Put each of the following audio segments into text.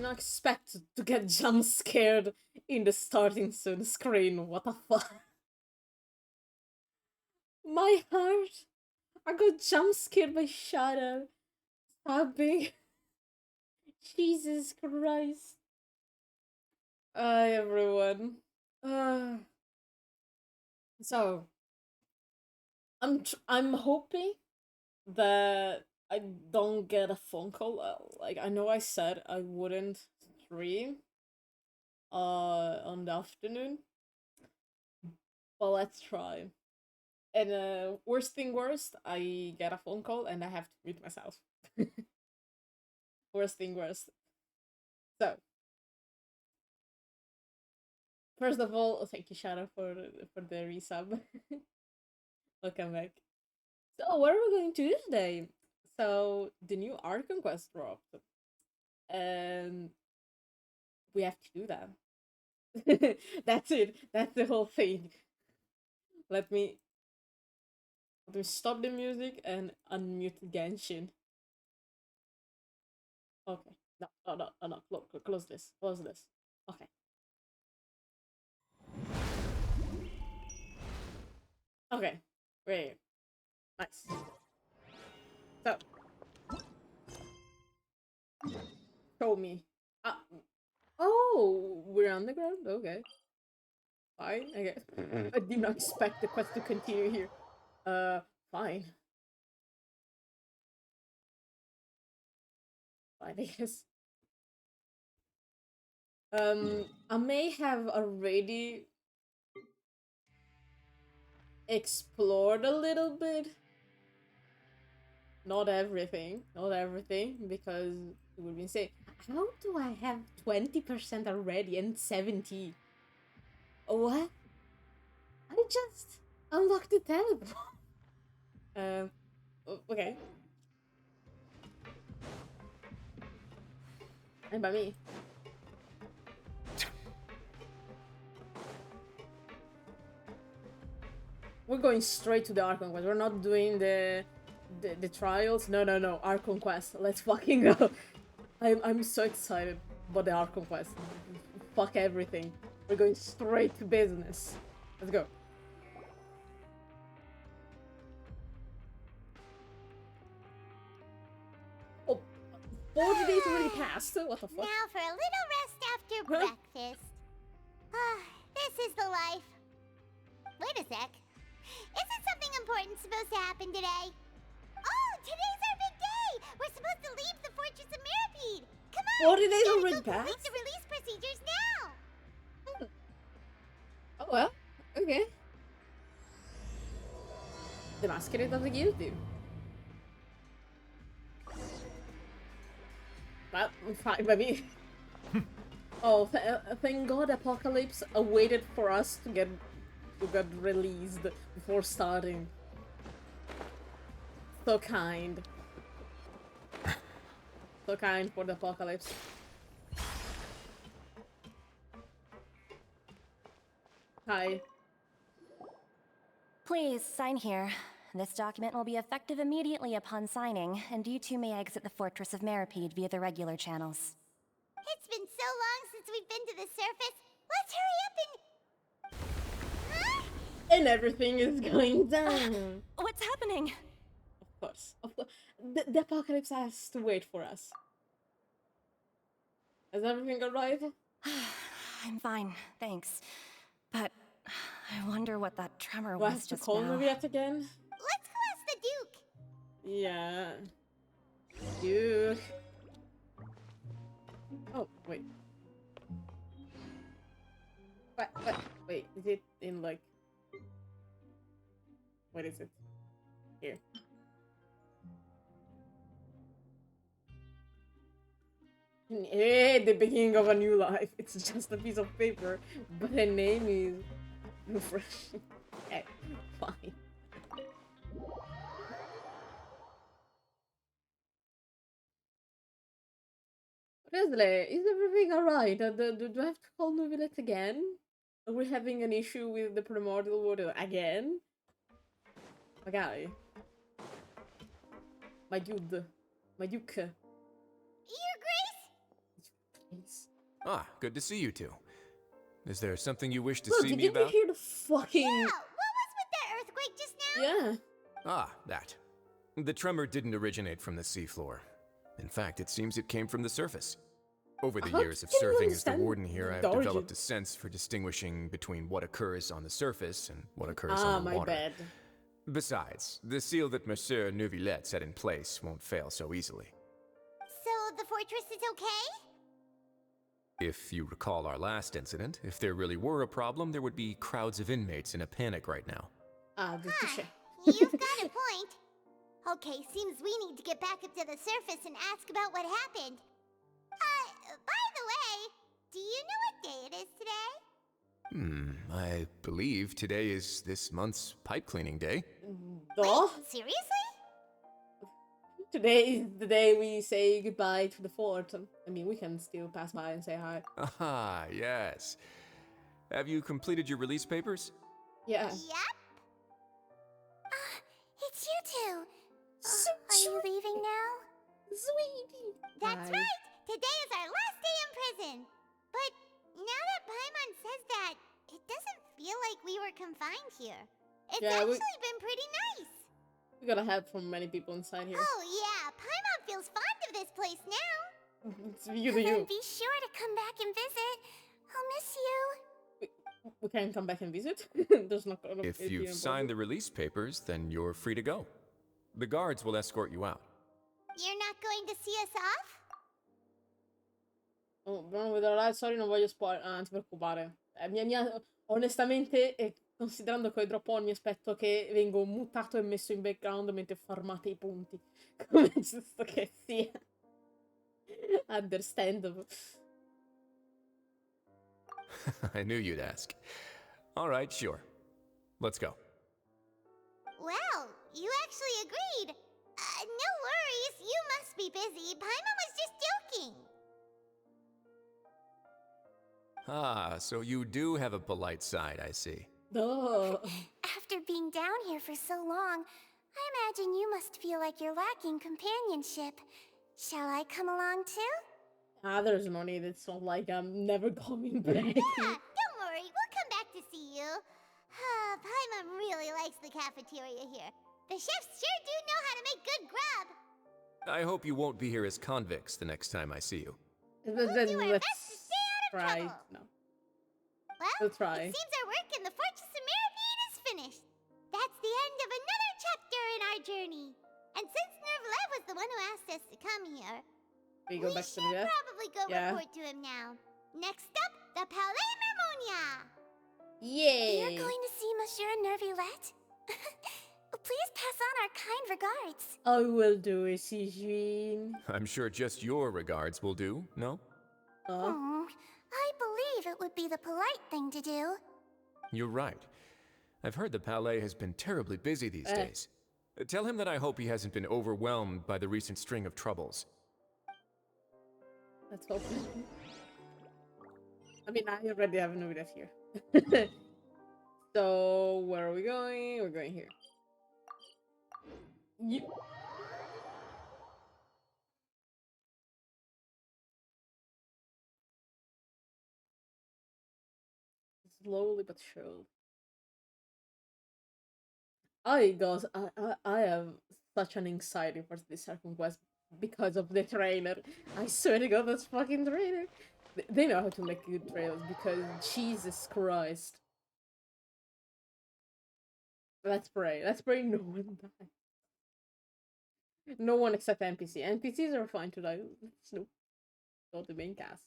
not expect to get jump scared in the starting soon screen. What the fuck? My heart! I got jump scared by Shadow. Stabbing. Jesus Christ. Hi everyone. Uh, so I'm hoping that I don't get a phone call. Like I know I said I wouldn't stream on the afternoon, but let's try. And worst thing worst, I get a phone call and I have to mute myself. Worst thing worst. So first of all, thank you Shadow for the resub. Welcome back. So what are we going to do today? So the new Archon quest dropped, and we have to do that. That's it. That's the whole thing. Let me stop the music and unmute Genshin. Okay. No, no, no, no, no. Close this. Close this. Okay. Okay. Great. Nice. So, show me. Uh, oh, we're on the ground? Okay. Fine, I guess. I did not expect the quest to continue here. Fine. Fine, I guess. I may have already explored a little bit. Not everything, because it would be insane. How do I have 20% already and 70? What? I just unlocked the teleport. Okay. And by me. We're going straight to the Archon quest. We're not doing the trials. No. Archon quest. Let's fucking go. I'm so excited about the Archon quest. Fuck everything. We're going straight to business. Let's go. Oh, 40 days already passed. What the fuck? Now for a little rest after breakfast. This is the life. Wait a sec. Isn't something important supposed to happen today? Oh, today's our big day! We're supposed to leave the Fortress of Mirapede! Come on! 40 days already go passed? complete the release procedures now! Oh well, okay. The Masquerade of the Guilty. Well, fine by me. Oh, thank God Apocalypse waited for us to get released before starting. So kind. So kind for the Apocalypse. Hi. Please, sign here. This document will be effective immediately upon signing, and you two may exit the Fortress of Mirapede via the regular channels. It's been so long since we've been to the surface. Let's hurry up and... Huh? And everything is going down. What's happening? Of course. The Apocalypse has to wait for us. Is everything alright? I'm fine, thanks. But I wonder what that tremor Do I was have to just call now. him yet again? Let's go ask the Duke. Yeah. Duke. Oh, wait. Wait, is it in like... What is it? Here. Hey, the beginning of a new life. It's just a piece of paper, but her name is refreshing. Okay, fine. Presley, is everything alright? Do I have to call Nubilet again? Are we having an issue with the primordial water again? My guy. My dude. My duke. Your Grace? Ah, good to see you two. Is there something you wish to Bro, see did me you about? hear the fucking... Yeah, what was with that earthquake just now? Yeah. Ah, that. The tremor didn't originate from the seafloor. In fact, it seems it came from the surface. Over the How years of can you serving as the understand warden here, the I've origin? developed a sense for distinguishing between what occurs on the surface and what occurs Ah, on the my water. bad. Besides, the seal that Monsieur Neuvillette set in place won't fail so easily. So the fortress is okay? If you recall our last incident, if there really were a problem, there would be crowds of inmates in a panic right now. Ah, the touche. You've got a point. Okay, seems we need to get back up to the surface and ask about what happened. By the way, do you know what day it is today? I believe today is this month's pipe cleaning day. Duh. Seriously? Today is the day we say goodbye to the fort. I mean, we can still pass by and say hi. Ah, yes. Have you completed your release papers? Yeah. Yep. It's you two. Are you leaving now? Sweetie. That's Hi. right. Today is our last day in prison. But now that Paimon says that, it doesn't feel like we were confined here. It's Yeah, actually been pretty nice. We got a help from many people inside here. Oh yeah, Paimon feels fond of this place now. It's you to Then you. be sure to come back and visit. I'll miss you. We can come back and visit. There's not gonna If be you've involved. signed the release papers, then you're free to go. The guards will escort you out. You're not going to see us off? Oh, Bruno, vedo la sorry, non voglio spoiler. Ah, non ti preoccupare. Onestamente, considerando che ho i drop on, mi aspetto che vengo mutato e messo in background mentre farmate i punti. Come giusto che sia. Understandable. I knew you'd ask. All right, sure. Let's go. Well, you actually agreed. No worries, you must be busy. Paimon was just joking. Ah, so you do have a polite side, I see. Duh. After being down here for so long, I imagine you must feel like you're lacking companionship. Shall I come along too? Ah, there's no need. It's not like I'm never coming back. Yeah, don't worry, we'll come back to see you. Paimon really likes the cafeteria here. The chefs sure do know how to make good grub. I hope you won't be here as convicts the next time I see you. We'll do our best to stay out of try. trouble. No. Well, We'll try. it seems our work in the Fortress of Mirabede is finished. That's the end of another chapter in our journey. And since Nervlev was the one who asked us to come here, We go back to should the death. probably go Yeah. report to him now. Next up, the Palais Mermonia. Yay! You're going to see Monsieur Nervillette? Please pass on our kind regards. I will do it, Sijin. I'm sure just your regards will do, no? I believe it would be the polite thing to do. You're right. I've heard the Palais has been terribly busy these Eh. days. Tell him that I hope he hasn't been overwhelmed by the recent string of troubles. Let's hope. I mean, I already have no idea here. So, where are we going? We're going here. You. Slowly but surely. I have such an anxiety for this second quest because of the trailer. I swear to God, that's fucking trailer. They know how to make good trailers because Jesus Christ. Let's pray. Let's pray no one dies. No one except NPC. NPCs are fine to die. Snoop. Not the main cast.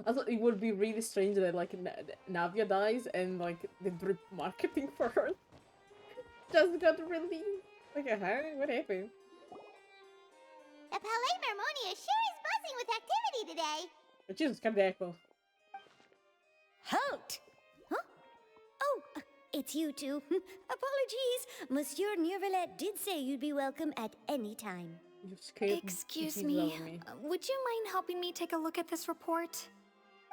Also, it would be really strange that like Navia dies and like the drip marketing for her just got released. Like, what happened? The Palais Mermonia sure is buzzing with activity today. Jesus, Cardeco. Halt! Huh? Oh, it's you two. Apologies. Monsieur Neuvillette did say you'd be welcome at any time. You scared Excuse the me. bejesus out of me. Would you mind helping me take a look at this report?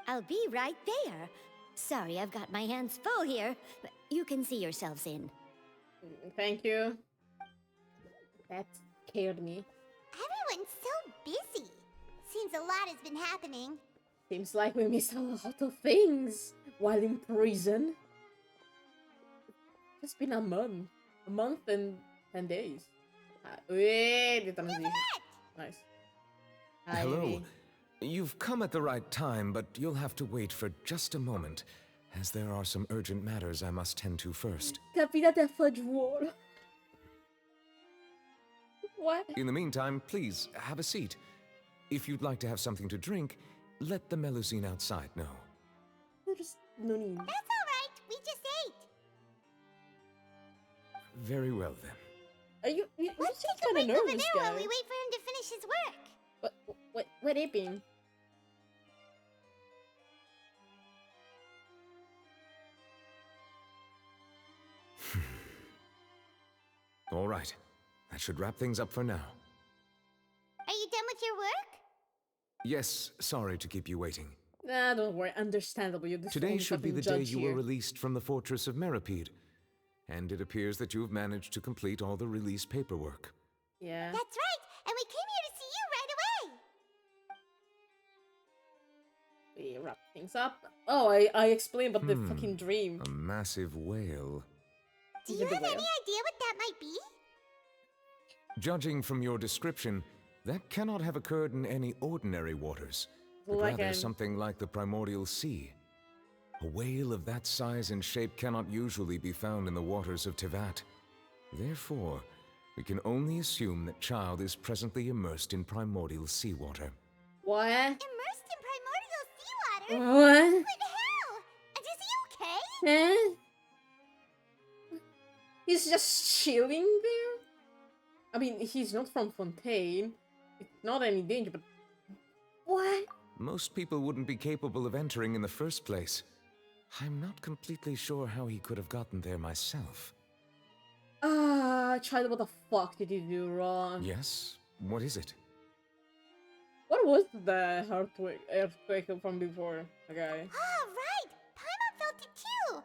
I'll be right there. Sorry, I've got my hands full here. You can see yourselves in. Thank you. That scared me. Everyone's so busy. Seems a lot has been happening. Seems like we missed a lot of things while in prison. It's been a month. A month and 10 days. Wait, the transition. Nice. Hi, Hello. Ivy. You've come at the right time, but you'll have to wait for just a moment, as there are some urgent matters I must tend to first. Capita del fudge wall. What? In the meantime, please, have a seat. If you'd like to have something to drink, let the Melusine outside know. There's no need. That's all right. We just ate. Very well, then. Are you Let's seem take a kind break of over nervous, there guy. while we wait for him to finish his work. What aping? All right. That should wrap things up for now. Are you done with your work? Yes, sorry to keep you waiting. Nah, don't worry. Understandable. You're the Today only should be fucking the day judge you here. were released from the fortress of Meripede. And it appears that you've managed to complete all the release paperwork. Yeah. That's right. And we came here to see you right away. We wrap things up. Oh, I explained about the fucking dream. A massive whale. Do Look you at the have any whale. idea what that might be? Judging from your description, that cannot have occurred in any ordinary waters, but Like rather an- something like the primordial sea. A whale of that size and shape cannot usually be found in the waters of Tevat. Therefore, we can only assume that Child is presently immersed in primordial seawater. What? Immersed in primordial seawater? What? What the hell? And is he okay? Huh? He's just chilling there? I mean, he's not from Fontaine. It's not any danger, but... What? Most people wouldn't be capable of entering in the first place. I'm not completely sure how he could have gotten there myself. Child, what the fuck did you do wrong? Yes? What is it? What was the earthquake from before? Okay. Oh, right. Paimon felt it too.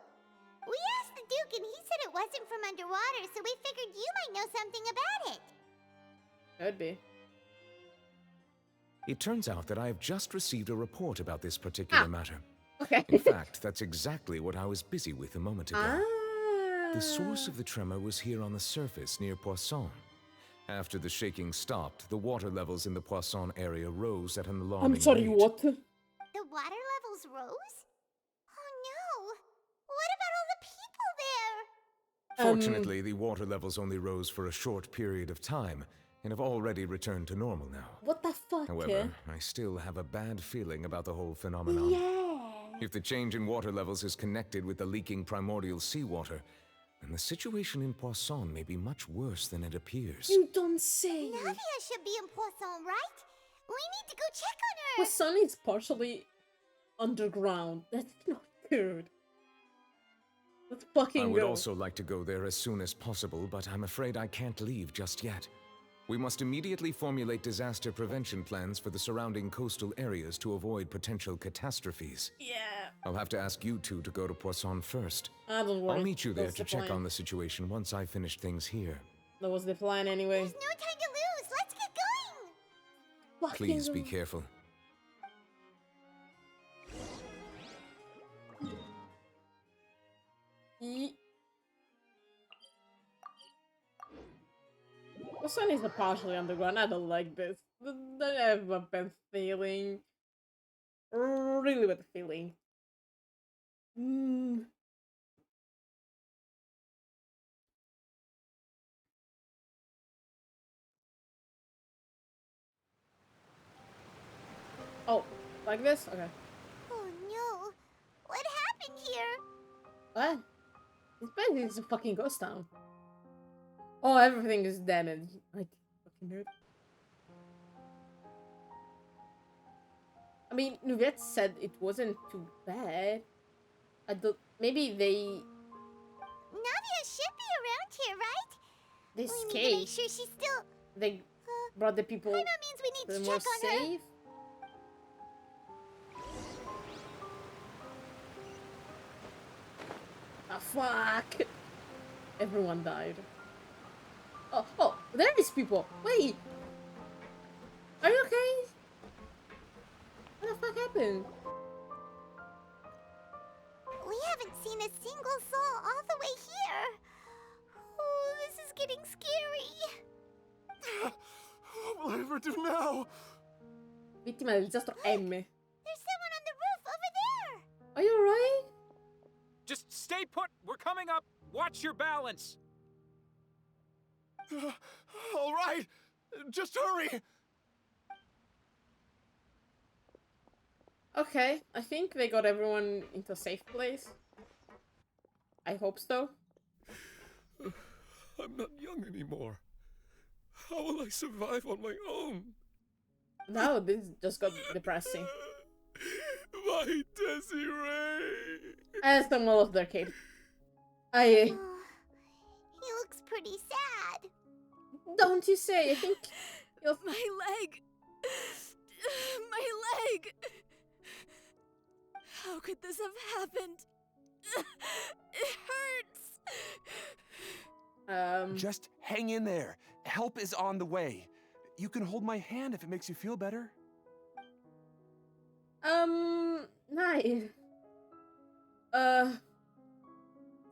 We asked the Duke and he said it wasn't from underwater, so we figured you might know something about it. Could be. It turns out that I have just received a report about this particular matter. Okay. In fact, that's exactly what I was busy with a moment ago. Ah. The source of the tremor was here on the surface near Poisson. After the shaking stopped, the water levels in the Poisson area rose at an alarming I'm sorry, rate. what? The water levels rose? Oh no. What about all the people there? Fortunately, the water levels only rose for a short period of time and have already returned to normal now. What the fuck? However, I still have a bad feeling about the whole phenomenon. Yeah. If the change in water levels is connected with the leaking primordial seawater, then the situation in Poisson may be much worse than it appears. You don't say. Navia should be in Poisson, right? We need to go check on her. Poisson is partially underground. That's not good. Let's fucking I would go. also like to go there as soon as possible, but I'm afraid I can't leave just yet. We must immediately formulate disaster prevention plans for the surrounding coastal areas to avoid potential catastrophes. Yeah. I'll have to ask you two to go to Poisson first. Don't worry. I'll meet you there That's to the check plan. on the situation once I finish things here. That was the plan anyway. There's no time to lose. Let's get going. Fucking Please be go. careful. Poisson is a partially underground. I don't like this. I have a bad feeling. Really bad feeling. Oh, like this? Okay. Oh no. What happened here? What? This place is a fucking ghost town. Oh, everything is damaged. Like, fucking nerd. I mean, Nuvette said it wasn't too bad. I don't. Maybe they Navia should be around here, right? they We need to make escaped. sure she's still... They brought the people Paimon means we need to to more check on her. safe. Ah, fuck! Everyone died. Oh, there is people. Wait, are you okay? What the fuck happened? happened? We haven't seen a single soul all the way here. Oh, this is getting scary. What will I ever do now? Vittima del disastro M. There's someone on the roof over there. Are you alright? Just stay put. We're coming up. Watch your balance. All right, just hurry. Okay, I think they got everyone into a safe place. I hope so. I'm not young anymore. How will I survive on my own? Now this just got depressing. My Desiree! As someone lost their kid. I He looks pretty sad. don't you say? I think you'll My leg! My leg! How could this have happened? It hurts! Just hang in there. Help is on the way. You can hold my hand if it makes you feel better. nice.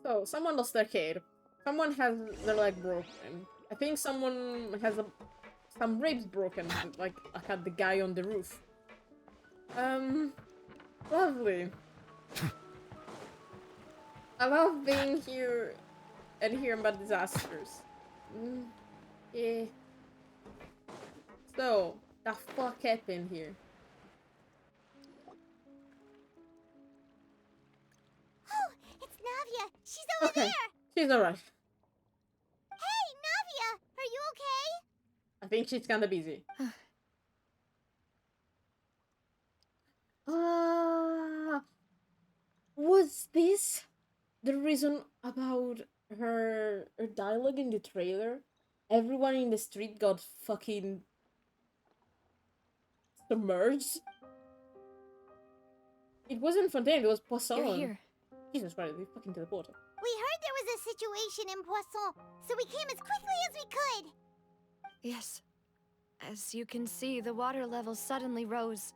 So someone lost their kid. Someone has their leg broken. I think someone has some ribs broken, like I had the guy on the roof. Lovely. I love being here and hearing about disasters. Yeah. So, the fuck happened here? Oh, it's Navia. She's over Okay, there. she's alright. Hey, Navia, are you okay? I think she's kinda busy. Was this the reason about her dialogue in the trailer? Everyone in the street got fucking submerged. It wasn't Fontaine, it was Poisson. You're here. Jesus Christ, they fucking teleported. We heard there was a situation in Poisson, so we came as quickly as we could. Yes. As you can see, the water level suddenly rose.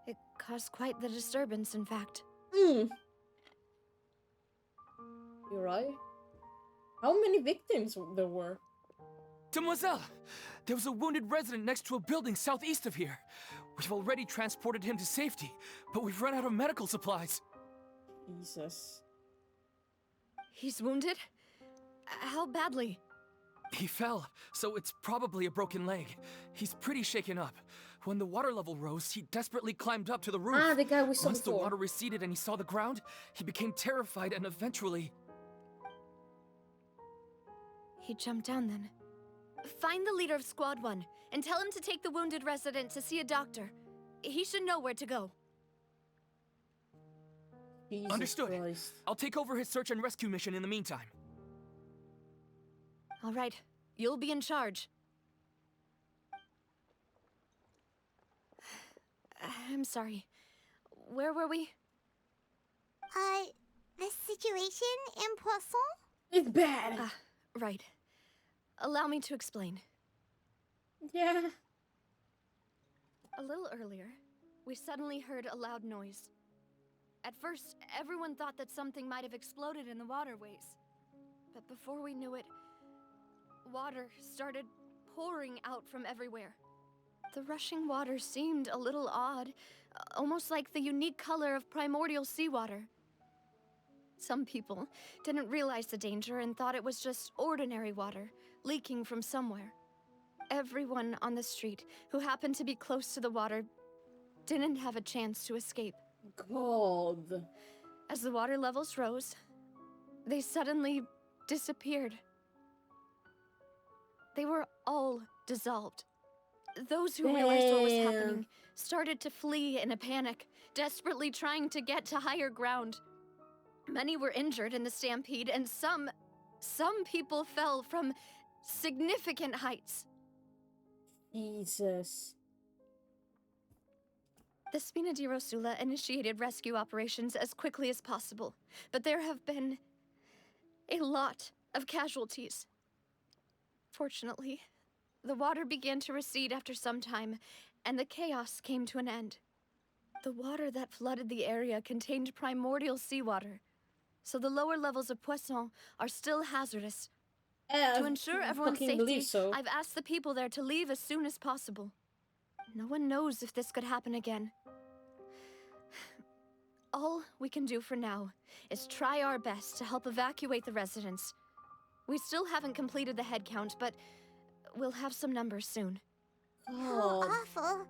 It caused quite the disturbance, in fact. You right? How many victims there were? Demoiselle! There was a wounded resident next to a building southeast of here. We've already transported him to safety, but we've run out of medical supplies. Jesus. He's wounded? How badly? He fell, so it's probably a broken leg. He's pretty shaken up. When the water level rose, he desperately climbed up to the roof. Ah, the guy we saw Once the before. water receded and he saw the ground, he became terrified and eventually... He jumped down then. Find the leader of Squad 1 and tell him to take the wounded resident to see a doctor. He should know where to go. Jesus Understood. Christ. I'll take over his search and rescue mission in the meantime. All right, you'll be in charge. I'm sorry. Where were we? The situation in Poisson? It's bad. Right. Allow me to explain. Yeah. A little earlier, we suddenly heard a loud noise. At first, everyone thought that something might have exploded in the waterways. But before we knew it, water started pouring out from everywhere. The rushing water seemed a little odd, almost like the unique color of primordial seawater. Some people didn't realize the danger and thought it was just ordinary water leaking from somewhere. Everyone on the street who happened to be close to the water didn't have a chance to escape. God. As the water levels rose, they suddenly disappeared. They were all dissolved. Those who realized what was happening started to flee in a panic, desperately trying to get to higher ground. Many were injured in the stampede, and some people fell from significant heights. Jesus. The Spina di Rosula initiated rescue operations as quickly as possible, but there have been a lot of casualties. Fortunately, the water began to recede after some time, and the chaos came to an end. The water that flooded the area contained primordial seawater, so the lower levels of Poisson are still hazardous. To ensure everyone's fucking believe safety, so. I've asked the people there to leave as soon as possible. No one knows if this could happen again. All we can do for now is try our best to help evacuate the residents. We still haven't completed the head count, but we'll have some numbers soon. How God. awful.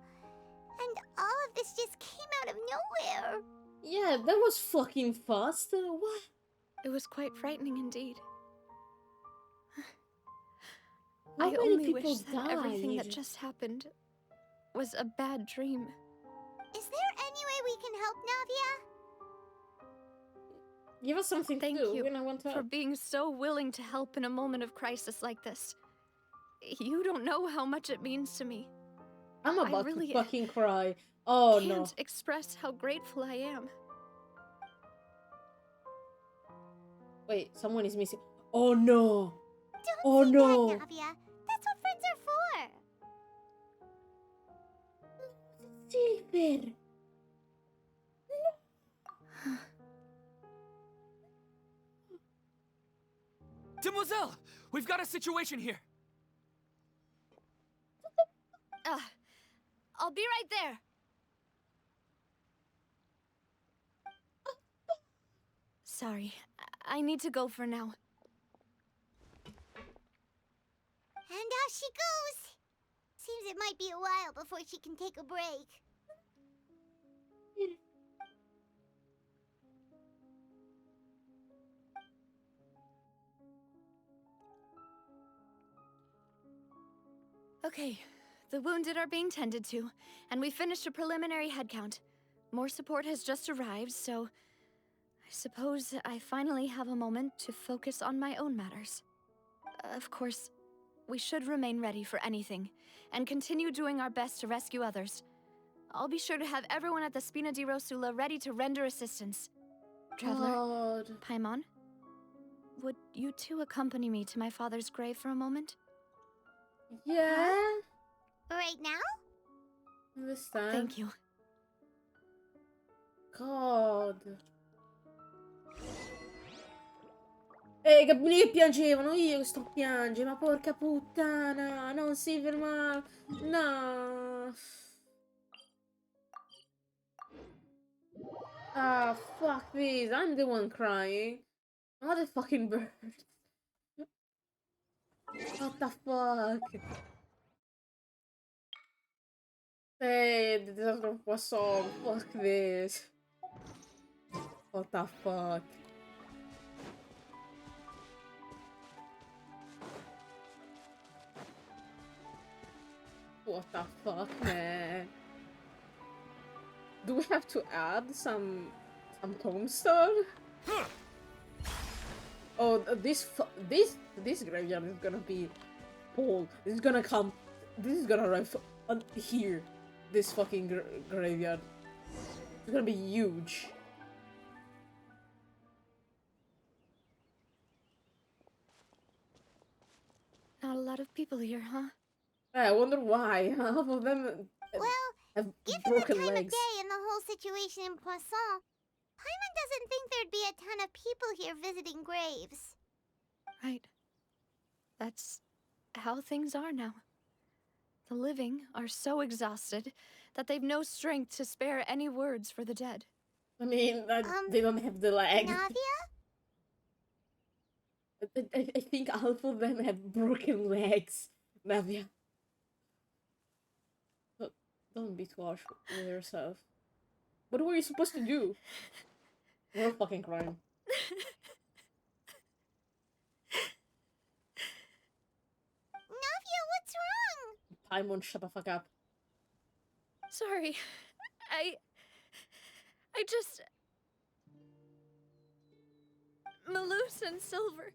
And all of this just came out of nowhere. Yeah, that was fucking fast. What? It was quite frightening indeed. How I many only people wish that everything that died? just happened was a bad dream. Is there any way we can help, Navia? Give us something Thank to do. you We're gonna want to for being so willing to help in a moment of crisis like this. You don't know how much it means to me. I'm I about really to fucking cry. Oh can't no. express how grateful I am. Wait, someone is missing. Oh no. Don't Oh say no. that, Navia. That's what friends are for. Silver. Demoiselle! We've got a situation here! I'll be right there. Sorry, I need to go for now. And off she goes. Seems it might be a while before she can take a break. Okay, the wounded are being tended to, and we finished a preliminary head count. More support has just arrived, so I suppose I finally have a moment to focus on my own matters. Of course, we should remain ready for anything, and continue doing our best to rescue others. I'll be sure to have everyone at the Spina di Rosula ready to render assistance. Traveler, God. Paimon, would you two accompany me to my father's grave for a moment? Yeah. Right now? Understand. Thank you. God. Che lì piangevano, io che sto a piangere, ma porca puttana, non si ferma. No. Ah, fuck this. I'm the one crying. Not the fucking bird. What the fuck? Hey, the disaster of Poisson. Fuck this. What the fuck? What the fuck, man? Do we have to add some tombstone? Oh, this graveyard is gonna be full. This is gonna come. This is gonna arrive here. This fucking graveyard. It's gonna be huge. Not a lot of people here, huh? I wonder why. Half of them Well, have given broken the time legs. of day and the whole situation in Poisson, Paimon doesn't think there'd be a ton of people here visiting graves. Right. That's how things are now. The living are so exhausted that they've no strength to spare any words for the dead. I mean, they don't have the leg. Navia? I think half of them have broken legs. Navia. But don't be too harsh with yourself. What were you supposed to do? We're fucking crying. Navia, what's wrong? Paimon, shut the fuck up. Sorry. I just... Malus and Silver,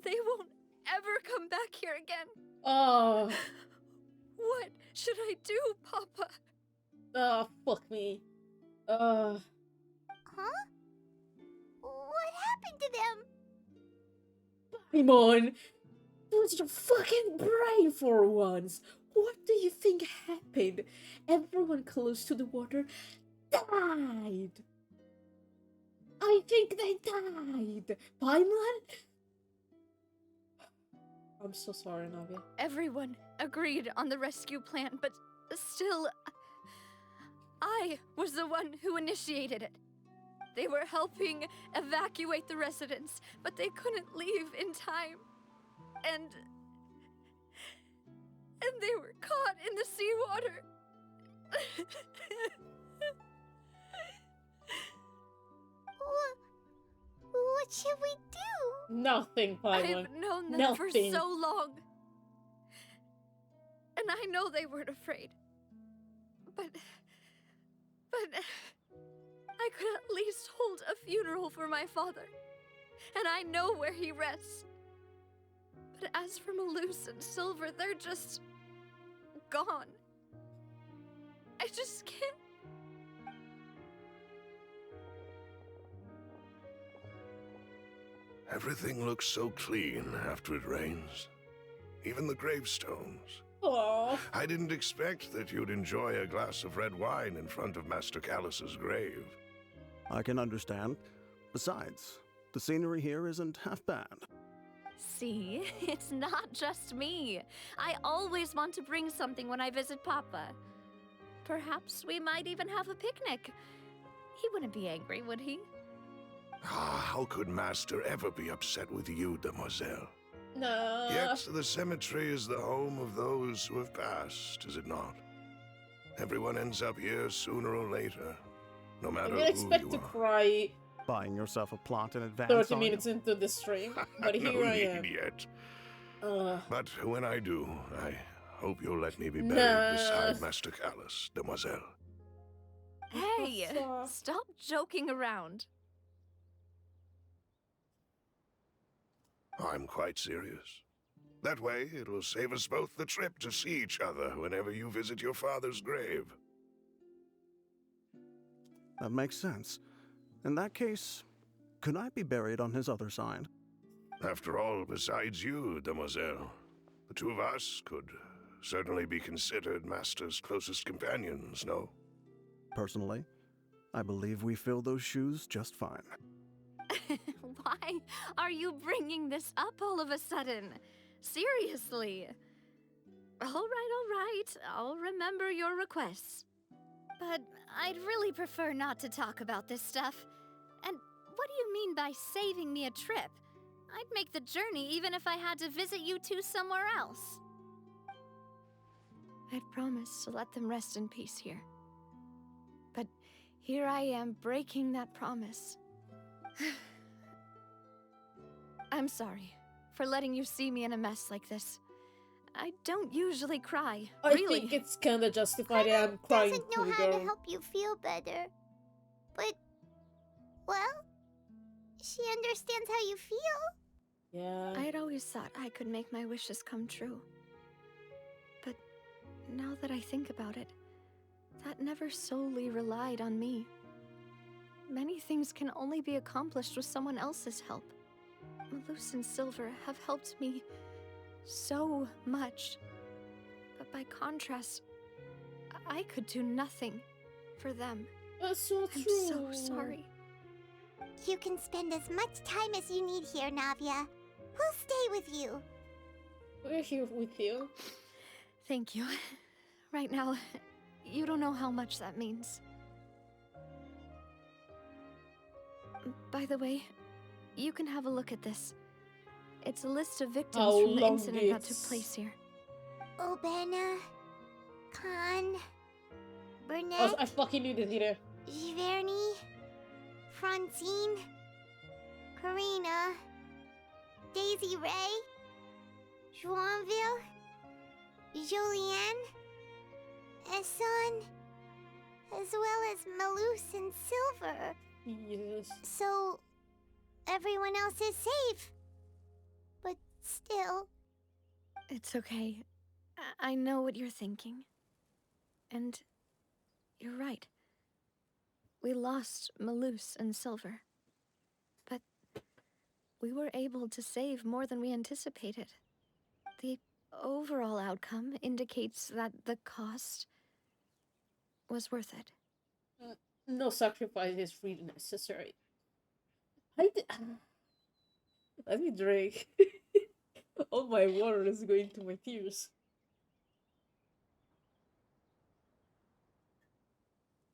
they won't ever come back here again. Oh. What should I do, Papa? Oh, fuck me. Huh? What happened to them? Paimon, use your fucking brain for once. What do you think happened? Everyone close to the water died. I think they died. Pineland? I'm so sorry, Navia. Everyone agreed on the rescue plan, but still, I was the one who initiated it. They were helping evacuate the residents, but they couldn't leave in time. And they were caught in the seawater. What should we do? Nothing, Pineland. I've known them for Nothing. so long. And I know they weren't afraid. But I could at least hold a funeral for my father. And I know where he rests. But as for Malus and Silver, they're just gone. I just can't. Everything looks so clean after it rains. Even the gravestones. Aww. I didn't expect that you'd enjoy a glass of red wine in front of Master Callus's grave. I can understand. Besides, the scenery here isn't half bad. See, it's not just me. I always want to bring something when I visit Papa. Perhaps we might even have a picnic. He wouldn't be angry, would he? How could Master ever be upset with you, demoiselle? No. Yet the cemetery is the home of those who have passed, is it not? Everyone ends up here sooner or later, no I matter didn't expect who to you are. cry Buying yourself a plot in advance. 30 are you? minutes into the stream, but No here I need am. yet. Uh, But when I do, I hope you'll let me be buried Nah. beside Master Callus, demoiselle. Hey, Papa. stop joking around. I'm quite serious. That way, it'll save us both the trip to see each other whenever you visit your father's grave. That makes sense. In that case, could I be buried on his other side? After all, besides you, demoiselle, the two of us could certainly be considered Master's closest companions, no? Personally, I believe we fill those shoes just fine. Why are you bringing this up all of a sudden? Seriously. All right. I'll remember your requests. But I'd really prefer not to talk about this stuff. And what do you mean by saving me a trip? I'd make the journey even if I had to visit you two somewhere else. I'd promised to let them rest in peace here. But here I am breaking that promise. I'm sorry for letting you see me in a mess like this. I don't usually cry, I really. think it's kinda justified. I'm crying Doesn't know too, how to girl. help you feel better. But, well, she understands how you feel. Yeah. I had always thought I could make my wishes come true. But now that I think about it, that never solely relied on me. Many things can only be accomplished with someone else's help. Malus and Silver have helped me so much. But by contrast, I could do nothing for them. That's so I'm true. so sorry. You can spend as much time as you need here, Navia. We'll stay with you. We're here with you. Thank you. Right now, you don't know how much that means. By the way, you can have a look at this. It's a list of victims Oh, from the long incident that took gifts. place here. Obena, Khan, Burnett, Oh, I fucking knew this either. Giverny, Francine, Karina, Daisy Ray, Joinville, Julianne, Esson, as well as Malus and Silver. Jesus. So, everyone else is safe. But still, It's okay. I know what you're thinking. And you're right. We lost Malus and Silver. But we were able to save more than we anticipated. The overall outcome indicates that the cost was worth it. No sacrifice is really necessary. I did. Let me drink. All my water is going to my tears.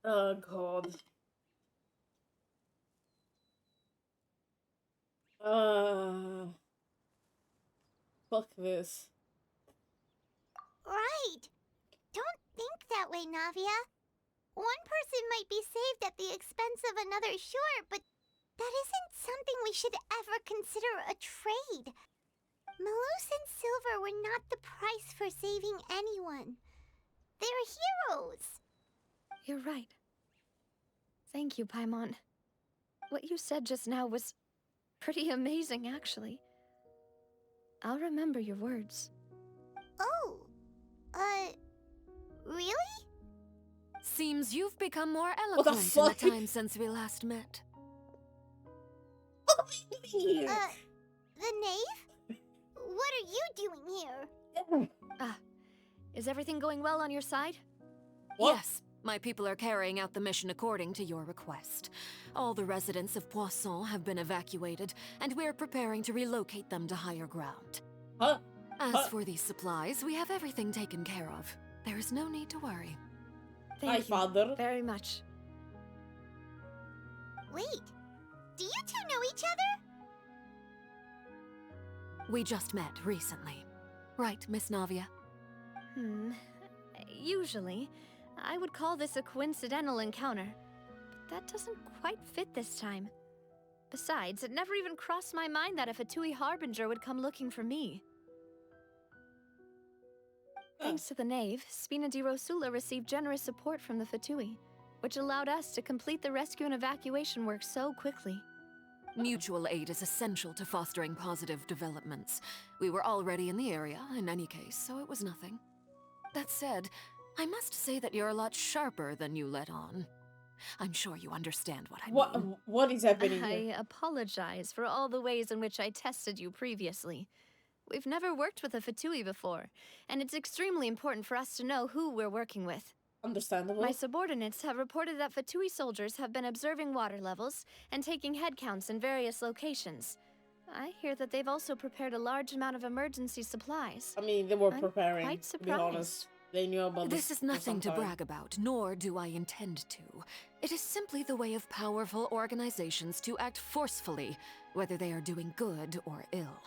Oh god. Fuck this. Right. Don't think that way, Navia. One person might be saved at the expense of another, sure, but that isn't something we should ever consider a trade. Malus and Silver were not the price for saving anyone. They're heroes. You're right. Thank you, Paimon. What you said just now was pretty amazing, actually. I'll remember your words. Oh, really? Seems you've become more What the eloquent in the fuck? time since we last met. What are you doing here? The knave? What are you doing here? Is everything going well on your side? What? Yes, my people are carrying out the mission according to your request. All the residents of Poisson have been evacuated, and we're preparing to relocate them to higher ground. Huh? As for these supplies, we have everything taken care of. There is no need to worry. Hi, Thank you father. very much. Wait, do you two know each other? We just met recently. Right, Miss Navia? Usually, I would call this a coincidental encounter, but that doesn't quite fit this time. Besides, it never even crossed my mind that a Fatui Harbinger would come looking for me. Thanks to the Knave, Spina di Rosula received generous support from the Fatui, which allowed us to complete the rescue and evacuation work so quickly. Mutual aid is essential to fostering positive developments. We were already in the area, in any case, so it was nothing. That said, I must say that you're a lot sharper than you let on. I'm sure you understand what I mean. What is happening here? I apologize for all the ways in which I tested you previously. We've never worked with a Fatui before, and it's extremely important for us to know who we're working with. Understandable. My subordinates have reported that Fatui soldiers have been observing water levels and taking head counts in various locations. I hear that they've also prepared a large amount of emergency supplies. I mean, they were I'm preparing, quite to be honest. surprised. They knew about This is nothing to for some time. brag about, nor do I intend to. It is simply the way of powerful organizations to act forcefully, whether they are doing good or ill.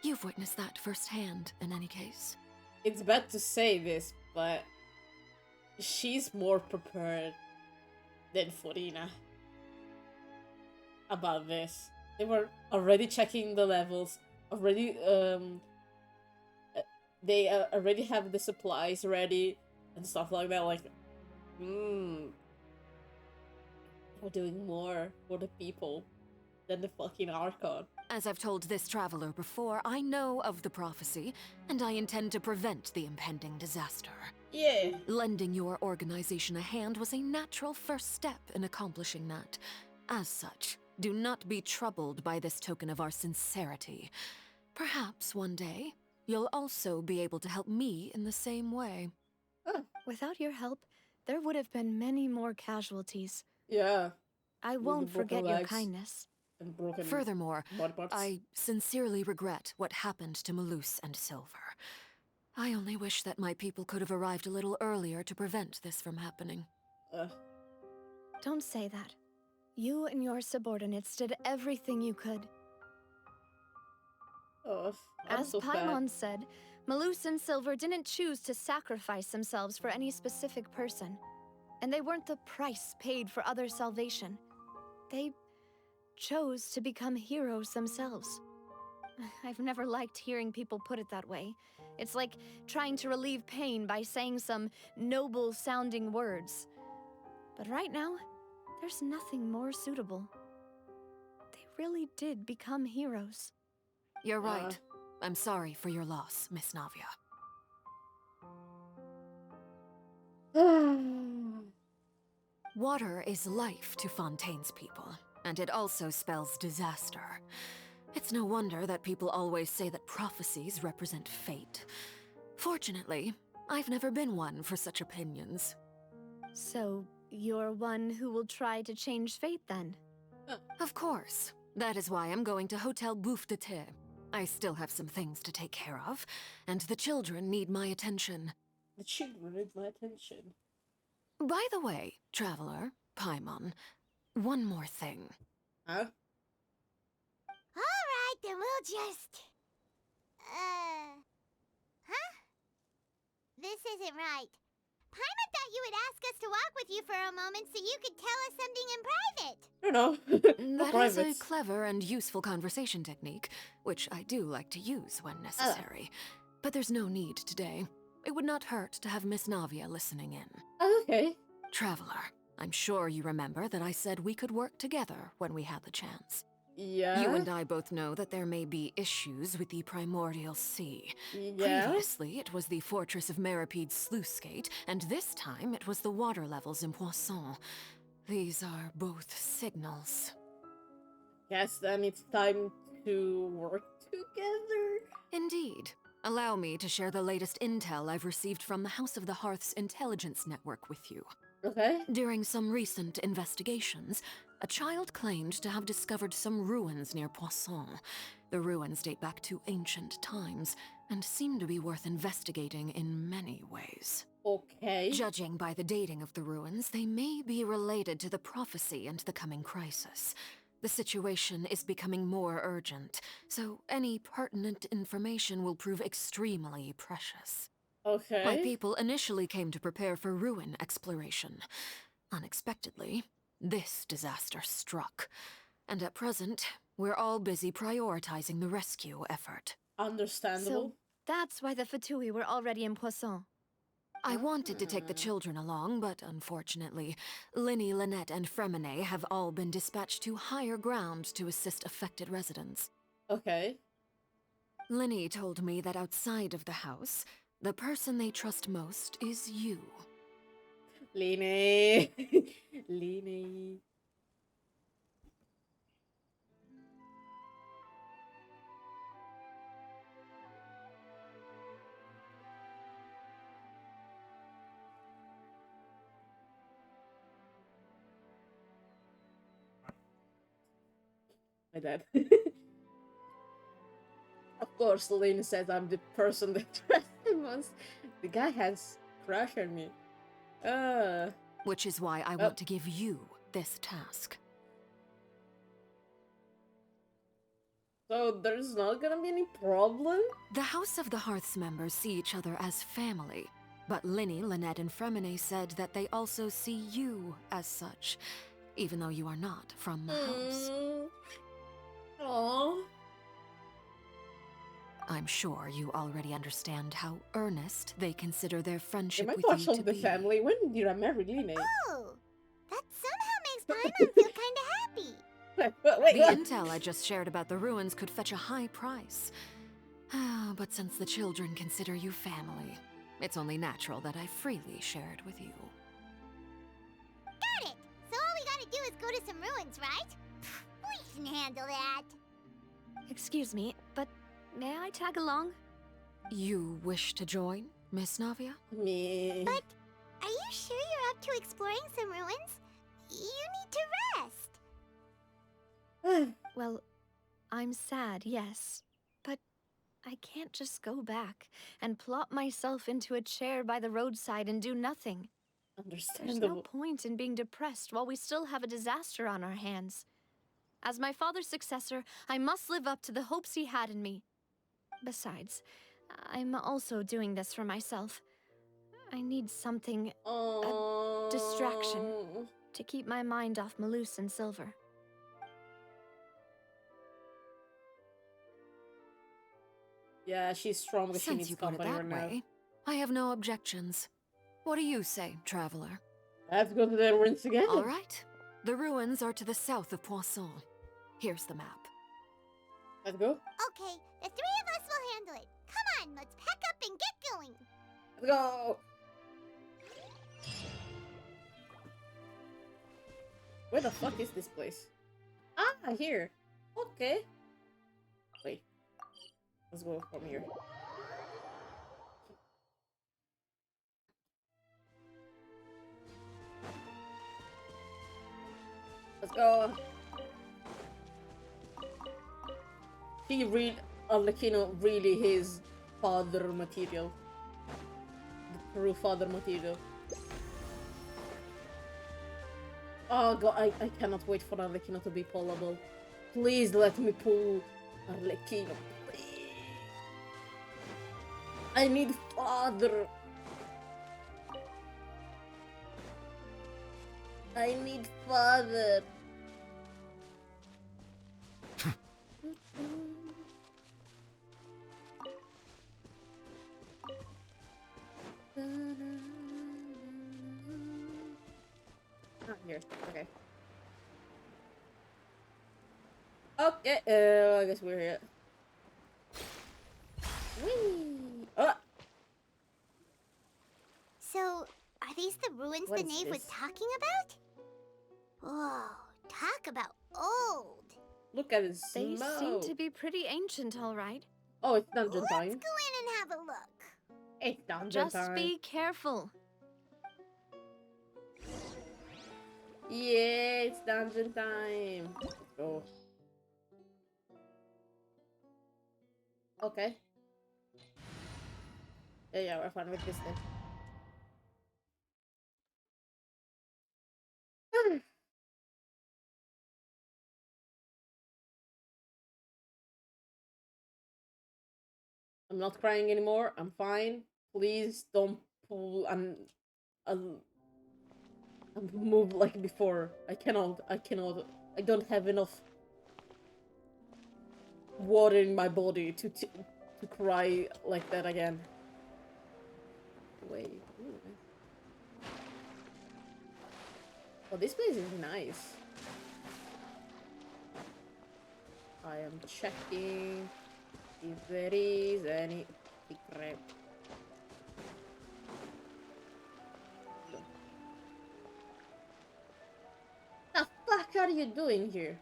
You've witnessed that firsthand, in any case. It's bad to say this, but she's more prepared than Forina about this. They were already checking the levels, already they already have the supplies ready and stuff like that. Like, we're doing more for the people than the fucking Archon. As I've told this traveler before, I know of the prophecy, and I intend to prevent the impending disaster. Yeah. Lending your organization a hand was a natural first step in accomplishing that. As such, do not be troubled by this token of our sincerity. Perhaps one day, you'll also be able to help me in the same way. Without your help, there would have been many more casualties. Yeah. I With the won't broken forget your legs kindness. and broken Furthermore, body parts. I sincerely regret what happened to Malus and Silver. I only wish that my people could have arrived a little earlier to prevent this from happening. Don't say that. You and your subordinates did everything you could. I'm As so sad. Paimon said, Malus and Silver didn't choose to sacrifice themselves for any specific person. And they weren't the price paid for other salvation. They chose to become heroes themselves. I've never liked hearing people put it that way. It's like trying to relieve pain by saying some noble-sounding words. But right now, there's nothing more suitable. They really did become heroes. You're right. I'm sorry for your loss, Miss Navia. Water is life to Fontaine's people, and it also spells disaster. It's no wonder that people always say that prophecies represent fate. Fortunately, I've never been one for such opinions. So, you're one who will try to change fate then? Of course. That is why I'm going to Hotel Bouffe de Thé. I still have some things to take care of, and the children need my attention. The children need my attention. By the way, Traveler, Paimon, one more thing. Huh? Alright, then we'll just... Huh? This isn't right. Paimon thought you would ask us to walk with you for a moment so you could tell us something in private. I don't know. That is a clever and useful conversation technique, which I do like to use when necessary. But there's no need today. It would not hurt to have Miss Navia listening in. Oh, okay. Traveler, I'm sure you remember that I said we could work together when we had the chance. Yeah. You and I both know that there may be issues with the Primordial Sea. Yeah. Previously, it was the Fortress of Meripede's sluice gate, and this time it was the water levels in Poisson. These are both signals. Yes, then it's time to work together. Indeed. Allow me to share the latest intel I've received from the House of the Hearth's intelligence network with you. Okay. During some recent investigations, a child claimed to have discovered some ruins near Poisson. The ruins date back to ancient times and seem to be worth investigating in many ways. Okay. Judging by the dating of the ruins, they may be related to the prophecy and the coming crisis. The situation is becoming more urgent, so any pertinent information will prove extremely precious. Okay. My people initially came to prepare for ruin exploration. Unexpectedly, this disaster struck. And at present, we're all busy prioritizing the rescue effort. Understandable. So, that's why the Fatui were already in Poisson. I wanted to take the children along, but unfortunately, Linny, Lynette, and Fremine have all been dispatched to higher ground to assist affected residents. Okay. Linny told me that outside of the house, the person they trust most is you. Lene. Lene. My dad. Of course, Lene says I'm the person they trust the most. The guy has crush on me. Which is why I want to give you this task. So there's not gonna be any problem? The House of the Hearth's members see each other as family, but Linny, Lynette, and Fremine said that they also see you as such, even though you are not from the house. Aww. I'm sure you already understand how earnest they consider their friendship Am I with you partial to to the be. family? When did I marry Lene? Oh, that somehow makes Paimon feel kinda happy. Wait, The intel I just shared about the ruins could fetch a high price. But since the children consider you family, it's only natural that I freely share it with you. Got it! So all we gotta do is go to some ruins, right? We can handle that. Excuse me, but may I tag along? You wish to join, Miss Navia? Me. But are you sure you're up to exploring some ruins? You need to rest. Well, I'm sad, yes. But I can't just go back and plop myself into a chair by the roadside and do nothing. There's no Understandable. point in being depressed while we still have a disaster on our hands. As my father's successor, I must live up to the hopes he had in me. Besides, I'm also doing this for myself. I need something, a distraction, to keep my mind off Malus and Silver. Yeah, she's strong, but she Since needs you put it company that right now. way, I have no objections. What do you say, traveler? Let's go to the ruins again. All right. The ruins are to the south of Poisson. Here's the map. Let's go. Okay, the three of us will handle it. Come on, let's pack up and get going. Let's go. Where the fuck is this place? Ah, here. Okay. Wait. Let's go from here. Let's go. He really, Arlecchino really his father material. The true father material. Oh god, I cannot wait for Arlecchino to be pullable. Please let me pull Arlecchino. Please. I need father. I need father. Not here. Okay. Okay. I guess we're here. Whee! Ah! So, are these the ruins What the is knave was this? talking about? Whoa, talk about old. Look at his They smoke. seem to be pretty ancient, all right. Oh, it's dungeon Let's time. go in and have a look. It's dungeon Just time. be careful. Yeah, it's dungeon time. Let's go. Okay. Yeah, we're fine with this thing. I'm not crying anymore. I'm fine. Please don't pull and move like before. I cannot. I cannot. I don't have enough water in my body to cry like that again. Wait. Ooh. Oh, this place is nice. I am checking if there is any secret. The fuck are you doing here?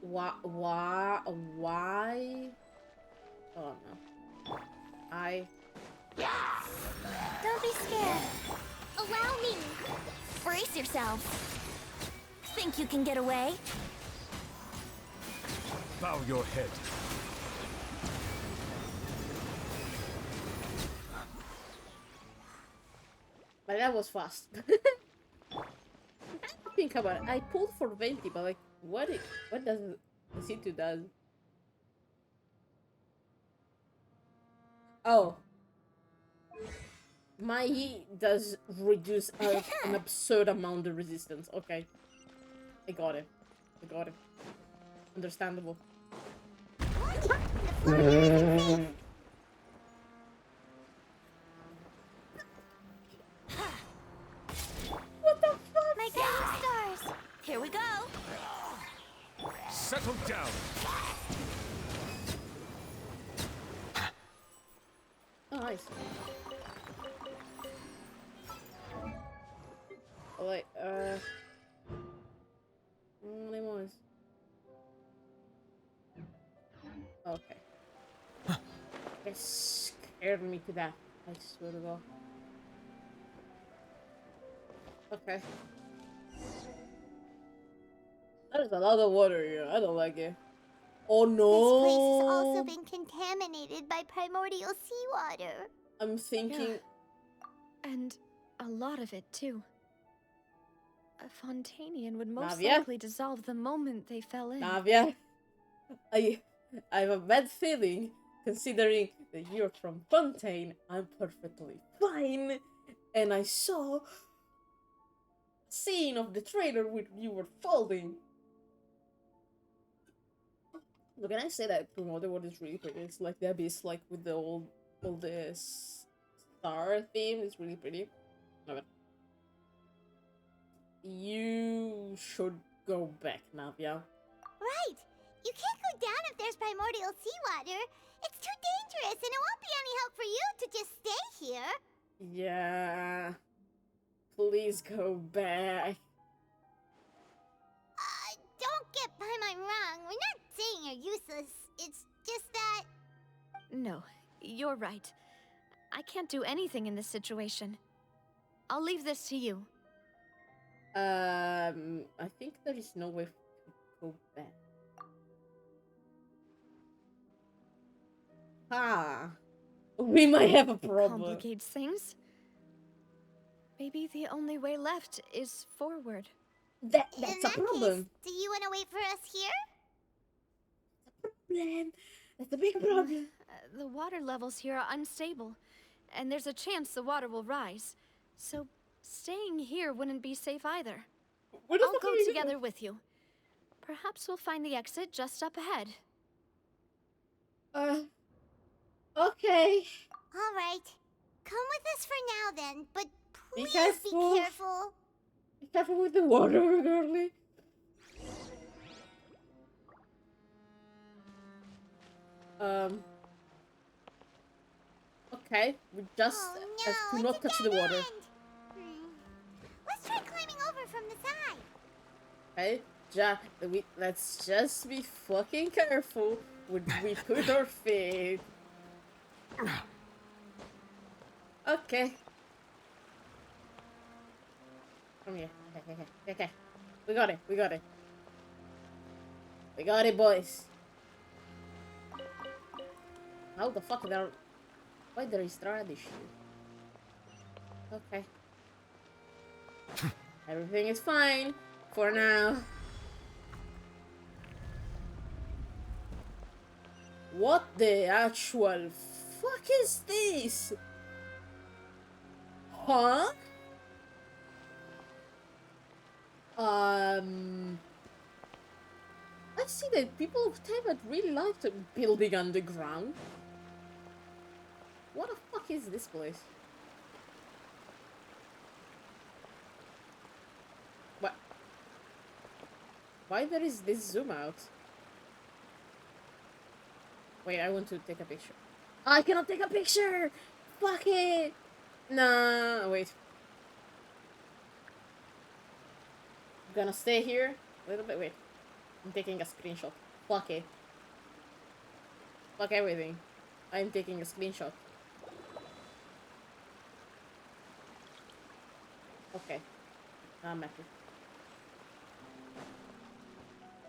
Why? Oh no. Don't be scared. Allow me. Brace yourself. Think you can get away? Bow your head. But that was fast. Think about it. I pulled for 20, but like, what does the C2 does? Oh. My E does reduce an absurd amount of resistance. Okay. I got it. I got it. Understandable. What the fuck? My guiding stars. Here we go. Settle down. Oh, nice. Oh, wait, lemons. Okay. It scared me to death. I swear to God. Okay. There's a lot of water here. I don't like it. Oh no! This place has also been contaminated by primordial seawater. I'm thinking... Yeah. And a lot of it, too. A Fontanian would most Navia? likely dissolve the moment they fell in. Navia, I have a bad feeling, considering that you're from Fontaine. I'm perfectly fine, and I saw a scene of the trailer where you were falling. Look, can I say that Promoter World is really pretty? It's like the abyss, like with the all the star theme. It's really pretty. Love it. You should go back, Navia. Right. You can't go down if there's primordial seawater. It's too dangerous, and it won't be any help for you to just stay here. Yeah. Please go back. Don't get Paimon wrong. We're not saying you're useless. It's just that... No, you're right. I can't do anything in this situation. I'll leave this to you. I think there is no way to go back. Ah, we might have a problem. Complicates things. Maybe the only way left is forward. That's In a that problem. case, do you want to wait for us here? Problem. That's a big problem. The water levels here are unstable, and there's a chance the water will rise. So staying here wouldn't be safe either. I'll go together with you. Perhaps we'll find the exit just up ahead. Okay. All right. Come with us for now then, but please careful. be careful. Be careful with the water, girly. Okay, we just have to not touch the water. Let's try climbing over from the side. Okay, let's just be fucking careful when we put our feet. Okay. Come here. Okay. We got it. We got it, boys. How the fuck there? Why there is radish? Okay. Everything is fine for now. What the actual fuck is this? Huh? I see that people of Tibet really like to building underground. What the fuck is this place? What? Why there is this zoom out? Wait, I want to take a picture. I cannot take a picture! Fuck it! Nah, wait. I'm gonna stay here a little bit. Wait. I'm taking a screenshot. Fuck it. Fuck everything. I'm taking a screenshot. Okay. I'm happy.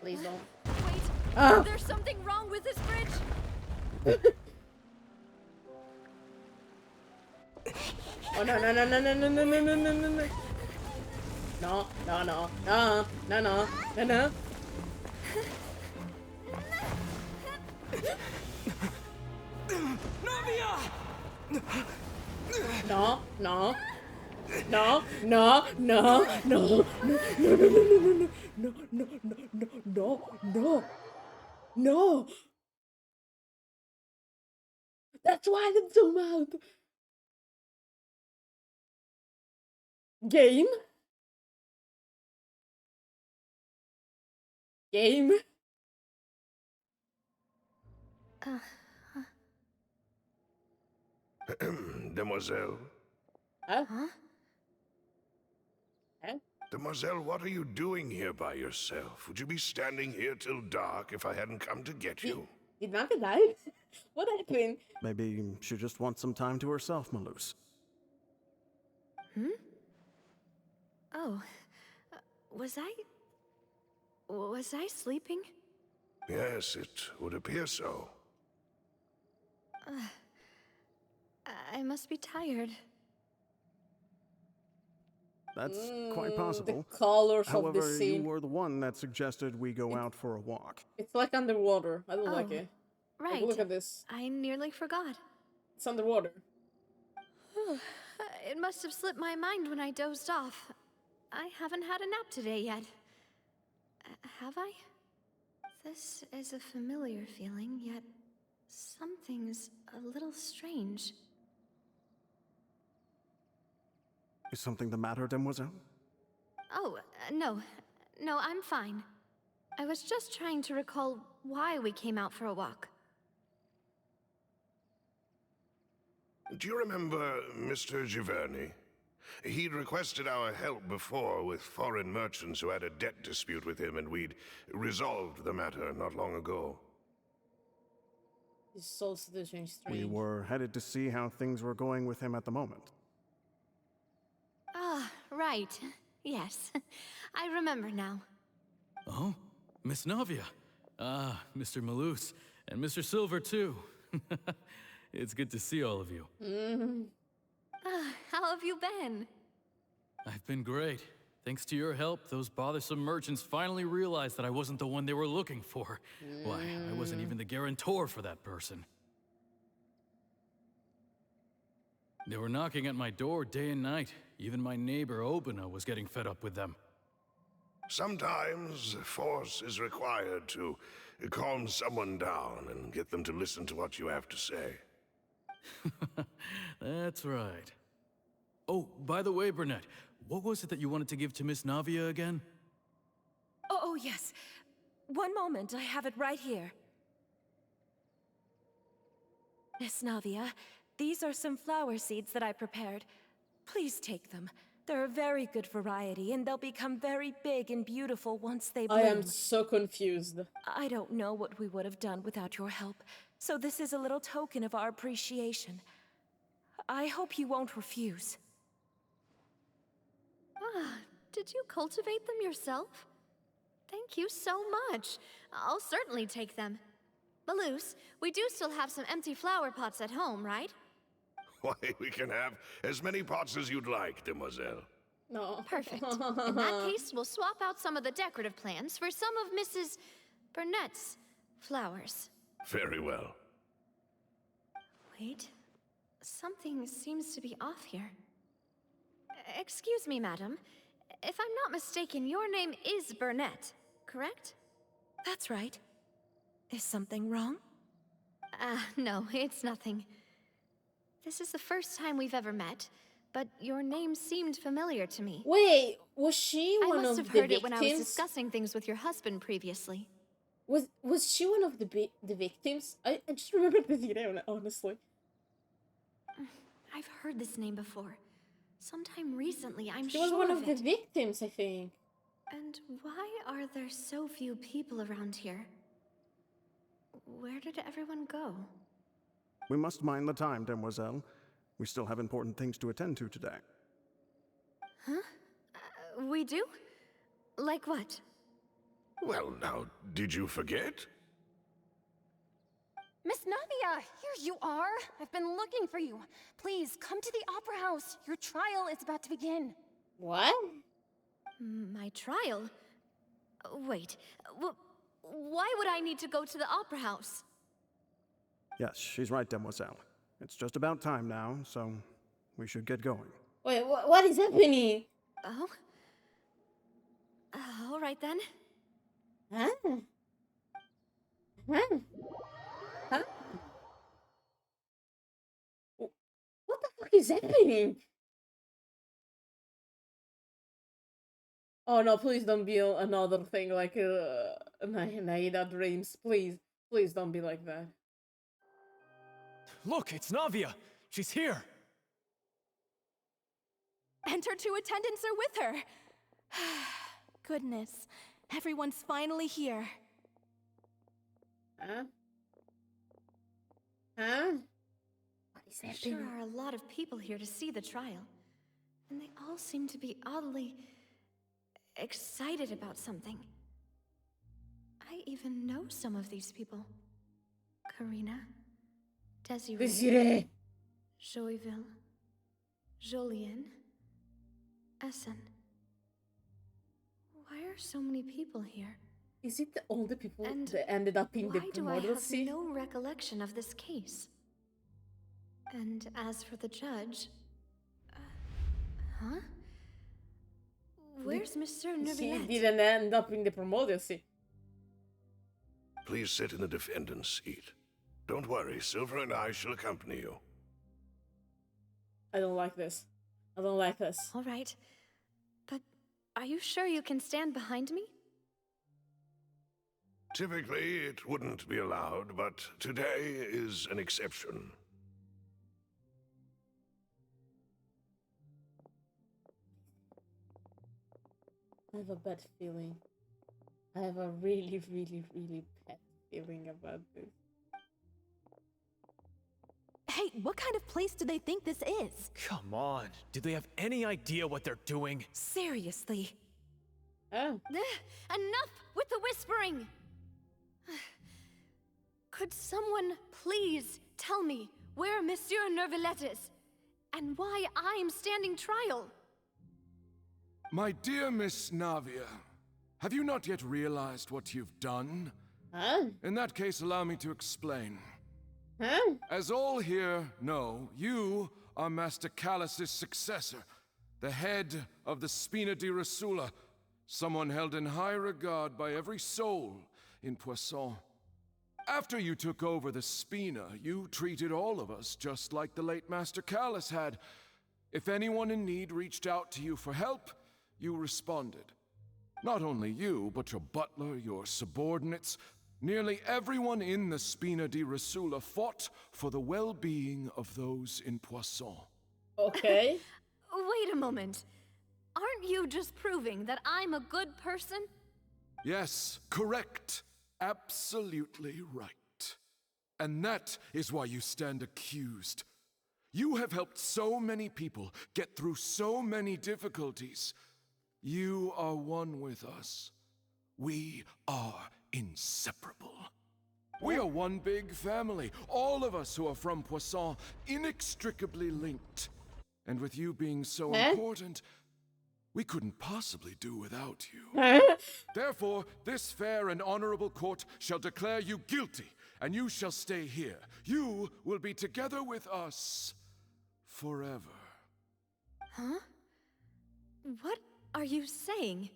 Please don't. Wait, Ah! there's something wrong with this bridge. Oh no. No. No. That's why I zoom out. Game. Demoiselle? Huh? Demoiselle, what are you doing here by yourself? Would you be standing here till dark if I hadn't come to get you? Did Manta die? What happened? Maybe she just wants some time to herself, Maloose. Oh, was I sleeping? Yes, it would appear so. I must be tired. That's quite possible. The colors However, of the scene. you were the one that suggested we go out for a walk. It's like underwater. I don't like it. Right. Like, look at this. I nearly forgot. It's underwater. It must have slipped my mind when I dozed off. I haven't had a nap today yet. Have I? This is a familiar feeling, yet something's a little strange. Is something the matter, Demoiselle? Oh, no. No, I'm fine. I was just trying to recall why we came out for a walk. Do you remember Mr. Giverny? He'd requested our help before with foreign merchants who had a debt dispute with him, and we'd resolved the matter not long ago. His soul situation is strange. We were headed to see how things were going with him at the moment. Ah, right. Yes, I remember now. Oh, Miss Navia. Ah, Mr. Malus. And Mr. Silver, too. It's good to see all of you. How have you been? I've been great. Thanks to your help, those bothersome merchants finally realized that I wasn't the one they were looking for. Why, I wasn't even the guarantor for that person. They were knocking at my door day and night. Even my neighbor Obina was getting fed up with them. Sometimes force is required to calm someone down and get them to listen to what you have to say. That's right. Oh, by the way, Burnett, what was it that you wanted to give to Miss Navia again? Oh, yes. One moment, I have it right here. Miss Navia, these are some flower seeds that I prepared. Please take them. They're a very good variety, and they'll become very big and beautiful once they bloom. I am so confused. I don't know what we would have done without your help, so this is a little token of our appreciation. I hope you won't refuse. Ah, did you cultivate them yourself? Thank you so much. I'll certainly take them. Malus, we do still have some empty flower pots at home, right? Why, we can have as many pots as you'd like, demoiselle. No. Perfect. In that case, we'll swap out some of the decorative plants for some of Mrs. Burnett's flowers. Very well. Wait. Something seems to be off here. Excuse me, madam. If I'm not mistaken, your name is Burnett, correct? That's right. Is something wrong? No, it's nothing. This is the first time we've ever met, but your name seemed familiar to me. Wait, was she one of the victims? I must have heard it when I was discussing things with your husband previously. Was she one of the victims? I just remembered the name, honestly. I've heard this name before. Sometime recently, I'm She sure was one of it. the victims, I think. And why are there so few people around here? Where did everyone go? We must mind the time, demoiselle. We still have important things to attend to today. Huh? We do? Like what? Well, now, did you forget? Miss Navia, here you are. I've been looking for you. Please, come to the Opera House. Your trial is about to begin. What? My trial? Wait, why would I need to go to the Opera House? Yes, she's right, demoiselle. It's just about time now, so we should get going. Wait, what is happening? Oh? All right then. Huh? Huh? Huh? What the fuck is happening? Oh no, please don't be another thing like Naida Dreams. Please don't be like that. Look, it's Navia! She's here! And her two attendants are with her. Goodness, everyone's finally here. Huh? Huh? What is There happening? sure are a lot of people here to see the trial. And they all seem to be oddly excited about something. I even know some of these people. Karina, Desiree. Joyville, Jolien, Essen. Why are so many people here? Is it all the people And that ended up in the why do I promoter have seat? no recollection of this case? And as for the judge... huh? Where's Mr. She Neuvillette? didn't end up in the promoter seat. Please sit in the defendant's seat. Don't worry, Silver and I shall accompany you. I don't like this. I don't like this. All right. But are you sure you can stand behind me? Typically, it wouldn't be allowed, but today is an exception. I have a bad feeling. I have a really, really, really bad feeling about this. Hey, what kind of place do they think this is? Come on. Do they have any idea what they're doing? Seriously. Oh. Enough with the whispering! Could someone please tell me where Monsieur Neuvillette is? And why I'm standing trial? My dear Miss Navia, have you not yet realized what you've done? Huh? In that case, allow me to explain. Huh? As all here know, you are Master Callus's successor, the head of the Spina di Rosula, someone held in high regard by every soul in Poisson. After you took over the Spina, you treated all of us just like the late Master Callus had. If anyone in need reached out to you for help, you responded. Not only you, but your butler, your subordinates, nearly everyone in the Spina di Rosula fought for the well-being of those in Poisson. Okay. Wait a moment. Aren't you just proving that I'm a good person? Yes, correct. Absolutely right. And that is why you stand accused. You have helped so many people get through so many difficulties. You are one with us. We are inseparable. We are one big family, all of us who are from Poisson, inextricably linked. And with you being so important, we couldn't possibly do without you. Therefore, this fair and honorable court shall declare you guilty, and you shall stay here. You will be together with us forever. Huh? What are you saying?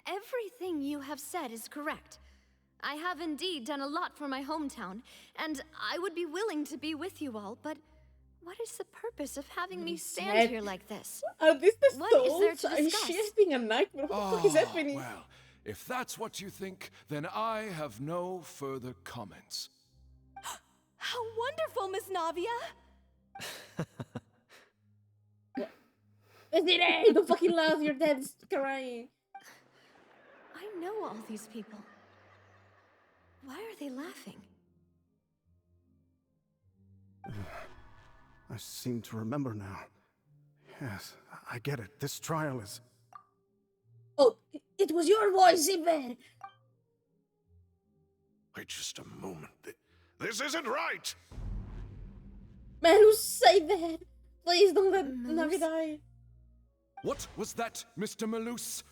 Everything you have said is correct. I have indeed done a lot for my hometown, and I would be willing to be with you all, but what is the purpose of having me stand here like this? Are these the What is there souls? to Is discuss? she just being a nightmare? What the fuck is happening? Well, if that's what you think, then I have no further comments. How wonderful, Miss Navia! Desiree, don't fucking laugh, your dad's crying. I know all these people. Why are they laughing? I seem to remember now. Yes, I get it. This trial is... Oh, it was your voice, Ivan! Wait just a moment. This isn't right! Manus, say that! Please don't let Navi die. What was that, Mr. Malus?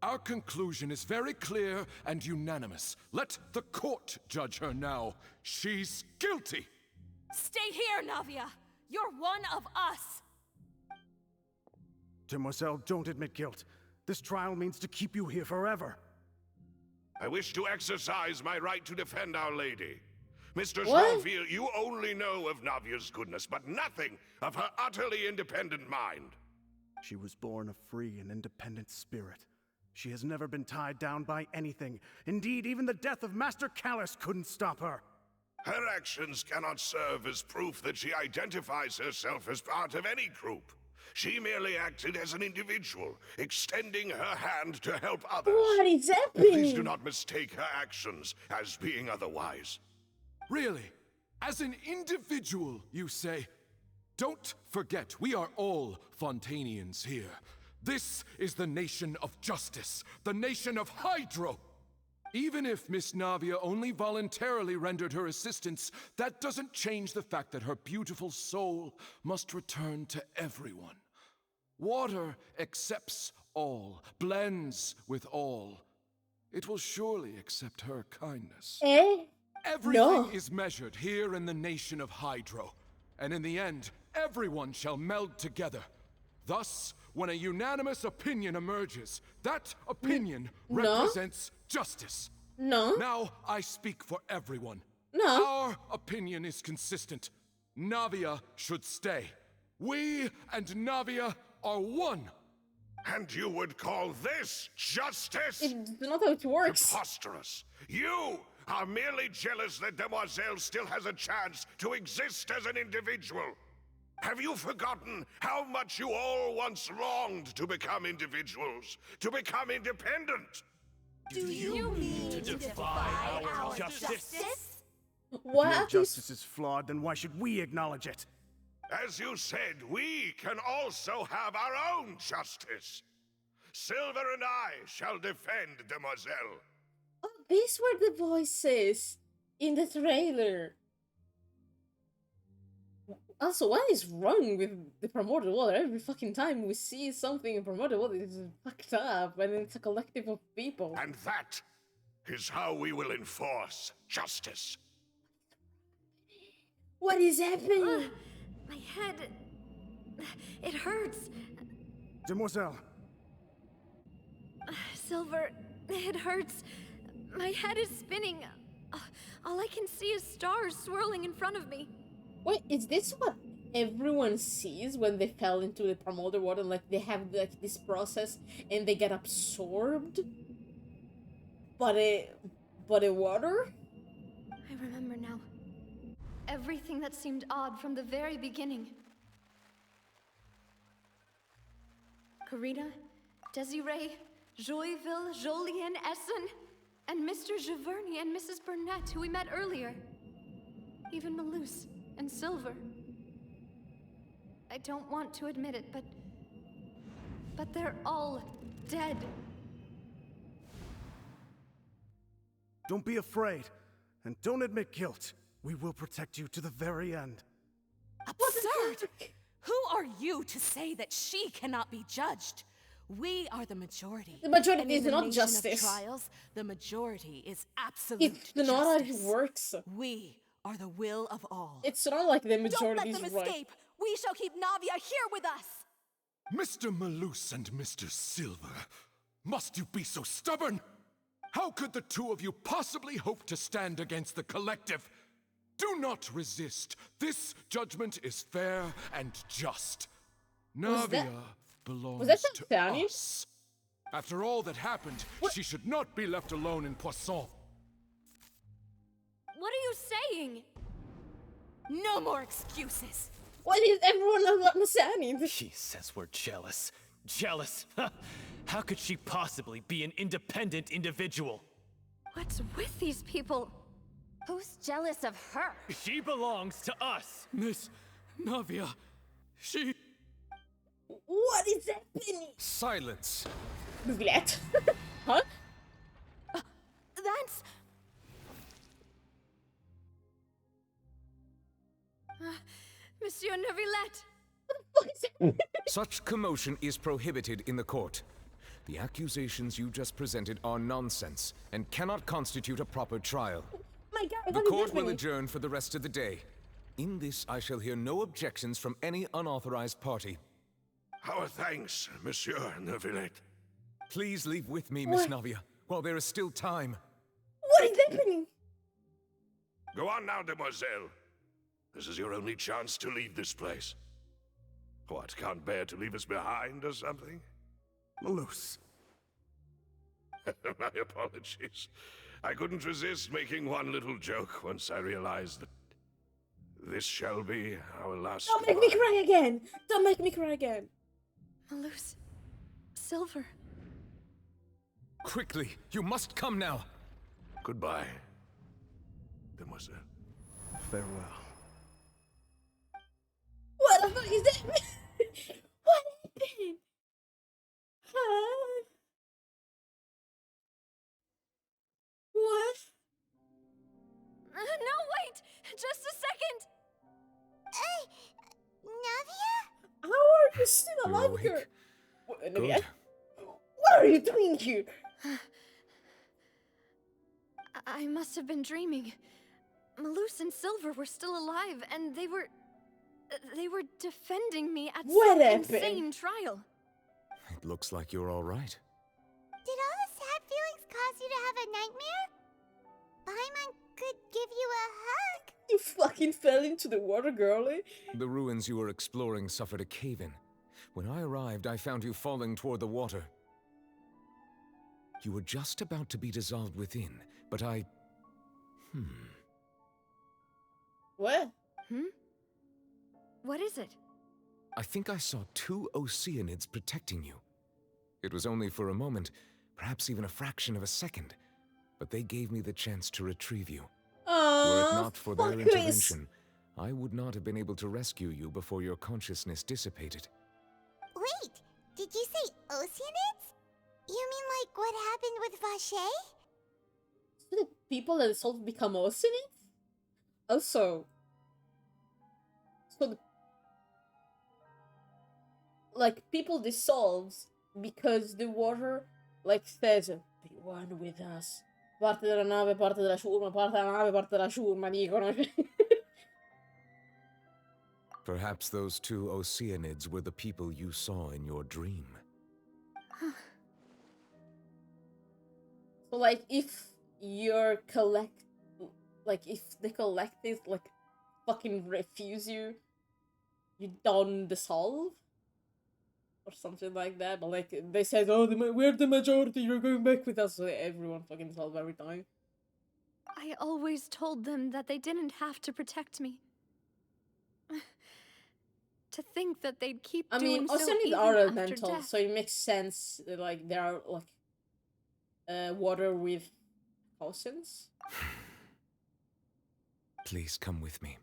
Our conclusion is very clear and unanimous. Let the court judge her now. She's guilty! Stay here, Navia! You're one of us! Demoiselle, don't admit guilt. This trial means to keep you here forever. I wish to exercise my right to defend Our Lady. Mr. What? Snowfield, you only know of Navia's goodness, but nothing of her utterly independent mind. She was born a free and independent spirit. She has never been tied down by anything. Indeed, even the death of Master Callus couldn't stop her. Her actions cannot serve as proof that she identifies herself as part of any group. She merely acted as an individual, extending her hand to help others. What is happening? Please do not mistake her actions as being otherwise. Really? As an individual, you say? Don't forget, we are all Fontanians here. This is the nation of justice, the nation of Hydro. Even if Miss Navia only voluntarily rendered her assistance, that doesn't change the fact that her beautiful soul must return to everyone. Water accepts all, blends with all. It will surely accept her kindness. Everything is measured here in the nation of Hydro, and in the end, everyone shall meld together. Thus, when a unanimous opinion emerges, that opinion represents justice. No. Now I speak for everyone. No. Our opinion is consistent. Navia should stay. We and Navia are one. And you would call this justice? It's not how it works. Preposterous. You are merely jealous that Demoiselle still has a chance to exist as an individual. Have you forgotten how much you all once longed to become individuals, to become independent? Do you mean to defy our justice? If your What justice is flawed, then why should we acknowledge it? As you said, we can also have our own justice. Silver and I shall defend Demoiselle. Oh, these were the voices in the trailer. Also, what is wrong with the Primordial Water? Every fucking time we see something in Primordial Water, it's fucked up, and it's a collective of people. And that is how we will enforce justice. What is happening? My head... It hurts. Demoiselle. Silver, it hurts. My head is spinning. All I can see is stars swirling in front of me. Wait, is this what everyone sees when they fell into the Primordial Water? Like, they have like this process and they get absorbed by the water? I remember now. Everything that seemed odd from the very beginning. Karina, Desiree, Joyville, Jolien, Essen, and Mr. Giverny and Mrs. Burnett, who we met earlier. Even Malus and Silver. I don't want to admit it, but they're all dead. Don't be afraid, and don't admit guilt. We will protect you to the very end. Absurd! Who are you to say that she cannot be judged? We are the majority. The majority and in is the not nation justice. Of trials, the majority is absolute It's not how it justice. works. We are the will of all. It's not like the Don't majority let is them right. escape. We shall keep Navia here with us. Mr. Malus and Mr. Silver, must you be so stubborn? How could the two of you possibly hope to stand against the collective? Do not resist. This judgment is fair and just. Navia belongs to Danny? us. After all that happened, she should not be left alone in Poisson. What are you saying? No more excuses. What is everyone understanding? She says we're jealous. Jealous? How could she possibly be an independent individual? What's with these people? Who's jealous of her? She belongs to us. Miss Navia, she... What is happening? Silence. What? Huh? That's... Monsieur Neuvillette! What is happening? Such commotion is prohibited in the court. The accusations you just presented are nonsense and cannot constitute a proper trial. My God, The what is court will happening? adjourn for the rest of the day. In this, I shall hear no objections from any unauthorized party. Our thanks, Monsieur Neuvillette. Please leave with me, Miss What? Navia, while there is still time. What is happening? Go on now, Demoiselle. This is your only chance to leave this place. What, can't bear to leave us behind or something? Malus. My apologies. I couldn't resist making one little joke once I realized that this shall be our last Don't make me cry again! Don't make me cry again! Malus. Silver. Quickly, you must come now. Goodbye, Demoiselle. Farewell. What the fuck is that? What happened? Huh? What? No, wait! Just a second! Navia? How are you still You're alive awake? here? Good. What are you doing here? I must have been dreaming. Malus and Silver were still alive, and they were defending me at What some happened? insane trial. It looks like you're all right. Did all the sad feelings cause you to have a nightmare? Paimon could give you a hug. You fucking fell into the water, girlie. The ruins you were exploring suffered a cave-in. When I arrived, I found you falling toward the water. You were just about to be dissolved within, but I... What? What is it? I think I saw 2 Oceanids protecting you. It was only for a moment, perhaps even a fraction of a second, but they gave me the chance to retrieve you. Were it Oh, not for their fuck intervention, I would not have been able to rescue you before your consciousness dissipated. Wait, did you say oceanids? You mean like what happened with Vache? So the people that dissolve become oceanids? Also, so the, like people dissolves because the water like says be one with us. Parte della nave, parte della ciurma, parte della nave, parte della ciurma, dicono. Perhaps those two Oceanids were the people you saw in your dream. So like if you're if the collective like fucking refuse you, you don't dissolve or something like that. But like they said, oh, we're the majority. You're going back with us. So everyone fucking dissolve every time. I always told them that they didn't have to protect me. To think that they'd keep I doing mean, so oceanids even are after elemental, death. so it makes sense. Like there are like water with oceans. Please come with me.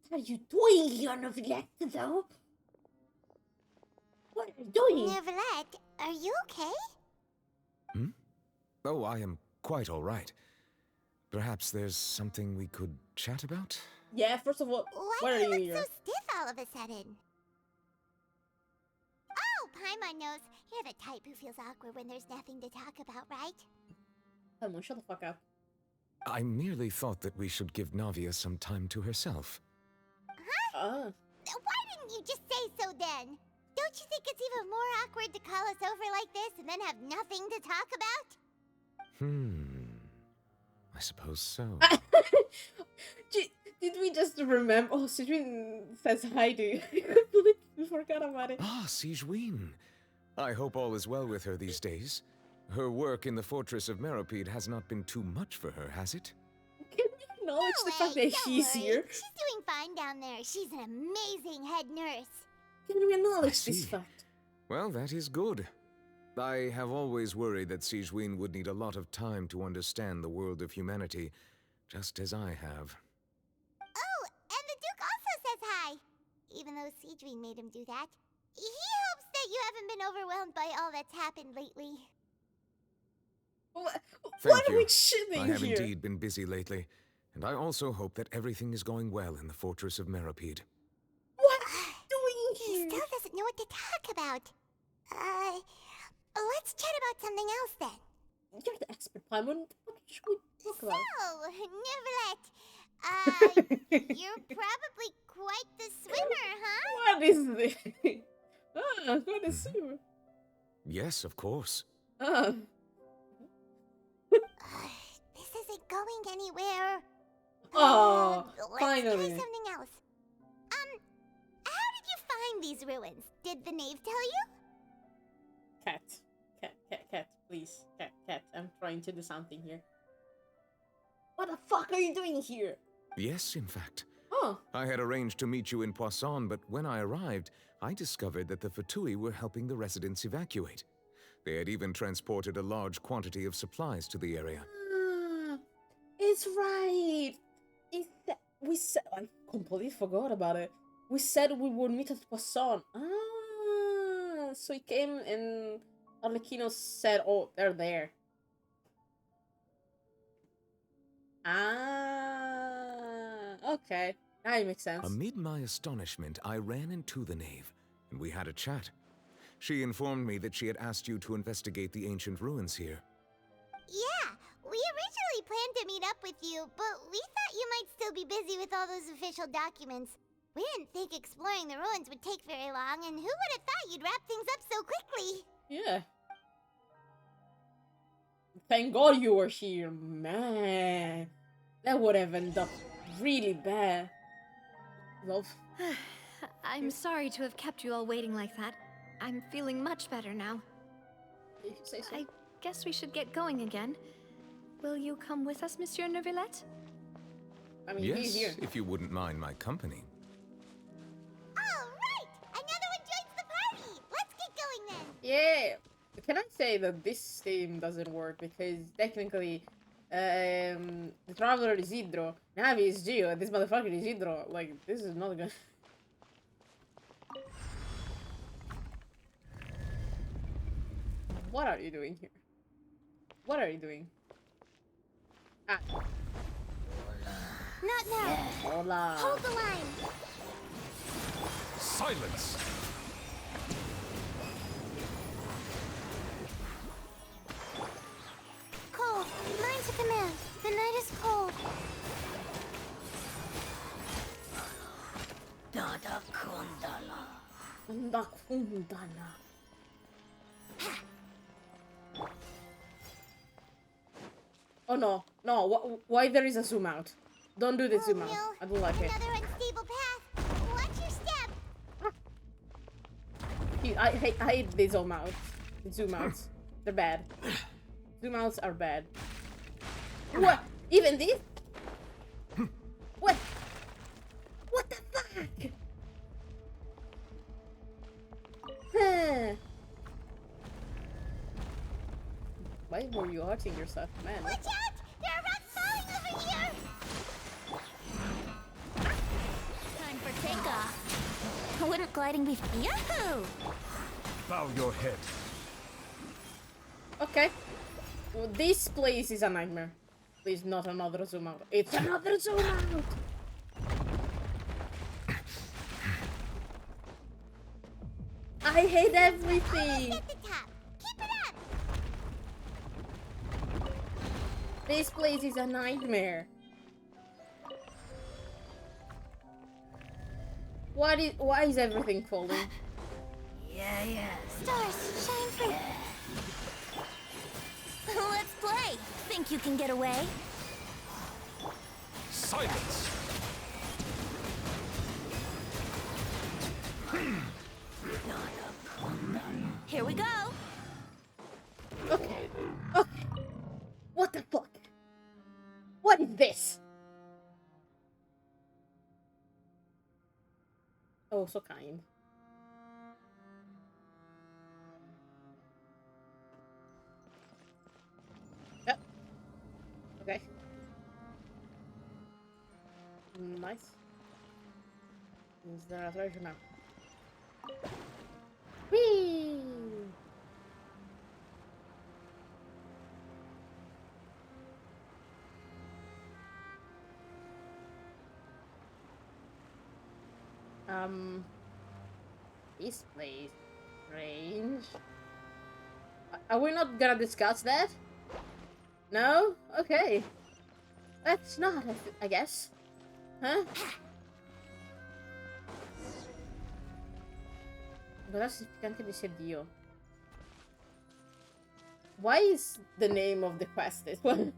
What are you doing, Neuvillette, though? What are you doing? Neuvillette, are you okay? Hmm? Oh, I am quite all right. Perhaps there's something we could chat about? Yeah, first of all, Why are do you you here? look so stiff all of a sudden? Oh, Paimon knows. You're the type who feels awkward when there's nothing to talk about, right? Paimon, shut the fuck up. I merely thought that we should give Navia some time to herself. Huh? Why didn't you just say so then? Don't you think it's even more awkward to call us over like this and then have nothing to talk about? I suppose so. Did we just remember? Oh, Sidwin says hi to you. I completely forgot about it. Ah, Sigewin. I hope all is well with her these days. Her work in the Fortress of Meropide has not been too much for her, has it? Can you acknowledge the fact that she's here? She's doing fine down there. She's an amazing head nurse. Can we I acknowledge see. this fact? Well, that is good. I have always worried that Sigewin would need a lot of time to understand the world of humanity, just as I have. Oh, and the Duke also says hi. Even though Sigewin made him do that. He hopes that you haven't been overwhelmed by all that's happened lately. Thank are we you. shitting I have here? indeed been busy lately, and I also hope that everything is going well in the Fortress of Meropide. What are you doing He here? still doesn't know what to talk about. Let's chat about something else then. You're the expert, Paimon. What should we talk about? So, Neuvillette, you're probably quite the swimmer, huh? What is this? What is sewer? Yes, of course. This isn't going anywhere. Oh, Let's finally. try something else. How did you find these ruins? Did the knave tell you? Cat, please. Cat, I'm trying to do something here. What the fuck are you doing here? Yes, in fact. Oh. I had arranged to meet you in Poisson, but when I arrived, I discovered that the Fatui were helping the residents evacuate. They had even transported a large quantity of supplies to the area. It's right. We said I completely forgot about it. We said we would meet at Poisson. So he came and Arlecchino said, "Oh, they're there." Okay. Now it makes sense. Amid my astonishment, I ran into the knave, and we had a chat. She informed me that she had asked you to investigate the ancient ruins here. Yeah, we originally planned to meet up with you, but we thought you might still be busy with all those official documents. We didn't think exploring the ruins would take very long, and who would have thought you'd wrap things up so quickly? Yeah. Thank God you were here, man. That would have ended up really bad. Love. I'm sorry to have kept you all waiting like that. I'm feeling much better now. If you say so. I guess we should get going again. Will you come with us, Monsieur Neuvillette? I mean, Yes, he's here. if you wouldn't mind my company. All right, another one joins the party. Let's get going then. Yeah. Can I say that this theme doesn't work because technically The traveler is Hydro. Navi is Geo. This motherfucker is Hydro. Like, this is not good. What are you doing here? What are you doing? Ah. Not now. Hola. Hold the line. Silence! Cold. Mine's a command. The night is cold. Dada Kundala. Kundala. Oh no, no, why there is a zoom out? Don't do the zoom out. I don't like it. Another unstable path. Watch your step. I hate the zoom out. The zoom outs. They're bad. Zoom outs are bad. What? Even this? What? What the fuck? Huh. Why were you hurting yourself, man? Watch out! There are rocks falling over here! Time for takeoff. Wouldn't gliding be... Yahoo! Bow your head. Okay. Well, this place is a nightmare. Please, not another zoom out. It's another zoom out! I hate everything! At the top. Keep it up! This place is a nightmare. Why is everything falling? Yeah. Stars, shine free. Let's play. Think you can get away? Silence! Here we go. Okay. What the fuck? What is this? Oh, so kind. Yep. Okay. Nice. Is there a treasure now? Whee! This place strange. Are we not gonna discuss that? No? Okay. That's not, I guess. Huh? Cosa significante dice Dio? Why is the name of the quest this one?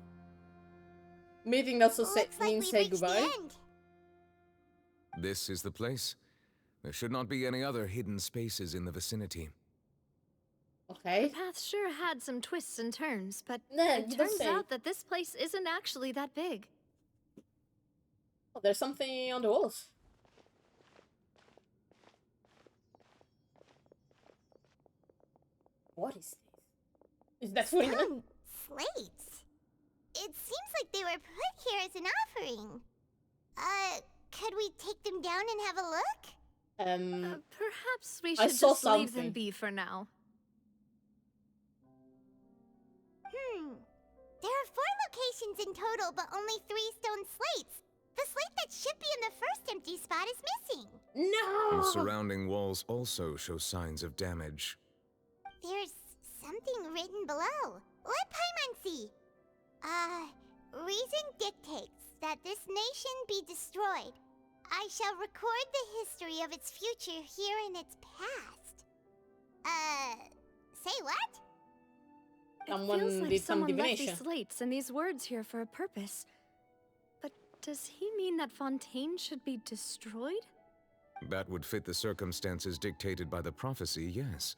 Meeting also means say goodbye. This is the place. There should not be any other hidden spaces in the vicinity. Okay. The path sure had some twists and turns, but No, it turns out that this place isn't actually that big. Oh, there's something on the walls. What is this? Is that for you? Slates. It seems like they were put here as an offering. Could we take them down and have a look? Perhaps we I should saw just leave something. them be for now. There are 4 locations in total, but only 3 stone slates. The slate that should be in the first empty spot is missing. No! The surrounding walls also show signs of damage. There's something written below. Let Paimon see. Reason dictates that this nation be destroyed. I shall record the history of its future here in its past. Say what? Someone Feels like did some someone left divination. these slates and these words here for a purpose. But does he mean that Fontaine should be destroyed? That would fit the circumstances dictated by the prophecy, yes.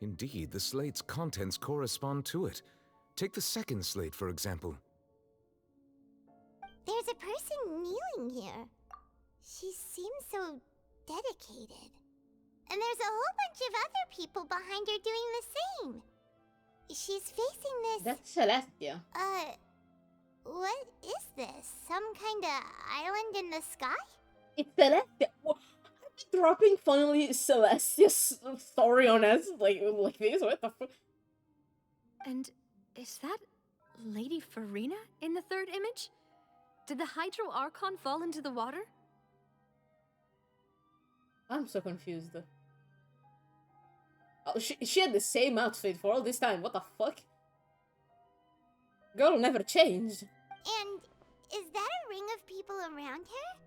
Indeed, the slate's contents correspond to it. Take the second slate, for example. There's a person kneeling here. She seems so dedicated. And there's a whole bunch of other people behind her doing the same. She's facing this... That's Celestia. what is this? Some kind of island in the sky? It's Celestia. Dropping finally Celestia's story on us like this. What the fuck? And is that Lady Farina in the third image? Did the Hydro Archon fall into the water? I'm so confused. Oh, she had the same outfit for all this time. What the fuck? Girl never changed. And is that a ring of people around her?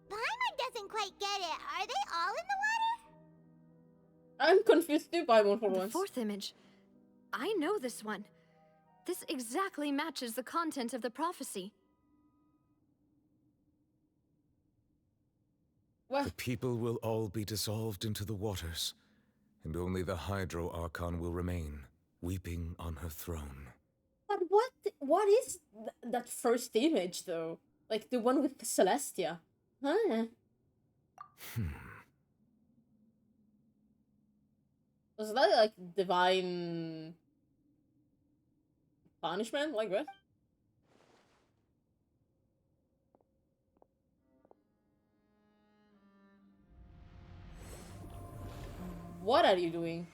Paimon doesn't quite get it. Are they all in the water? I'm confused too, Paimon, for The once. fourth image. I know this one. This exactly matches the content of the prophecy. What? The people will all be dissolved into the waters, and only the Hydro Archon will remain, weeping on her throne. But what is that first image, though? Like, the one with Celestia? Huh? Was that, like, divine punishment? Like, what? What are you doing?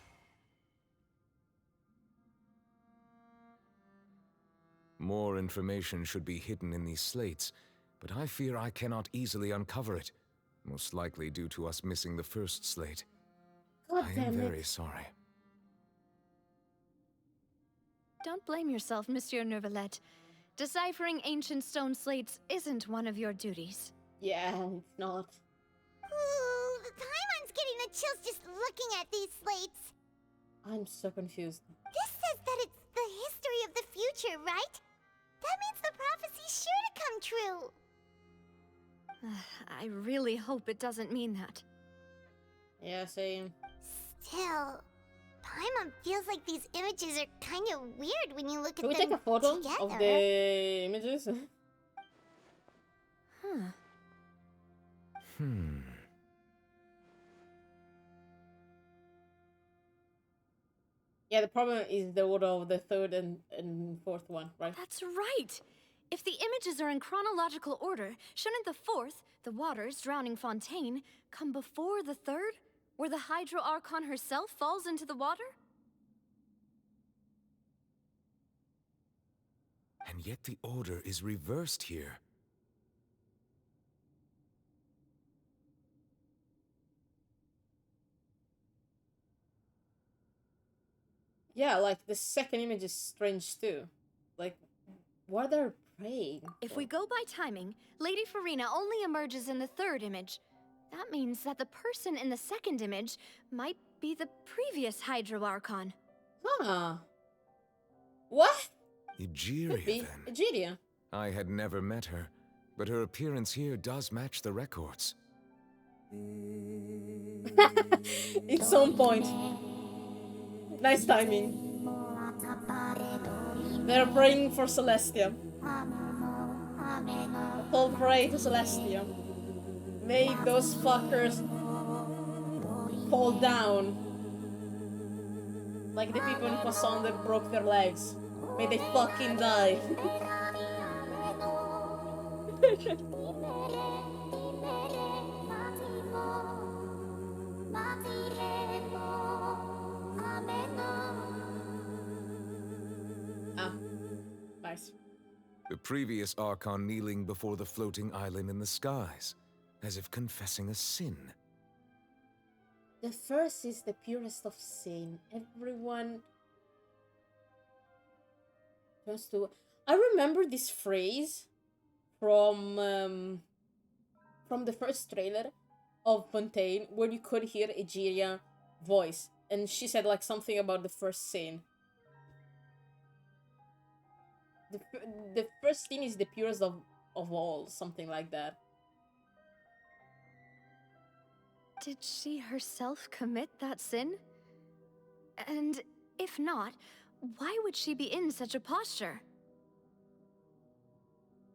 More information should be hidden in these slates, but I fear I cannot easily uncover it, most likely due to us missing the first slate. God I am damn very it. sorry. Don't blame yourself, Monsieur Neuvillette. Deciphering ancient stone slates isn't one of your duties. Yeah, it's not. Ooh, Paimon's getting the chills just looking at these slates. I'm so confused. This says that it's the history of the future, right? That means the prophecy's sure to come true. I really hope it doesn't mean that. Yeah, same. Still, Paimon feels like these images are kind of weird when you look Can at we them take a photo together. of the images? Huh. Yeah, the problem is the order of the third and fourth one, right? That's right! If the images are in chronological order, shouldn't the fourth, the waters drowning Fontaine, come before the third, where the Hydro Archon herself falls into the water? And yet the order is reversed here. Yeah, like the second image is strange too. Like, what are they praying? If we go by timing, Lady Farina only emerges in the third image. That means that the person in the second image might be the previous Hydro Archon. Huh. What? Egeria, Could be then. Egeria. I had never met her, but her appearance here does match the records. It's on point. Nice timing. They're praying for Celestia. All pray to Celestia. May those fuckers fall down. Like the people in Poisson that broke their legs. May they fucking die. Nice. The previous Archon kneeling before the floating island in the skies, as if confessing a sin. The first is the purest of sin. Everyone turns to. I remember this phrase from the first trailer of Fontaine, where you could hear Egeria voice, and she said like something about the first sin. The first sin is the purest of all, something like that. Did she herself commit that sin? And if not, why would she be in such a posture?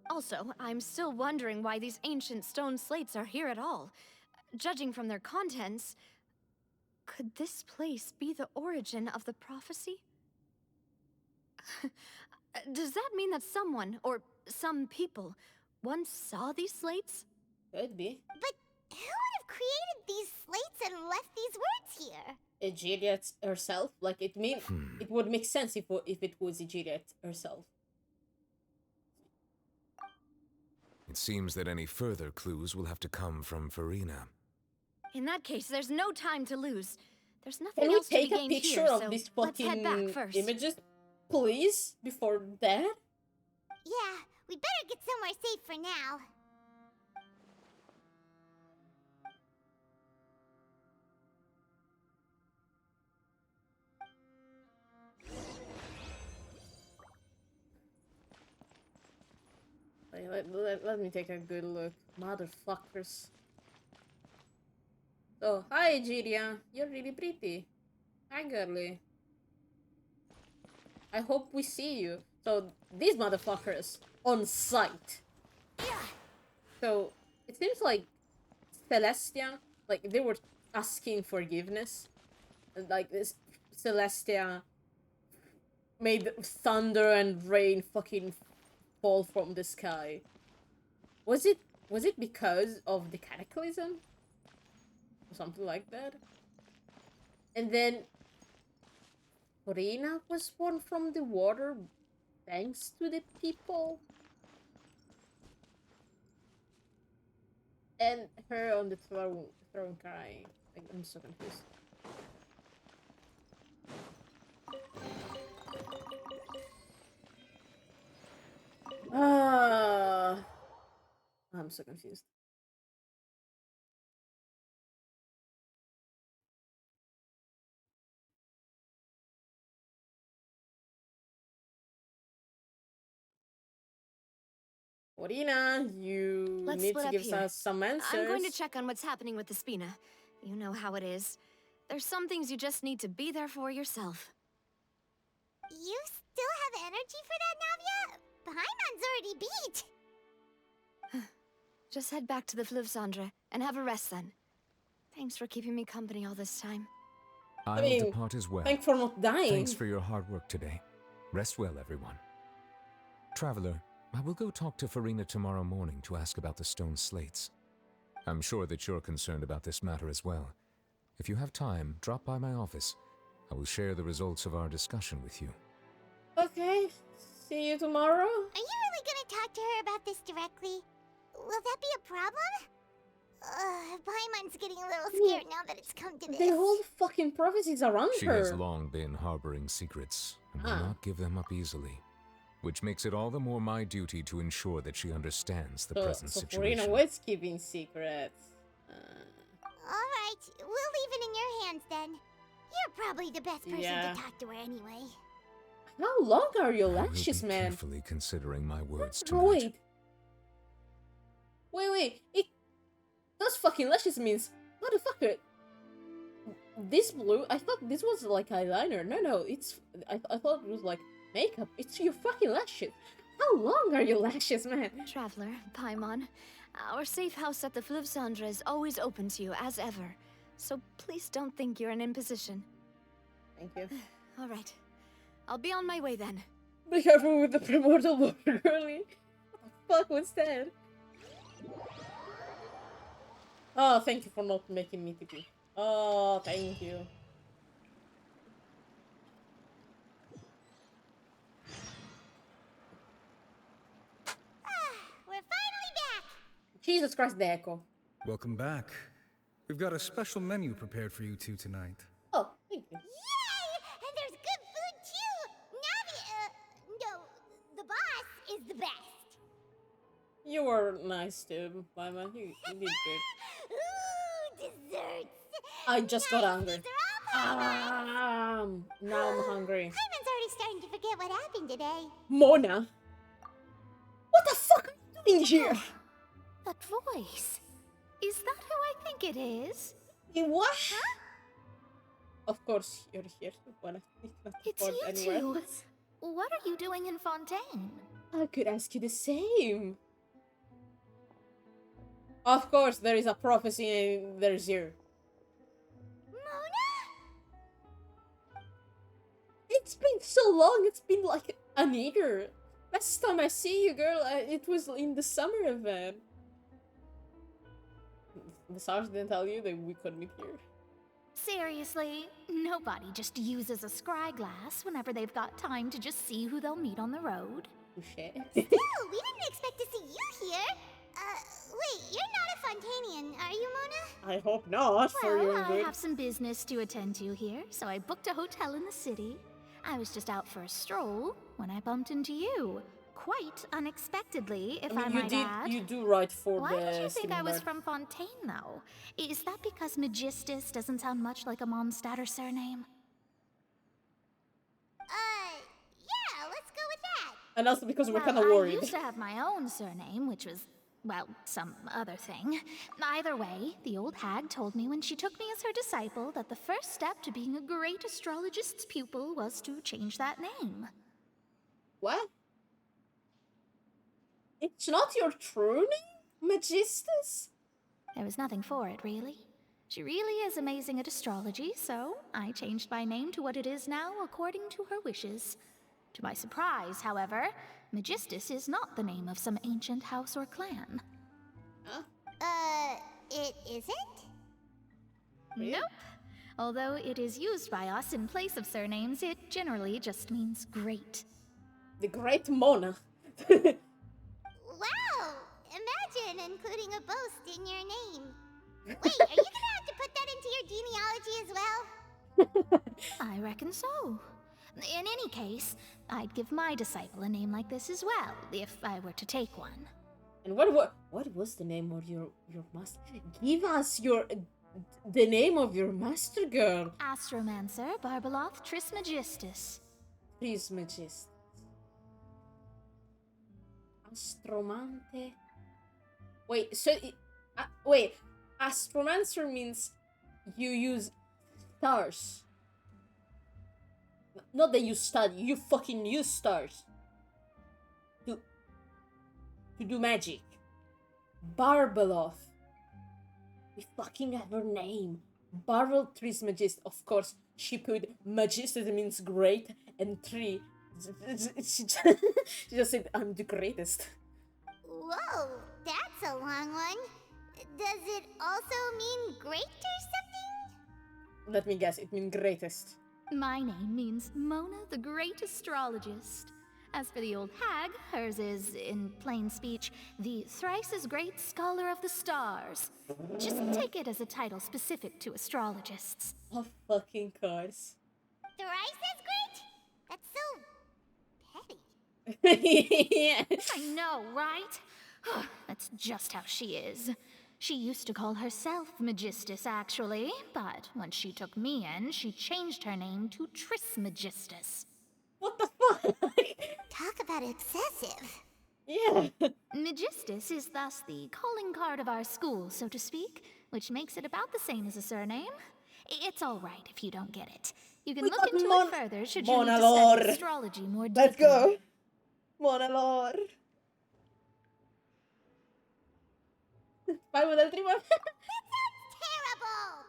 Also, I'm still wondering why these ancient stone slates are here at all. Judging from their contents, could this place be the origin of the prophecy? Does that mean that someone, or some people, once saw these slates? Could be. But who would have created these slates and left these words here? Egeria herself? Like, it would make sense if it was Egeria herself. It seems that any further clues will have to come from Farina. In that case, there's no time to lose. There's nothing Can we else to be take a gained picture here, of so these let's head back fucking first. images, please, before that? Yeah, we better get somewhere safe for now. Let me take a good look. Motherfuckers. Oh, hi, Egeria. You're really pretty. Hi, girly. I hope we see you. So, these motherfuckers on sight. So, it seems like Celestia, like, they were asking forgiveness. And, like, this Celestia made thunder and rain fucking fall from the sky. Was it because of the cataclysm? Or something like that? And then Corina was born from the water thanks to the people? And her on the throne crying. Like, I'm so confused. I'm so confused. Corina, you Let's need split to up give here. us some answers. I'm going to check on what's happening with the Spina. You know how it is. There's some things you just need to be there for yourself. You still have energy for that, Navia? Paimon's already beat. Just head back to the Fluvsandre and have a rest then. Thanks for keeping me company all this time. I'll depart as well. Thanks for not dying. Thanks for your hard work today. Rest well, everyone. Traveler, I will go talk to Farina tomorrow morning to ask about the stone slates. I'm sure that you're concerned about this matter as well. If you have time, drop by my office. I will share the results of our discussion with you. Okay, see you tomorrow. Are you really gonna talk to her about this directly? Will that be a problem? Paimon's getting a little scared now that it's come to this. The whole fucking prophecies around She her. has long been harboring secrets and will not give them up easily. Which makes it all the more my duty to ensure that she understands the present situation. Farina was keeping secrets. Alright, we'll leave it in your hands then. You're probably the best person to talk to her anyway. How long are your I will lashes, be man? carefully considering my words No, tonight. wait. Those fucking lashes means, motherfucker. This blue, I thought this was like eyeliner. No, it's, I thought it was like makeup. It's your fucking lashes. How long are your lashes, man? Traveler, Paimon, our safe house at the Fluvsandre is always open to you as ever. So please don't think you're an imposition. Thank you. All right. I'll be on my way then. Be careful with the primordial water, girly. What the fuck was that? Oh, thank you for not making me TP. Oh, thank you. We're finally back! Jesus Christ, the echo. Welcome back. We've got a special menu prepared for you two tonight. Oh, thank you. Yay! And there's good food too! Navi, no, the boss is the best. You were nice too, Paimon. You did good. Ooh, desserts! I just got hungry. Now Now I'm hungry. Paimon's already starting to forget what happened today. Mona! What the fuck are you doing here? That voice. Is that who I think it is? What? Huh? Of course you're here. It's you two. What are you doing in Fontaine? I could ask you the same. Of course, there is a prophecy and there's you. Mona? It's been so long. It's been like An eager. Last time I see you, girl, it was in the summer event. The Sarge didn't tell you that we could meet here. Seriously, nobody just uses a scry glass whenever they've got time to just see who they'll meet on the road. Touché. Still, we didn't expect to see you here. Wait, you're not a Fontanian, are you, Mona? I hope not, for your Well, I good. have some business to attend to here, so I booked a hotel in the city. I was just out for a stroll when I bumped into you. Quite unexpectedly, if I might add. You do write for Why the did you think I was Steamberg. from Fontaine, though? Is that because Magistus doesn't sound much like a Mondstadter surname? Yeah, let's go with that. And also because we're Well, kind of I worried. used to have my own surname, which was, well, some other thing. Either way, the old hag told me when she took me as her disciple that the first step to being a great astrologist's pupil was to change that name. What? It's not your true name, Magistus? There was nothing for it, really. She really is amazing at astrology, so I changed my name to what it is now according to her wishes. To my surprise, however, Magistus is not the name of some ancient house or clan. It isn't? Nope. Although it is used by us in place of surnames, it generally just means great. The Great Mona. Wow! Imagine including a boast in your name. Wait, are you gonna have to put that into your genealogy as well? I reckon so. In any case, I'd give my disciple a name like this as well, if I were to take one. And what was the name of your master? Give us the name of your master, girl. Astromancer Barbeloth Trismegistus. Trismegistus. Astromante. Wait, so wait, astromancer means you use stars. Not that you study, you fucking use stars to do magic. Barbeloth. We fucking have her name. Barbel Trismegistus. Of course, she put Magistus means great and three. She just said, I'm the greatest. Whoa, that's a long one. Does it also mean great or something? Let me guess, it means greatest. My name means Mona the Great Astrologist. As for the old hag, hers is, in plain speech, the thrice as great scholar of the stars. Just take it as a title specific to astrologists. Of fucking course. Thrice as great? That's so petty. Yeah. I know, right? That's just how she is. She used to call herself Magistus, actually, but when she took me in, she changed her name to Trismegistus. What the fuck? Talk about excessive. Yeah. Magistus is thus the calling card of our school, so to speak, which makes it about the same as a surname. It's all right if you don't get it. You can look into it further should you need to study astrology more deeply. Let's go. Monalor. Vai mudar el tribal. Terrible!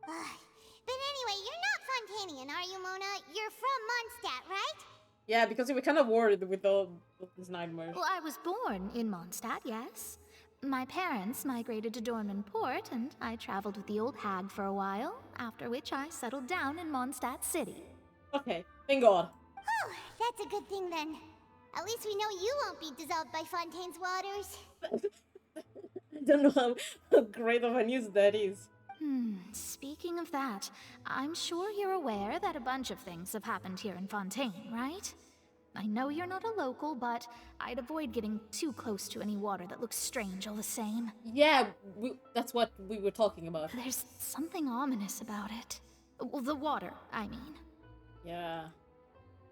But anyway, you're not Fontanian, are you, Mona? You're from Mondstadt, right? Yeah, because we were kind of worried with all of these nightmares. Well, I was born in Mondstadt, yes. My parents migrated to Dornman Port, and I traveled with the old hag for a while, after which I settled down in Mondstadt City. Okay, thank God. Oh, that's a good thing then. At least we know you won't be dissolved by Fontaine's waters. I don't know how great of a news that is. Speaking of that, I'm sure you're aware that a bunch of things have happened here in Fontaine, right? I know you're not a local, but I'd avoid getting too close to any water that looks strange all the same. Yeah, that's what we were talking about. There's something ominous about it. Well, the water, I mean. Yeah.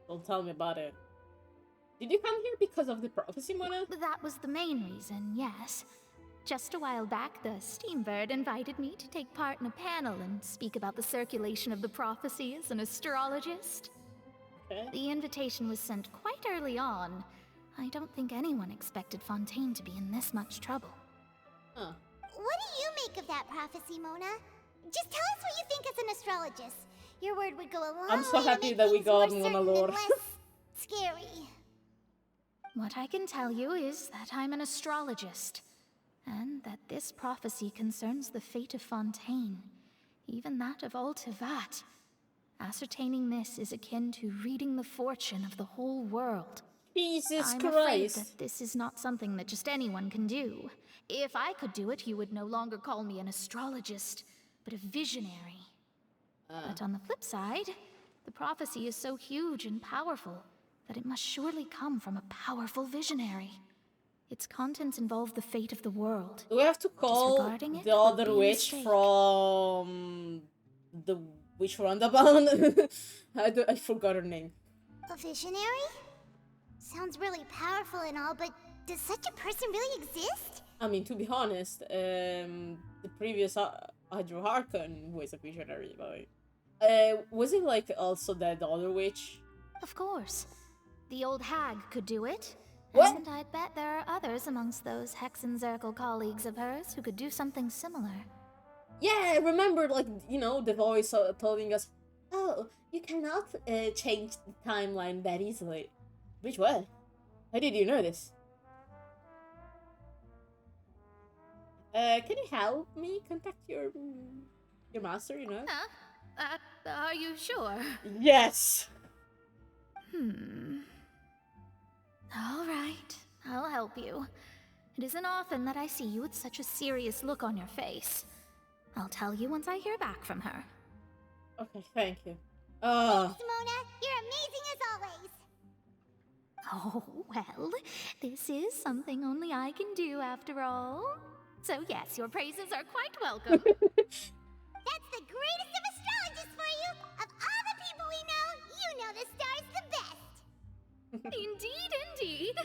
Don't tell me about it. Did you come here because of the prophecy, Mona? That was the main reason, yes. Just a while back, the Steambird invited me to take part in a panel and speak about the circulation of the prophecy as an astrologist. Okay. The invitation was sent quite early on. I don't think anyone expected Fontaine to be in this much trouble. Huh. What do you make of that prophecy, Mona? Just tell us what you think as an astrologist. Your word would go a long I'm so way to happy make that we things got more one certain lore. and less scary. What I can tell you is that I'm an astrologist, and that this prophecy concerns the fate of Fontaine, even that of all Tevat. Ascertaining this is akin to reading the fortune of the whole world. Jesus I'm afraid Christ. that this is not something that just anyone can do. If I could do it, you would no longer call me an astrologist, but a visionary. But on the flip side, the prophecy is so huge and powerful that it must surely come from a powerful visionary. Its contents involve the fate of the world. Do we have to call Disregarding it the would other be a witch mistake. from the Witch Roundabout? I forgot her name. A visionary? Sounds really powerful and all, but does such a person really exist? I mean, to be honest, the previous Hydro Harkon was a visionary, like. Was it like also that other witch? Of course. The old hag could do it. What? And I'd bet there are others amongst those Hexenzirkel colleagues of hers who could do something similar. Yeah, I remember, like, you know, the voice telling us, oh, you cannot change the timeline that easily. Which what? How did you know this? Can you help me contact your master, you know? Are you sure? Yes! All right, I'll help you. It isn't often that I see you with such a serious look on your face. I'll tell you once I hear back from her. Okay, thank you. Thanks, Mona. You're amazing as always. Oh, well, this is something only I can do after all. So yes, your praises are quite welcome. That's the greatest of astrologists for you. Of all the people we know the star's the best. Indeed.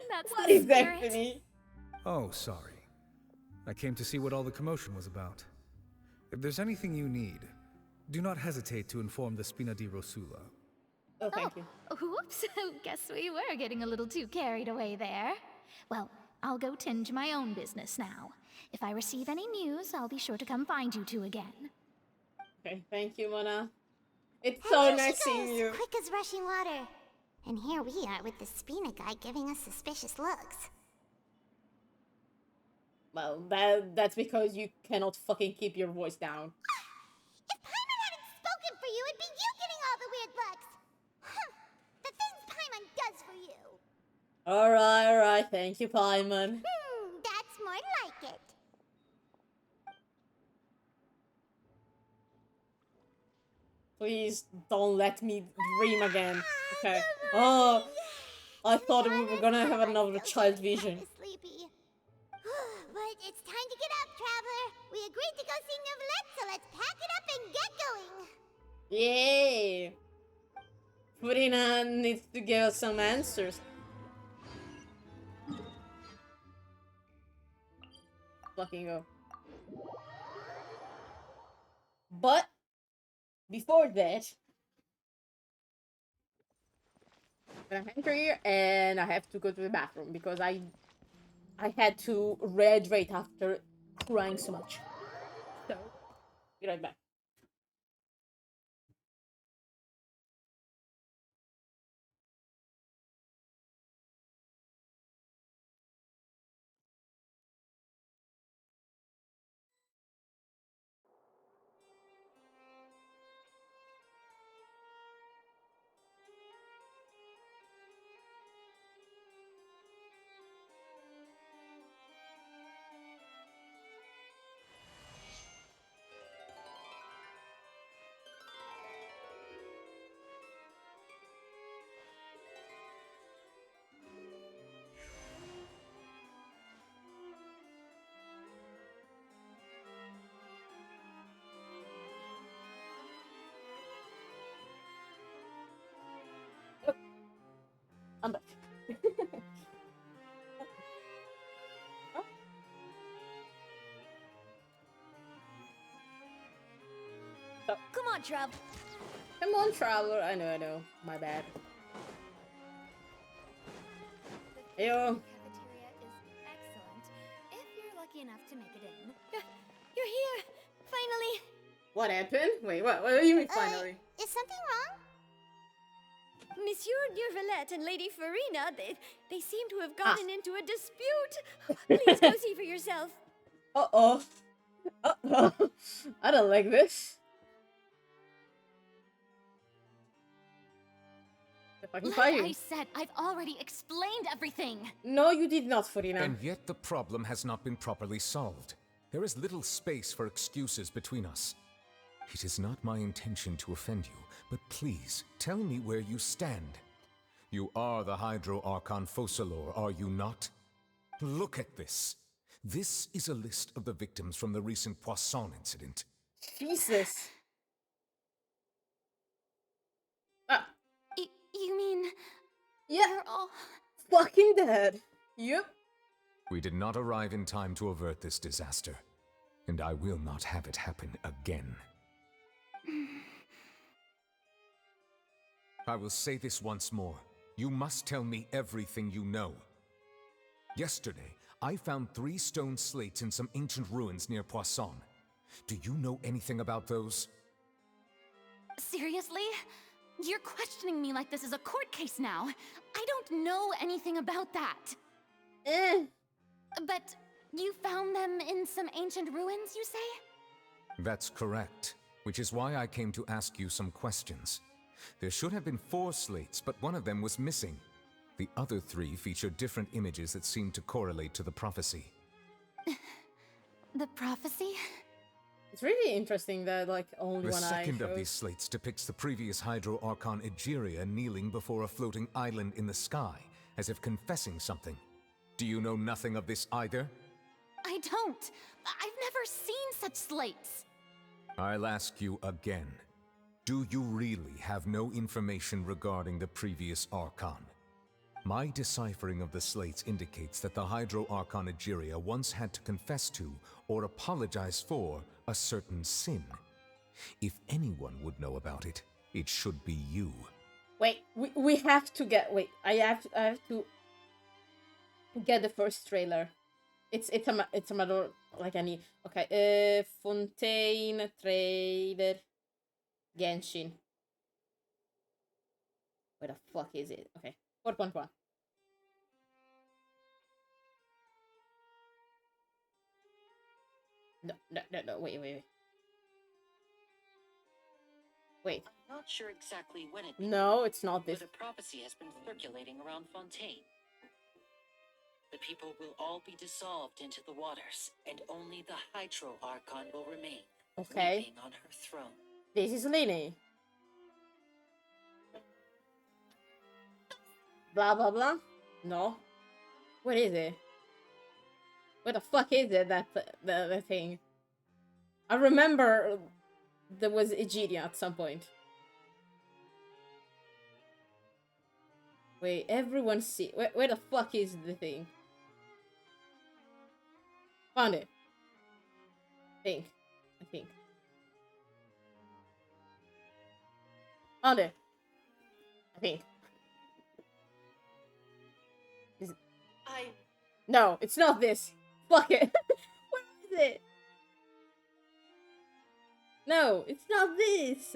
That's What the is that, spirit. Finny? Oh, sorry. I came to see what all the commotion was about. If there's anything you need, do not hesitate to inform the Spina di Rosula. Oh, thank you. Oops, guess we were getting a little too carried away there. Well, I'll go tend to my own business now. If I receive any news, I'll be sure to come find you two again. Okay, thank you, Mona. It's And so there nice she seeing goes, you. quick as rushing water. And here we are with the Spina guy giving us suspicious looks. Well, that's because you cannot fucking keep your voice down. If Paimon hadn't spoken for you, it'd be you getting all the weird looks. The things Paimon does for you. Alright, thank you, Paimon. That's more like it. Please don't let me dream again. Okay. Oh, I thought we were gonna have another child vision. Sleepy. But it's time to get up, traveler. We agreed to go see Neuvillette, so let's pack it up and get going. Yay! Furina needs to give us some answers. Fucking go. But before that, I'm gonna enter here and I have to go to the bathroom because I had to rehydrate after crying so much. So, be right back. I'm back. Come on, Trev. Come on, traveler. I know. My bad. Heyo. Cafeteria is excellent, if you're lucky enough to make it in. You're here! Finally! What happened? Wait, what do you mean finally? Is something wrong? Monsieur Neurvalette and Lady Farina, they seem to have gotten into a dispute. Please go see for yourself. Uh-oh. Uh-oh. I don't like this. Like I said, I've already explained everything. No, you did not, Farina. And yet the problem has not been properly solved. There is little space for excuses between us. It is not my intention to offend you, but please, tell me where you stand. You are the Hydro Archon Focalor, are you not? Look at this. This is a list of the victims from the recent Poisson incident. Jesus. You mean... Yeah. They're all... fucking dead. Yep. We did not arrive in time to avert this disaster, and I will not have it happen again. I will say this once more. You must tell me everything you know. Yesterday, I found 3 stone slates in some ancient ruins near Poisson. Do you know anything about those? Seriously? You're questioning me like this is a court case now. I don't know anything about that. But you found them in some ancient ruins, you say? That's correct, which is why I came to ask you some questions. There should have been 4 slates, but one of them was missing. The other 3 feature different images that seem to correlate to the prophecy. The prophecy? It's really interesting that, like, only The one eye second of shows. these slates depicts the previous Hydro Archon Egeria kneeling before a floating island in the sky, as if confessing something. Do you know nothing of this either? I don't. I've never seen such slates. I'll ask you again. Do you really have no information regarding the previous Archon? My deciphering of the slates indicates that the Hydro Archon Egeria once had to confess to, or apologize for, a certain sin. If anyone would know about it, it should be you. Wait, we have to get... Wait, I have to get the first trailer. It's a matter, like, I need... Okay, Fontaine, trailer, Genshin. Where the fuck is it? Okay, 4.1. No, wait. Wait. I'm not sure exactly when it No, it's not this. But a prophecy has been circulating around Fontaine. The people will all be dissolved into the waters, and only the Hydro Archon will remain, Okay. weeping on her throne. This is Lini. Blah, blah, blah. No. What is it? What the fuck is it, the thing? I remember there was Egeria at some point. Wait, everyone see... Where the fuck is the thing? Found it. I think. Found it. I think. No, it's not this. Fuck it. What is it? No, it's not this.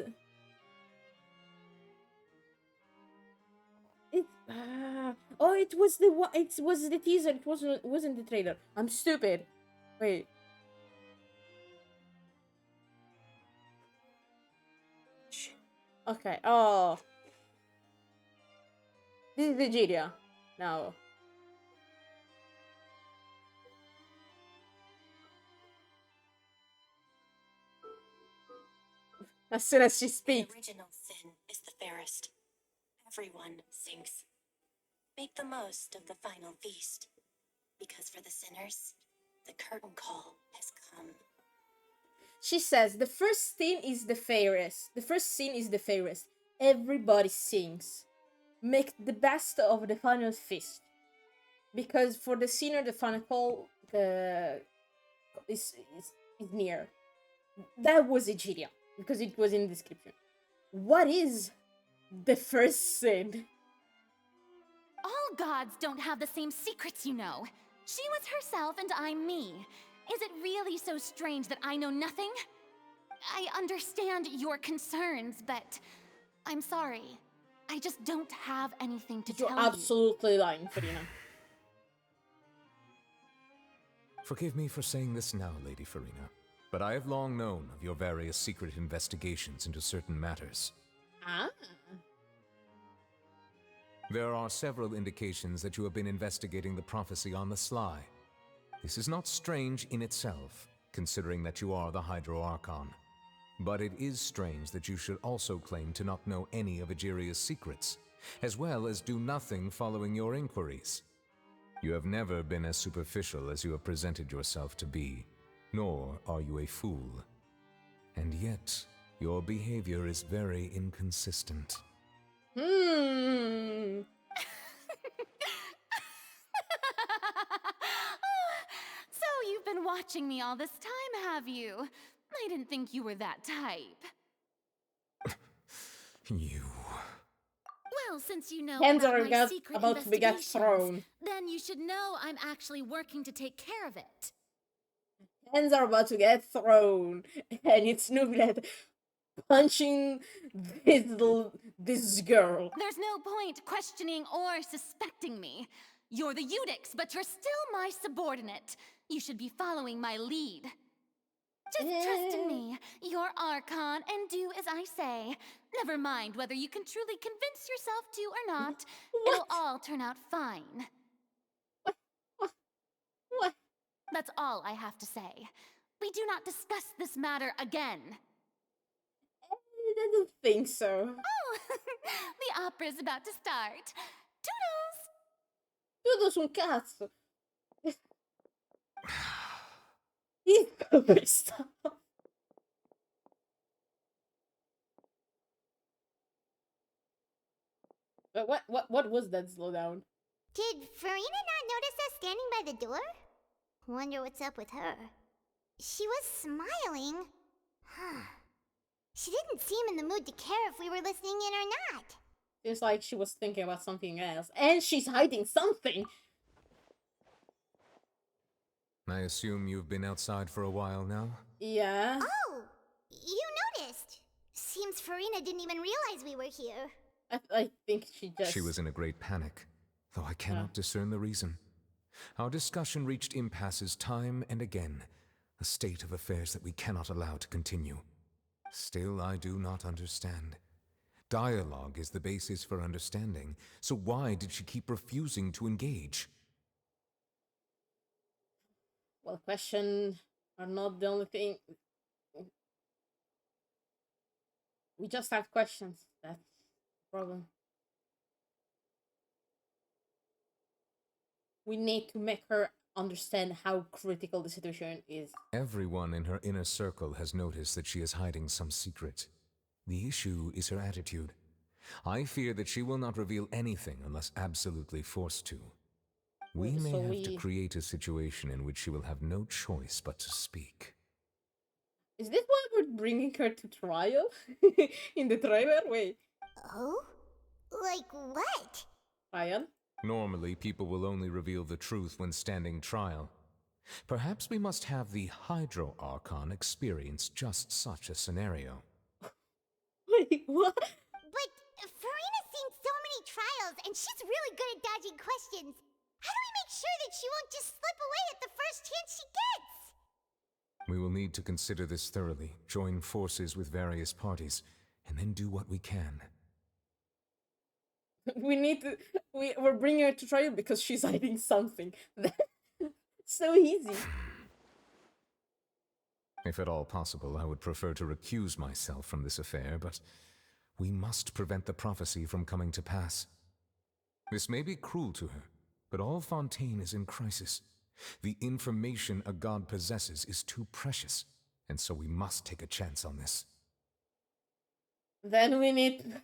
It's oh, it was the one. It was the teaser. It wasn't the trailer. I'm stupid. Wait. Okay. Oh, this is the Egeria now. As soon as she speaks. The original sin is the fairest. Everyone sinks. Make the most of the final feast. Because for the sinners, the curtain call has come. She says the first sin is the fairest. The first sin is the fairest. Everybody sings. Make the best of the final feast. Because for the sinner, the final call is near. That was Egeria. Because it was in the description. What is the first sin? All gods don't have the same secrets, you know. She was herself and I'm me. Is it really so strange that I know nothing? I understand your concerns, but I'm sorry. I just don't have anything to You're tell you. absolutely lying, Farina. Forgive me for saying this now, Lady Farina, but I have long known of your various secret investigations into certain matters. Ah. There are several indications that you have been investigating the prophecy on the sly. This is not strange in itself, considering that you are the Hydro Archon. But it is strange that you should also claim to not know any of Egeria's secrets, as well as do nothing following your inquiries. You have never been as superficial as you have presented yourself to be, nor are you a fool. And yet, your behavior is very inconsistent. So you've been watching me all this time, have you? I didn't think you were that type. You... Well, since you know Hands about are my secret about to be get investigations, thrown. then you should know I'm actually working to take care of it. Hands are about to get thrown, and it's Nublet punching this girl. There's no point questioning or suspecting me. You're the Eudix, but you're still my subordinate. You should be following my lead. Just trust in me. You're Archon, and do as I say. Never mind whether you can truly convince yourself to or not. It'll all turn out fine. What? That's all I have to say. We do not discuss this matter again. I don't think so. Oh, the opera's about to start. Toodles Toodles! un cazzo. He's pissed off. What was that slowdown? Did Farina not notice us standing by the door? Wonder what's up with her. She was smiling. Huh. She didn't seem in the mood to care if we were listening in or not. It's like she was thinking about something else. And she's hiding something! I assume you've been outside for a while now? Yeah. Oh! You noticed! Seems Farina didn't even realize we were here. I think she just... She was in a great panic, though I cannot discern the reason. Our discussion reached impasses time and again, a state of affairs that we cannot allow to continue. Still, I do not understand. Dialogue is the basis for understanding, so why did she keep refusing to engage? Well, questions are not the only thing. We just have questions. That's the problem. We need to make her understand how critical the situation is. Everyone in her inner circle has noticed that she is hiding some secret. The issue is her attitude. I fear that she will not reveal anything unless absolutely forced to. We may have to create a situation in which she will have no choice but to speak. Is this why we're bringing her to trial? In the trailer? Wait. Oh? Like what? Trial? Normally, people will only reveal the truth when standing trial. Perhaps we must have the Hydro Archon experience just such a scenario. Wait, what? But Farina's seen so many trials, and she's really good at dodging questions. How do we make sure that she won't just slip away at the first chance she gets? We will need to consider this thoroughly, join forces with various parties, and then do what we can. We need to... We're bringing her to trial because she's hiding something. So easy. If at all possible, I would prefer to recuse myself from this affair, but we must prevent the prophecy from coming to pass. This may be cruel to her, but all Fontaine is in crisis. The information a god possesses is too precious, and so we must take a chance on this. Then we need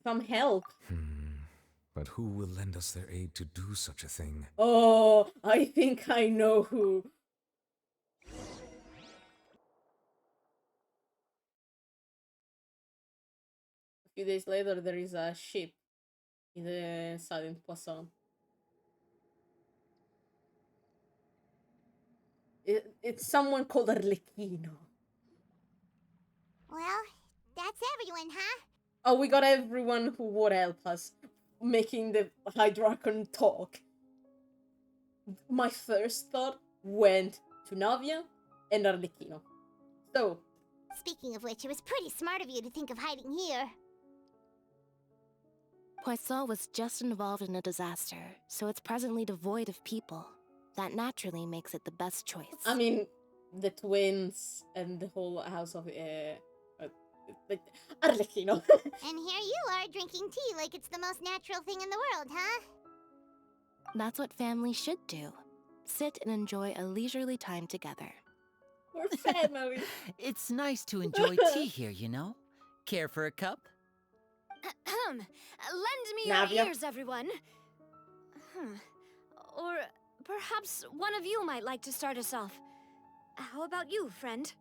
some help. But who will lend us their aid to do such a thing? Oh, I think I know who. A few days later, there is a ship in the Silent Poisson. It's someone called Arlecchino. Well, that's everyone, huh? Oh, we got everyone who would help us, making the Hydrarchon talk. My first thought went to Navia and Arlecchino. So, Speaking of which, it was pretty smart of you to think of hiding here. Poisson was just involved in a disaster, so it's presently devoid of people. That naturally makes it the best choice. I mean, the twins and the whole house of Arlecchino. And here you are drinking tea like it's the most natural thing in the world, huh? That's what families should do. Sit and enjoy a leisurely time together. We're family. It's nice to enjoy tea here, you know? Care for a cup? Lend me Navia. your ears, everyone. Or perhaps one of you might like to start us off. How about you, friend?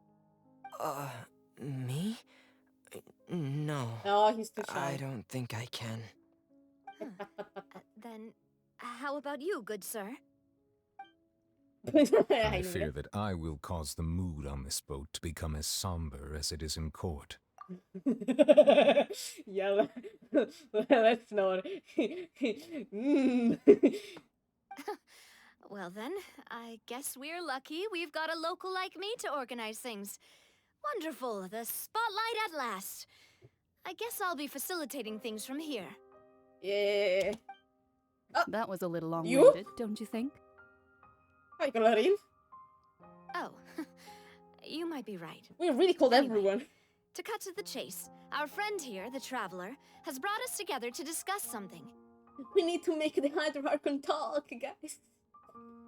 Me? No. No, he's too shy. I don't think I can. Then, how about you, good sir? I fear that I will cause the mood on this boat to become as somber as it is in court. Yeah, let's not. Well then, I guess we're lucky we've got a local like me to organize things. Wonderful, the spotlight at last. I guess I'll be facilitating things from here. Yeah. That was a little long-winded, You? don't you think? Hi, Clarín. Oh, you might be right. We really called everyone. To cut to the chase, our friend here, the Traveler, has brought us together to discuss something. We need to make the Hydrarchon talk, guys.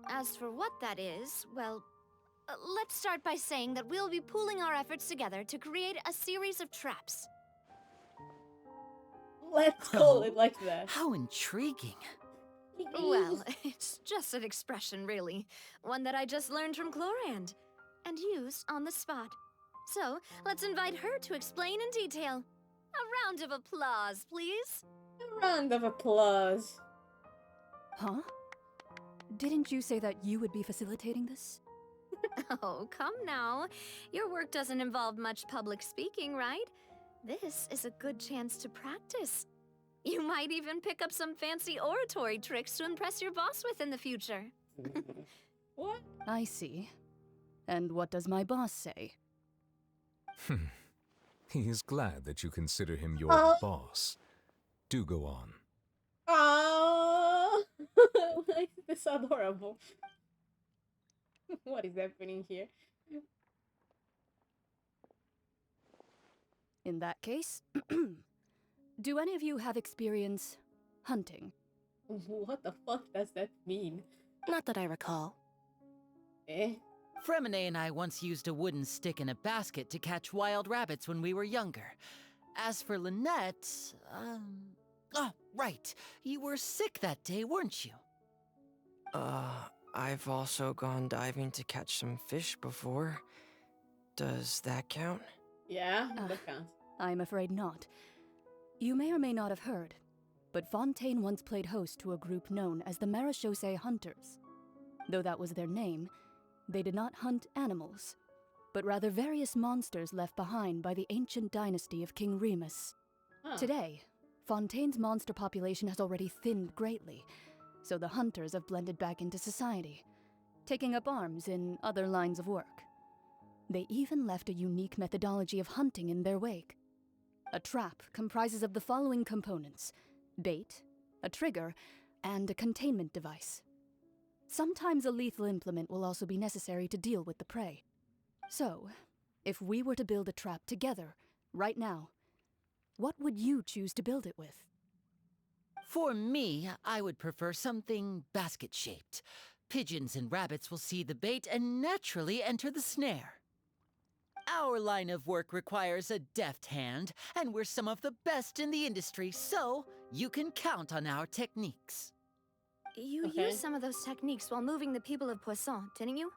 As for what that is, well, let's start by saying that we'll be pooling our efforts together to create a series of traps. Let's call it like that. How intriguing. Well, it's just an expression, really. One that I just learned from Chlorand, and used on the spot. So, let's invite her to explain in detail. A round of applause, please. A round of applause. Huh? Didn't you say that you would be facilitating this? Oh, come now. Your work doesn't involve much public speaking, right? This is a good chance to practice. You might even pick up some fancy oratory tricks to impress your boss with in the future. What? I see. And what does my boss say? He is glad that you consider him your boss. Do go on. Aww. This is adorable. What is happening here? In that case, do any of you have experience hunting? What the fuck does that mean? Not that I recall. Eh? Fremine and I once used a wooden stick in a basket to catch wild rabbits when we were younger. As for Lynette, oh, right. You were sick that day, weren't you? I've also gone diving to catch some fish before. Does that count? Yeah, that counts. I'm afraid not. You may or may not have heard, but Fontaine once played host to a group known as the Marechaussee Hunters. Though that was their name, they did not hunt animals, but rather various monsters left behind by the ancient dynasty of King Remus. Huh. Today, Fontaine's monster population has already thinned greatly, so the hunters have blended back into society, taking up arms in other lines of work. They even left a unique methodology of hunting in their wake. A trap comprises of the following components: bait, a trigger, and a containment device. Sometimes a lethal implement will also be necessary to deal with the prey. So, if we were to build a trap together, right now, what would you choose to build it with? For me, I would prefer something basket-shaped. Pigeons and rabbits will see the bait and naturally enter the snare. Our line of work requires a deft hand, and we're some of the best in the industry, so you can count on our techniques. You used some of those techniques while moving the people of Poisson, didn't you?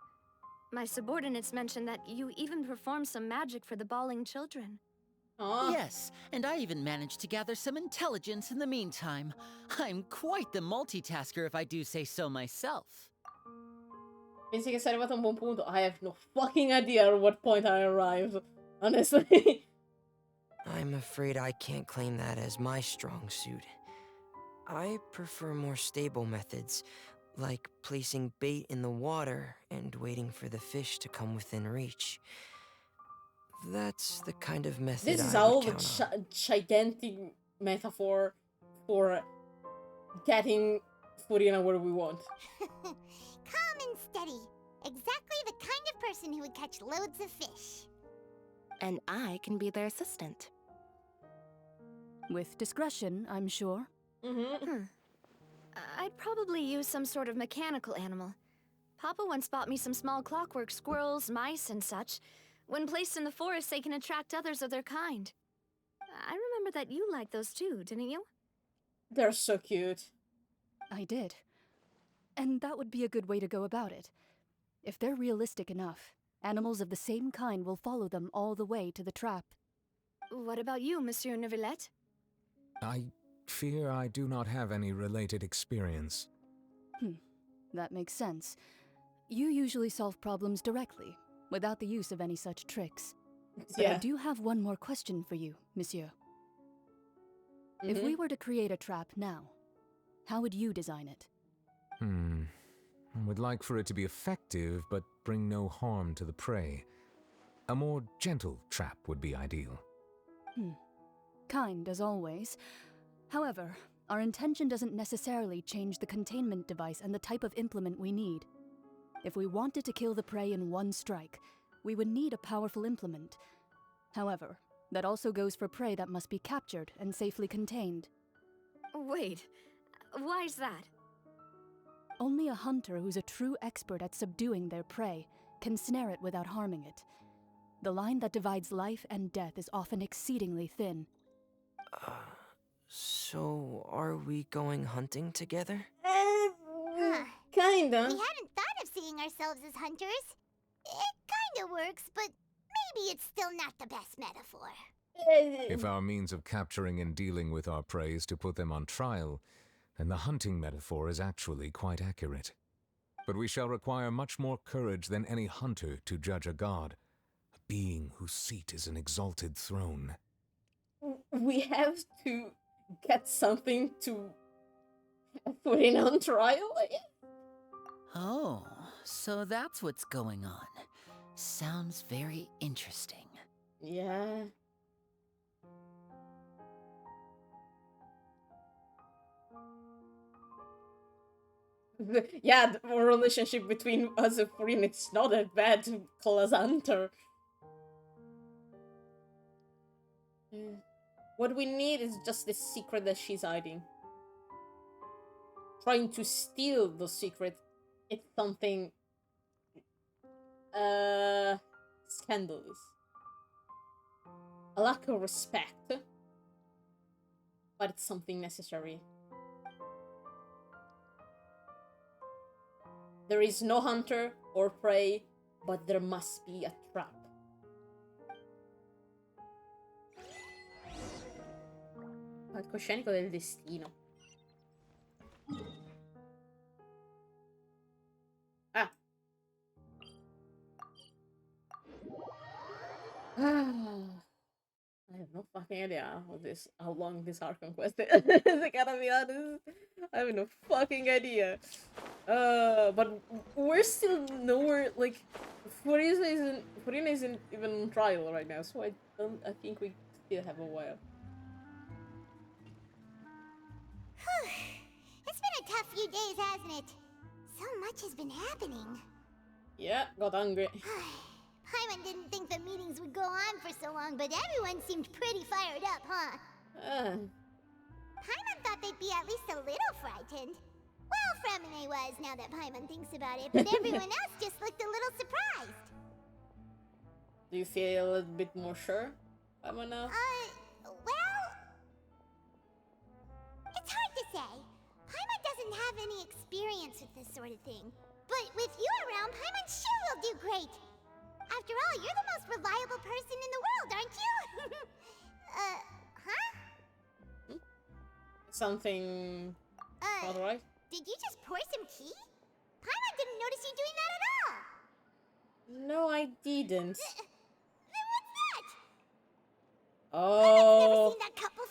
My subordinates mentioned that you even performed some magic for the bawling children. Aww. Yes, and I even managed to gather some intelligence in the meantime. I'm quite the multitasker if I do say so myself. Pensi che sei arrivato a un buon punto? I have no fucking idea at what point I arrived, honestly. I'm afraid I can't claim that as my strong suit. I prefer more stable methods, like placing bait in the water and waiting for the fish to come within reach. That's the kind of method This is I would all the count on. gigantic metaphor for getting Furina where we want. Calm and steady. Exactly the kind of person who would catch loads of fish. And I can be their assistant. With discretion, I'm sure. I'd probably use some sort of mechanical animal. Papa once bought me some small clockwork squirrels, mice, and such. When placed in the forest, they can attract others of their kind. I remember that you liked those too, didn't you? They're so cute. I did. And that would be a good way to go about it. If they're realistic enough, animals of the same kind will follow them all the way to the trap. What about you, Monsieur Neuvillette? I fear I do not have any related experience. That makes sense. You usually solve problems directly, without the use of any such tricks. But I do have one more question for you, monsieur. If we were to create a trap now, how would you design it? I would like for it to be effective, but bring no harm to the prey. A more gentle trap would be ideal. Kind, as always. However, our intention doesn't necessarily change the containment device and the type of implement we need. If we wanted to kill the prey in one strike, we would need a powerful implement. However, that also goes for prey that must be captured and safely contained. Wait, why's that? Only a hunter who's a true expert at subduing their prey can snare it without harming it. The line that divides life and death is often exceedingly thin. So are we going hunting together? Kinda. We hadn't thought of seeing ourselves as hunters. It kinda works, but maybe it's still not the best metaphor. If our means of capturing and dealing with our prey is to put them on trial, then the hunting metaphor is actually quite accurate. But we shall require much more courage than any hunter to judge a god, a being whose seat is an exalted throne. We have to get something to put in on trial, I guess. Oh, so that's what's going on. Sounds very interesting. Yeah. Yeah, the relationship between us and Furin, it's not that bad to call us hunter. What we need is just this secret that she's hiding. Trying to steal the secret, it's something scandalous. A lack of respect, but it's something necessary. There is no hunter or prey, but there must be a trap. Palcoscenico del destino. Ah. I have no fucking idea how long this archon quest is. I gotta be honest. I have no fucking idea. But we're still nowhere, like, Furina isn't even on trial right now, so I think we still have a while. It's been a tough few days, hasn't it? So much has been happening. Yeah, got hungry. Paimon didn't think the meetings would go on for so long, but everyone seemed pretty fired up, huh? Paimon thought they'd be at least a little frightened. Well, Fremine was, now that Paimon thinks about it, but everyone else just looked a little surprised. Do you feel a little bit more sure, Paimon, now? Well... It's hard to say. Paimon doesn't have any experience with this sort of thing. But with you around, Paimon sure will do great. After all, you're the most reliable person in the world, aren't you? Huh? Something not right? Did you just pour some tea? Paimon didn't notice you doing that at all. No, I didn't. Then what's that? Oh. Seen that cup before?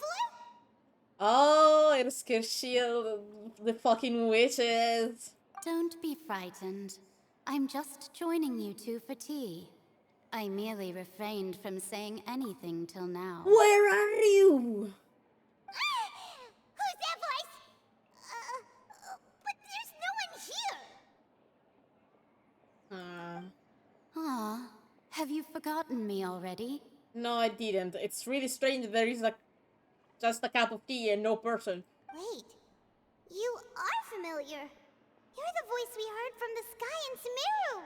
Oh, it scares Shield, the fucking witches. Don't be frightened. I'm just joining you two for tea. I merely refrained from saying anything till now. Where are you? Who's that voice? But there's no one here. Ah, have you forgotten me already? No, I didn't. It's really strange there is just a cup of tea and no person. Wait, you are familiar. You're the voice we heard from the sky in Sumeru.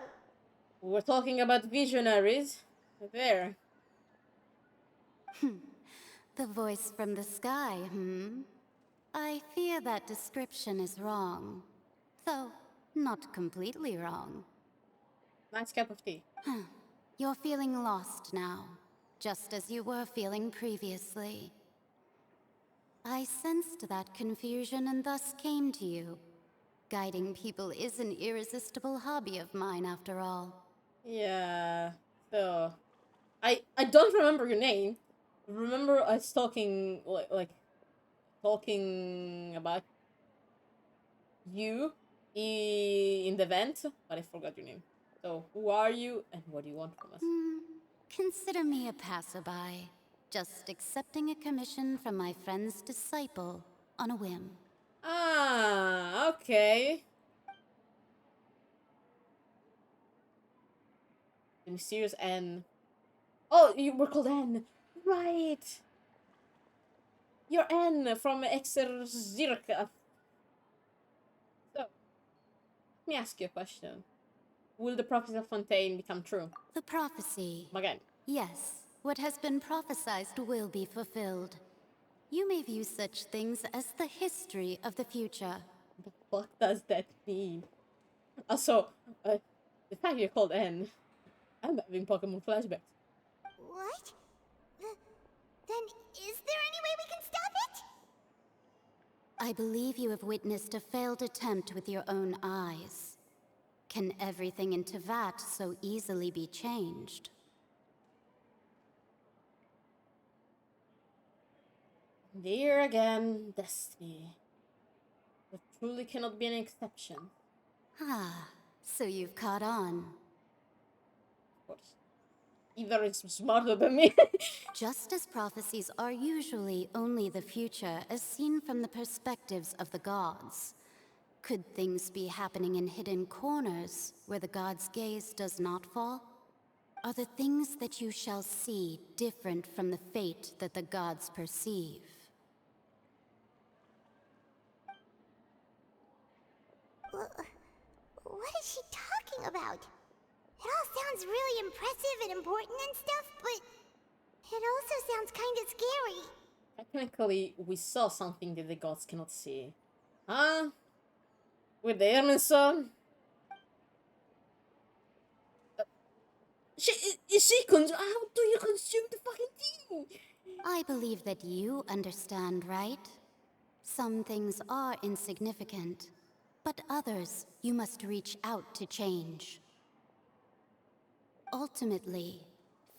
We're talking about visionaries. There. The voice from the sky, I fear that description is wrong. Though, not completely wrong. Nice cup of tea. You're feeling lost now, just as you were feeling previously. I sensed that confusion and thus came to you. Guiding people is an irresistible hobby of mine, after all. Yeah, so... I don't remember your name. Remember us talking, talking about you in the event, but I forgot your name. So, who are you, and what do you want from us? Consider me a passerby, just accepting a commission from my friend's disciple on a whim. Ah, okay. The mysterious N. Oh, you were called N. Right. You're N from Exerzirka. So, let me ask you a question. Will the prophecy of Fontaine become true? The prophecy. Again. Yes, what has been prophesied will be fulfilled. You may view such things as the history of the future. What does that mean? Also, the fact you're called N, I'm having Pokemon flashbacks. What? Then is there any way we can stop it? I believe you have witnessed a failed attempt with your own eyes. Can everything in Tevat so easily be changed? There again, destiny. There truly cannot be an exception. Ah, so you've caught on. Of course. Either it's smarter than me. Just as prophecies are usually only the future as seen from the perspectives of the gods, could things be happening in hidden corners where the gods' gaze does not fall? Are the things that you shall see different from the fate that the gods perceive? What is she talking about? It all sounds really impressive and important and stuff, but it also sounds kind of scary. Technically, we saw something that the gods cannot see. Huh? With the Erminson? How do you consume the fucking tea? I believe that you understand, right? Some things are insignificant, but others you must reach out to change. Ultimately,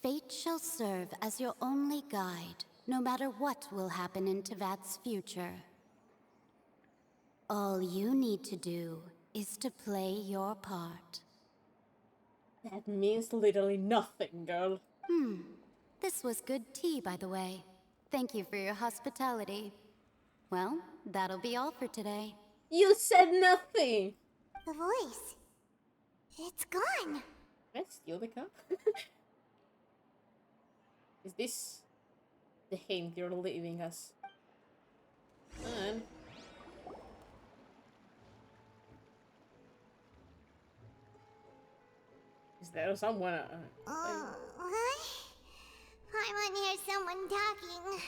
fate shall serve as your only guide, no matter what will happen in Tevat's future. All you need to do is to play your part. That means literally nothing, girl. This was good tea, by the way. Thank you for your hospitality. Well, that'll be all for today. You said nothing! The voice. It's gone. Can I steal the cup? Is this the hint you're leaving us? And is there someone? What? I want to hear someone talking.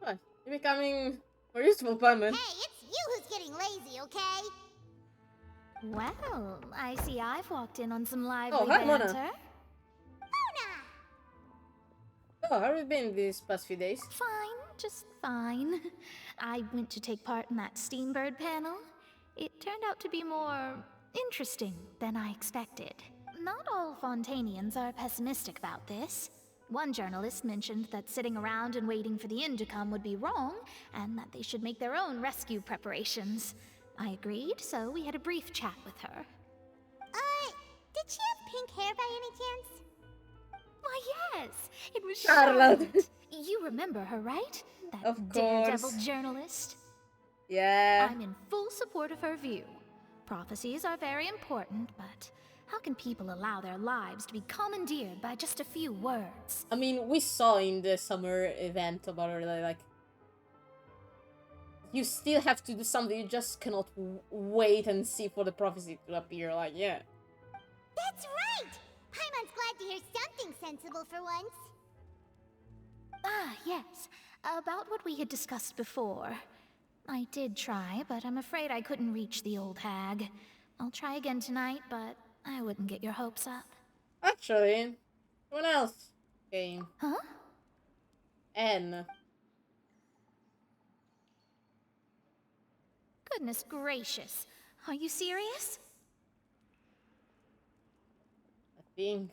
Alright, coming! What? You're becoming more useful, Paimon. Hey, it's you who's getting lazy, okay? Well, I see I've walked in on some lively hi, Mona. banter. Oh, how have you been these past few days? Fine, just fine. I went to take part in that Steambird panel. It turned out to be more interesting than I expected. Not all Fontanians are pessimistic about this. One journalist mentioned that sitting around and waiting for the end to come would be wrong, and that they should make their own rescue preparations. I agreed, so we had a brief chat with her. Did she have pink hair by any chance? Why, yes! It was Charlotte. Charlotte! You remember her, right? That Of course. daredevil journalist? Yeah. I'm in full support of her view. Prophecies are very important, but how can people allow their lives to be commandeered by just a few words? I mean, we saw in the summer event about her, like, you still have to do something, you just cannot wait and see for the prophecy to appear, like, yeah. That's right! Paimon's glad to hear something sensible for once. Ah, yes. About what we had discussed before. I did try, but I'm afraid I couldn't reach the old hag. I'll try again tonight, but I wouldn't get your hopes up. Actually, someone else came. Huh? N. Goodness gracious. Are you serious? I think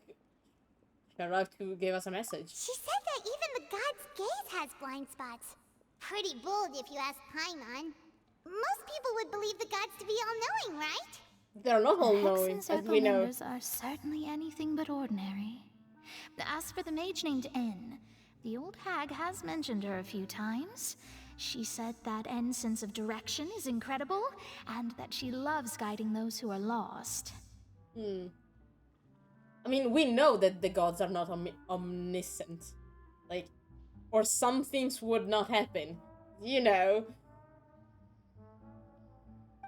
she arrived to give us a message. She said that even the god's gaze has blind spots. Pretty bold if you ask Paimon. Most people would believe the gods to be all-knowing, right? They're not all The knowing, Hex and as we Circle know. members are certainly anything but ordinary. As for the mage named N, the old hag has mentioned her a few times. She said that N's sense of direction is incredible, and that she loves guiding those who are lost. I mean, we know that the gods are not omniscient. Like, or some things would not happen. You know.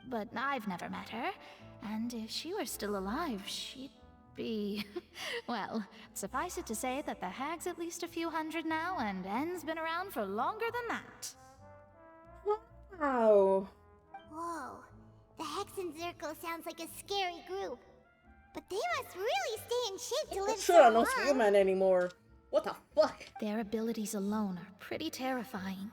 But I've never met her, and if she were still alive, she'd be... well, suffice it to say that the hag's at least a few hundred now, and N's been around for longer than that. Wow. Whoa. The Hex and Zirkel sounds like a scary group. But they must really stay in shape to live so Sure, long. not human anymore. What the fuck? Their abilities alone are pretty terrifying.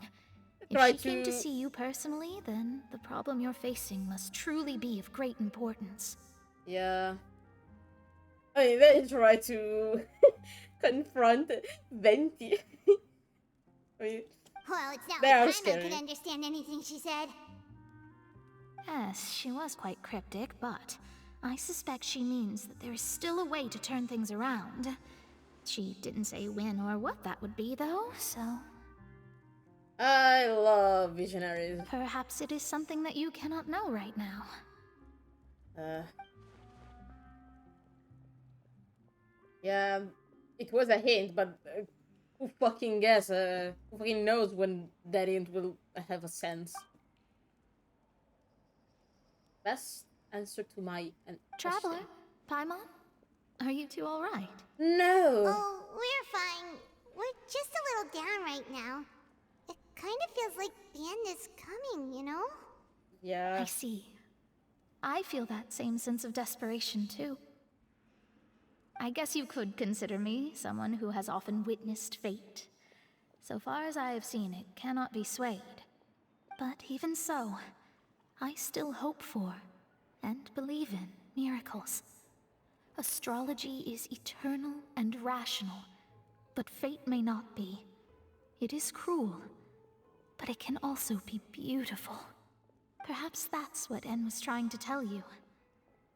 Try If she came to to- see you personally, then the problem you're facing must truly be of great importance. Yeah. I mean, they try to confront Venti. I mean, Well, it's not They are like Paimon scary. could understand anything she said. Yes, she was quite cryptic, but I suspect she means that there is still a way to turn things around. She didn't say when or what that would be, though, so... I love visionaries. Perhaps it is something that you cannot know right now. Yeah, it was a hint, but who fucking guess? Who fucking knows when that hint will have a sense? Best answer to my Traveler, question. Paimon, are you two alright? No. Oh, we're fine. We're just a little down right now. It kind of feels like the end is coming, you know? Yeah. I see. I feel that same sense of desperation, too. I guess you could consider me someone who has often witnessed fate. So far as I have seen, it cannot be swayed. But even so, I still hope for, and believe in, miracles. Astrology is eternal and rational, but fate may not be. It is cruel, but it can also be beautiful. Perhaps that's what En was trying to tell you.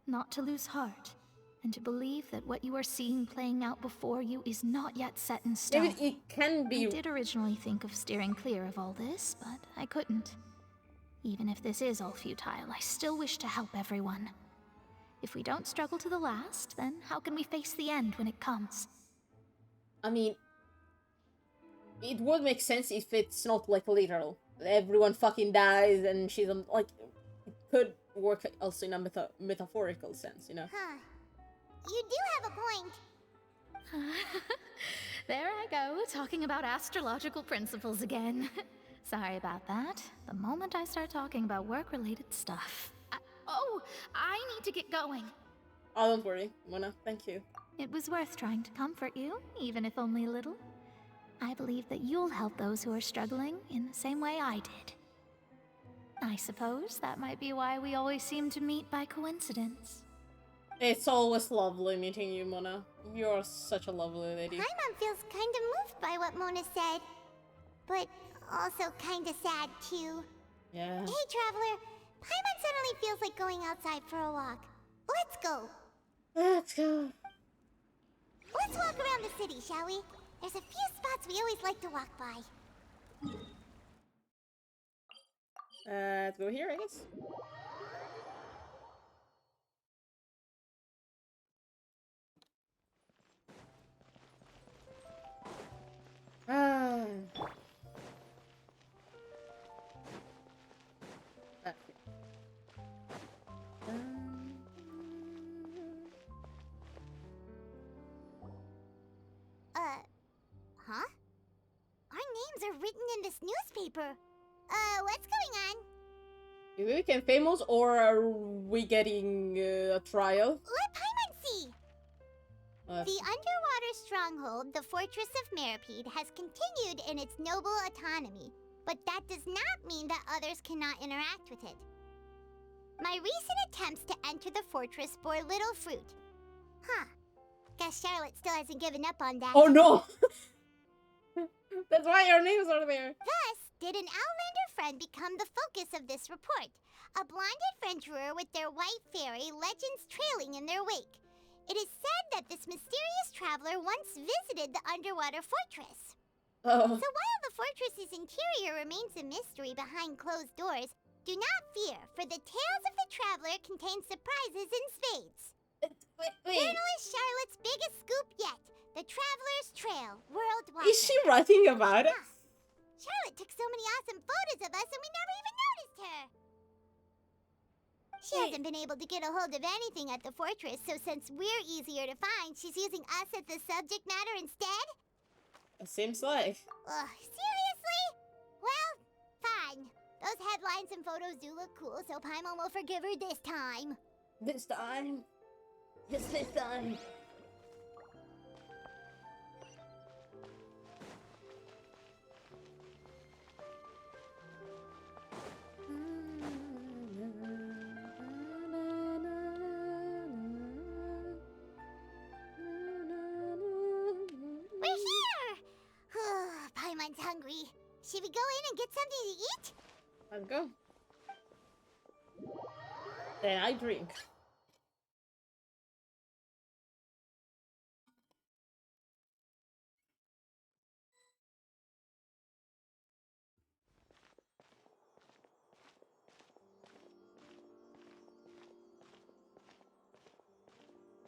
Not to lose heart, and to believe that what you are seeing playing out before you is not yet set in stone. Maybe it can be. I did originally think of steering clear of all this, but I couldn't. Even if this is all futile, I still wish to help everyone. If we don't struggle to the last, then how can we face the end when it comes? I mean, it would make sense if it's not like literal. Everyone fucking dies and she's like, it could work also in a metaphorical sense, you know? Huh. You do have a point. There I go, talking about astrological principles again. Sorry about that. The moment I start talking about work-related stuff. I need to get going. Oh, don't worry, Mona. Thank you. It was worth trying to comfort you, even if only a little. I believe that you'll help those who are struggling in the same way I did. I suppose that might be why we always seem to meet by coincidence. It's always lovely meeting you, Mona. You're such a lovely lady. Paimon feels kinda moved by what Mona said, but also kinda sad too. Yeah. Hey, Traveler, Paimon suddenly feels like going outside for a walk. Let's go. Let's go. Let's walk around the city, shall we? There's a few spots we always like to walk by. Let's go here, I guess. Ah. Okay. Huh? Our names are written in this newspaper. What's going on? Did we become famous or are we getting a trial? Let Paimon see! The underwater stronghold, the Fortress of Meripede, has continued in its noble autonomy, but that does not mean that others cannot interact with it. My recent attempts to enter the fortress bore little fruit. Huh. Guess Charlotte still hasn't given up on that. Oh no! That's why our names are there. Thus, did an Outlander friend become the focus of this report? A blonde adventurer with their white fairy, legends trailing in their wake. It is said that this mysterious traveler once visited the underwater fortress. Oh. So while the fortress's interior remains a mystery behind closed doors, do not fear, for the tales of the traveler contain surprises in spades. Journalist Charlotte's biggest scoop yet, the Traveler's Trail, worldwide. Is she writing about it? Charlotte took so many awesome photos of us and we never even noticed her. She hasn't been able to get a hold of anything at the fortress, so since we're easier to find, she's using us as the subject matter instead? It seems like. Ugh, seriously? Well, fine. Those headlines and photos do look cool, so Paimon will forgive her this time. This time? Yes, this time. We're here! Paimon's hungry. Should we go in and get something to eat? Let's go. Then I drink.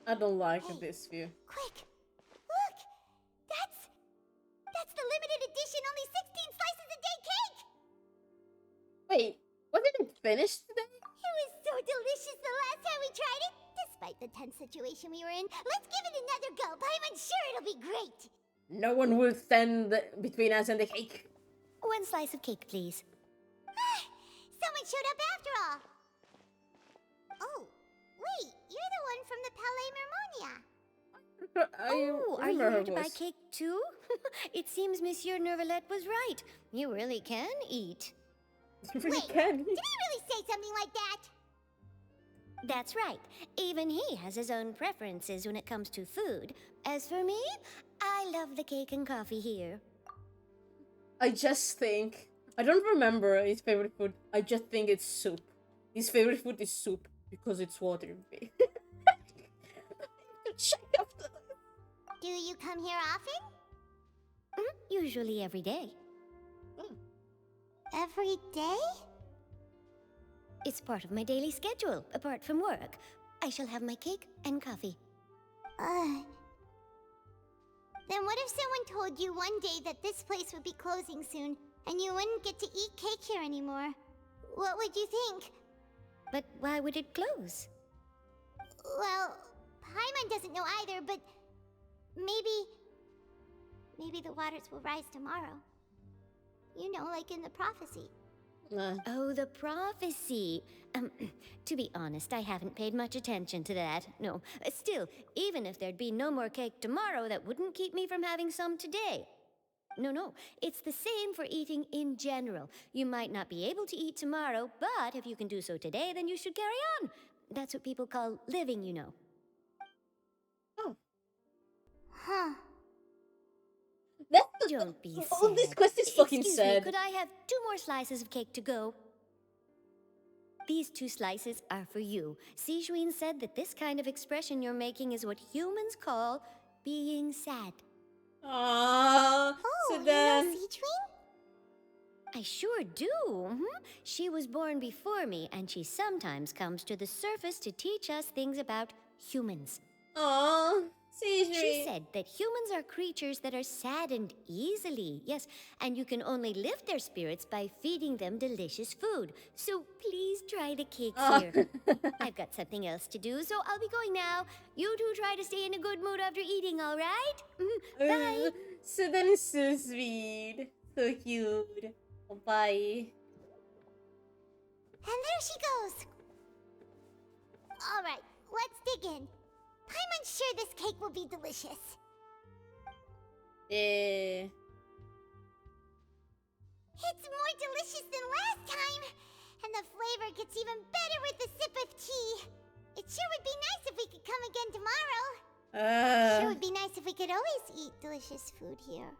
I don't like this view. Quick! Look! That's the limited edition only 16 slices a day cake! Wait, wasn't it finished today? It was so delicious the last time we tried it! Despite the tense situation we were in, let's give it another go. I'm sure it'll be great! No one will stand between us and the cake. One slice of cake, please. Someone showed up after all! Oh, wait, you're the one from the Palais Mermonia. Are you here to buy cake too? It seems Monsieur Nervalette was right. You really can eat. Wait, did he really say something like that? That's right. Even he has his own preferences when it comes to food. As for me, I love the cake and coffee here. I just think... I don't remember his favorite food. I just think it's soup. His favorite food is soup because it's watery. Do you come here often? Usually every day. Every day? It's part of my daily schedule, apart from work. I shall have my cake and coffee. Then what if someone told you one day that this place would be closing soon, and you wouldn't get to eat cake here anymore? What would you think? But why would it close? Well, Paimon doesn't know either, but maybe the waters will rise tomorrow. You know, like in the prophecy. Oh, the prophecy. To be honest, I haven't paid much attention to that. No, still, even if there'd be no more cake tomorrow, that wouldn't keep me from having some today. No, it's the same for eating in general. You might not be able to eat tomorrow, but if you can do so today, then you should carry on. That's what people call living, you know. Huh. Don't be sad. All this quest is fucking Excuse sad. me, could I have 2 more slices of cake to go? These 2 slices are for you. Sijuin said that this kind of expression you're making is what humans call being sad. Aww. So then... you know Sijuin? I sure do. She was born before me, and she sometimes comes to the surface to teach us things about humans. Aww. She said that humans are creatures that are saddened easily, yes, and you can only lift their spirits by feeding them delicious food. So please try the cakes here. I've got something else to do, so I'll be going now. You two try to stay in a good mood after eating, all right? Bye. So then it's so sweet. So cute. Bye. And there she goes. Alright, let's dig in. I'm sure this cake will be delicious. Yeah. It's more delicious than last time. And the flavor gets even better with a sip of tea. It sure would be nice if we could come again tomorrow. Sure would be nice if we could always eat delicious food here.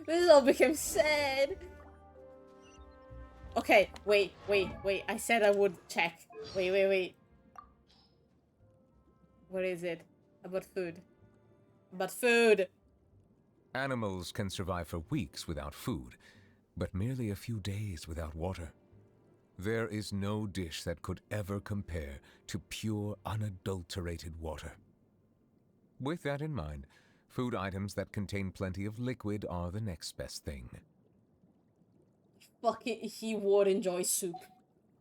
This all became sad. Okay, wait. I said I would check. Wait. What is it? About food. About food! Animals can survive for weeks without food, but merely a few days without water. There is no dish that could ever compare to pure, unadulterated water. With that in mind, food items that contain plenty of liquid are the next best thing. Fucking, he would enjoy soup.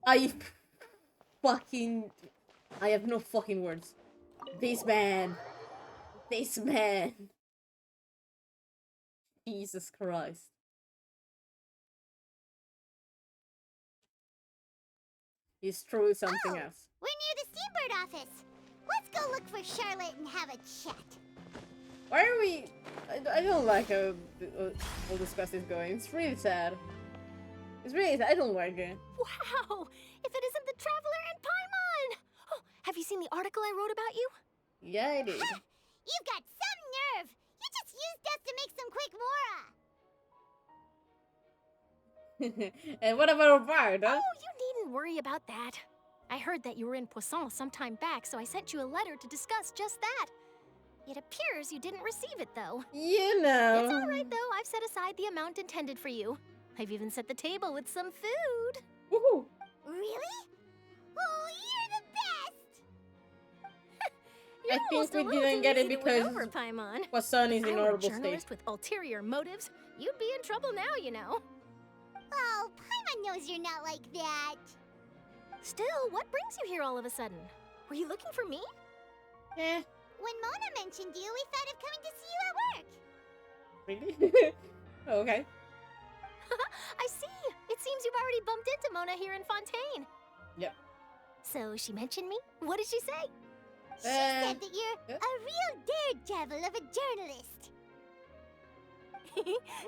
I have no fucking words. This man. Jesus Christ. He's truly something else. We're near the Steambird office. Let's go look for Charlotte and have a chat. Why are we... I don't like how all this quest is going. It's really sad. It's really sad. I don't like it. Wow! If it isn't the Traveler and Paimon! Oh, have you seen the article I wrote about you? Yeah, I did. You've got some nerve! You just used us to make some quick mora! And what about our bard, huh? Oh, you needn't worry about that. I heard that you were in Poisson some time back, so I sent you a letter to discuss just that. It appears you didn't receive it, though. You know. It's all right, though. I've set aside the amount intended for you. I've even set the table with some food. Woohoo! Really? Oh, you're the best! You're I think almost a we little didn't too get it easy to because win over, Paimon. Poisson is If in I were a horrible journalist state. with ulterior motives, you'd be in trouble now, you know. Oh, Paimon knows you're not like that. Still, what brings you here all of a sudden? Were you looking for me? Eh. When Mona mentioned you, we thought of coming to see you at work. Really? Okay. I see. It seems you've already bumped into Mona here in Fontaine. Yep. So she mentioned me? What did she say? She said that you're a real daredevil of a journalist.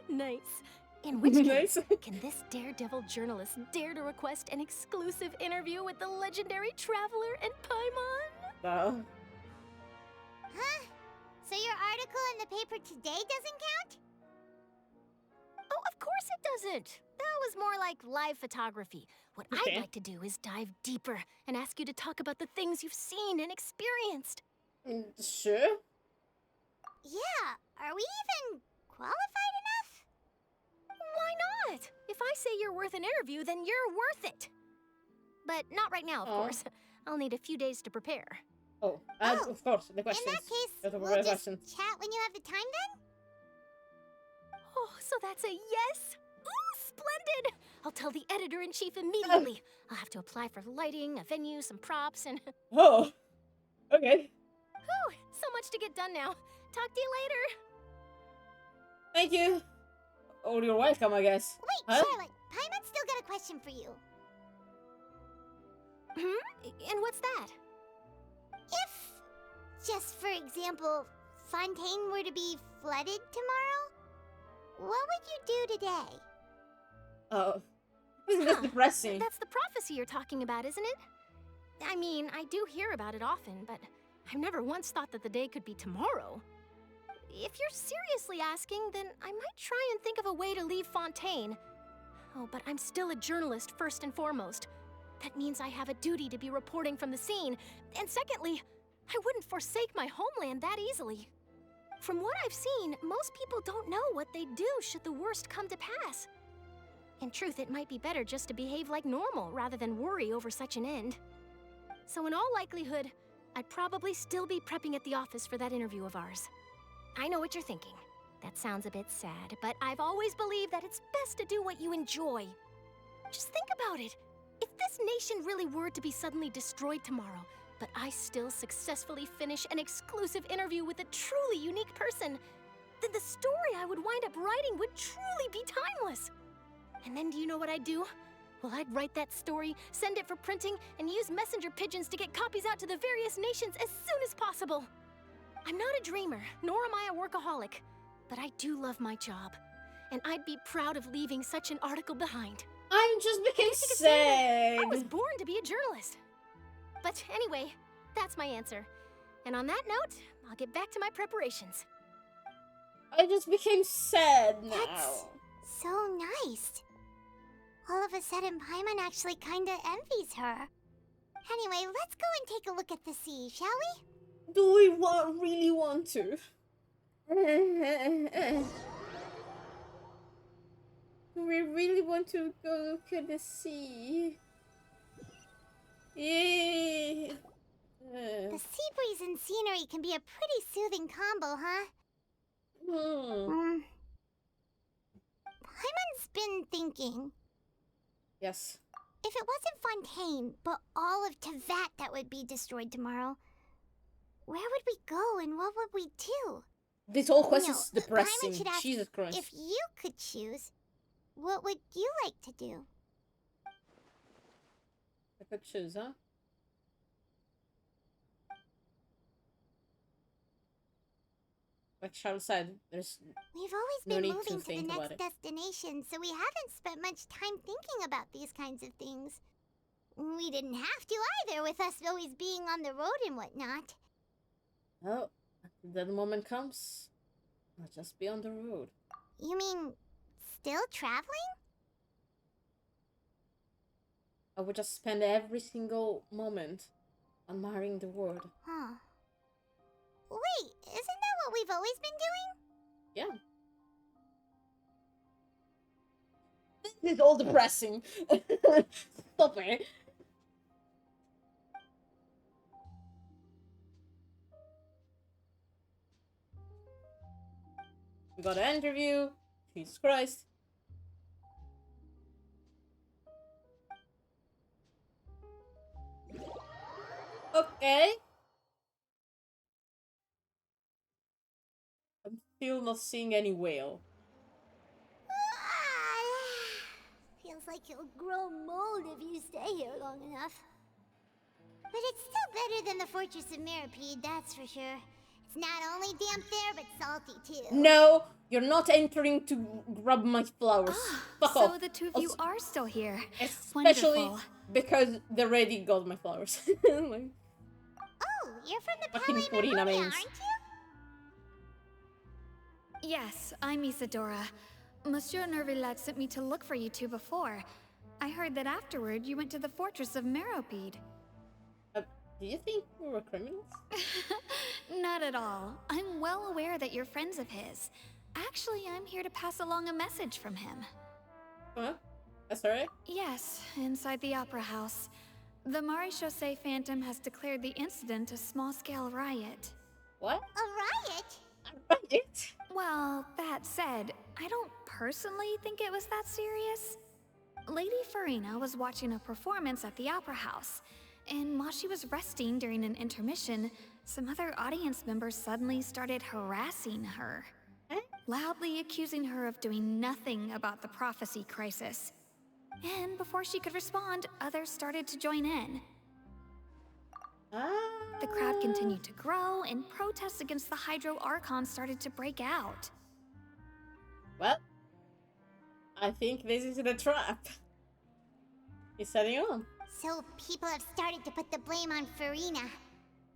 Nice. In which case, Nice. can this daredevil journalist dare to request an exclusive interview with the legendary Traveler and Paimon? No. Huh? So your article in the paper today doesn't count? Oh, of course it doesn't. That was more like live photography. What Okay. I'd like to do is dive deeper and ask you to talk about the things you've seen and experienced. Sure. Yeah, are we even qualified enough? Why not? If I say you're worth an interview, then you're worth it. But not right now, of course. I'll need a few days to prepare. Oh, of course, the questions. In that case, You have to we'll prepare just questions. chat when you have the time then? Oh, so that's a yes? Ooh, splendid! I'll tell the editor-in-chief immediately. I'll have to apply for lighting, a venue, some props, and... Oh, okay. Whew, so much to get done now. Talk to you later. Thank you. Oh, you're welcome, I guess. Wait, Huh? Charlotte, Paimon's still got a question for you. And what's that? If, just for example, Fontaine were to be flooded tomorrow, what would you do today? Oh, isn't this depressing? That's the prophecy you're talking about, isn't it? I mean, I do hear about it often, but I've never once thought that the day could be tomorrow. If you're seriously asking, then I might try and think of a way to leave Fontaine. Oh, but I'm still a journalist first and foremost. That means I have a duty to be reporting from the scene. And secondly, I wouldn't forsake my homeland that easily. From what I've seen, most people don't know what they'd do should the worst come to pass. In truth, it might be better just to behave like normal rather than worry over such an end. So in all likelihood, I'd probably still be prepping at the office for that interview of ours. I know what you're thinking. That sounds a bit sad, but I've always believed that it's best to do what you enjoy. Just think about it. If this nation really were to be suddenly destroyed tomorrow, but I still successfully finish an exclusive interview with a truly unique person, then the story I would wind up writing would truly be timeless. And then do you know what I'd do? Well, I'd write that story, send it for printing, and use messenger pigeons to get copies out to the various nations as soon as possible. I'm not a dreamer, nor am I a workaholic, but I do love my job, and I'd be proud of leaving such an article behind. I just became sad. I was born to be a journalist. But anyway, that's my answer. And on that note, I'll get back to my preparations. I just became sad now. That's so nice. All of a sudden, Paimon actually kinda envies her. Anyway, let's go and take a look at the sea, shall we? Do we really want to? Do we really want to go look at the sea? Yeah. The sea breeze and scenery can be a pretty soothing combo, huh? Paimon's been thinking. Yes. If it wasn't Fontaine, but all of Tevat that would be destroyed tomorrow, where would we go and what would we do? This whole quest is No, depressing. Paimon should ask, Jesus Christ. if you could choose, what would you like to do? I could choose, huh? Like Charles said, there's We've always no been need moving to to the think about next it. destination, so we haven't spent much time thinking about these kinds of things. We didn't have to either, with us always being on the road and whatnot. Oh, until that moment comes, I'll just be on the road. You mean, still traveling? I would just spend every single moment admiring the world. Huh. Wait, isn't that what we've always been doing? Yeah. This is all depressing. Stop it. We got an interview. Jesus Christ. Okay. I'm still not seeing any whale. Feels like you'll grow mold if you stay here long enough. But it's still better than the Fortress of Meripede, that's for sure. It's not only damp there, but salty too. No, you're not entering to grab my flowers. Fuck So off. the two of you are still here. Especially Wonderful. because they already got my flowers. Like, Oh, you're from the fucking Palais Purina Memoria, means. aren't you? Yes, I'm Isadora. Monsieur Nervillet sent me to look for you two before. I heard that afterward you went to the Fortress of Meropide. Do you think we were criminals? Not at all. I'm well aware that you're friends of his. Actually, I'm here to pass along a message from him. Huh? That's alright? Yes, inside the Opera House. The Maréchaussée Phantom has declared the incident a small-scale riot. What? A riot? A riot? Well, that said, I don't personally think it was that serious. Lady Farina was watching a performance at the Opera House, and while she was resting during an intermission, some other audience members suddenly started harassing her, loudly accusing her of doing nothing about the prophecy crisis. And before she could respond, others started to join in. The crowd continued to grow, and protests against the Hydro Archon started to break out. Well, I think this is the trap. He's setting on. So people have started to put the blame on Farina.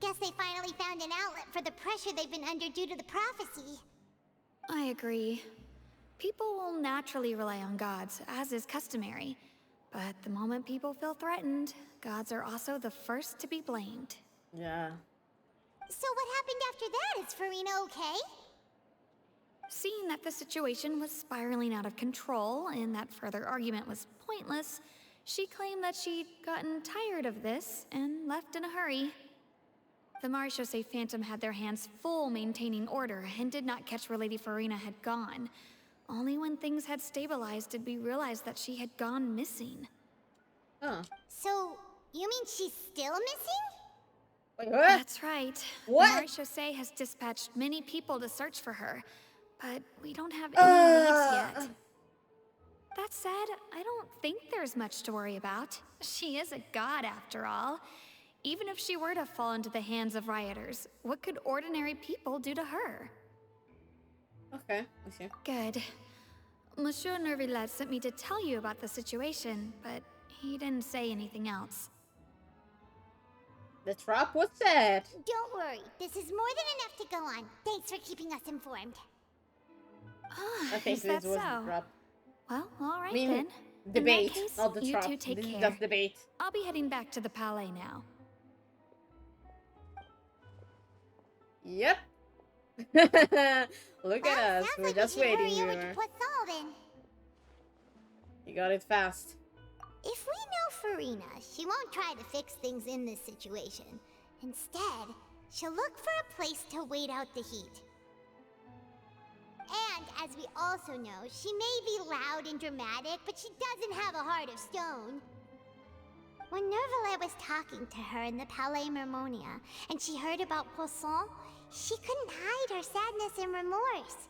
Guess they finally found an outlet for the pressure they've been under due to the prophecy. I agree. People will naturally rely on gods, as is customary. But the moment people feel threatened, gods are also the first to be blamed. Yeah. So what happened after that? Is Farina okay? Seeing that the situation was spiraling out of control and that further argument was pointless, she claimed that she'd gotten tired of this and left in a hurry. The Marechaussee Phantom had their hands full maintaining order and did not catch where Lady Farina had gone. Only when things had stabilized did we realize that she had gone missing. Huh. So, you mean she's still missing? Wait, what? That's right. What? The Marechaussee has dispatched many people to search for her, but we don't have any leads yet. That said, I don't think there's much to worry about. She is a god after all. Even if she were to fall into the hands of rioters, what could ordinary people do to her? Okay, I see. Good. Monsieur Nervillet sent me to tell you about the situation, but he didn't say anything else. The trap? What's that? Don't worry, this is more than enough to go on. Thanks for keeping us informed. I think Is this that was so? the trap. Well, all right I mean, then. debate, In that case, not the you trap. two take This is care. just debate. I'll be heading back to the palais now. Yep. Look at us. We're just waiting here. You got it fast. If we know Farina, she won't try to fix things in this situation. Instead, she'll look for a place to wait out the heat. And, as we also know, she may be loud and dramatic, but she doesn't have a heart of stone. When Nervalet was talking to her in the Palais Mermonia, and she heard about Poisson, she couldn't hide her sadness and remorse.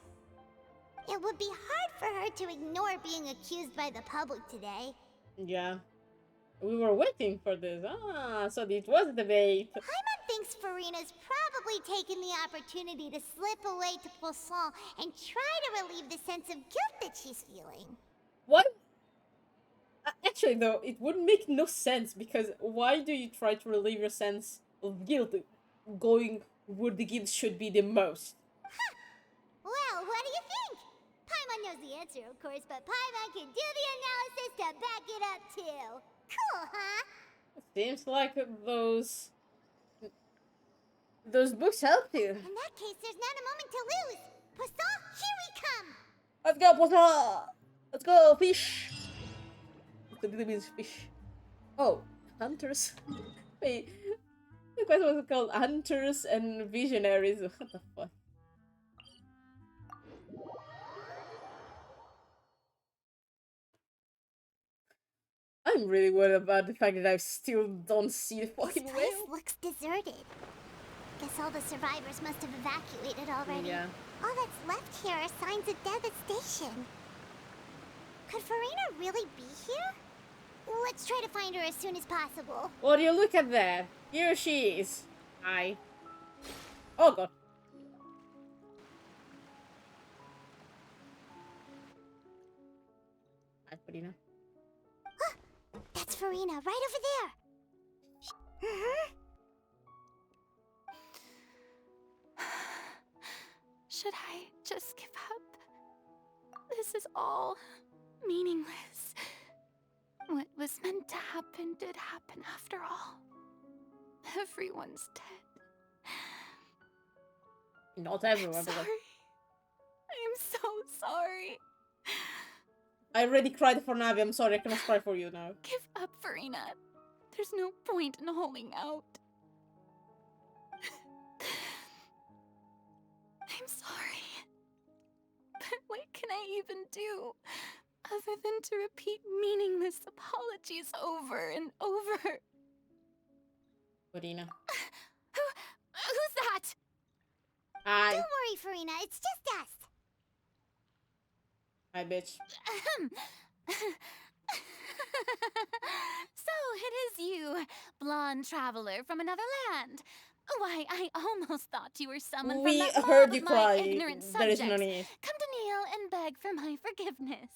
It would be hard for her to ignore being accused by the public today. Yeah. We were waiting for this. Ah, so it was a debate. Paimon thinks Farina's probably taken the opportunity to slip away to Poisson and try to relieve the sense of guilt that she's feeling. What? Actually, though, it would make no sense, because why do you try to relieve your sense of guilt going where the guilt should be the most? Well, what do you think? Paimon knows the answer, of course, but Paimon can do the analysis to back it up, too. Cool, huh? Seems like those books help you. In that case, there's not a moment to lose. Poisson, here we come! Let's go, Poisson! Let's go, fish! What means fish? Oh, hunters. Wait, the question was called hunters and visionaries. What the fuck? I'm really worried about the fact that I still don't see the fucking This whale. place looks deserted. Guess all the survivors must have evacuated already. Yeah. All that's left here are signs of devastation. Could Farina really be here? Let's try to find her as soon as possible. Well, you look at that. Here she is. Hi. Oh god. Hi, Farina. That's Farina, right over there. Should I just give up? This is all meaningless. What was meant to happen did happen after all. Everyone's dead. Not everyone, I'm but sorry. I'm so sorry. I already cried for Navi. I'm sorry, I cannot cry for you now. Give up, Farina. There's no point in holding out. I'm sorry. But what can I even do other than to repeat meaningless apologies over and over? Farina. Who's that? Hi. Don't worry, Farina. It's just us. Hi, bitch. So it is you, blonde traveler from another land. Why, I almost thought you were someone We from that heard mob you of my cry. ignorant There is subjects. no need. Come to kneel and beg for my forgiveness.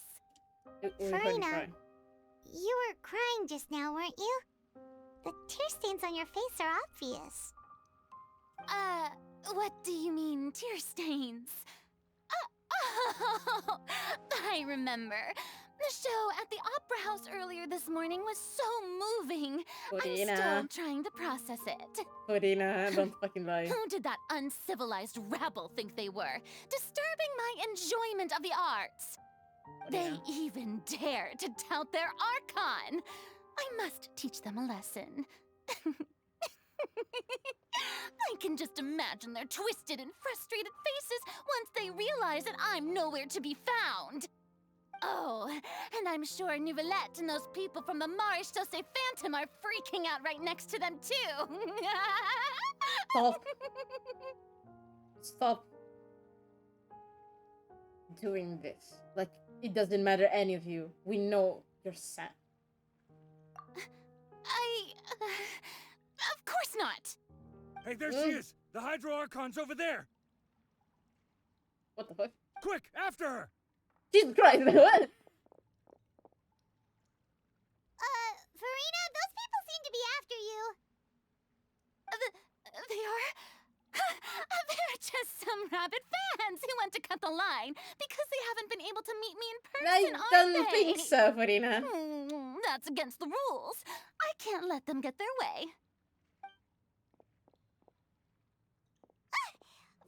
We heard you Farina, cry. you were crying just now, weren't you? The tear stains on your face are obvious. What do you mean, tear stains? Oh, I remember. The show at the Opera House earlier this morning was so moving. I'm Corina. still trying to process it. Corina, don't fucking lie. Who did that uncivilized rabble think they were? Disturbing my enjoyment of the arts. They even dare to tout their archon. I must teach them a lesson. I can just imagine their twisted and frustrated faces once they realize that I'm nowhere to be found. Oh, and I'm sure Nouvellette and those people from the Marish Chaussee Phantom are freaking out right next to them too. Stop. Stop doing this. Like, it doesn't matter any of you. We know you're sad. Of course not. Hey, there she is! The Hydro Archon's over there! What the fuck? Quick, after her! Jesus Christ, what? Farina, those people seem to be after you. They are? They're just some rabid fans who want to cut the line because they haven't been able to meet me in person, I don't aren't they? think so, Farina. That's against the rules. I can't let them get their way.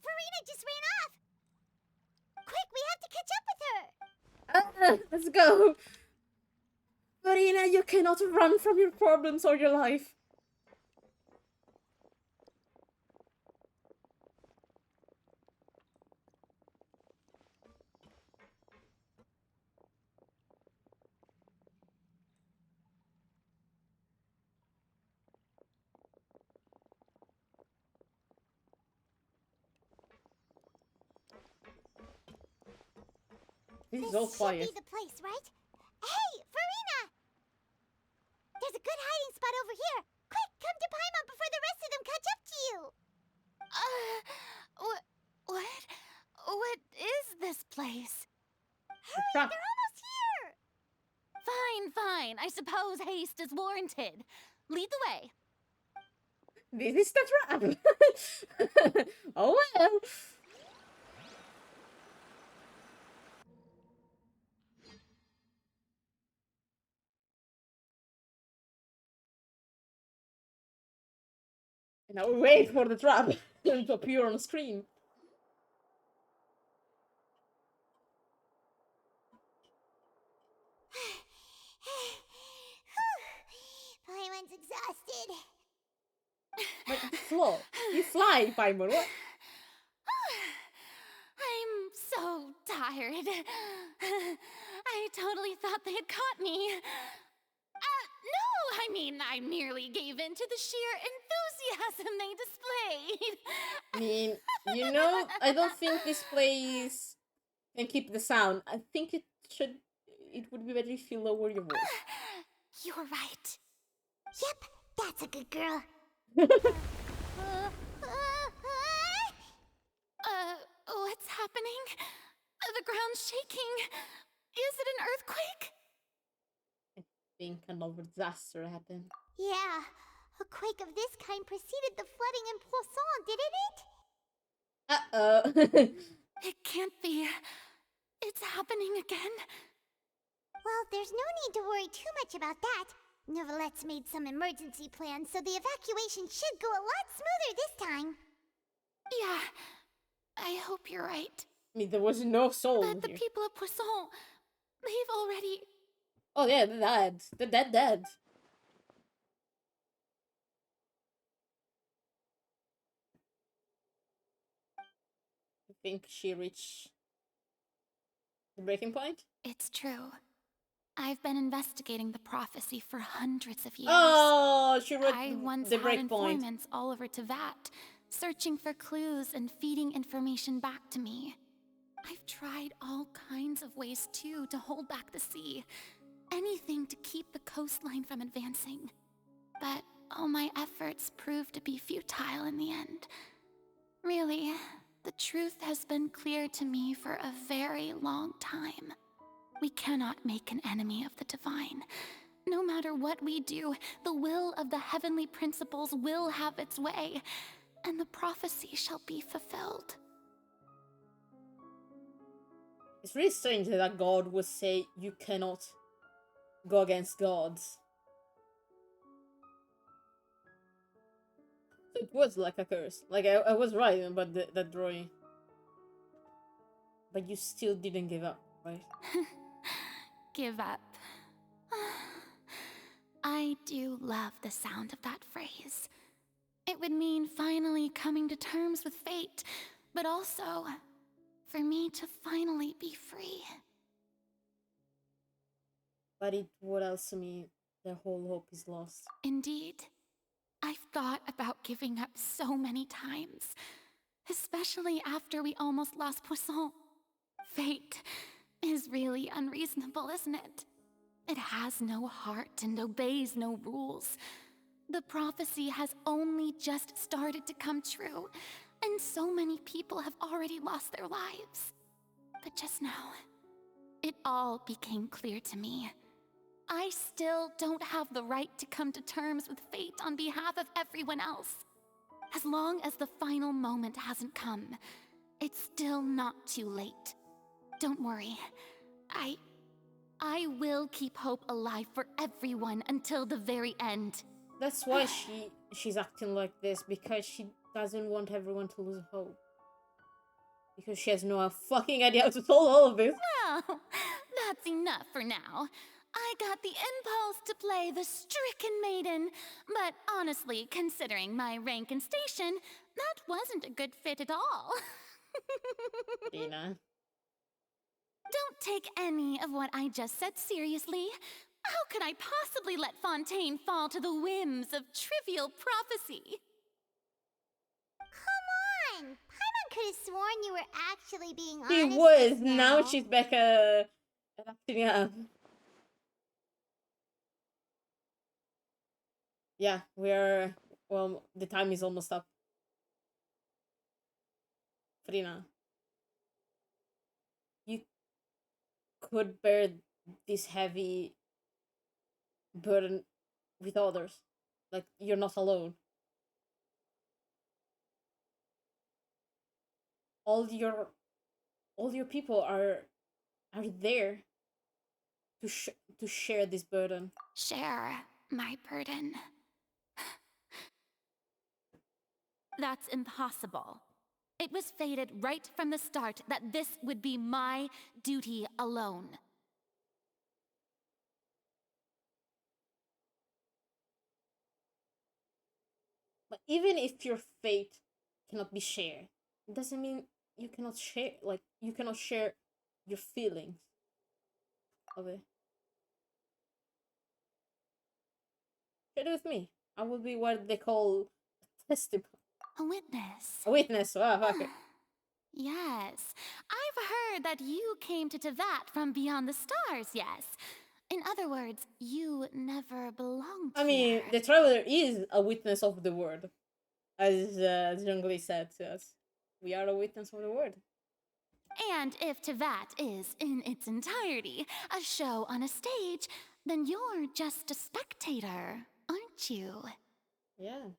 Farina just ran off. Quick, we have to catch up with her. Let's go. Farina, you cannot run from your problems or your life. This is all quiet. Should be the place, right? Hey, Farina! There's a good hiding spot over here. Quick, come to Paimon before the rest of them catch up to you. What? What is this place? Hurry, they're almost here. Fine. I suppose haste is warranted. Lead the way. This is the trap. Oh well. Now we wait for the trap to appear on screen. Paimon's exhausted. But you fly, Paimon. What? I'm so tired. I totally thought they had caught me. No, I mean, I merely gave in to the sheer enthusiasm they displayed. I mean, you know, I don't think this place can keep the sound. I think it would be better if you lower your voice. You're right. Yep, that's a good girl. What's happening? The ground's shaking. Is it an earthquake? I think another disaster happened. Yeah, a quake of this kind preceded the flooding in Poisson, didn't it? It can't be. It's happening again. Well, there's no need to worry too much about that. Nouvellette's made some emergency plans, so the evacuation should go a lot smoother this time. Yeah, I hope you're right. I mean, there was no soul But the here. people of Poisson, they've already... Oh yeah, they're dead. They're dead. I think she reached the breaking point. It's true. I've been investigating the prophecy for hundreds of years. Oh, she reached I once the had break point. informants all over Tevat, searching for clues and feeding information back to me. I've tried all kinds of ways, too, to hold back the sea. Anything to keep the coastline from advancing. But all my efforts proved to be futile in the end. Really, the truth has been clear to me for a very long time. We cannot make an enemy of the divine. No matter what we do, the will of the heavenly principles will have its way. and the prophecy shall be fulfilled. It's really strange that a god would say you cannot go against gods. It was like a curse. Like, I was right about that drawing. But you still didn't give up, right? Give up. I do love the sound of that phrase. It would mean finally coming to terms with fate, but also for me to finally be free. But it would also mean their whole hope is lost. Indeed. I've thought about giving up so many times, especially after we almost lost Poisson. Fate is really unreasonable, isn't it? It has no heart and obeys no rules. The prophecy has only just started to come true, and so many people have already lost their lives. But just now, it all became clear to me. I still don't have the right to come to terms with fate on behalf of everyone else. As long as the final moment hasn't come, it's still not too late. Don't worry. I will keep hope alive for everyone until the very end. That's why she's acting like this, because she doesn't want everyone to lose hope. Because she has no fucking idea how to solve all of this. Well, that's enough for now. I got the impulse to play the stricken maiden, but honestly, considering my rank and station, that wasn't a good fit at all. Dina. Don't take any of what I just said seriously. How could I possibly let Fontaine fall to the whims of trivial prophecy? Come on! Paimon could have sworn you were actually being honest. She was. just Now she's back acting up. Yeah, we're... Well, the time is almost up. Frina. You could bear this heavy burden with others. Like, you're not alone. All your people are there to share this burden. Share my burden. That's impossible. It was fated right from the start that this would be my duty alone. But even if your fate cannot be shared, it doesn't mean you cannot share. Like, you cannot share your feelings of it. Share it with me. I will be what they call a testimony. A witness. A witness. Wow, okay. Yes. I've heard that you came to Tevat from beyond the stars, yes. In other words, you never belonged I mean, the traveler is a witness of the word. As Zhongli said to us. We are a witness of the word. And if Tevat is, in its entirety, a show on a stage, then you're just a spectator, aren't you? Yeah.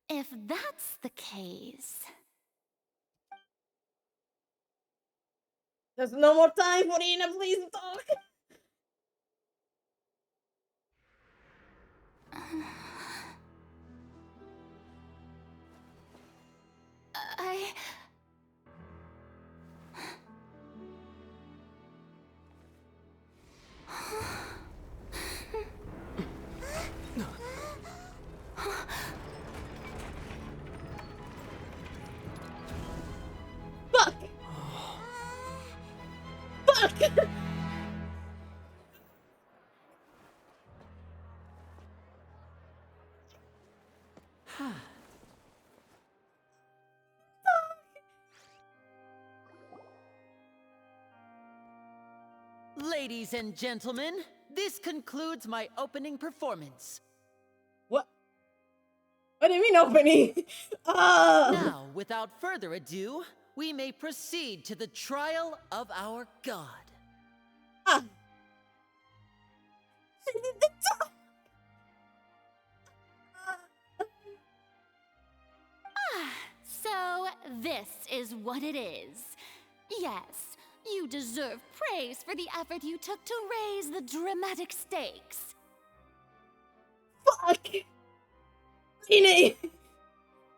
If that's the case... There's no more time, Marina, please talk! Fuck! Fuck! Ladies and gentlemen, this concludes my opening performance. What? What do you mean opening? Now, without further ado, we may proceed to the trial of our god. is what it is. Yes, you deserve praise for the effort you took to raise the dramatic stakes. Fuck! He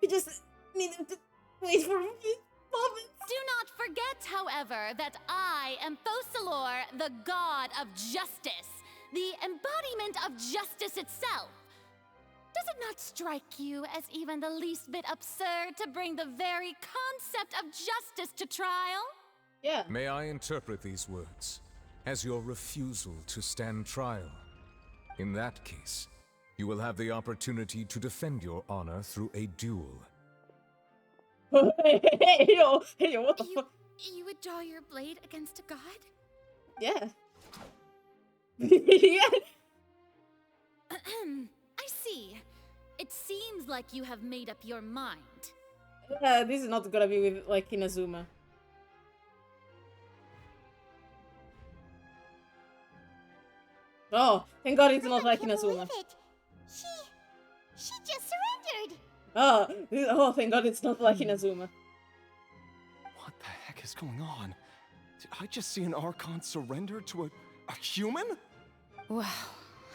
just needed to wait for a few moments. Do not forget, however, that I am Focalor, the god of justice, the embodiment of justice itself. Does it not strike you as even the least bit absurd to bring the very concept of justice to trial? Yeah. May I interpret these words as your refusal to stand trial? In that case, you will have the opportunity to defend your honor through a duel. Hey, yo, what the fuck? You would draw your blade against a god? Yeah. Yeah. I see. It seems like you have made up your mind. This is not gonna be with, like, Inazuma. Oh, thank God it's not like Inazuma. She just surrendered. Oh, thank God it's not like Inazuma. What the heck is going on? Did I just see an Archon surrender to a human? Wow,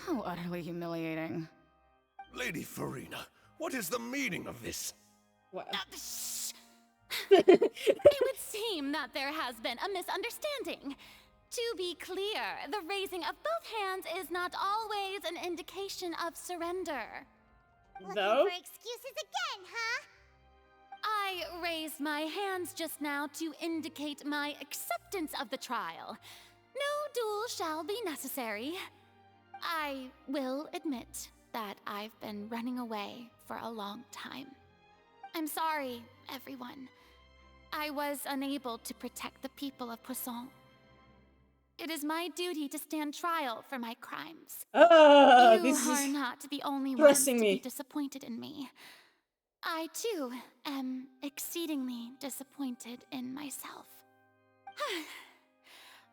how utterly humiliating. Lady Farina, what is the meaning of this? What? It would seem that there has been a misunderstanding. To be clear, the raising of both hands is not always an indication of surrender. Looking for excuses again, huh? I raised my hands just now to indicate my acceptance of the trial. No duel shall be necessary. I will admit that I've been running away for a long time. I'm sorry, everyone. I was unable to protect the people of Poisson. It is my duty to stand trial for my crimes. You This are is not the only ones to pressing be me. disappointed in me. I, too, am exceedingly disappointed in myself.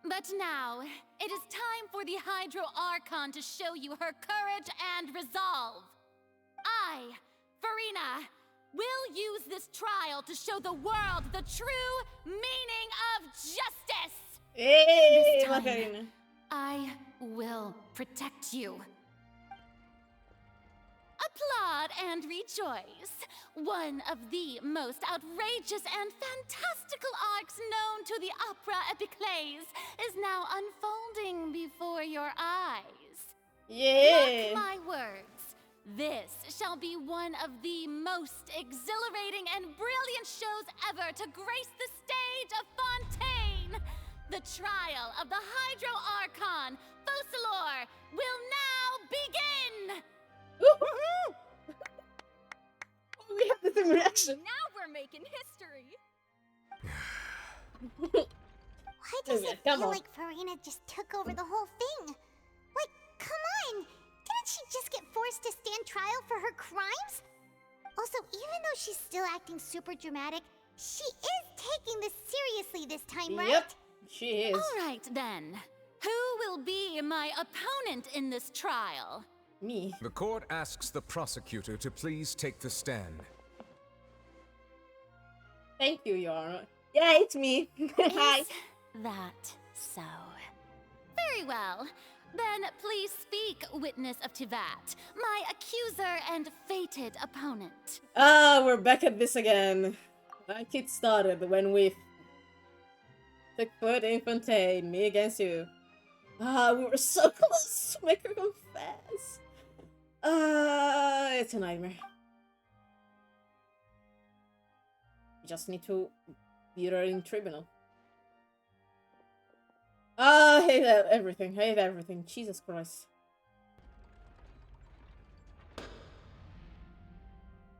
But now, it is time for the Hydro Archon to show you her courage and resolve. I, Farina, will use this trial to show the world the true meaning of justice! Hey, This time, Macarena. I will protect you. Applaud and rejoice. One of the most outrageous and fantastical arcs known to the opera epiclese is now unfolding before your eyes. Yeah. Mark my words. This shall be one of the most exhilarating and brilliant shows ever to grace the stage of Fontaine. The trial of the Hydro Archon, Focalor, will now begin! Woohoo! We have the same reaction. Now we're making history. Why does Okay, it come feel on. like Farina just took over the whole thing? Like, come on! Didn't she just get forced to stand trial for her crimes? Also, even though she's still acting super dramatic, she is taking this seriously this time, right? Yep, she is. All right, then. Who will be my opponent in this trial? Me. The court asks the prosecutor to please take the stand. Thank you, Your Honor. Yeah, it's me. Hi. Is that so? Very well. Then please speak, witness of Tivat, my accuser and fated opponent. We're back at this again. Like it started when we took foot in Fontaine, me against you. We were so close to make her confess. It's a nightmare. We just need to beat her in tribunal. I hate everything. Hate everything. Jesus Christ.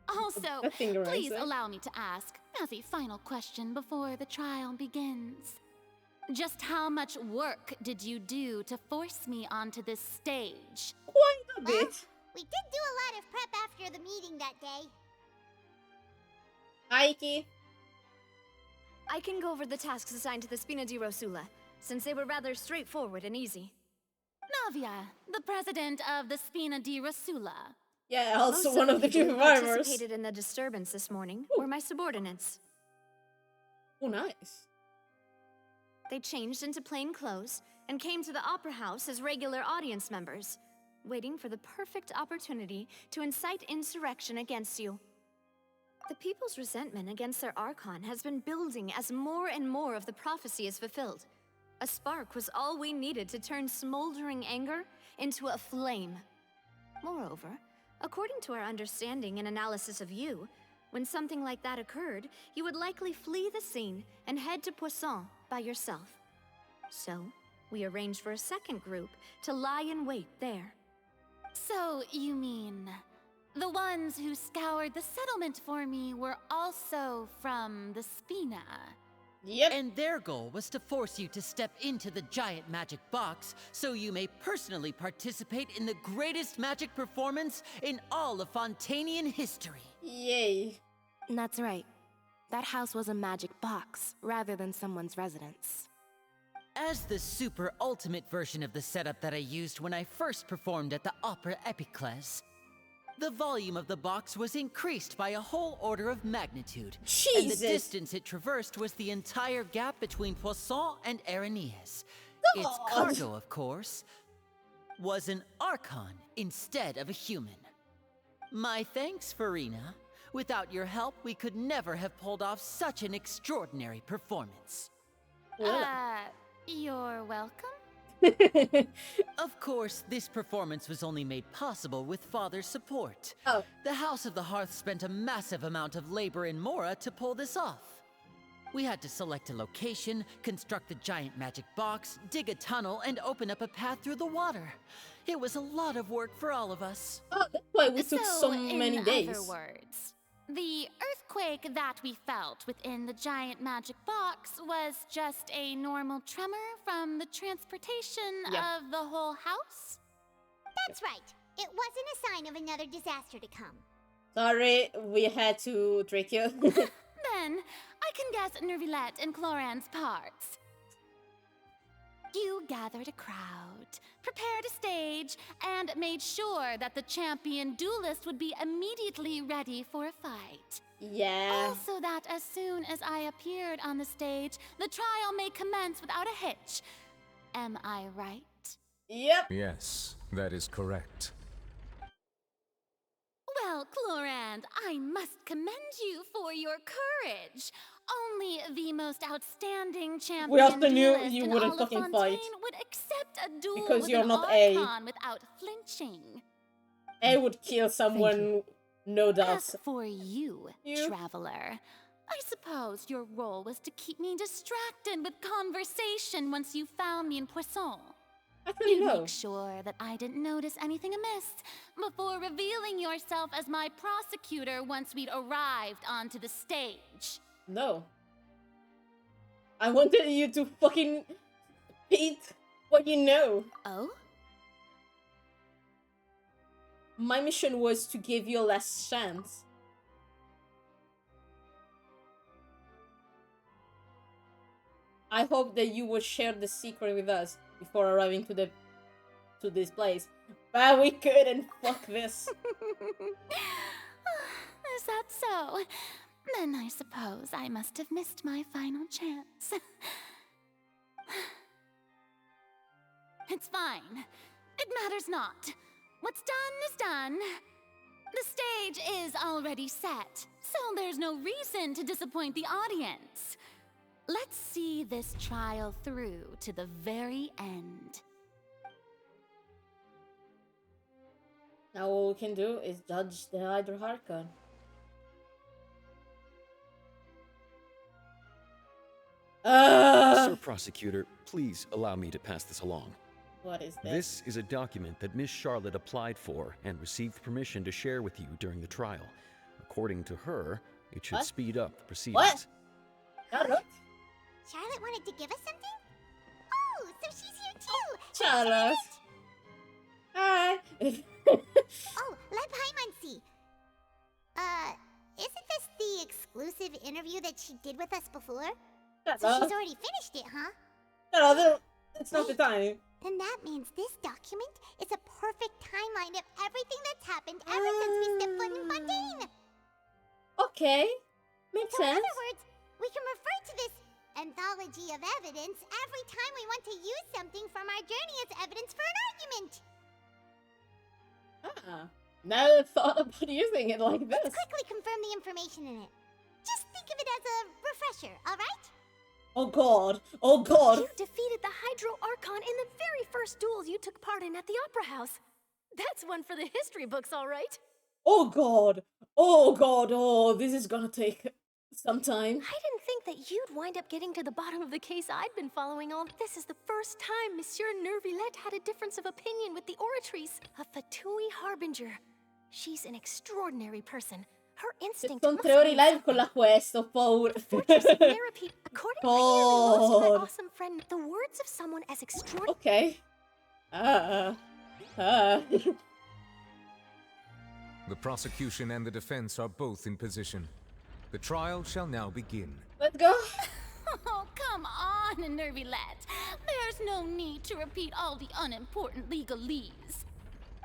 Also, That finger please raiser. allow me to ask, as a final question before the trial begins. Just how much work did you do to force me onto this stage? Quite a bit. We did do a lot of prep after the meeting that day. Aiki. I can go over the tasks assigned to the Spina di Rosula, since they were rather straightforward and easy. Navia, the president of the Spina di Rosula. Yeah, also Most one of the people few who farmers. participated in the disturbance this morning were my subordinates. Oh, nice. They changed into plain clothes and came to the opera house as regular audience members, waiting for the perfect opportunity to incite insurrection against you. The people's resentment against their archon has been building as more and more of the prophecy is fulfilled. A spark was all we needed to turn smoldering anger into a flame. Moreover, according to our understanding and analysis of you, when something like that occurred, you would likely flee the scene and head to Poisson by yourself. So, we arranged for a second group to lie in wait there. So, you mean the ones who scoured the settlement for me were also from the Spina? Yep. And their goal was to force you to step into the giant magic box so you may personally participate in the greatest magic performance in all of Fontainian history. Yay. That's right. That house was a magic box rather than someone's residence. As the super ultimate version of the setup that I used when I first performed at the Opera Epiclese, the volume of the box was increased by a whole order of magnitude. Jesus. And the distance it traversed was the entire gap between Poisson and Areneas. Its cargo, of course, was an archon instead of a human. My thanks, Farina. Without your help, we could never have pulled off such an extraordinary performance. You're welcome? Of course, this performance was only made possible with Father's support. Oh. The House of the Hearth spent a massive amount of labor in Mora to pull this off. We had to select a location, construct the giant magic box, dig a tunnel, and open up a path through the water. It was a lot of work for all of us. Oh, that's why we took so many days. In other words, the earthquake that we felt within the giant magic box was just a normal tremor from the transportation of the whole house? That's right. It wasn't a sign of another disaster to come. Sorry, we had to trick you. Then, I can guess Nervilette and Cloran's parts. You gathered a crowd, prepared a stage, and made sure that the champion duelist would be immediately ready for a fight. Yeah. Also that as soon as I appeared on the stage, the trial may commence without a hitch. Am I right? Yep. Yes, that is correct. Well, Clorand, I must commend you for your courage. Only the most outstanding champion We also knew duelist you in wouldn't all of fucking Fontaine fight. would accept a duel Because with you're an not A. archon without flinching. I would kill someone, no doubt. As for you, traveler, I suppose your role was to keep me distracted with conversation once you found me in Poisson. Actually, You no. make sure that I didn't notice anything amiss before revealing yourself as my prosecutor once we'd arrived onto the stage. No. I wanted you to fucking repeat what you know. Oh? My mission was to give you a last chance. I hope that you would share the secret with us before arriving to this place. But we couldn't. Fuck this. Is that so? Then I suppose I must have missed my final chance. It's fine. It matters not. What's done is done. The stage is already set, so there's no reason to disappoint the audience. Let's see this trial through to the very end. Now all we can do is judge the Hydra Archon. Sir Prosecutor, please allow me to pass this along. What is this? This is a document that Miss Charlotte applied for and received permission to share with you during the trial. According to her, it should speed up the proceedings. What? Charlotte? Charlotte wanted to give us something? Oh, so she's here too! Charlotte! Hi! Oh, let Paimon see. Isn't this the exclusive interview that she did with us before? So she's already finished it, huh? Charlotte, it's not the time. Then that means this document is a perfect timeline of everything that's happened ever since we stepped foot in Fontaine. Okay, makes So in sense. other words, We can refer to this anthology of evidence every time we want to use something from our journey as evidence for an argument. Never thought about using it like this. Let's quickly confirm the information in it. Just think of it as a refresher, alright? Oh god. Oh god. You defeated the Hydro Archon in the very first duels you took part in at the Opera House. That's one for the history books, alright? Oh god. Oh god. Oh, this is gonna take some time. I didn't think that you'd wind up getting to the bottom of the case I'd been following all. This is the first time Monsieur Nervillette had a difference of opinion with the Oratrice. A Fatui Harbinger. She's an extraordinary person. Her instinct Sono must 3 ore be live con la quest, ho paura. Fortress of Therapy. According to my God. awesome friend, the words of someone as extraordinary. Okay. The prosecution and the defense are both in position. The trial shall now begin. Let's go. Oh, come on, Nervillette. There's no need to repeat all the unimportant legalese.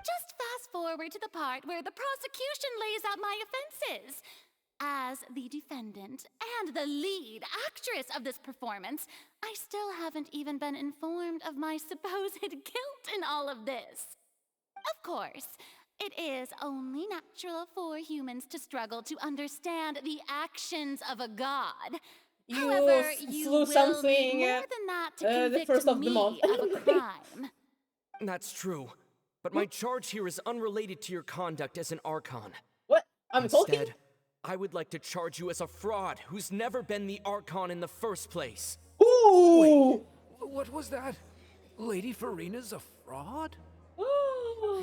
Just fast forward to the part where the prosecution lays out my offenses. As the defendant and the lead actress of this performance, I still haven't even been informed of my supposed guilt in all of this. Of course, it is only natural for humans to struggle to understand the actions of a god. You However, you flew will something need more than that to the convict first of the me month. of a crime. That's true. But my charge here is unrelated to your conduct as an Archon. What? I'm talking? Instead, I would like to charge you as a fraud who's never been the Archon in the first place. Ooh! Wait, what was that? Lady Farina's a fraud?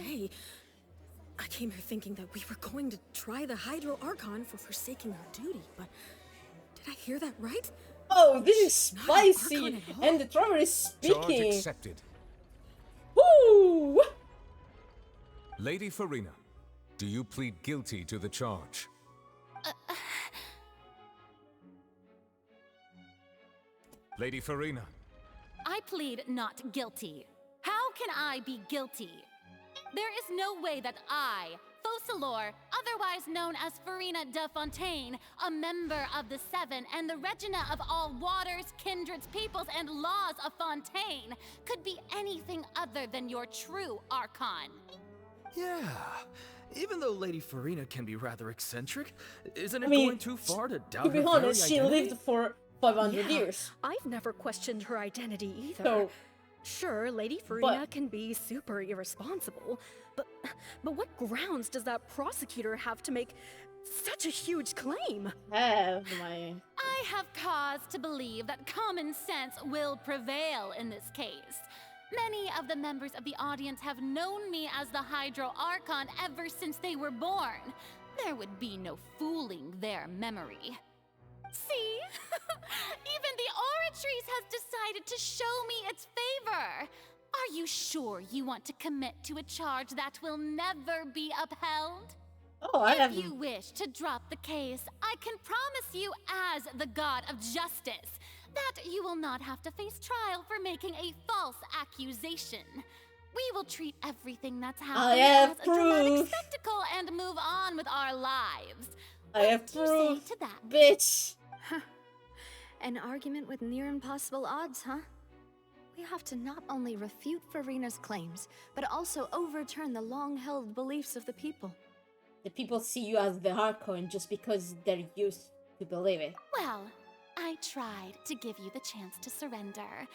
Hey, I came here thinking that we were going to try the Hydro Archon for forsaking her duty, but did I hear that right? Oh, this is Not an Archon spicy! at all. And the driver is Charge speaking! accepted. Woo! Lady Farina, do you plead guilty to the charge? Lady Farina. I plead not guilty. How can I be guilty? There is no way that I, Focalor, otherwise known as Farina de Fontaine, a member of the Seven and the Regina of all waters, kindreds, peoples, and laws of Fontaine, could be anything other than your true Archon. Yeah. Even though Lady Farina can be rather eccentric, isn't it I mean, going too far to doubt To be her honest, very she identity? lived for 500 Yeah, years. I've never questioned her identity either. So, Sure, Lady Farina can be super irresponsible, but what grounds does that prosecutor have to make such a huge claim? have my... I have cause to believe that common sense will prevail in this case. Many of the members of the audience have known me as the Hydro Archon ever since they were born. There would be no fooling their memory. See? Even the Oratrice has decided to show me its favor. Are you sure you want to commit to a charge that will never be upheld? Oh, I have... If you wish to drop the case, I can promise you as the god of justice that you will not have to face trial for making a false accusation. We will treat everything that's happened as a dramatic proof. spectacle and move on with our lives. I have What do you say proof, to that? bitch. An argument with near impossible odds, huh? We have to not only refute Farina's claims, but also overturn the long-held beliefs of the people. The people see you as the Archon just because they're used to believe it. Well, I tried to give you the chance to surrender.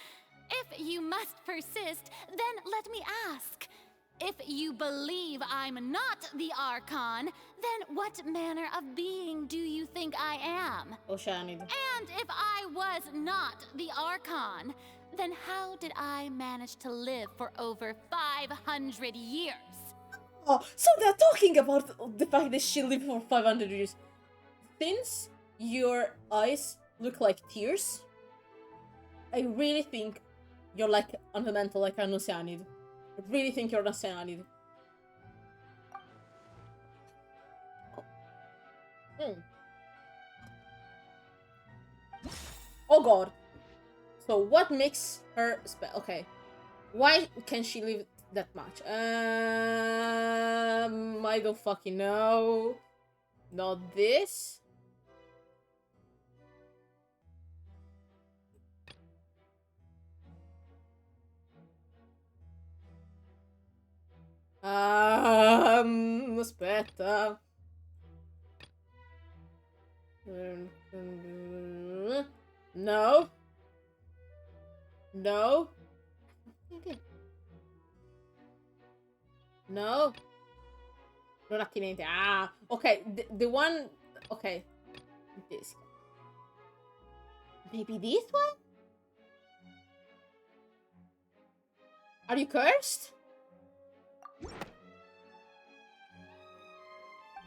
If you must persist, then let me ask. If you believe I'm not the Archon, then what manner of being do you think I am? Oceanid. And if I was not the Archon, then how did I manage to live for over 500 years? Oh, so they're talking about the fact that she lived for 500 years. Since your eyes look like tears, I really think you're like on the mental, like an Oceanid. I really think you're an Oceanid. Oh god. So what makes her okay. Why can she live that much? I don't fucking know. Not this. Aspetta. No. No. No. Non attinente. Ah, okay. The one. Okay. This. Maybe this one? Are you cursed?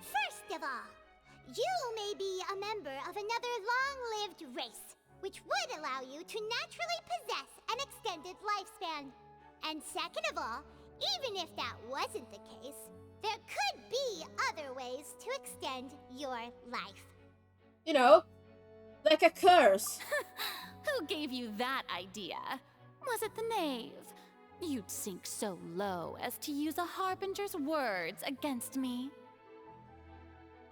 First of all, you may be a member of another long-lived race, which would allow you to naturally possess an extended lifespan. And second of all, even if that wasn't the case, there could be other ways to extend your life. You know, like a curse. Who gave you that idea? Was it the knave? You'd sink so low as to use a harbinger's words against me.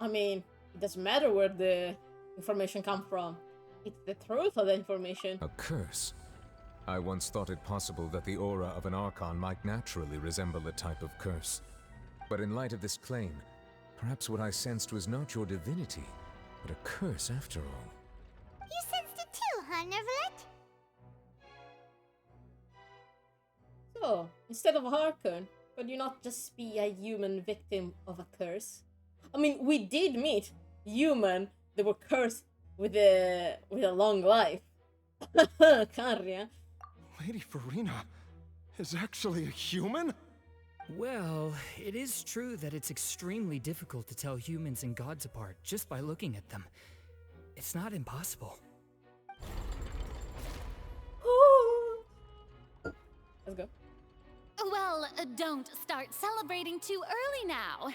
I mean, it doesn't matter where the information comes from. It's the truth of the information. A curse? I once thought it possible that the aura of an archon might naturally resemble a type of curse. But in light of this claim, perhaps what I sensed was not your divinity, but a curse after all. You sensed it too, huh, Nervalet? So, instead of a archon, could you not just be a human victim of a curse? I mean, we did meet human that were cursed with a long life. Carria. Lady Farina is actually a human? Well, it is true that it's extremely difficult to tell humans and gods apart just by looking at them. It's not impossible. Let's go. Well, don't start celebrating too early now.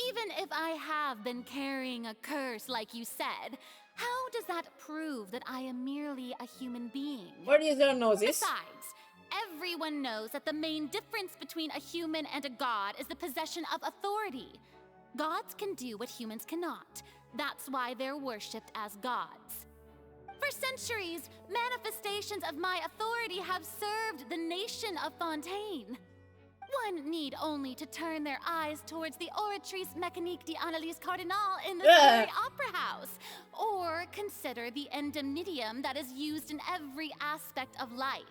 Even if I have been carrying a curse like you said, how does that prove that I am merely a human being? Where is your noses? Besides, everyone knows that the main difference between a human and a god is the possession of authority. Gods can do what humans cannot. That's why they're worshipped as gods. For centuries, manifestations of my authority have served the nation of Fontaine. One need only to turn their eyes towards the Oratrice Mécanique d'Analyse Cardinal in the very Opera House, or consider the endemnitium that is used in every aspect of life.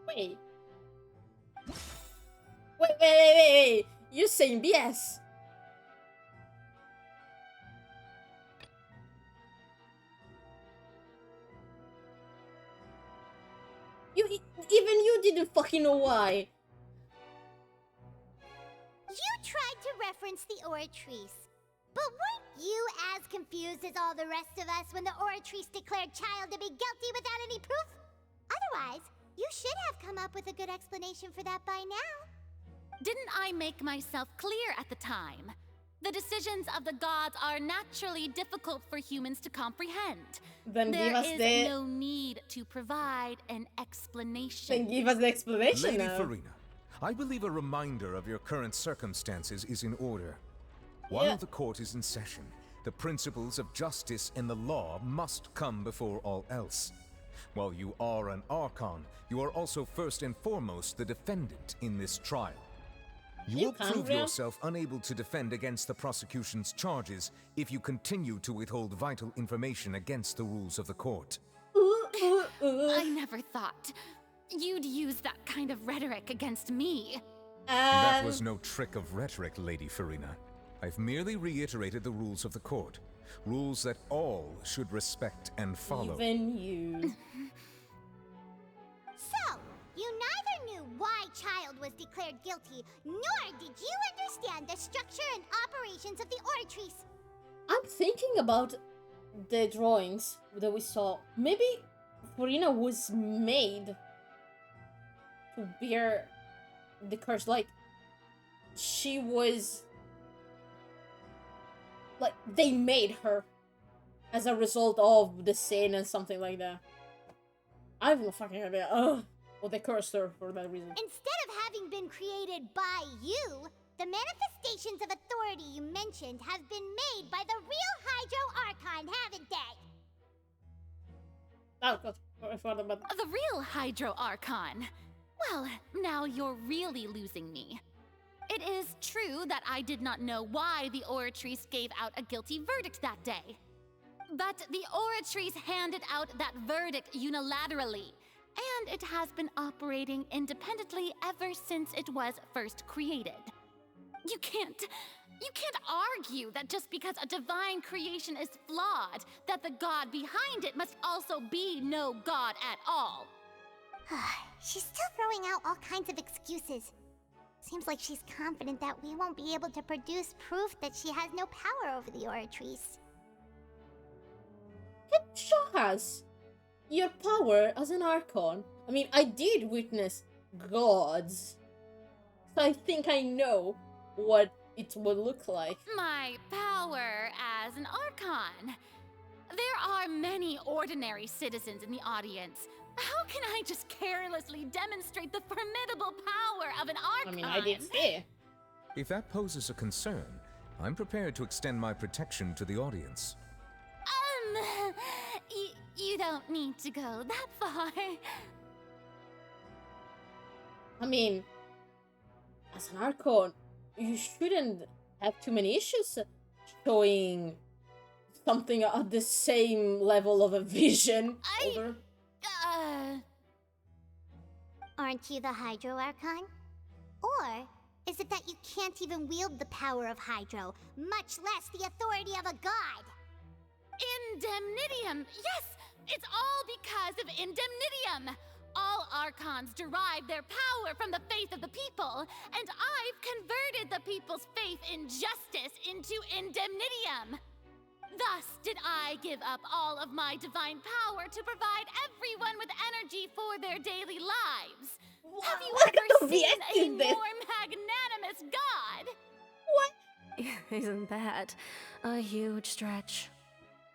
Wait. Wait. You're saying BS. Even you didn't fucking know why. You tried to reference the Oratrice. But weren't you as confused as all the rest of us when the Oratrice declared Child to be guilty without any proof? Otherwise, you should have come up with a good explanation for that by now. Didn't I make myself clear at the time? The decisions of the gods are naturally difficult for humans to comprehend. Then there give us is no need to provide an explanation. Then give us the explanation Lady now. Farina, I believe a reminder of your current circumstances is in order. While the court is in session, the principles of justice and the law must come before all else. While you are an archon, you are also first and foremost the defendant in this trial. You will prove yourself unable to defend against the prosecution's charges if you continue to withhold vital information against the rules of the court. I never thought you'd use that kind of rhetoric against me. That was no trick of rhetoric, Lady Farina. I've merely reiterated the rules of the court. Rules that all should respect and follow. Even you. So, you neither knew why Child was declared guilty, nor did you understand the structure and operations of the Oratrice. I'm thinking about the drawings that we saw. Maybe Farina was made to bear the curse. Like, she was... Like, they made her as a result of the sin and something like that. I have no fucking idea. Ugh. Well, they cursed her for that reason. Instead of having been created by you, the manifestations of authority you mentioned have been made by the real Hydro Archon, haven't they? Oh, God. I forgot about The real Hydro Archon. Well, now you're really losing me. It is true that I did not know why the Oratrice gave out a guilty verdict that day. But the Oratrice handed out that verdict unilaterally, and it has been operating independently ever since it was first created. You can't argue that just because a divine creation is flawed, that the god behind it must also be no god at all. She's still throwing out all kinds of excuses. Seems like she's confident that we won't be able to produce proof that she has no power over the Oratrice. Show us your power as an Archon. I mean, I did witness gods, so I think I know what it would look like. My power as an Archon. There are many ordinary citizens in the audience. How can I just carelessly demonstrate the formidable power of an Archon? I mean, I did see. If that poses a concern, I'm prepared to extend my protection to the audience. You don't need to go that far. I mean, as an Archon, you shouldn't have too many issues showing something at the same level of a vision. Aren't you the Hydro Archon? Or is it that you can't even wield the power of Hydro, much less the authority of a god? Indemnitium! Yes! It's all because of Indemnitium! All Archons derive their power from the faith of the people, and I've converted the people's faith in justice into Indemnitium! Thus did I give up all of my divine power to provide everyone with energy for their daily lives. Have you ever seen a more magnanimous god? Isn't that a huge stretch?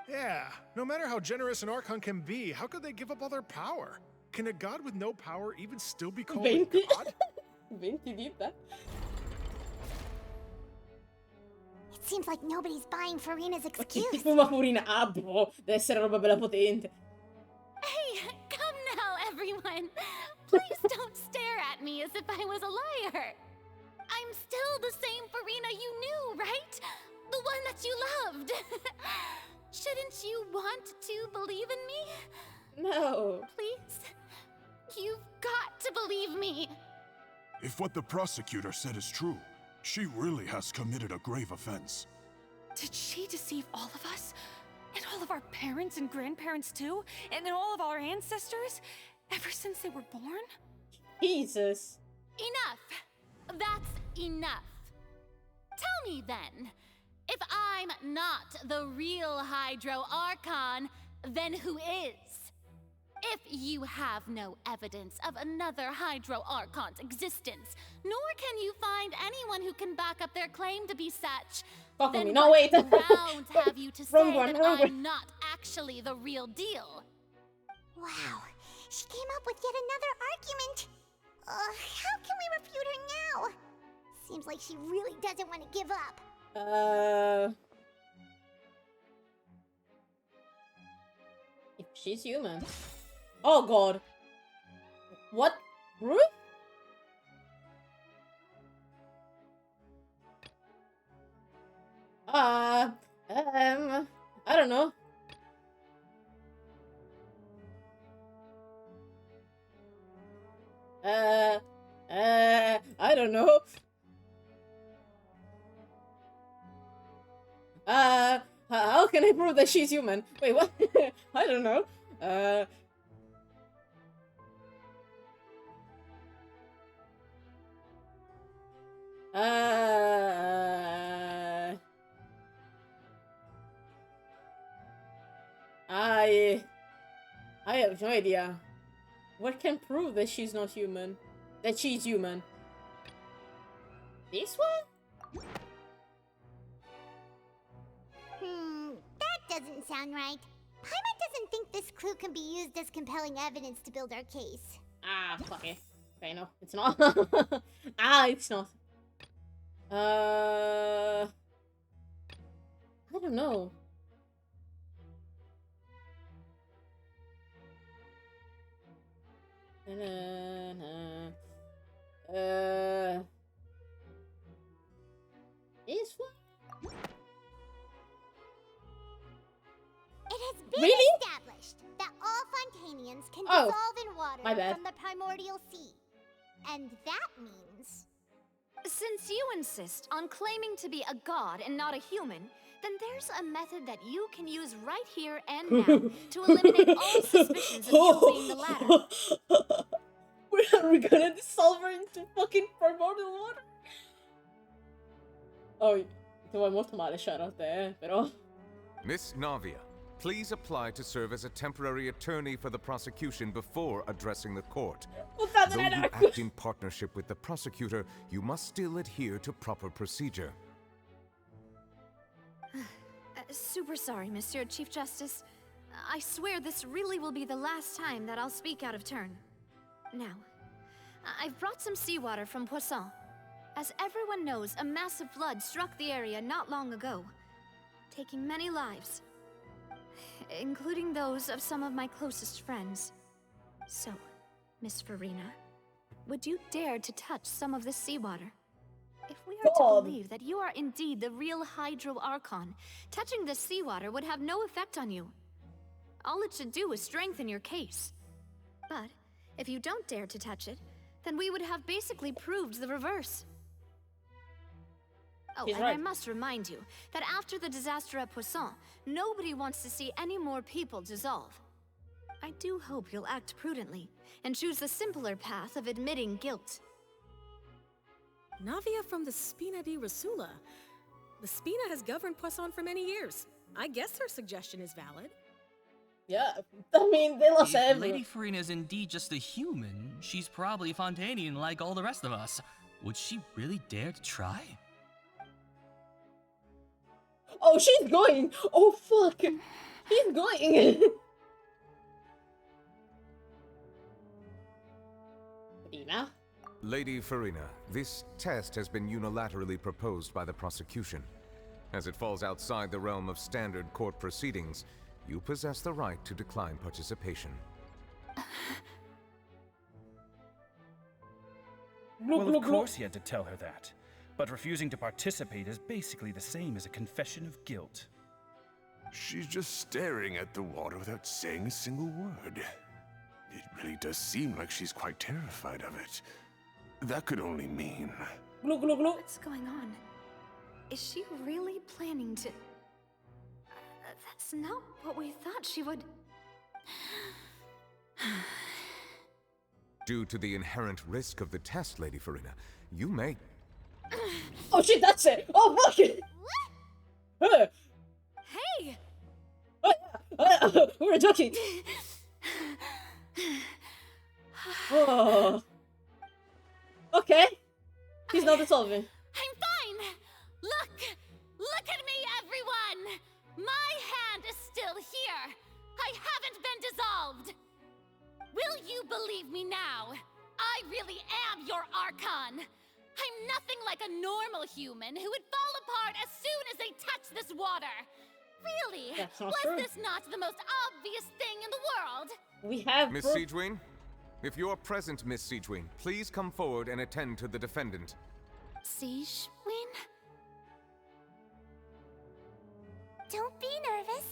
Yeah, no matter how generous an Archon can be, how could they give up all their power? Can a god with no power even still be called a god? 20 vita. It seems like nobody's buying Farina's excuse. Che tipo Furina? Ah, boh, deve essere roba bella potente. Hey, come now, everyone. Please don't stare at me as if I was a liar. I'm still the same Farina you knew, right? The one that you loved. Shouldn't you want to believe in me? No. Please? You've got to believe me. If what the prosecutor said is true, she really has committed a grave offense. Did she deceive all of us? And all of our parents and grandparents too? And then all of our ancestors? Ever since they were born? Jesus. Enough. That's enough. Tell me then, if I'm not the real Hydro Archon, then who is? If you have no evidence of another Hydro Archon's existence, nor can you find anyone who can back up their claim to be such, Fuck then me. No, what wait. grounds have you to say Wrong one, that wrong one. I'm not actually the real deal? Wow, she came up with yet another argument. How can we refute her now? Seems like she really doesn't want to give up. If she's human. Oh god. What? Ruth? I don't know. I don't know. How can I prove that she's human? Wait, what? I don't know. I have no idea. What can prove that she's not human? That she's human? This one? That doesn't sound right. Paimon doesn't think this clue can be used as compelling evidence to build our case. Ah, fuck it. Okay, no, it's not. It's not. I don't know. This one? It has been Really? established that all Fontanians can Oh, dissolve in water my bad. from the primordial sea. And that means... Since you insist on claiming to be a god and not a human, then there's a method that you can use right here and now to eliminate all suspicions of you being the latter. We're gonna dissolve her into fucking primordial water? Oh, ti vuoi molto male, shout te, però. Miss Navia, please apply to serve as a temporary attorney for the prosecution before addressing the court. Though you act in partnership with the prosecutor, you must still adhere to proper procedure. Super sorry, Monsieur Chief Justice. I swear this really will be the last time that I'll speak out of turn. Now, I've brought some seawater from Poisson. As everyone knows, a massive flood struck the area not long ago, taking many lives, including those of some of my closest friends. So, Miss Farina, would you dare to touch some of this seawater? If we are to believe that you are indeed the real Hydro Archon, touching this seawater would have no effect on you. All it should do is strengthen your case. But if you don't dare to touch it, then we would have basically proved the reverse. Oh, He's and right. I must remind you that after the disaster at Poisson, nobody wants to see any more people dissolve. I do hope you'll act prudently and choose the simpler path of admitting guilt. Navia from the Spina di Rasula. The Spina has governed Poisson for many years. I guess her suggestion is valid. Yeah, I mean, they lost If everyone. Lady Farina is indeed just a human, she's probably Fontanian like all the rest of us. Would she really dare to try? Oh, she's going! Oh, fuck! She's going! Farina? Lady Farina, this test has been unilaterally proposed by the prosecution. As it falls outside the realm of standard court proceedings, you possess the right to decline participation. Well, of course he had to tell her that. But refusing to participate is basically the same as a confession of guilt. She's just staring at the water without saying a single word. It really does seem like she's quite terrified of it. That could only mean... What's going on? Is she really planning to... That's not what we thought she would... Due to the inherent risk of the test, Lady Farina, you may... Oh shit, that's it! Oh fuck it! Hey! We were joking! Oh. Okay. He's not dissolving. I'm fine! Look at me, everyone! My hand is still here! I haven't been dissolved! Will you believe me now? I really am your Archon! I'm nothing like a normal human who would fall apart as soon as they touch this water! Really? That's not Was true. this not the most obvious thing in the world? We have... Miss Siegewin? If you are present, Miss Siegewin, please come forward and attend to the defendant. Siegewin? Don't be nervous.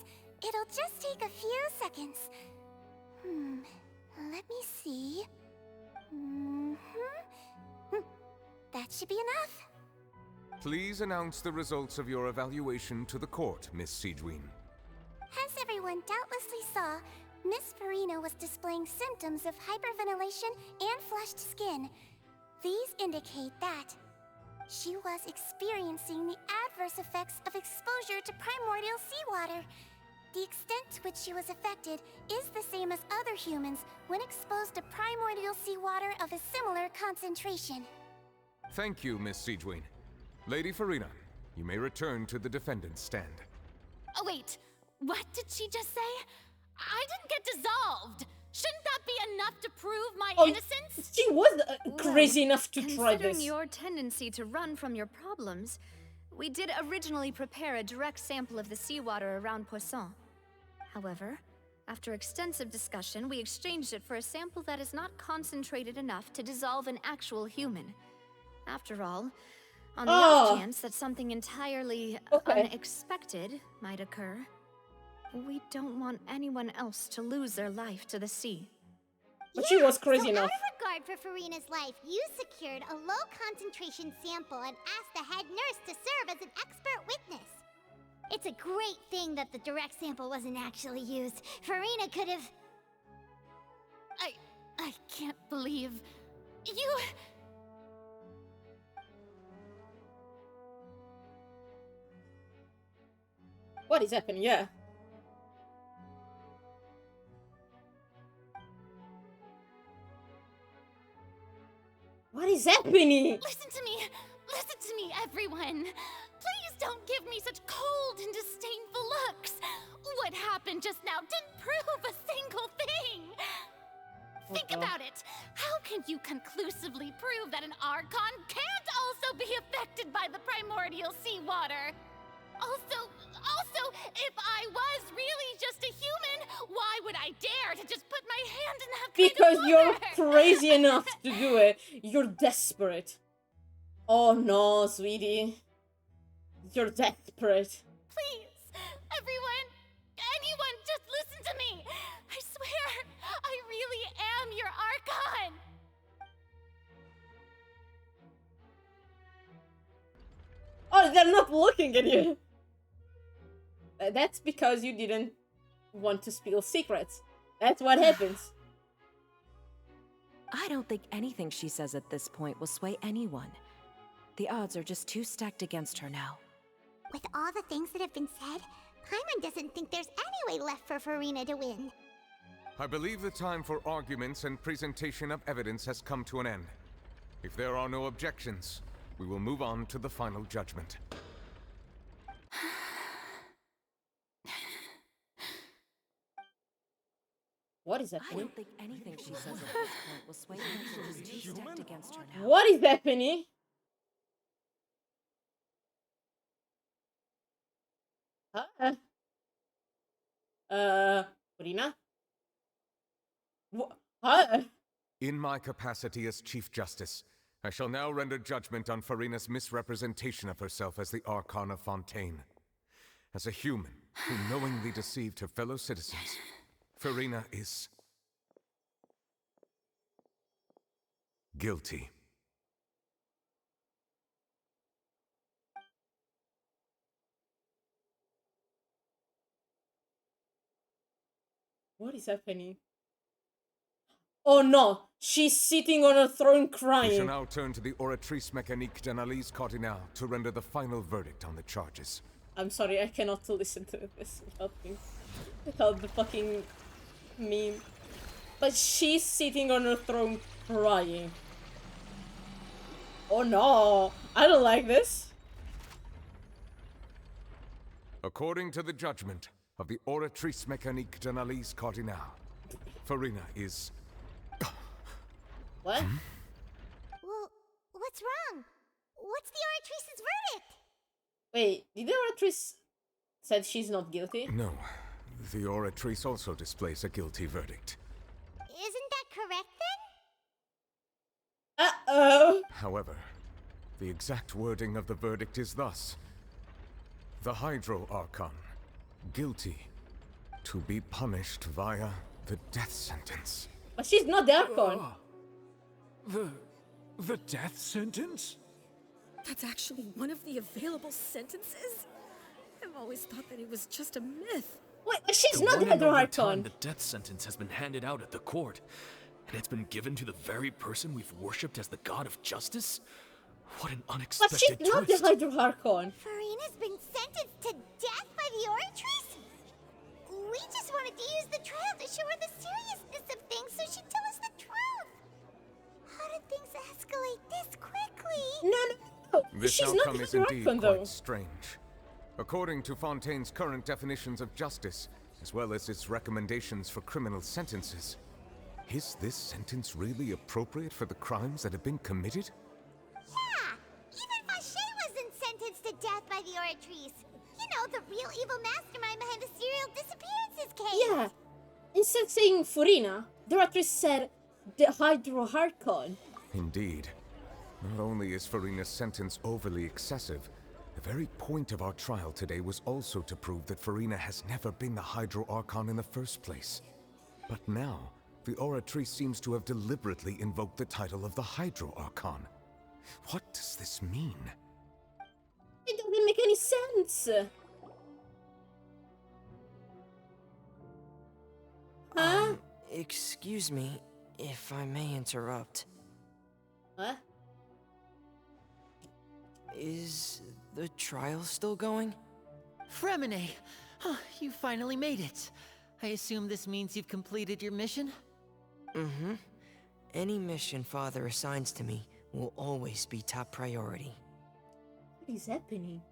It'll just take a few seconds. Let me see. That should be enough. Please announce the results of your evaluation to the court, Miss Siegewin. As everyone doubtlessly saw, Miss Farina was displaying symptoms of hyperventilation and flushed skin. These indicate that she was experiencing the adverse effects of exposure to primordial seawater. The extent to which she was affected is the same as other humans when exposed to primordial seawater of a similar concentration. Thank you, Miss Siegewin. Lady Farina, you may return to the defendant's stand. Oh wait, what did she just say? I didn't get dissolved! Shouldn't that be enough to prove my innocence? She was crazy enough to try Considering this. your tendency to run from your problems, we did originally prepare a direct sample of the seawater around Poisson. However, After extensive discussion, we exchanged it for a sample that is not concentrated enough to dissolve an actual human. After all, on the off chance that something entirely unexpected might occur, we don't want anyone else to lose their life to the sea. But she was crazy enough. Out of regard for Farina's life, you secured a low-concentration sample and asked the head nurse to serve as an expert witness. It's a great thing that the direct sample wasn't actually used. Farina could have... I can't believe... you... What is happening? Yeah. What is happening? Listen to me, everyone. Please don't give me such cold and disdainful looks. What happened just now didn't prove a single thing. Think about it. How can you conclusively prove that an archon can't also be affected by the primordial seawater? Also, if I was really just a human, why would I dare to just put my hand in that kind Because of you're water? crazy enough to do it. You're desperate. Oh no, sweetie. You're desperate. Please, anyone, just listen to me. I swear, I really am your archon. Oh, they're not looking at you. That's because you didn't want to spill secrets. That's what happens. I don't think anything she says at this point will sway anyone. The odds are just too stacked against her now. With all the things that have been said, Paimon doesn't think there's any way left for Farina to win. I believe the time for arguments and presentation of evidence has come to an end. If there are no objections, we will move on to the final judgment. What is I happening? don't think anything she says at this point will sway anyone. Just too stacked against her now. What is happening? Farina? Huh? In my capacity as Chief Justice, I shall now render judgment on Farina's misrepresentation of herself as the Archon of Fontaine. As a human who knowingly deceived her fellow citizens, Farina is... guilty. What is happening? Oh no! She's sitting on her throne We shall crying. now turn to the Oratrice Mécanique d'Analyse Cardinale to render the final verdict on the charges. I'm sorry, I cannot listen to this without the fucking meme. But she's sitting on her throne crying. Oh no! I don't like this. According to the judgment of the Oratrice Mécanique d'Analyse Cardinale, Farina is... What? Well, what's wrong? What's the Oratrice's verdict? Wait, did the Oratrice said she's not guilty? No, the Oratrice also displays a guilty verdict. Isn't that correct then? Uh-oh! However, the exact wording of the verdict is thus. The Hydro Archon, guilty, to be punished via the death sentence. But she's not the Archon. The death sentence? That's actually one of the available sentences? I've always thought that it was just a myth. Wait, but she's The not one the and only Archon. time the death sentence has been handed out at the court, and it's been given to the very person we've worshipped as the god of justice? What an But unexpected she's not twist. the Hydro Archon. Farina's been sentenced to death by the Oratrice? We just wanted to use the trial to show her the seriousness of things so she'd tell us the truth. How did things escalate this quickly? No. This She's not outcome the is Hydro indeed Archon, quite though. strange. According to Fontaine's current definitions of justice, as well as its recommendations for criminal sentences, is this sentence really appropriate for the crimes that have been committed? Yeah, even Vacher wasn't sentenced to death by the Oratrice. You know, the real evil mastermind behind the serial disappearances case. Yeah. Instead of saying Furina, the actress said the archon. Indeed. Not only is Farina's sentence overly excessive, the very point of our trial today was also to prove that Farina has never been the Archon in the first place. But now, the oratrice seems to have deliberately invoked the title of the Archon. What does this mean? It doesn't make any sense. Huh? Excuse me, if I may interrupt. What? Is the trial still going? Fremine! You finally made it. I assume this means you've completed your mission? Mm-hmm. Any mission Father assigns to me will always be top priority. What is happening?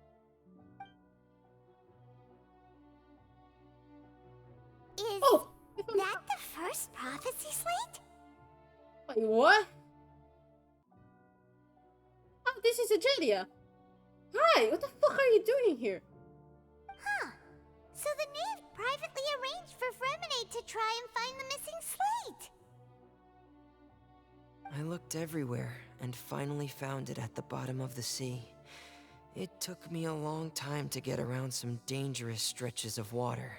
Is that the first prophecy slate? Wait, what? Oh, this is Agelia. Hi, what the fuck are you doing here? Huh. So the knave privately arranged for Fremine to try and find the missing slate. I looked everywhere and finally found it at the bottom of the sea. It took me a long time to get around some dangerous stretches of water.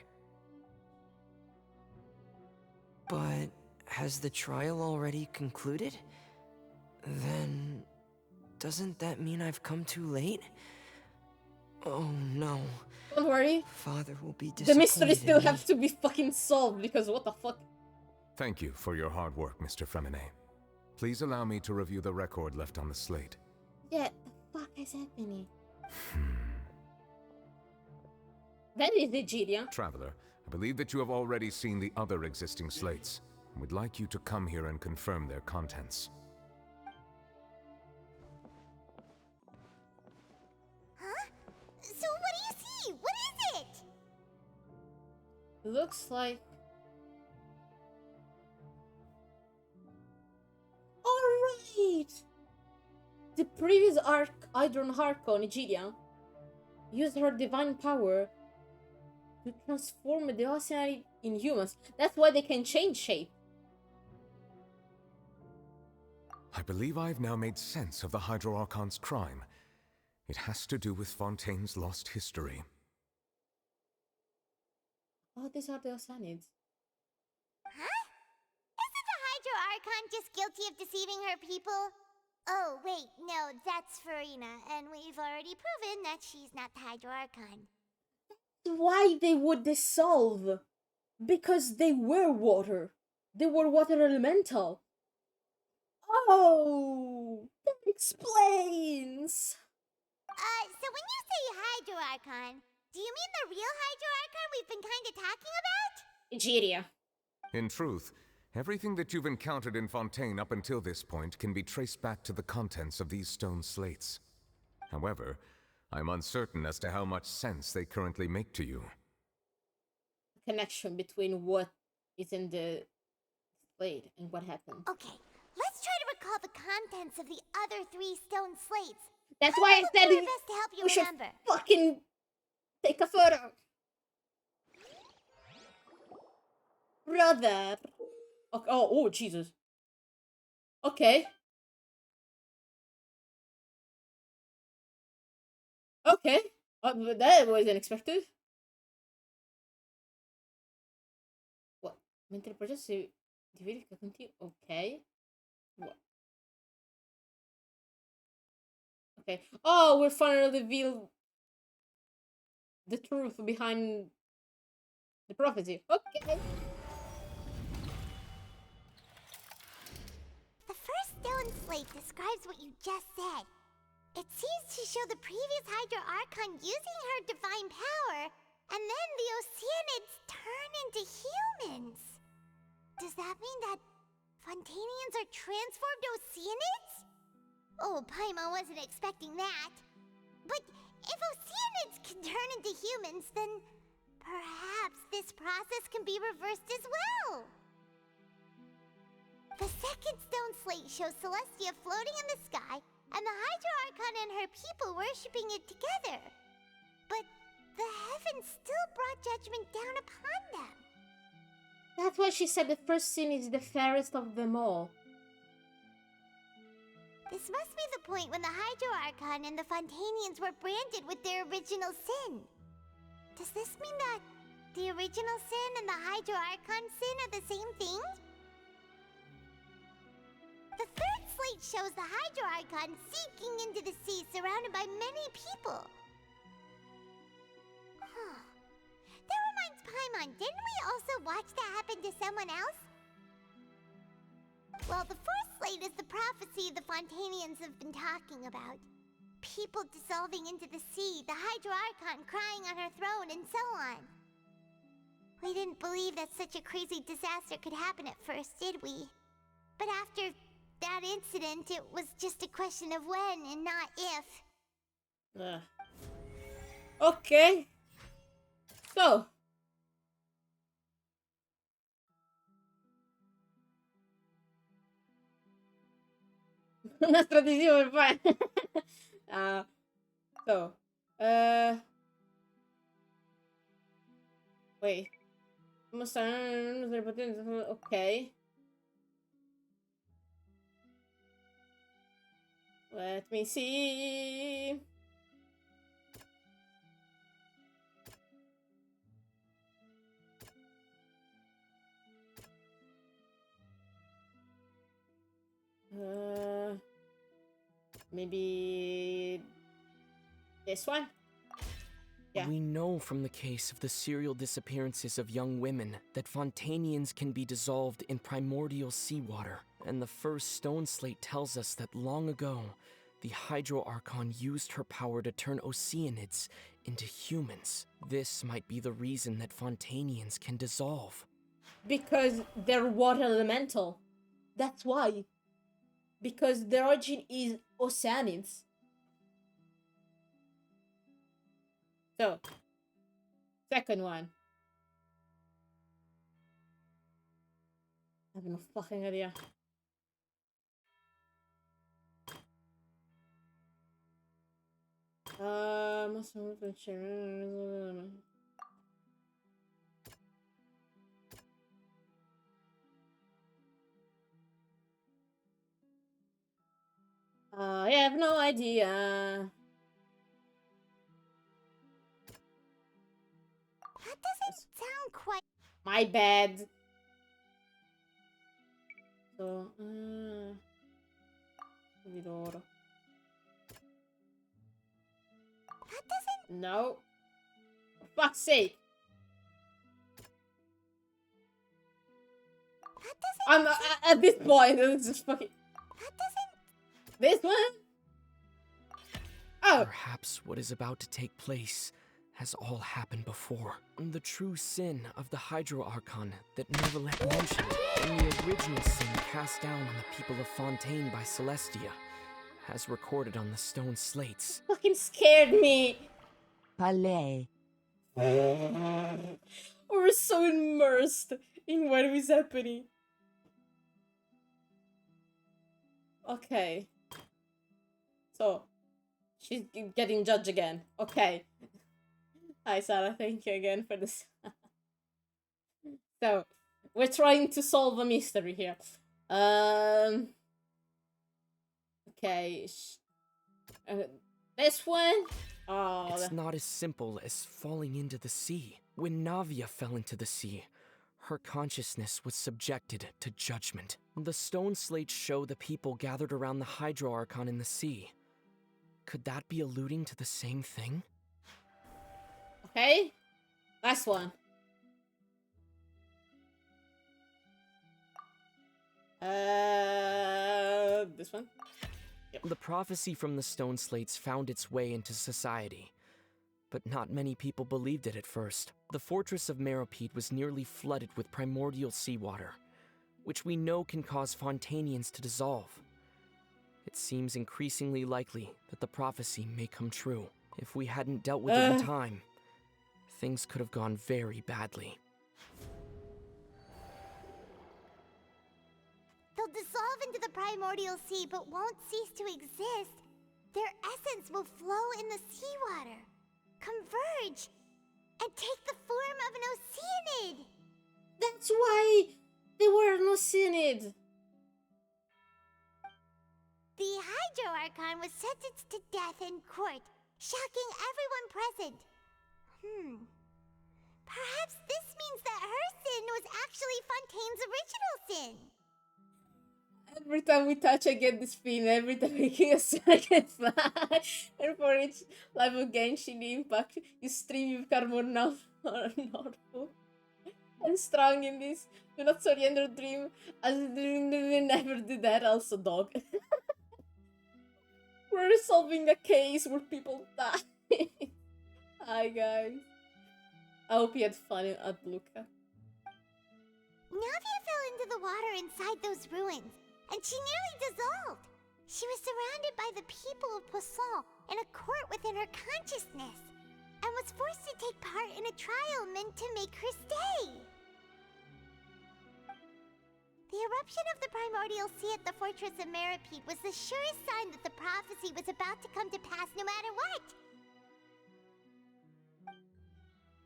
But has the trial already concluded? Then doesn't that mean I've come too late? Oh no. Don't worry. Father will be disappointed. The mystery still has to be fucking solved because what the fuck? Thank you for your hard work, Mr. Fremine. Please allow me to review the record left on the slate. Yeah, the fuck is happening? That is Egeria. Traveler, I believe that you have already seen the other existing slates. I would like you to come here and confirm their contents. Huh? So what do you see? What is it? Looks like... Alright! The previous Hydron Harkon, Egeria, used her divine power to transform the oceanite in humans. That's why they can change shape. I believe I've now made sense of the Archon's crime. It has to do with Fontaine's lost history. Oh, these are the oceanids. Huh? Isn't the Archon just guilty of deceiving her people? Oh, wait, no, that's Farina, and we've already proven that she's not the Archon. Why they would dissolve? Because they were water. They were water elemental. Oh, that explains. So when you say Archon, do you mean the real Archon we've been kind of talking about? Egeria. In truth, everything that you've encountered in Fontaine up until this point can be traced back to the contents of these stone slates. However, I'm uncertain as to how much sense they currently make to you. Connection between what is in the slate and what happened. Okay, let's try to recall the contents of the other 3 stone slates. That's why I said we best to help you we should remember. fucking take a photo. Brother. Okay. Oh, Jesus. Okay. Okay. That was unexpected. What? Mentre il processo si verifica continuo. Ok. What? Okay. Oh, we're finally revealed the truth behind the prophecy. Okay. The first stone slate describes what you just said. It seems to show the previous Archon using her divine power, and then the Oceanids turn into humans. Does that mean that Fontainians are transformed Oceanids? Oh, Paimon wasn't expecting that. But if Oceanids can turn into humans, then perhaps this process can be reversed as well. The second stone slate shows Celestia floating in the sky, and the Archon and her people worshipping it together. But the heavens still brought judgment down upon them. That's why she said the first sin is the fairest of them all. This must be the point when the Hydro Archon and the Fontanians were branded with their original sin. Does this mean that the original sin and the Hydro Archon sin are the same thing? The third slate shows the Hydro Archon seeking into the sea surrounded by many people. Huh. That reminds Paimon, didn't we also watch that happen to someone else? Well, the fourth slate is the prophecy the Fontanians have been talking about. People dissolving into the sea, the Hydro Archon crying on her throne, and so on. We didn't believe that such a crazy disaster could happen at first, did we? But after that incident, it was just a question of when and not if. Okay. So. Una strategia per fare. So. Wait. Okay. Let me see. Maybe this one? Yeah. We know from the case of the serial disappearances of young women that Fontanians can be dissolved in primordial seawater, and the first stone slate tells us that long ago, the Hydro Archon used her power to turn Oceanids into humans. This might be the reason that Fontanians can dissolve. Because they're water elemental. That's why. Because their origin is Oceanids. So, second one. I have no fucking idea. I have no idea. That doesn't sound quite... My bad. So, di loro. That doesn't... No. For fuck's sake. That I'm at this point. It's just fucking. That doesn't... This one? Oh. Perhaps what is about to take place has all happened before. The true sin of the Hydro Archon that Neverlet mentioned, and the original sin cast down on the people of Fontaine by Celestia, as recorded on the stone slates. Fucking scared me. Palais. We're so immersed in what is happening. Okay. So, she's getting judged again. Okay. Hi, Sarah. Thank you again for this. So, we're trying to solve a mystery here. Okay. This one? Oh. It's not as simple as falling into the sea. When Navia fell into the sea, her consciousness was subjected to judgment. The stone slates show the people gathered around the Hydro Archon in the sea. Could that be alluding to the same thing? Okay. Last one. This one? Yep. The prophecy from the stone slates found its way into society, but not many people believed it at first. The fortress of Meropide was nearly flooded with primordial seawater, which we know can cause Fontanians to dissolve. It seems increasingly likely that the prophecy may come true. If we hadn't dealt with it in time, things could have gone very badly. They'll dissolve into the primordial sea, but won't cease to exist. Their essence will flow in the seawater, converge, and take the form of an Oceanid. That's why they were not seeing it. The Hydro Archon was sentenced to death in court, shocking everyone present. Perhaps this means that her sin was actually Fontaine's original sin. Every time we touch, I get this feeling. Every time I kiss, I get fly. And for each life of Genshin Impact, you stream, you become more normal and strong in this. Do not surrender dream, as we never did that. Also, dog. We're solving a case where people die. Hi, guys. I hope you had fun at Luca. Navia fell into the water inside those ruins, and she nearly dissolved. She was surrounded by the people of Poisson in a court within her consciousness, and was forced to take part in a trial meant to make her stay. The eruption of the primordial sea at the fortress of Meripede was the surest sign that the prophecy was about to come to pass no matter what.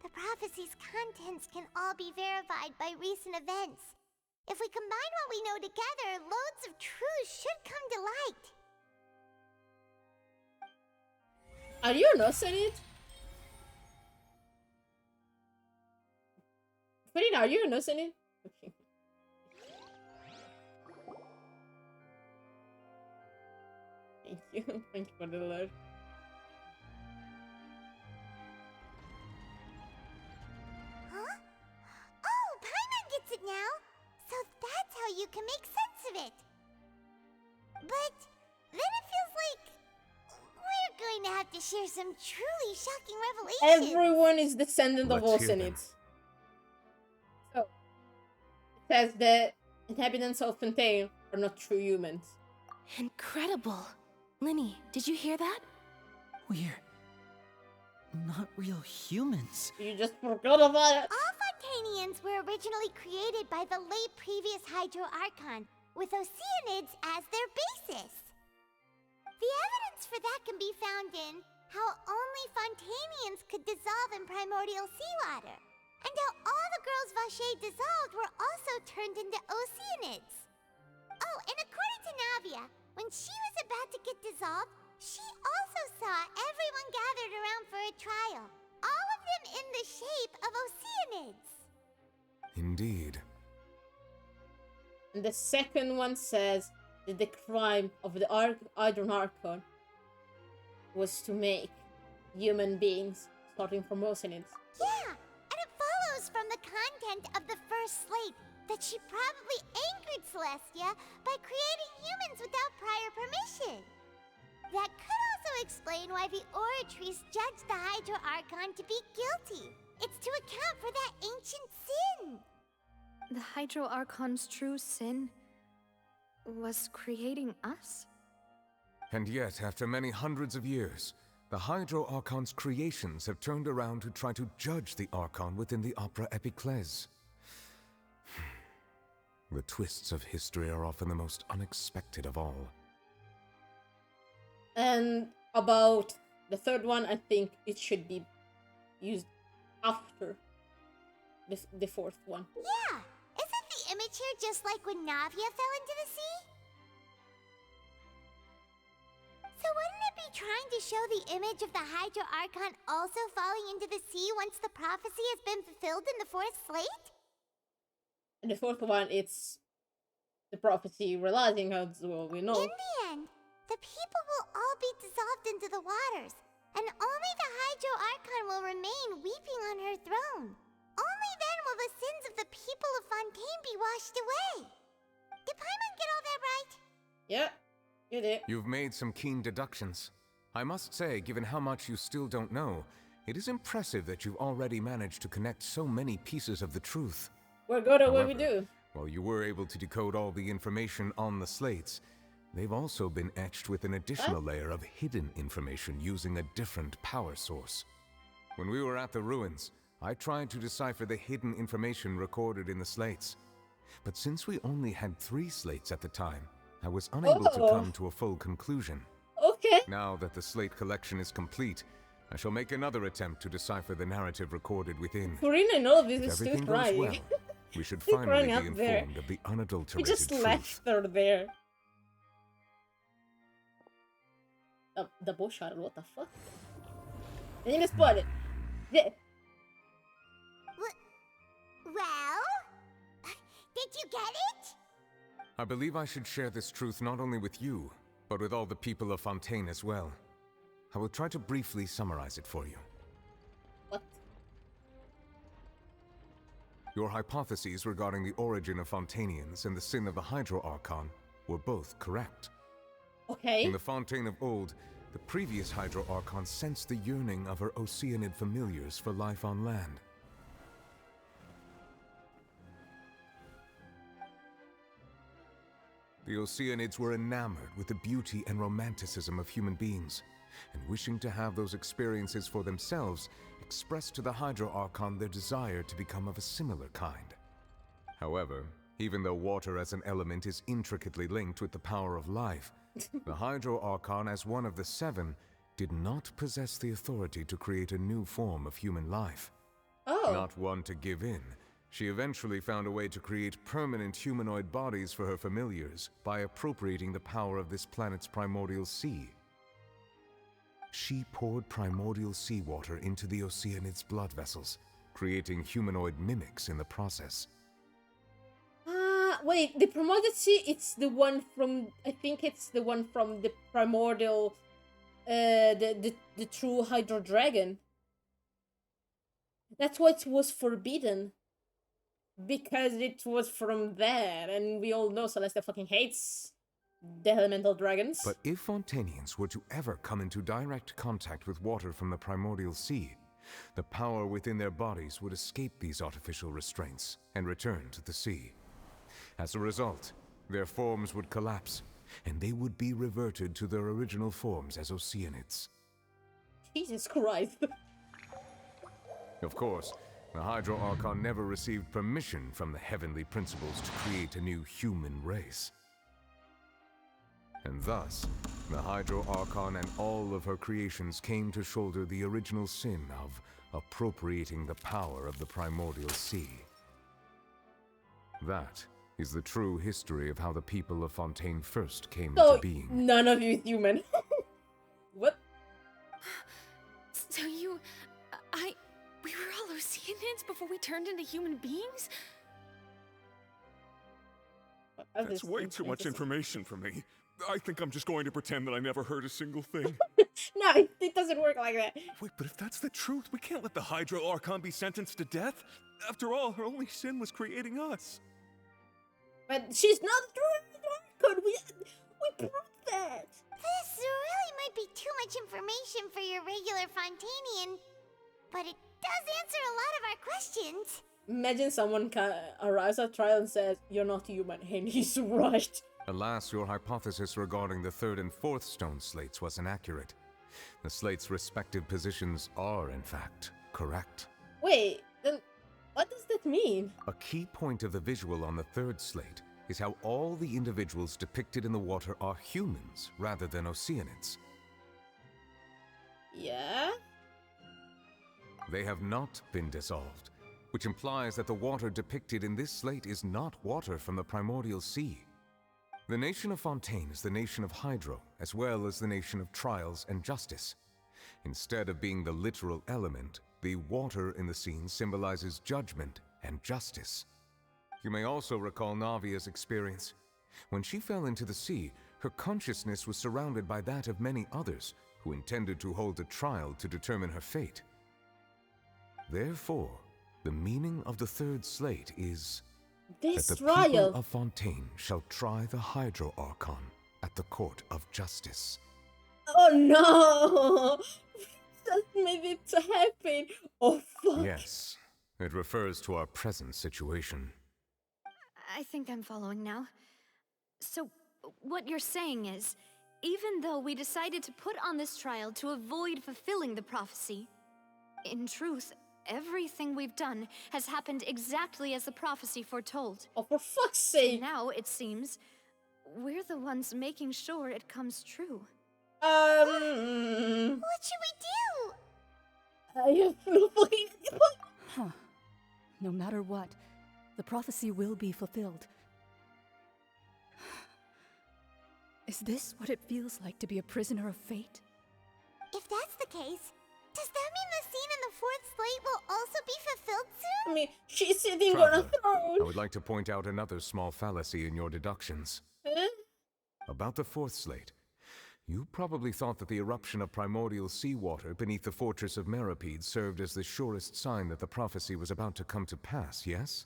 The prophecy's contents can all be verified by recent events. If we combine what we know together, loads of truth should come to light. Are you innocent? Farina, are you innocent? Okay. Thank you. Thank you for the alert. Huh? Oh, Paimon gets it now! So that's how you can make sense of it! But then it feels like we're going to have to share some truly shocking revelations! Everyone is descendant of Oceanids. So, it says the inhabitants of Fontaine are not true humans. Incredible. Linny, did you hear that? We're not real humans. You just forgot about it. All Fontainians were originally created by the late previous Hydro Archon, with Oceanids as their basis. The evidence for that can be found in how only Fontainians could dissolve in primordial seawater, and how all the girls Vacher dissolved were also turned into Oceanids. Oh, and according to Navia, when she was about to get dissolved, she also saw everyone gathered around for a trial, all of them in the shape of Oceanids. Indeed. And the second one says that the crime of the Hydron Archon was to make human beings, starting from Oceanids. Yeah, and it follows from the content of the first slate that she probably angered Celestia by creating humans without prior permission. That could also explain why the Oratrice judged the Hydro Archon to be guilty. It's to account for that ancient sin. The Hydro Archon's true sin was creating us? And yet, after many hundreds of years, the Hydro Archon's creations have turned around to try to judge the Archon within the Opera Epiclese. The twists of history are often the most unexpected of all. And about the third one, I think it should be used after the fourth one. Yeah, isn't the image here just like when Navia fell into the sea? So wouldn't it be trying to show the image of the Hydro Archon also falling into the sea once the prophecy has been fulfilled in the fourth slate? And the fourth one, it's the prophecy realizing how well we know. In the end, the people will all be dissolved into the waters, and only the Hydro Archon will remain weeping on her throne. Only then will the sins of the people of Fontaine be washed away. Did Paimon get all that right? Yeah, you did. You've made some keen deductions. I must say, given how much you still don't know, it is impressive that you've already managed to connect so many pieces of the truth. We're good at what we do. While you were able to decode all the information on the slates, they've also been etched with an additional layer of hidden information using a different power source. When we were at the ruins, I tried to decipher the hidden information recorded in the slates. But since we only had 3 slates at the time, I was unable to come to a full conclusion. Okay. Now that the slate collection is complete, I shall make another attempt to decipher the narrative recorded within. Farina, no, this If is still everything goes crying. well, we should Keep finally running be up there. informed of the He unadulterated just truth. left her there. The bow shot, what the fuck? And you spot it. Yeah. Well? Did you get it? I believe I should share this truth not only with you, but with all the people of Fontaine as well. I will try to briefly summarize it for you. What? Your hypotheses regarding the origin of Fontainians and the sin of the Hydro Archon were both correct. Okay. In the Fontaine of old, the previous Hydro Archon sensed the yearning of her Oceanid familiars for life on land. The Oceanids were enamored with the beauty and romanticism of human beings, and wishing to have those experiences for themselves, expressed to the Hydro Archon their desire to become of a similar kind. However, even though water as an element is intricately linked with the power of life, the Hydro Archon, as one of the seven, did not possess the authority to create a new form of human life. Oh. Not one to give in, she eventually found a way to create permanent humanoid bodies for her familiars by appropriating the power of this planet's primordial sea. She poured primordial seawater into the Oceanids' blood vessels, creating humanoid mimics in the process. Wait, the primordial sea, it's the one from, I think it's the one from the primordial, the true Hydro Dragon. That's what was forbidden. Because it was from there, and we all know Celestia fucking hates the elemental dragons. But if Fontainians were to ever come into direct contact with water from the primordial sea, the power within their bodies would escape these artificial restraints and return to the sea. As a result, their forms would collapse, and they would be reverted to their original forms as Oceanids. Jesus Christ. Of course, the Hydro Archon never received permission from the heavenly principles to create a new human race. And thus, the Hydro Archon and all of her creations came to shoulder the original sin of appropriating the power of the primordial sea. That is the true history of how the people of Fontaine first came So, into being. none of you is human. What? So we were all Oceanids before we turned into human beings? That's way too much information for me. I think I'm just going to pretend that I never heard a single thing. No, it doesn't work like that. Wait, but if that's the truth, we can't let the Hydro Archon be sentenced to death. After all, her only sin was creating us. But she's not the Archon. We proved that. This really might be too much information for your regular Fontainian, but it does answer a lot of our questions. Imagine someone arrives at trial and says, "You're not human," and he's right. Alas, your hypothesis regarding the third and fourth stone slates was inaccurate. The slates' respective positions are, in fact, correct. Wait, then what does that mean? A key point of the visual on the third slate is how all the individuals depicted in the water are humans rather than Oceanids. Yeah? They have not been dissolved, which implies that the water depicted in this slate is not water from the primordial sea. The nation of Fontaine is the nation of Hydro, as well as the nation of trials and justice. Instead of being the literal element, the water in the scene symbolizes judgment and justice. You may also recall Navia's experience. When she fell into the sea, her consciousness was surrounded by that of many others who intended to hold a trial to determine her fate. Therefore, the meaning of the third slate is this that the trial people of Fontaine shall try the Hydro Archon at the court of justice. Oh no! Just made it to happen. Oh fuck. Yes, it refers to our present situation. I think I'm following now. So, what you're saying is, even though we decided to put on this trial to avoid fulfilling the prophecy, in truth, everything we've done has happened exactly as the prophecy foretold. Oh, for fuck's sake! So now, it seems, we're the ones making sure it comes true. What should we do? I have no fucking... Huh. No matter what, The prophecy will be fulfilled. Is this what it feels like to be a prisoner of fate? If that's the case, does that mean the scene in the fourth slate will also be fulfilled soon? I mean, she's sitting on Traveler, a throne. I would like to point out another small fallacy in your deductions. Huh? About the fourth slate. You probably thought that the eruption of primordial seawater beneath the fortress of Meripede served as the surest sign that the prophecy was about to come to pass, yes?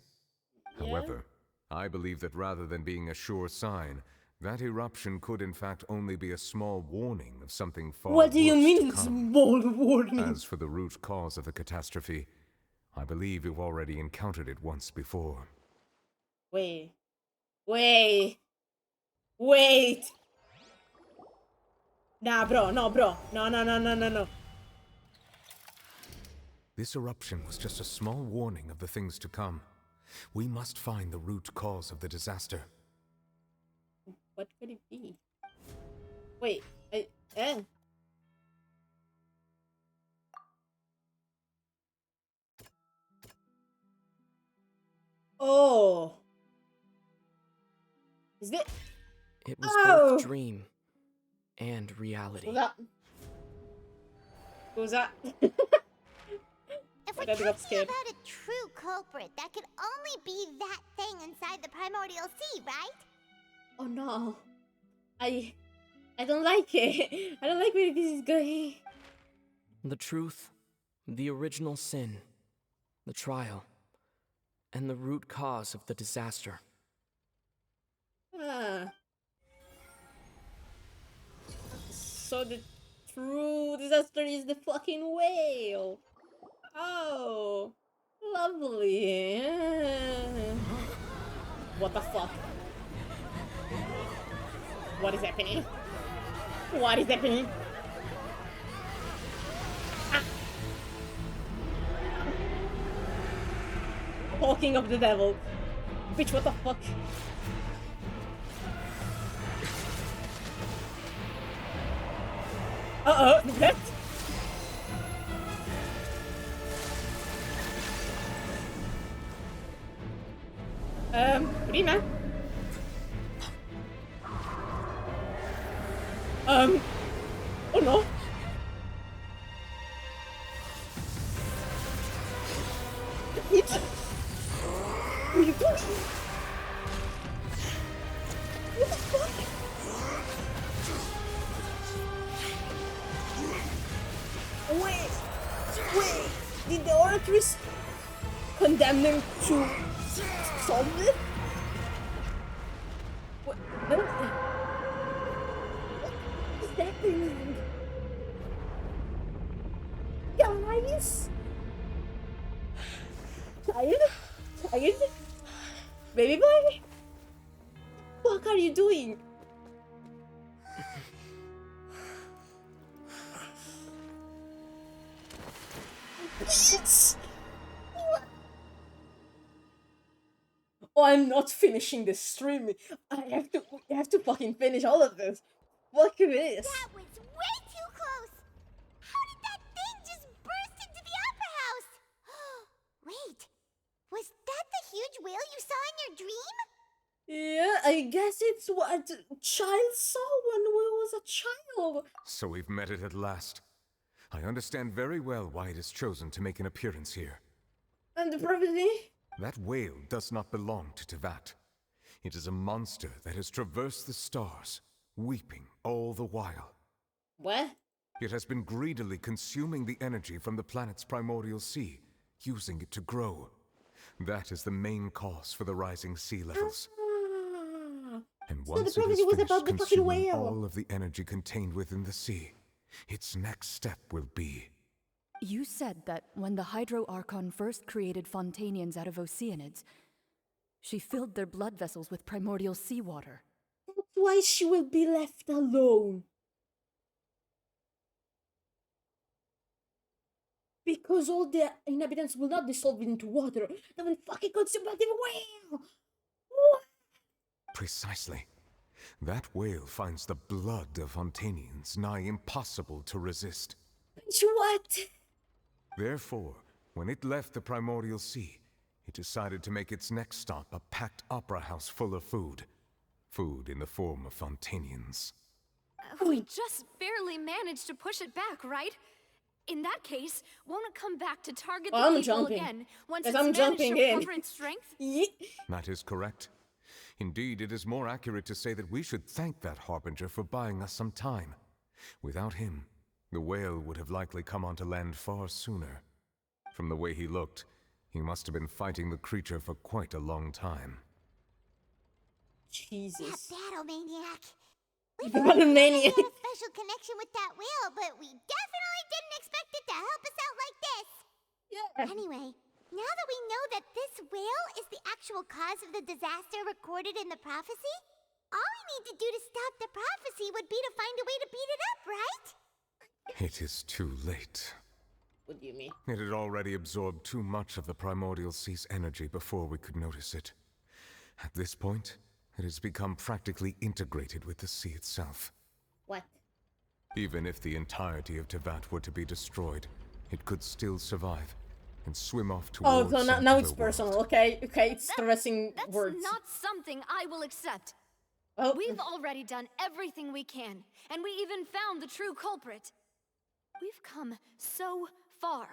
Yeah. However, I believe that rather than being a sure sign, that eruption could in fact only be a small warning of something far worse. What do you mean, to come. small warning? As for the root cause of the catastrophe, I believe you've already encountered it once before. Wait. Nah, bro. No. This eruption was just a small warning of the things to come. We must find the root cause of the disaster. What could it be? Wait, Oh. Is it? It was both dream and reality. What was that? If we're talking about a true culprit, that could only be that thing inside the primordial sea, right? Oh no. I don't like it. I don't like where this is going. The truth, the original sin, the trial, and the root cause of the disaster. So the true disaster is the fucking whale. Oh, lovely. What the fuck? What is happening? What is happening? Hawking of the devil. Bitch, what the fuck? What? Prima. Oh no. What are you doing? What the fuck? Wait, did the Oratress condemn them to solve it? What is happening? Guys? Tired? Baby boy? What are you doing? Oh, I'm not finishing this stream. I have to fucking finish all of this. Fuck this. That was way too close. How did that thing just burst into the opera house? Wait, was that the huge whale you saw in your dream? Yeah, I guess it's what a child saw when we was a child. So we've met it at last. I understand very well why it has chosen to make an appearance here. And the prophecy? That whale does not belong to Tevat. It is a monster that has traversed the stars, weeping all the while. What? It has been greedily consuming the energy from the planet's primordial sea, using it to grow. That is the main cause for the rising sea levels. And once so the prophecy was about the fucking consuming whale. all of the energy contained within the sea, its next step will be... You said that when the Hydro Archon first created Fontanians out of Oceanids, she filled their blood vessels with primordial seawater. That's why she will be left alone. Because all the inhabitants will not dissolve into water. They will fucking consume by the whale. What? Precisely. That whale finds the blood of Fontanians nigh impossible to resist. What? Therefore, when it left the primordial sea, it decided to make its next stop a packed opera house full of food. Food in the form of Fontanians. We just barely managed to push it back, right? In that case, won't it come back to target the people jumping. again once Yes, it's I'm managed jumping to in. recover its strength? That is correct. Indeed, it is more accurate to say that we should thank that Harbinger for buying us some time. Without him, the whale would have likely come onto land far sooner. From the way he looked, he must have been fighting the creature for quite a long time. Jesus. That battle maniac. We The thought battle we maniac. had a special connection with that whale, but we definitely didn't expect it to help us out like this. Yeah. Anyway, now that we know that this whale is the actual cause of the disaster recorded in the prophecy, all we need to do to stop the prophecy would be to find a way to beat it up, right? It is too late. What do you mean? It had already absorbed too much of the primordial sea's energy before we could notice it. At this point, it has become practically integrated with the sea itself. What? Even if the entirety of Tevat were to be destroyed, it could still survive and swim off towards Oh, so now another it's personal, world. okay? Okay, it's stressing That's words. not something I will accept. Oh. We've already done everything we can, and we even found the true culprit. We've come so far.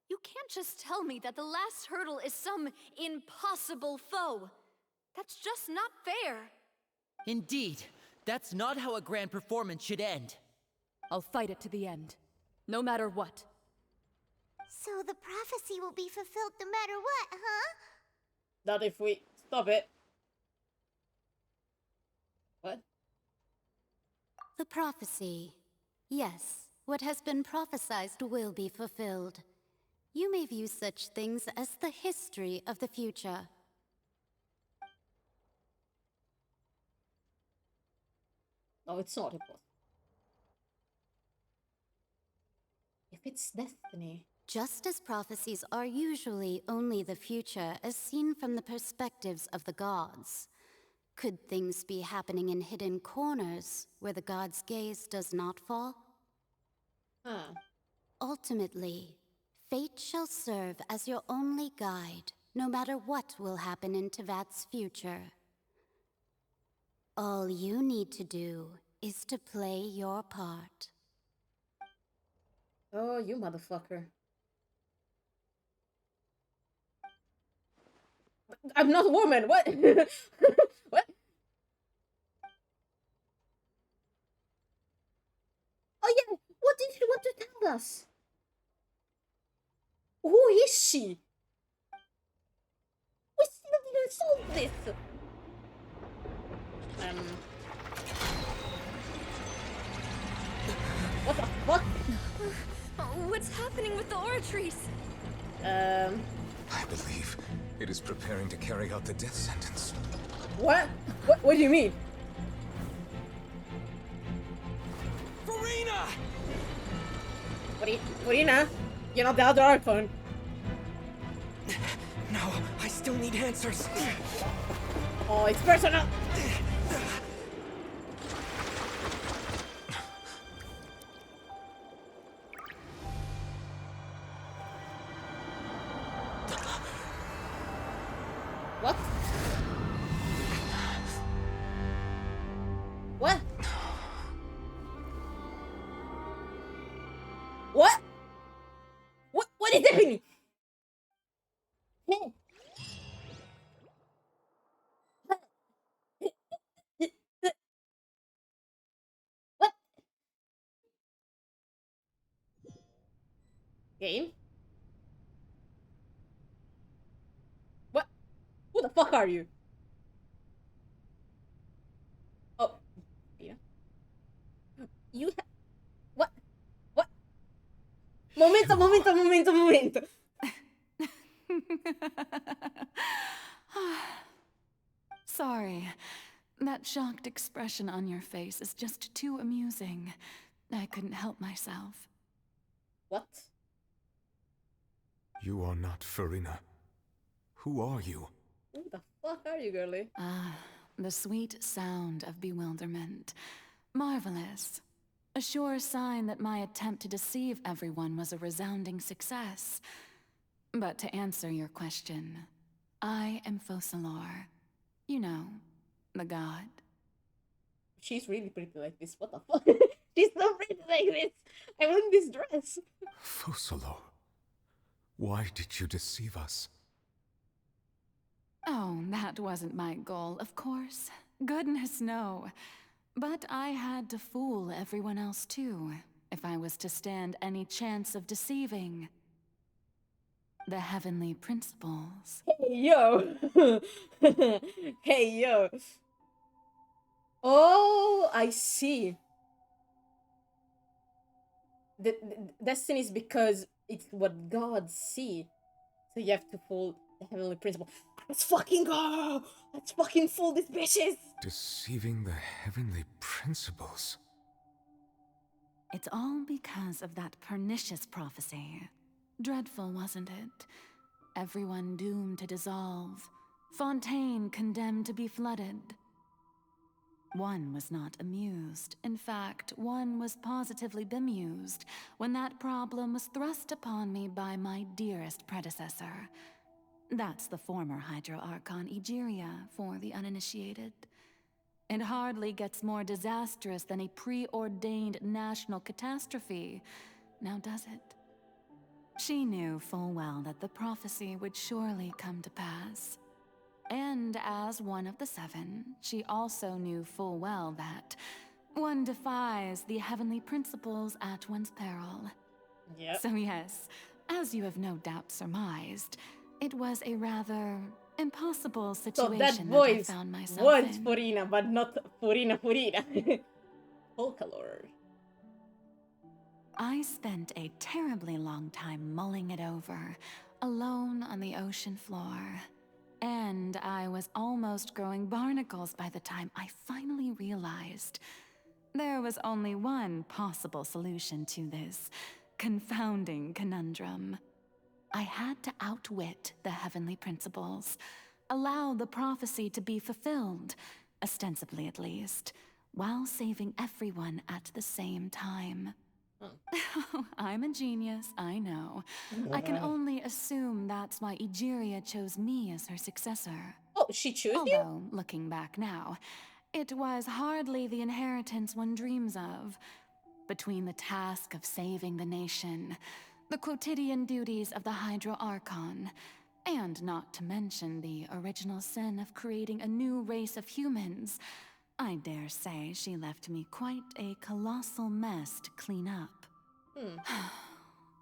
You can't just tell me that the last hurdle is some impossible foe. That's just not fair. Indeed, that's not how a grand performance should end. I'll fight it to the end, no matter what. So the prophecy will be fulfilled no matter what, huh? Not if we stop it. What? The prophecy. Yes, what has been prophesied will be fulfilled. You may view such things as the history of the future. No, it's not impossible. If it's destiny. Just as prophecies are usually only the future as seen from the perspectives of the gods, could things be happening in hidden corners where the gods' gaze does not fall? Huh. Ultimately, fate shall serve as your only guide, no matter what will happen in Tevat's future. All you need to do is to play your part. Oh, you motherfucker. I'm not a woman, what? What? Oh yeah, what did she want to tell us? Who is she? We still didn't solve this. What the fuck? What's happening with the oratories? I believe it is preparing to carry out the death sentence. What? What do you mean? Farina! What do you know? You're not the other archon. No, I still need answers. Oh, it's personal. What? What? What? What is happening? What? Game? What? Who the fuck are you? Oh, yeah. You what? What? Momento. Sorry. That shocked expression on your face is just too amusing. I couldn't help myself. What? You are not Farina. Who are you? Who the fuck are you, girlie? Ah, the sweet sound of bewilderment. Marvelous. A sure sign that my attempt to deceive everyone was a resounding success. But to answer your question, I am Focalor. You know, the god. She's really pretty like this. What the fuck? She's so pretty like this. I want this dress. Focalor, why did you deceive us? Oh, that wasn't my goal, of course. Goodness, no. But I had to fool everyone else too, if I was to stand any chance of deceiving the heavenly principles. Hey, yo. Hey, yo. Oh, I see. The destiny is because it's what gods see. So you have to fool the heavenly principle. Let's fucking go! Let's fucking fool these bitches! Deceiving the heavenly principles. It's all because of that pernicious prophecy. Dreadful, wasn't it? Everyone doomed to dissolve. Fontaine condemned to be flooded. One was not amused. In fact, one was positively bemused when that problem was thrust upon me by my dearest predecessor. That's the former Hydro Archon Egeria for the uninitiated. It hardly gets more disastrous than a preordained national catastrophe, now does it? She knew full well that the prophecy would surely come to pass. And as one of the seven, she also knew full well that one defies the heavenly principles at one's peril. Yep. So yes, as you have no doubt surmised, it was a rather impossible situation So that that voice I found myself was in. Furina, but not Furina. Focalor. I spent a terribly long time mulling it over, alone on the ocean floor. And I was almost growing barnacles by the time I finally realized there was only one possible solution to this confounding conundrum. I had to outwit the heavenly principles, allow the prophecy to be fulfilled, ostensibly at least, while saving everyone at the same time. I'm a genius, I know. I can only assume that's why Egeria chose me as her successor. Oh, she chose you? Although, looking back now, it was hardly the inheritance one dreams of. Between the task of saving the nation, the quotidian duties of the Hydro Archon, and not to mention the original sin of creating a new race of humans, I dare say she left me quite a colossal mess to clean up.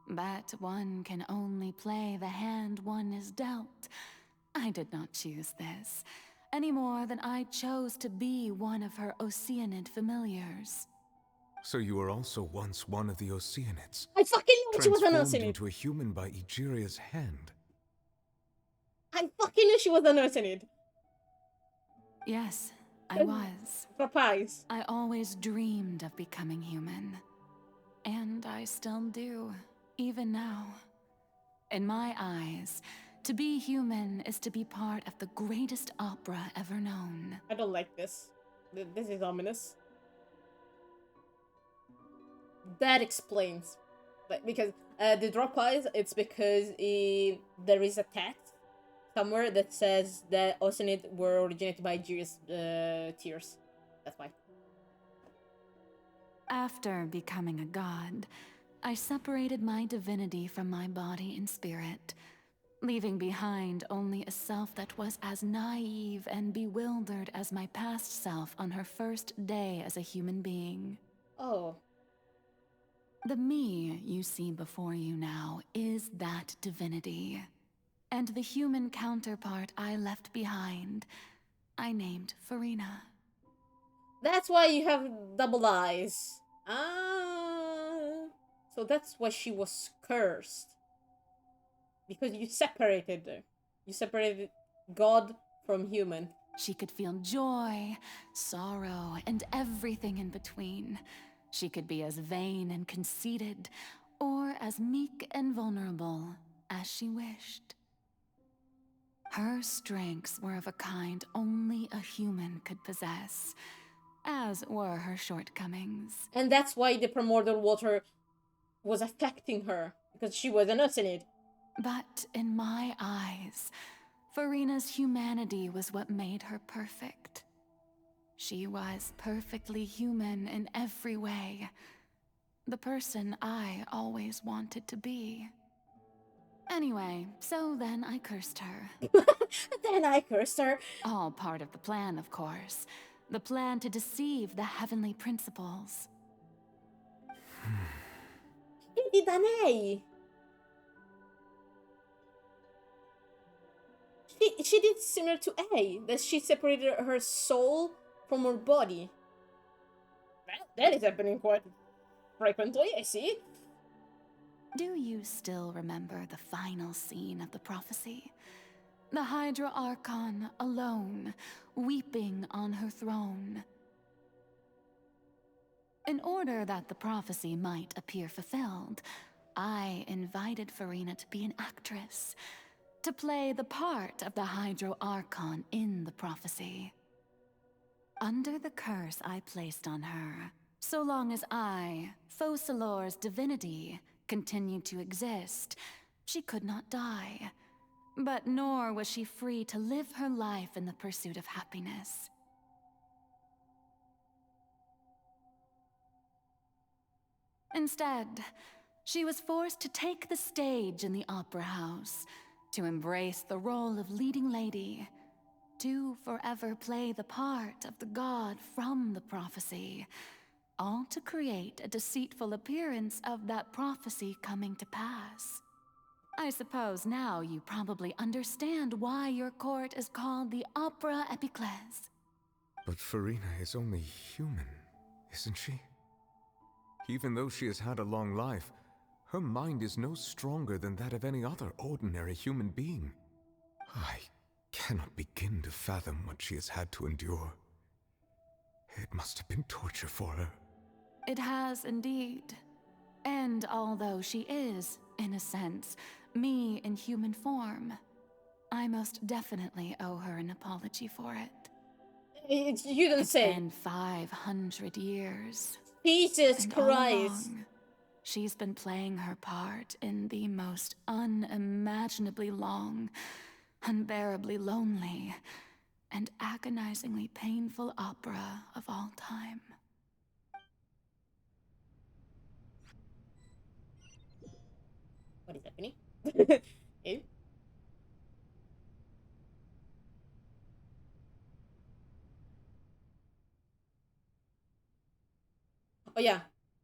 But one can only play the hand one is dealt. I did not choose this, any more than I chose to be one of her Oceanid familiars. So you were also once one of the Oceanids. I fucking knew she was an transformed Oceanid. into a human by Egeria's hand. I fucking knew she was an Oceanid. Yes, I was. Surprise. I always dreamed of becoming human. And I still do, even now. In my eyes, to be human is to be part of the greatest opera ever known. I don't like this. This is ominous. That explains. But because the drop eyes, it's because there is a text somewhere that says that Oceanid were originated by Egeria's tears. That's why. After becoming a god, I separated my divinity from my body and spirit, leaving behind only a self that was as naive and bewildered as my past self on her first day as a human being. Oh. The me you see before you now is that divinity. And the human counterpart I left behind, I named Farina. That's why you have double eyes. Ah. So that's why she was cursed. Because you separated her. You separated God from human. She could feel joy, sorrow, and everything in between. She could be as vain and conceited, or as meek and vulnerable as she wished. Her strengths were of a kind only a human could possess, as were her shortcomings. And that's why the primordial water was affecting her, because she was an Oceanid. But in my eyes, Farina's humanity was what made her perfect. She was perfectly human in every way. The person I always wanted to be. Anyway, so then I cursed her. Then I cursed her. All part of the plan, of course. The plan to deceive the heavenly principles. Quindi Danei! She did similar to A, that she separated her soul from her body. Well, that is happening quite frequently, I see. Do you still remember the final scene of the prophecy? The Hydra Archon, alone, weeping on her throne. In order that the prophecy might appear fulfilled, I invited Farina to be an actress, to play the part of the Hydro Archon in the prophecy. Under the curse I placed on her, so long as I, Focalor's divinity, continued to exist, she could not die. But nor was she free to live her life in the pursuit of happiness. Instead, she was forced to take the stage in the opera house, to embrace the role of leading lady, to forever play the part of the god from the prophecy, all to create a deceitful appearance of that prophecy coming to pass. I suppose now you probably understand why your court is called the Opera Epiclese. But Farina is only human, isn't she? Even though she has had a long life, her mind is no stronger than that of any other ordinary human being. I cannot begin to fathom what she has had to endure. It must have been torture for her. It has indeed. And although she is, in a sense, me in human form, I most definitely owe her an apology for it. You don't say. It's been 500 years. Jesus And Christ. all along, she's been playing her part in the most unimaginably long, unbearably lonely, and agonizingly painful opera of all time. What is happening? Okay. Oh yeah,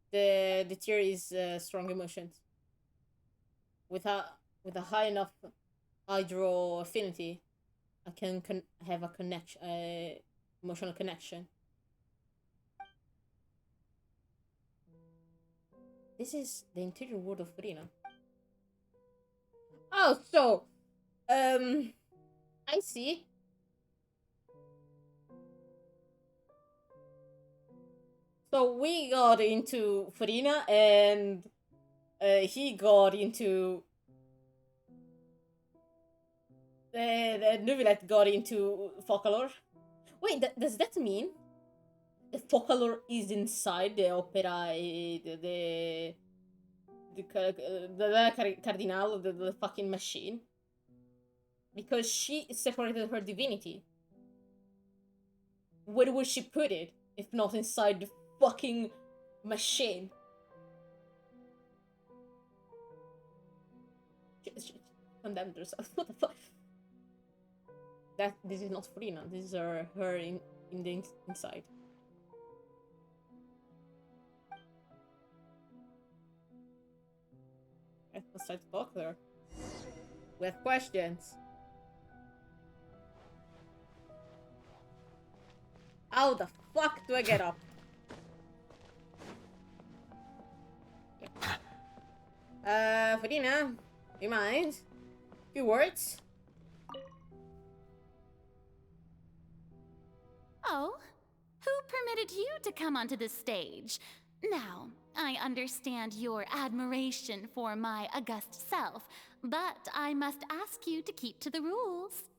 the tier is strong emotions. With a high enough hydro affinity, I can have a connection, emotional connection. This is the interior world of Farina. Oh, so, I see. So we got into Farina, and he got into the Nubilet got into Focalor. Wait, does that mean the Focalor is inside the opera? The Cardinal, the fucking machine? Because she separated her divinity. Where would she put it if not inside the fucking machine? She condemned herself. What the fuck? This is not Farina. This is her in the inside. Let's try to talk to her. We have questions. How the fuck do I get up? Farina, do you mind? Few words? Oh? Who permitted you to come onto the stage? Now, I understand your admiration for my august self, but I must ask you to keep to the rules.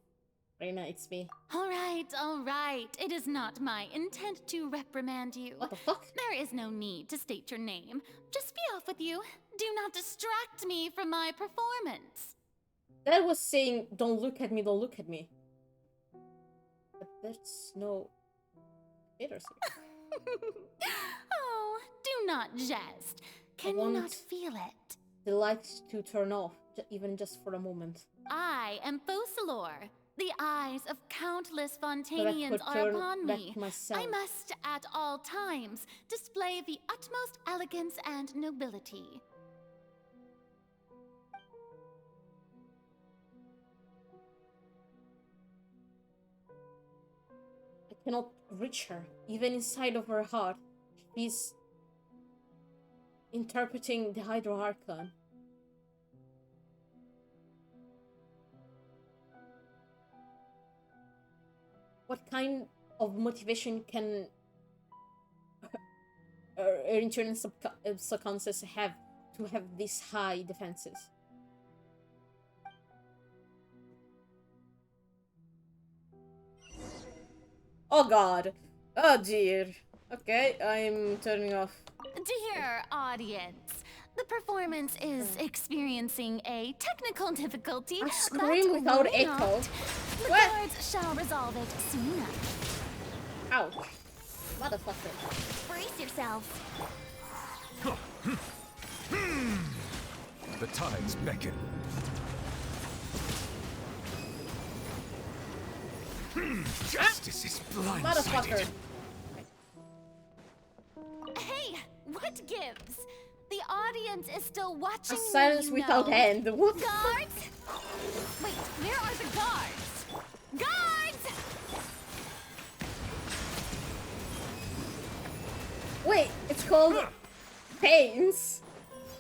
Reina, it's me. All right. It is not my intent to reprimand you. What the fuck? There is no need to state your name. Just be off with you. Do not distract me from my performance. That was saying, don't look at me, don't look at me. But there's no... Oh, do not jest. Can you not feel it? The lights to turn off, even just for a moment. I am Focalor. The eyes of countless Fontanians are upon me. I must, at all times, display the utmost elegance and nobility. I cannot reach her, even inside of her heart. She's interpreting the Hydro Archon. What kind of motivation can her internal subconscious have to have these high defenses? Oh god. Oh dear. Okay, I'm turning off. Dear audience, the performance is experiencing a technical difficulty. I scream without echo. The guards shall resolve it soon enough. Ouch. Motherfucker. Brace yourself. The tides beckon. Justice is blindsided. Motherfucker. Hey, what gives? The audience is still watching. A silence without end. What? Guards? Wait, where are the guards? Guards! Wait, it's called Pains.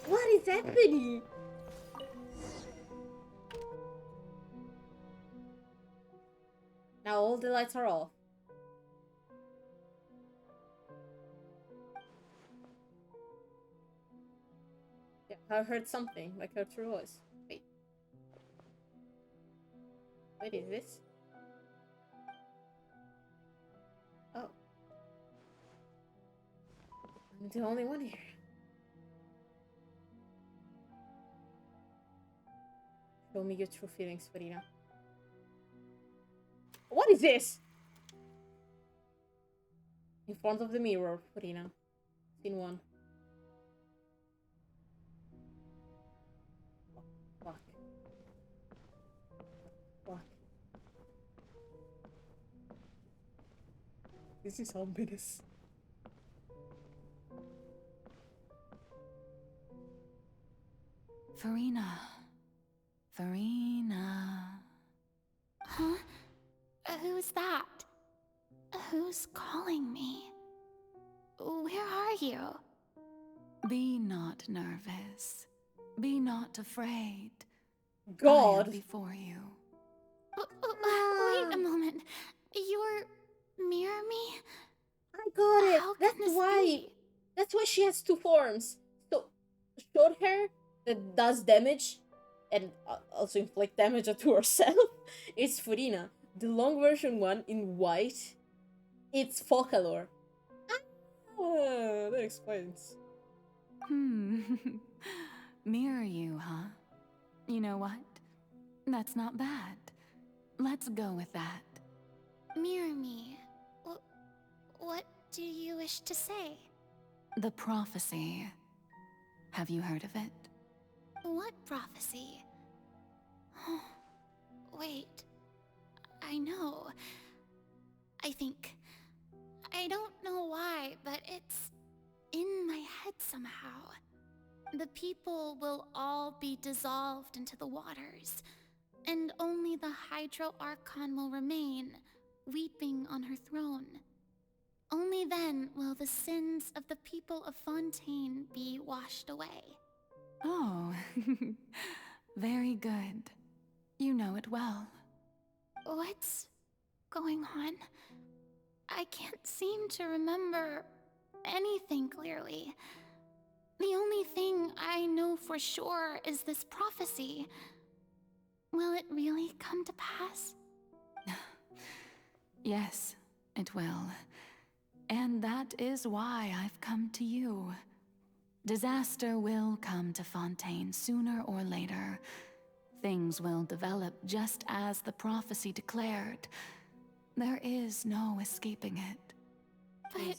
What is happening? Now all the lights are off. Yeah, I heard something, like her true voice. Wait. What is this? Oh. I'm the only one here. Show me your true feelings, Farina. What is this? In front of the mirror, Farina. Scene 1. Fuck. Fuck. This is ominous. Farina. Farina. Huh? Who's that? Who's calling me? Where are you? Be not nervous. Be not afraid. God. I am before you. Wait a moment. You're mirror me? I got it. How can That's this why. be? That's why she has two forms. So, short hair that does damage and also inflict damage to herself. It's Farina. The long version one in white, it's Focalor. Ah, that explains. Mirror you, huh? You know what? That's not bad. Let's go with that. Mirror me. What do you wish to say? The prophecy. Have you heard of it? What prophecy? Wait. I know. I think. I don't know why, but it's in my head somehow. The people will all be dissolved into the waters, and only the Hydro Archon will remain, weeping on her throne. Only then will the sins of the people of Fontaine be washed away. Oh, very good. You know it well. What's going on? I can't seem to remember anything clearly. The only thing I know for sure is this prophecy. Will it really come to pass? Yes, it will. And that is why I've come to you. Disaster will come to Fontaine sooner or later. Things will develop just as the prophecy declared. There is no escaping it. But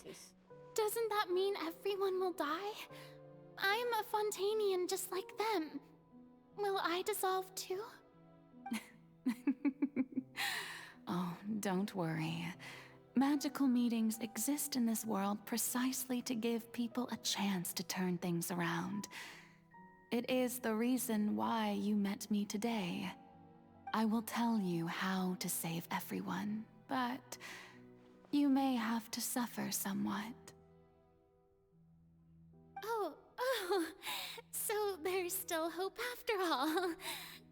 doesn't that mean everyone will die? I'm a Fontanian just like them. Will I dissolve too? Oh, don't worry. Magical meetings exist in this world precisely to give people a chance to turn things around. It is the reason why you met me today. I will tell you how to save everyone, but you may have to suffer somewhat. Oh, so there's still hope after all.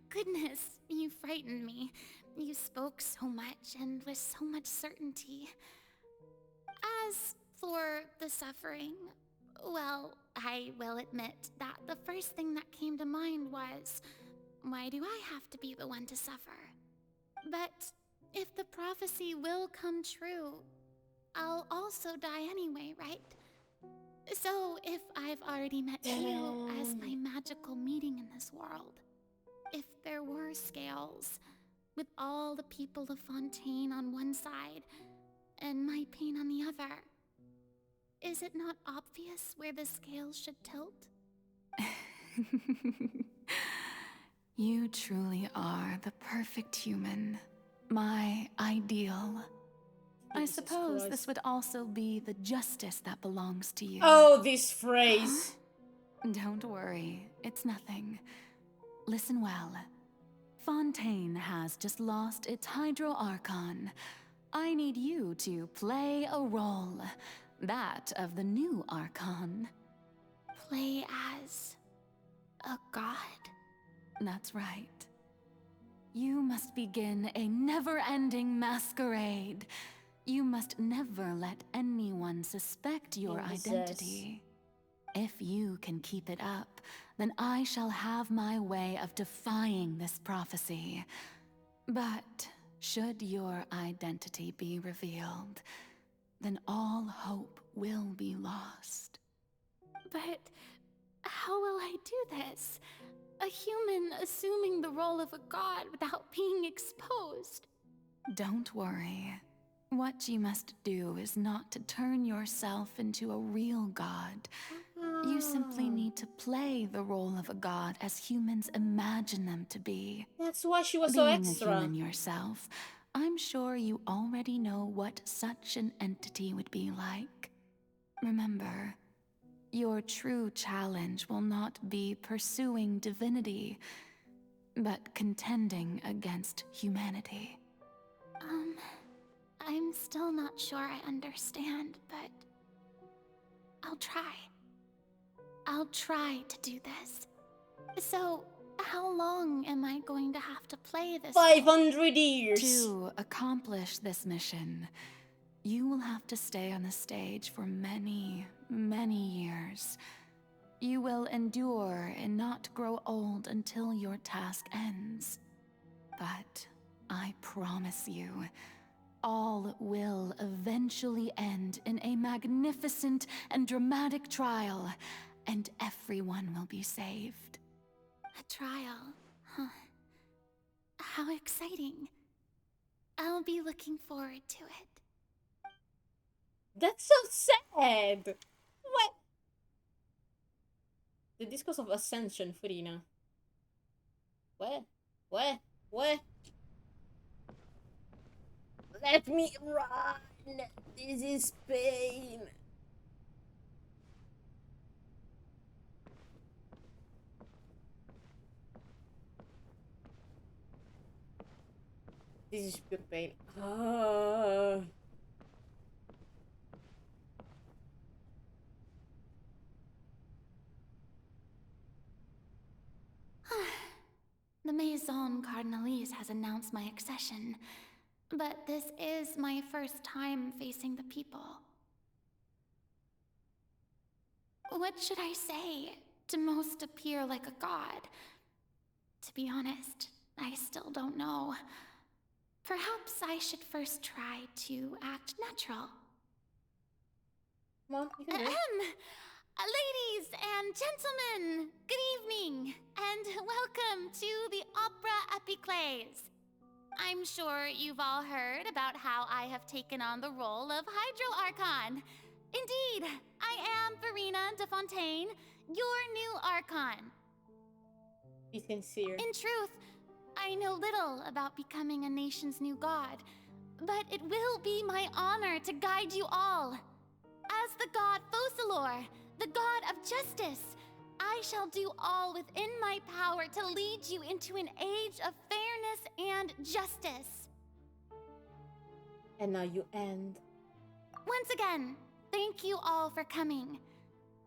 Goodness, you frightened me. You spoke so much and with so much certainty. As for the suffering, well, I will admit that the first thing that came to mind was, why do I have to be the one to suffer? But if the prophecy will come true, I'll also die anyway, right? So if I've already met you as my magical meeting in this world, if there were scales, with all the people of Fontaine on one side and my pain on the other, is it not obvious where the scales should tilt? You truly are the perfect human. My ideal. I suppose this would also be the justice that belongs to you. Oh, this phrase. Don't worry, it's nothing. Listen well. Fontaine has just lost its Hydro Archon. I need you to play a role. That of the new Archon. Play as a god? That's right. You must begin a never-ending masquerade. You must never let anyone suspect your identity. If you can keep it up, then I shall have my way of defying this prophecy. But should your identity be revealed, then all hope will be lost. But how will I do this? A human assuming the role of a god without being exposed. Don't worry. What you must do is not to turn yourself into a real god. You simply need to play the role of a god as humans imagine them to be. That's why she was so Being extra. a human yourself, I'm sure you already know what such an entity would be like. Remember, your true challenge will not be pursuing divinity, but contending against humanity. I'm still not sure I understand, but I'll try. I'll try to do this. So, how long am I going to have to play this? 500 years. To accomplish this mission, you will have to stay on the stage for many, many years. You will endure and not grow old until your task ends. But I promise you, all will eventually end in a magnificent and dramatic trial, and everyone will be saved. A trial, huh? How exciting. I'll be looking forward to it. That's so sad. What? The discourse of ascension, Furina. What? What? What? Let me run! This is pain! This is pure pain. Ah. The Maison Cardinalise has announced my accession, but this is my first time facing the people. What should I say to most appear like a god? To be honest, I still don't know. Perhaps I should first try to act natural. Mom, you can do it. Ladies and gentlemen, good evening, and welcome to the Opera Epiclese. I'm sure you've all heard about how I have taken on the role of Hydro Archon. Indeed, I am Verena de Fontaine, your new Archon. Be sincere. In truth, I know little about becoming a nation's new god, but it will be my honor to guide you all. As the god Focalor, the god of justice, I shall do all within my power to lead you into an age of fairness and justice. And now you end. Once again, thank you all for coming.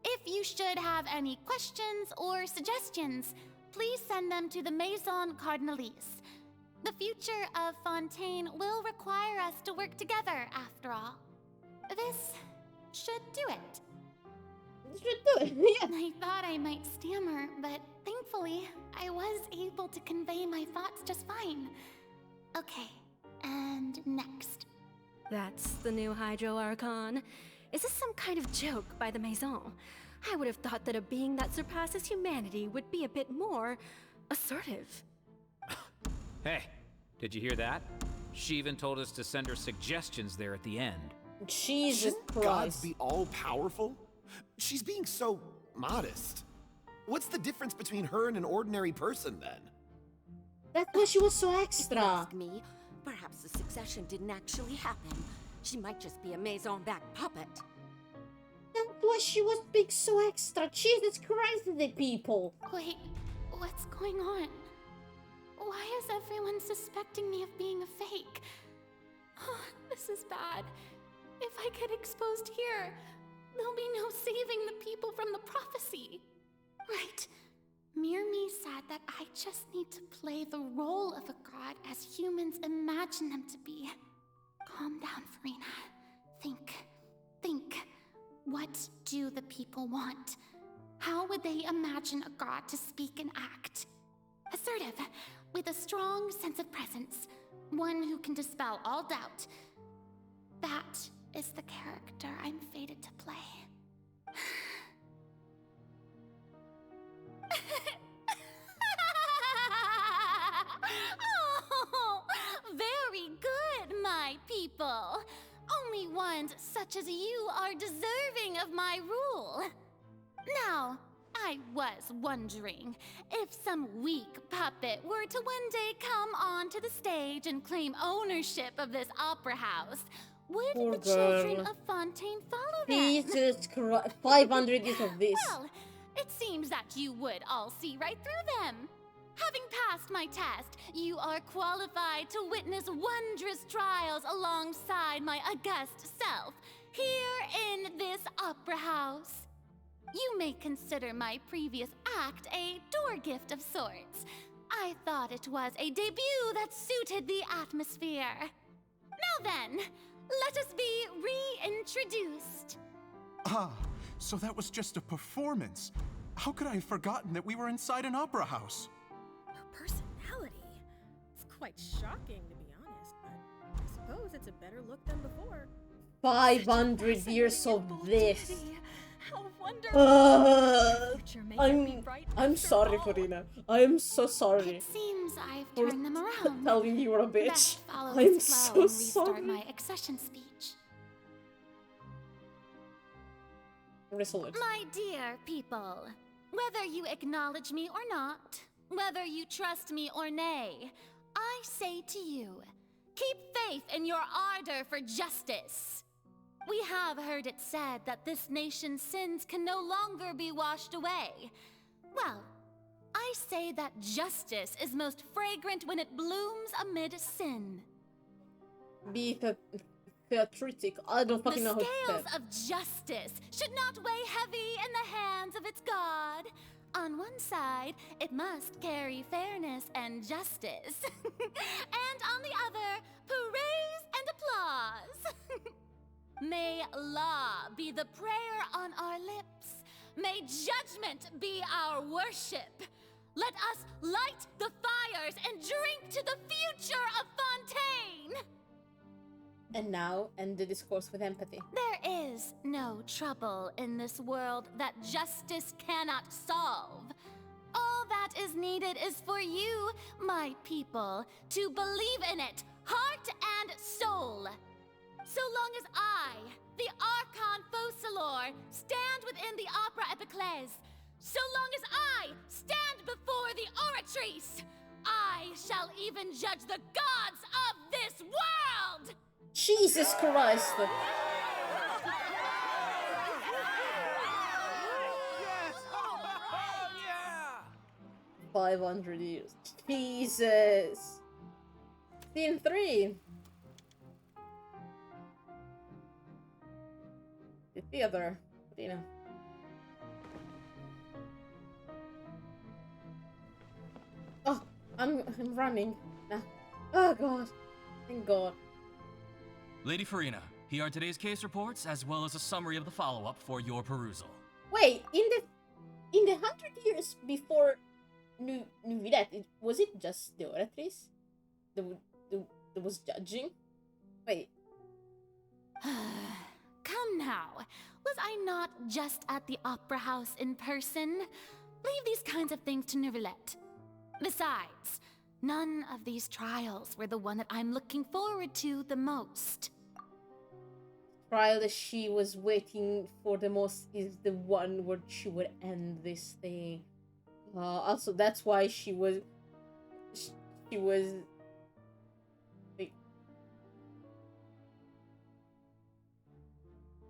If you should have any questions or suggestions, please send them to the Maison Cardinalise. The future of Fontaine will require us to work together, after all. This should do it. I thought I might stammer, but thankfully, I was able to convey my thoughts just fine. Okay, and next. That's the new Hydro Archon. Is this some kind of joke by the Maison? I would have thought that a being that surpasses humanity would be a bit more assertive. Hey, did you hear that? She even told us to send her suggestions there at the end. Jesus Shouldn't gods be all-powerful? She's being so modest. What's the difference between her and an ordinary person, then? That's why she was so extra. If you ask me, perhaps the succession didn't actually happen. She might just be a Maison back puppet. That's why she was being so extra. Jesus Christ, the people. Wait, what's going on? Why is everyone suspecting me of being a fake? Oh, this is bad. If I get exposed here, there'll be no saving the people from the prophecy. Right. Mirmi said that I just need to play the role of a god as humans imagine them to be. Calm down, Verena. Think. What do the people want? How would they imagine a god to speak and act? Assertive, with a strong sense of presence. One who can dispel all doubt. That is the character I'm fated to play. Oh, very good, my people. Only ones such as you are deserving of my rule. Now, I was wondering if some weak puppet were to one day come onto the stage and claim ownership of this opera house, would Poor the girl. children of Fontaine follow them? Jesus Christ. 500 years of this. Well, it seems that you would all see right through them. Having passed my test, you are qualified to witness wondrous trials alongside my august self, here in this opera house. You may consider my previous act a door gift of sorts. I thought it was a debut that suited the atmosphere. Now then, let us be reintroduced. Ah, so that was just a performance. How could I have forgotten that we were inside an opera house? Her personality. It's quite shocking, to be honest, but I suppose it's a better look than before. 500 years of this. How wonderful! I'm sorry, Farina. I'm so sorry. It seems I've for turned them around. telling you were a bitch. Best follow I'm this so flow and restart sorry. my accession speech. Resolute. My dear people, whether you acknowledge me or not, whether you trust me or nay, I say to you, keep faith in your ardor for justice. We have heard it said that this nation's sins can no longer be washed away. Well, I say that justice is most fragrant when it blooms amid sin. Be theatritic. I don't fucking know how The to scales say. of justice should not weigh heavy in the hands of its god. On one side, it must carry fairness and justice. And on the other, praise and applause. May law be the prayer on our lips. May judgment be our worship. Let us light the fires and drink to the future of Fontaine. And now, end the discourse with empathy. There is no trouble in this world that justice cannot solve. All that is needed is for you, my people, to believe in it, heart and soul. So long as I, the Archon Focalor, stand within the Opera Epiclese, so long as I stand before the Oratrice, I shall even judge the gods of this world! Jesus Christ! 500 years. Jesus! Scene 3! The theater. Dina. Oh, I'm running now. Oh god. Thank god. Lady Farina, here are today's case reports as well as a summary of the follow-up for your perusal. Wait, in the 100 years before Nuvidet, was it just the Oratrice that was judging? Wait. Come now. Was I not just at the Opera House in person? Leave these kinds of things to Neuvillette. Besides, none of these trials were the one that I'm looking forward to the most. Trial that she was waiting for the most is the one where she would end this thing. Also, that's why she was like,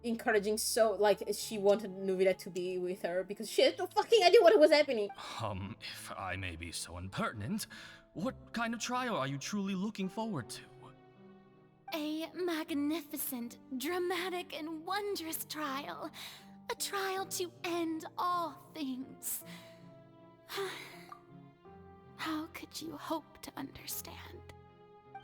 encouraging, so like she wanted Nuvida to be with her because she had no fucking idea what was happening. If I may be so impertinent, what kind of trial are you truly looking forward to? A magnificent, dramatic, and wondrous trial. A trial to end all things. How could you hope to understand?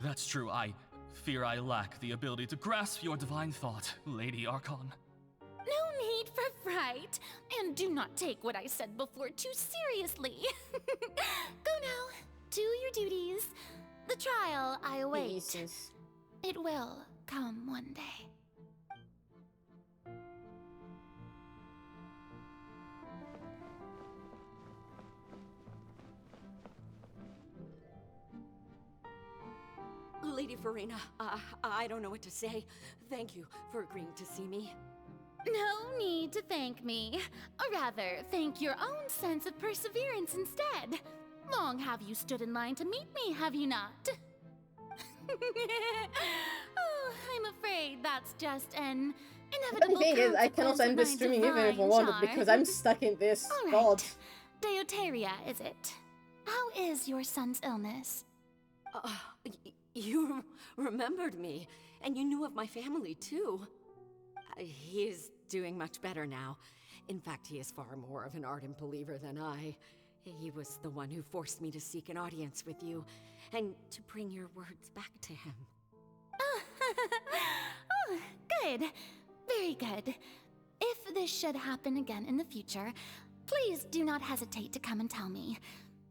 That's true. I fear I lack the ability to grasp your divine thought, Lady Archon. No need for fright, and do not take what I said before too seriously. Go now, do your duties. The trial I await. Jesus. It will come one day. Lady Farina, I don't know what to say. Thank you for agreeing to see me. No need to thank me. Or rather, thank your own sense of perseverance instead. Long have you stood in line to meet me, have you not? Oh, I'm afraid that's just an inevitable The thing is, I cannot end this streaming even if I wanted because I'm stuck in this. All God. right. Deuteria, is it? How is your son's illness? You remembered me, and you knew of my family, too. He is doing much better now. In fact, he is far more of an ardent believer than I. He was the one who forced me to seek an audience with you, and to bring your words back to him. Oh, good. Very good. If this should happen again in the future, please do not hesitate to come and tell me.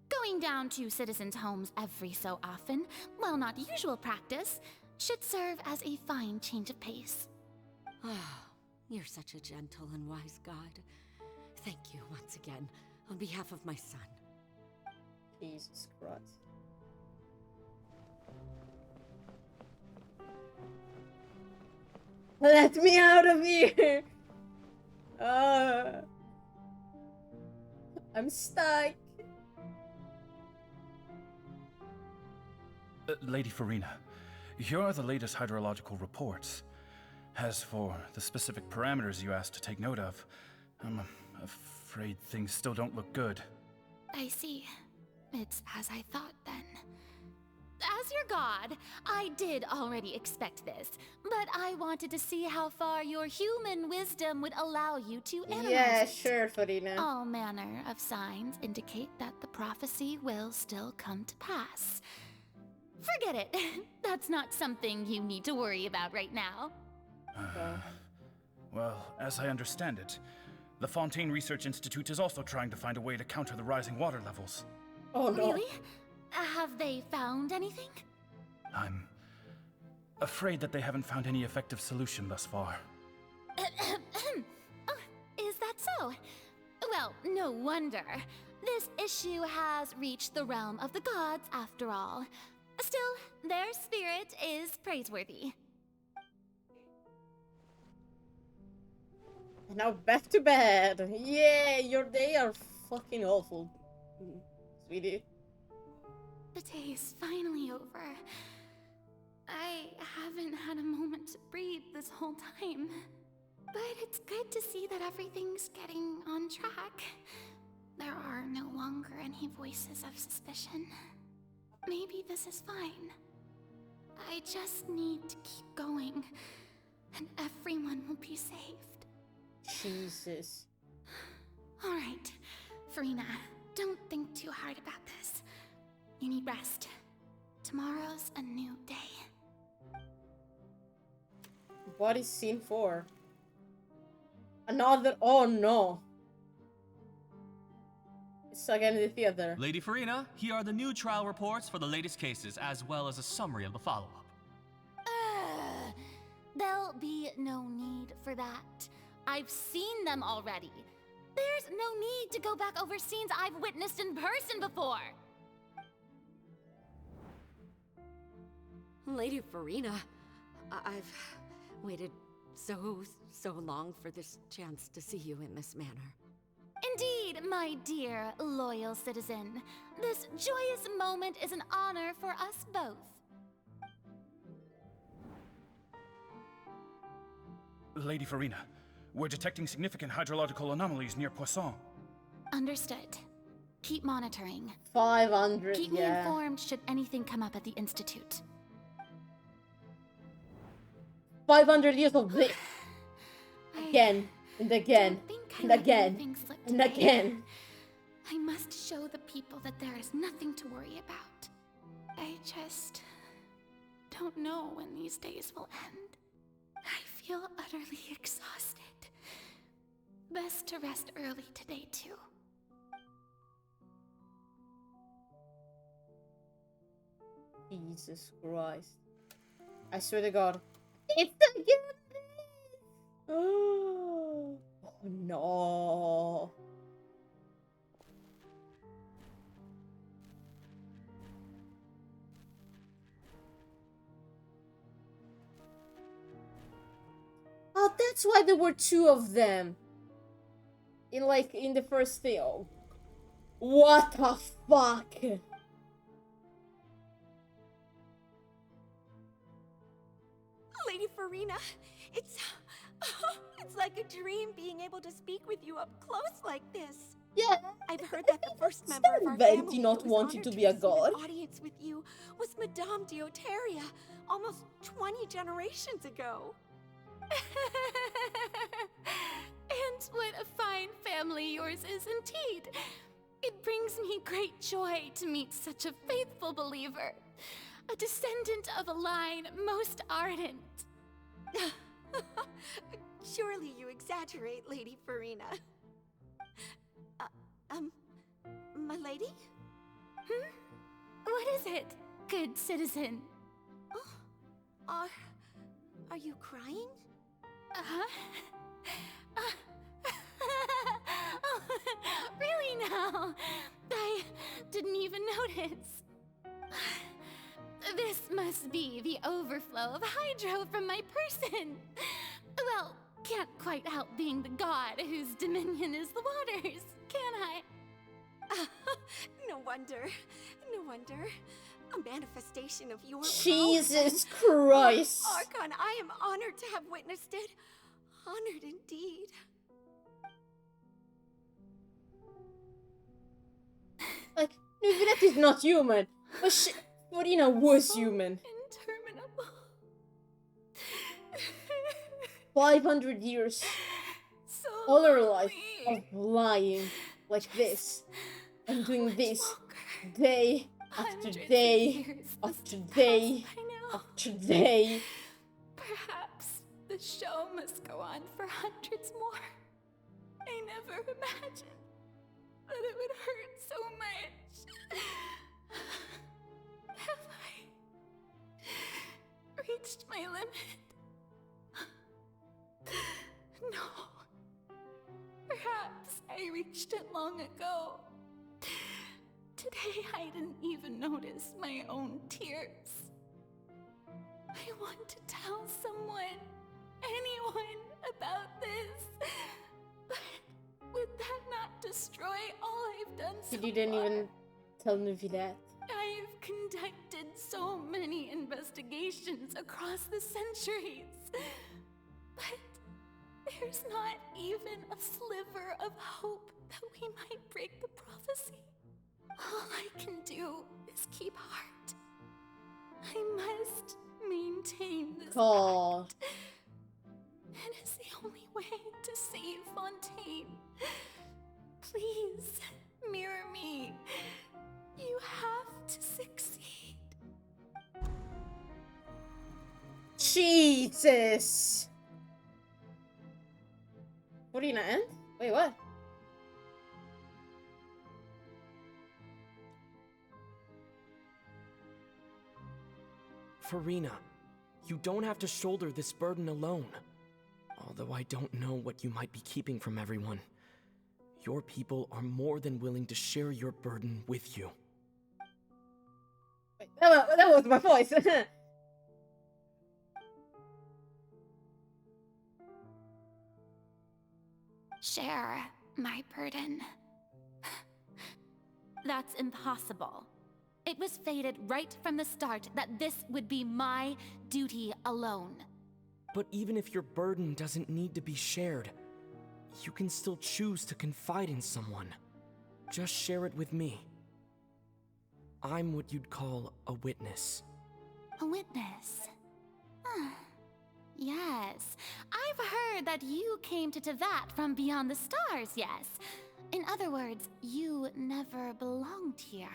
Going down to citizens' homes every so often, while not usual practice, should serve as a fine change of pace. You're such a gentle and wise God. Thank you once again, on behalf of my son. Jesus Christ. Let me out of here! I'm stuck. Lady Farina, here are the latest hydrological reports. As for the specific parameters you asked to take note of, I'm afraid things still don't look good. I see. It's as I thought then. As your god, I did already expect this, but I wanted to see how far your human wisdom would allow you to analyze Yeah, it. sure, Farina. All manner of signs indicate that the prophecy will still come to pass. Forget it. That's not something you need to worry about right now. Well, as I understand it, the Fontaine Research Institute is also trying to find a way to counter the rising water levels. Oh no. Really? Have they found anything? I'm afraid that they haven't found any effective solution thus far. Oh, is that so? Well, no wonder. This issue has reached the realm of the gods after all. Still, their spirit is praiseworthy. Now back to bed. Yeah, your day are fucking awful, sweetie. The day is finally over. I haven't had a moment to breathe this whole time. But it's good to see that everything's getting on track. There are no longer any voices of suspicion. Maybe this is fine. I just need to keep going, and everyone will be saved. Jesus. Alright, Farina, don't think too hard about this. You need rest. Tomorrow's a new day. What is scene 4? Another. Oh no. It's again in the theater. Lady Farina, here are the new trial reports for the latest cases, as well as a summary of the follow-up. There'll be no need for that. I've seen them already. There's no need to go back over scenes I've witnessed in person before. Lady Farina, I've waited so long for this chance to see you in this manner. Indeed, my dear, loyal citizen. This joyous moment is an honor for us both. Lady Farina, we're detecting significant hydrological anomalies near Poisson. Understood. Keep monitoring. 500, Keep me informed should anything come up at the Institute. 500 years of this. Again, and again, and again, and again. I must show the people that there is nothing to worry about. I just don't know when these days will end. I feel utterly exhausted. Best to rest early today, too. Jesus Christ. I swear to God. It's again! Oh no. Oh, that's why there were two of them. In the first thing. Oh. What the fuck? Lady Farina, it's like a dream being able to speak with you up close like this. Yeah. I've heard that the first member of our Venti family not who was wanting honored to be a receive god. an audience with you was Madame Deoteria, almost 20 generations ago. And what a fine family yours is indeed. It brings me great joy to meet such a faithful believer. A descendant of a line most ardent. Surely you exaggerate, Lady Farina. My lady? What is it, good citizen? Oh, are you crying? Oh, really now? I didn't even notice. This must be the overflow of hydro from my person. Well, can't quite help being the god whose dominion is the waters, can I? No wonder. No wonder. A manifestation of your Jesus power. Christ. Archon, I am honored to have witnessed it. Honored indeed. Like, Nuvinette is not human, but Farina was human. Interminable. 500 years. All her life of lying like this. And doing this day after day after day after day. Perhaps the show must go on for hundreds more. I never imagined that it would hurt so much. Have I reached my limit? No. Perhaps I reached it long ago. Today I didn't even notice my own tears. I want to tell someone, anyone, about this. But would that not destroy all I've done so You didn't far? even tell Nuvi that. I've conducted so many investigations across the centuries. But there's not even a sliver of hope that we might break the prophecy. All I can do is keep heart. I must maintain this Oh. act. It is the only way to save Fontaine. Please, mirror me. You have to succeed. Jesus! What are you gonna end? Wait, what? Farina, you don't have to shoulder this burden alone. Although I don't know what you might be keeping from everyone. Your people are more than willing to share your burden with you. Wait, that was my voice. Share my burden. That's impossible. It was fated right from the start that this would be my duty alone. But even if your burden doesn't need to be shared, you can still choose to confide in someone. Just share it with me. I'm what you'd call a witness. A witness? Yes. I've heard that you came to Tevat from beyond the stars, yes. In other words, you never belonged here.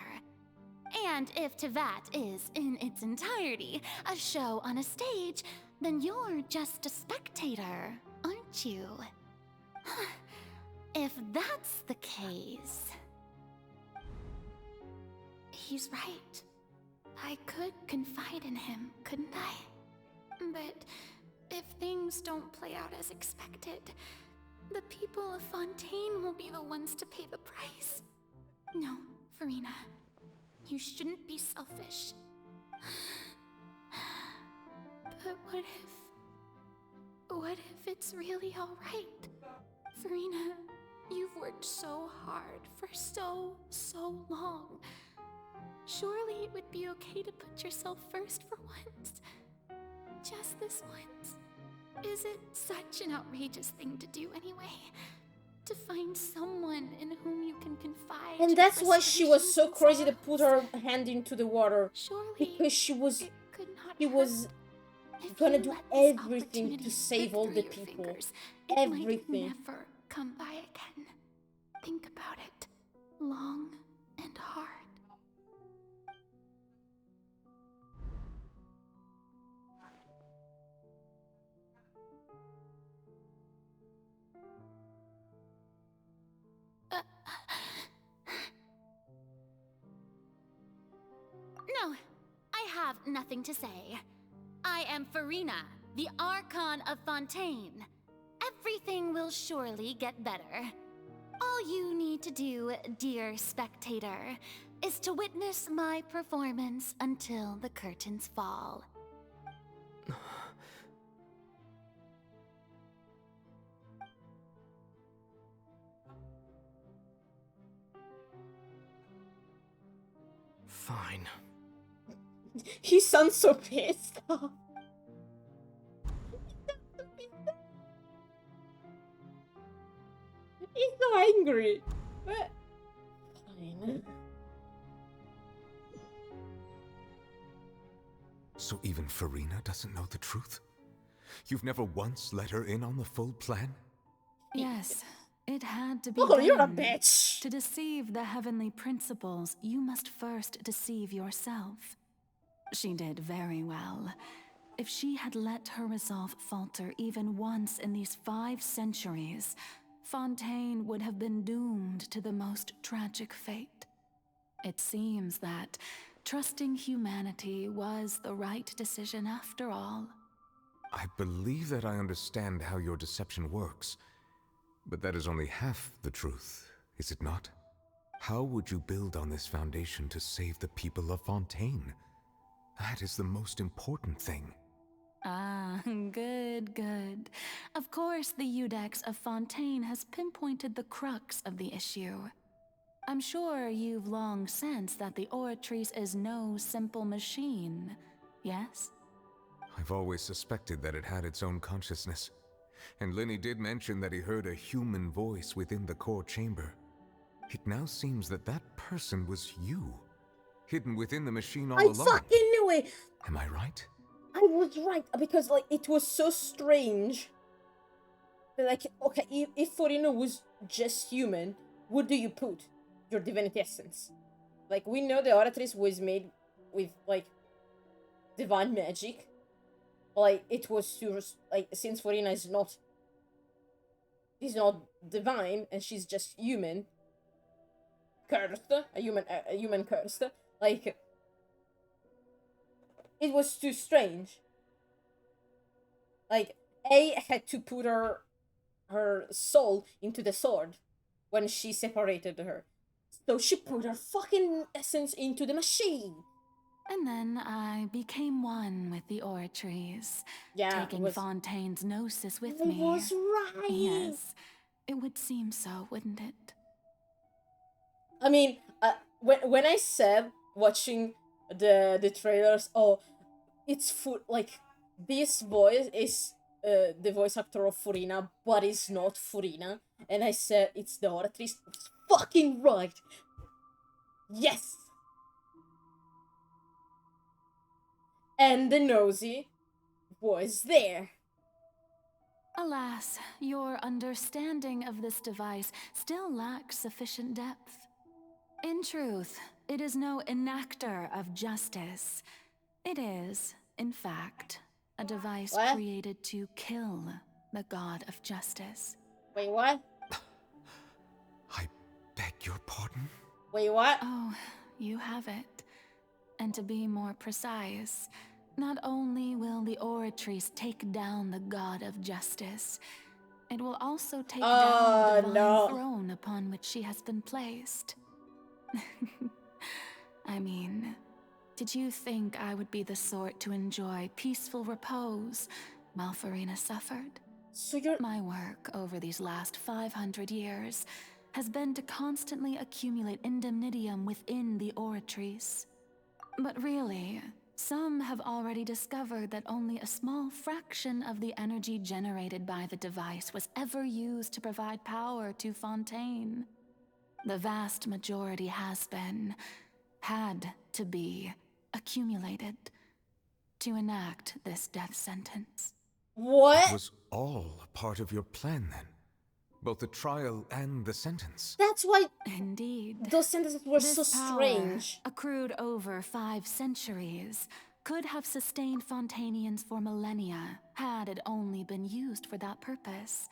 And if Tevat is, in its entirety, a show on a stage, then you're just a spectator, aren't you? If that's the case... He's right. I could confide in him, couldn't I? But if things don't play out as expected, the people of Fontaine will be the ones to pay the price. No, Farina. You shouldn't be selfish. But what if it's really alright? Farina, you've worked so hard for so long. Surely it would be okay to put yourself first for once. Just this once. Is it such an outrageous thing to do anyway? To find someone in whom you can confide. And that's why she was so crazy to put her hand into the water. Surely because she was If gonna you do let this everything opportunity to save slip all through the your people. fingers, it might Everything. never come by again. Think about it long and hard. No, I have nothing to say. I am Farina, the Archon of Fontaine. Everything will surely get better. All you need to do, dear spectator, is to witness my performance until the curtains fall. Fine. He sounds so pissed off. He's so angry. But fine. So even Farina doesn't know the truth? You've never once let her in on the full plan? Yes, it had to be Oh, done. you're a bitch! To deceive the heavenly principles, you must first deceive yourself. She did very well. If she had let her resolve falter even once in these 5 centuries, Fontaine would have been doomed to the most tragic fate. It seems that trusting humanity was the right decision after all. I believe that I understand how your deception works. But that is only half the truth, is it not? How would you build on this foundation to save the people of Fontaine? That is the most important thing. Ah, good, good. Of course, the Udex of Fontaine has pinpointed the crux of the issue. I'm sure you've long sensed that the Oratrice is no simple machine, yes? I've always suspected that it had its own consciousness. And Lenny did mention that he heard a human voice within the core chamber. It now seems that that person was you, hidden within the machine all I along. fucking knew it! Am I right? I was right, because, like, it was so strange. Like, okay, if Forina was just human, what do you put? Your divinity essence. Like, we know the Oratrice was made with, like, divine magic. Like, it was like, since Forina is not divine, and she's just human, cursed, a human cursed, like, it was too strange. Like, A had to put her soul into the sword when she separated her. So she put her fucking essence into the machine. And then I became one with the Oratrice, Yeah, taking Fontaine's gnosis with I me. was right. Yes, it would seem so, wouldn't it? I mean, when I said watching the trailers, oh, it's like, this voice is the voice actor of Furina, but it's not Furina, and I said it's the Oratrice. It's fucking right. Yes. And the nosy was there. Alas, your understanding of this device still lacks sufficient depth. In truth, it is no enactor of justice. It is, in fact, a device created to kill the god of justice. Wait, what? I beg your pardon? Wait, what? Oh, you have it. And to be more precise, not only will the Oratrice take down the god of justice, it will also take down the divine throne upon which she has been placed. I mean, did you think I would be the sort to enjoy peaceful repose while Farina suffered? My work over these last 500 years has been to constantly accumulate indemnitium within the Oratrice. But really, some have already discovered that only a small fraction of the energy generated by the device was ever used to provide power to Fontaine. The vast majority had to be, accumulated to enact this death sentence. What? It was all part of your plan then? Both the trial and the sentence? That's why... Indeed. Those sentences were this so strange. Power, accrued over 5 centuries, could have sustained Fontainians for millennia, had it only been used for that purpose.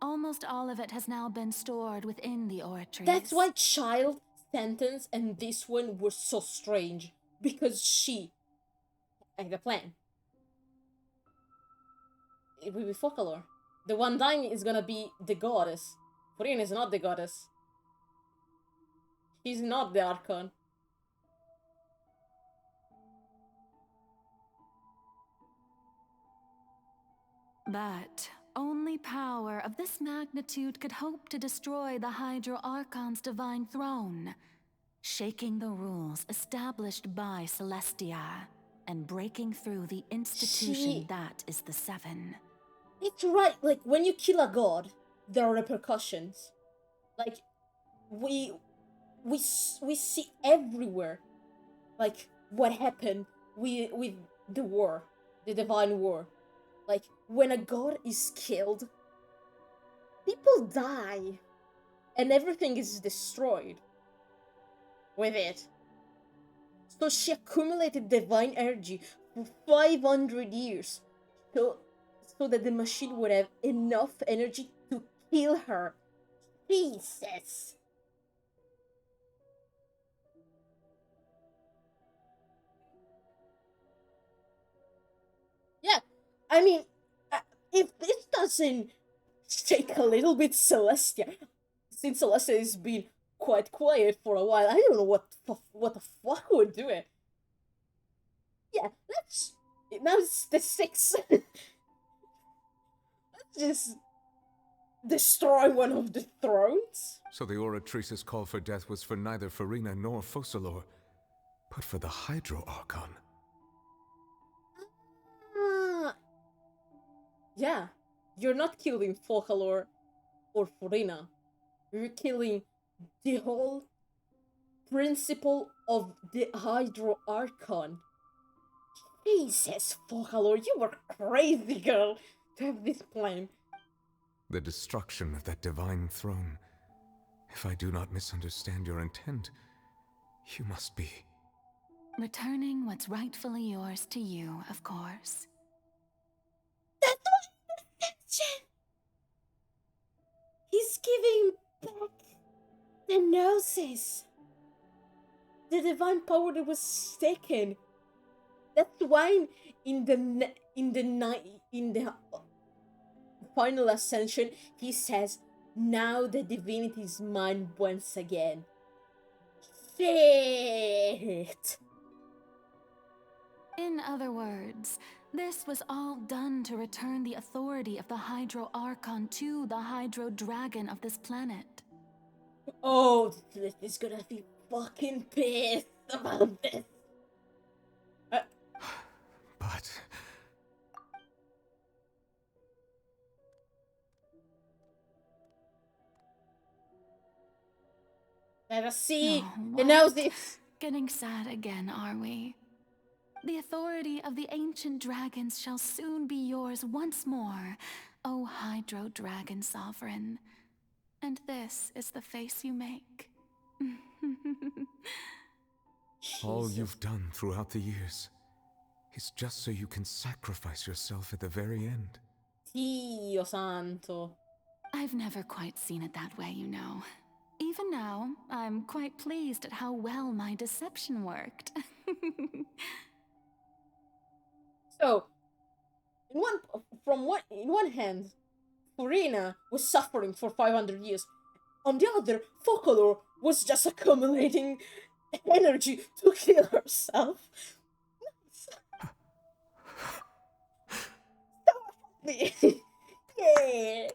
Almost all of it has now been stored within the Oratrice. That's why child sentence and this one were so strange. Because she had a plan. It will be folklore. The one dying is gonna be the goddess. Furina is not the goddess. She's not the archon. But only power of this magnitude could hope to destroy the Hydro Archon's divine throne, shaking the rules established by Celestia and breaking through the institution that is the Seven. It's right, like, when you kill a god, there are repercussions. Like, we see everywhere, like, what happened with the war, the divine war. Like, when a god is killed, people die, and everything is destroyed with it. So she accumulated divine energy for 500 years, so that the machine would have enough energy to kill her. Jesus! Yeah, I mean, if this doesn't take a little bit Celestia, since Celestia has been quite quiet for a while. I don't know what the fuck we're doing. Yeah, let's. Now it's the 6. Let's just destroy one of the thrones. So the Oratrice's call for death was for neither Farina nor Focalor, but for the Hydro Archon. Yeah, you're not killing Focalor or Farina. You're killing the whole principle of the Hydro Archon. Jesus, Focalor, you were crazy, girl, to have this plan. The destruction of that divine throne. If I do not misunderstand your intent, you must be... Returning what's rightfully yours to you, of course. That's what he's giving back the Gnosis. The divine power that was taken. That's why in the final ascension he says, "Now the divinity is mine once again." Shit. In other words, this was all done to return the authority of the Hydro Archon to the Hydro Dragon of this planet. Oh, Lilith is gonna be fucking pissed about this. But... Let us see Oh, the Gnosis. Getting sad again, are we? The authority of the ancient dragons shall soon be yours once more, O Hydro Dragon Sovereign. And this is the face you make. all you've done throughout the years is just so you can sacrifice yourself at the very end. Dio santo. I've never quite seen it that way, you know. Even now, I'm quite pleased at how well my deception worked. So, in one hand, Farina was suffering for 500 years. On the other, Focalor was just accumulating energy to kill herself. Yeah.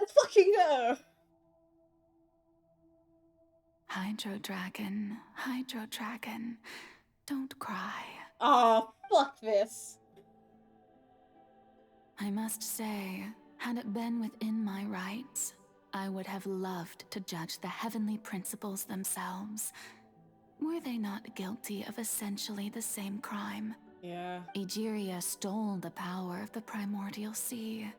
Let's fucking go. Hydro Dragon, don't cry. Oh, fuck this. I must say, had it been within my rights, I would have loved to judge the heavenly principles themselves. Were they not guilty of essentially the same crime? Yeah. Egeria stole the power of the primordial sea,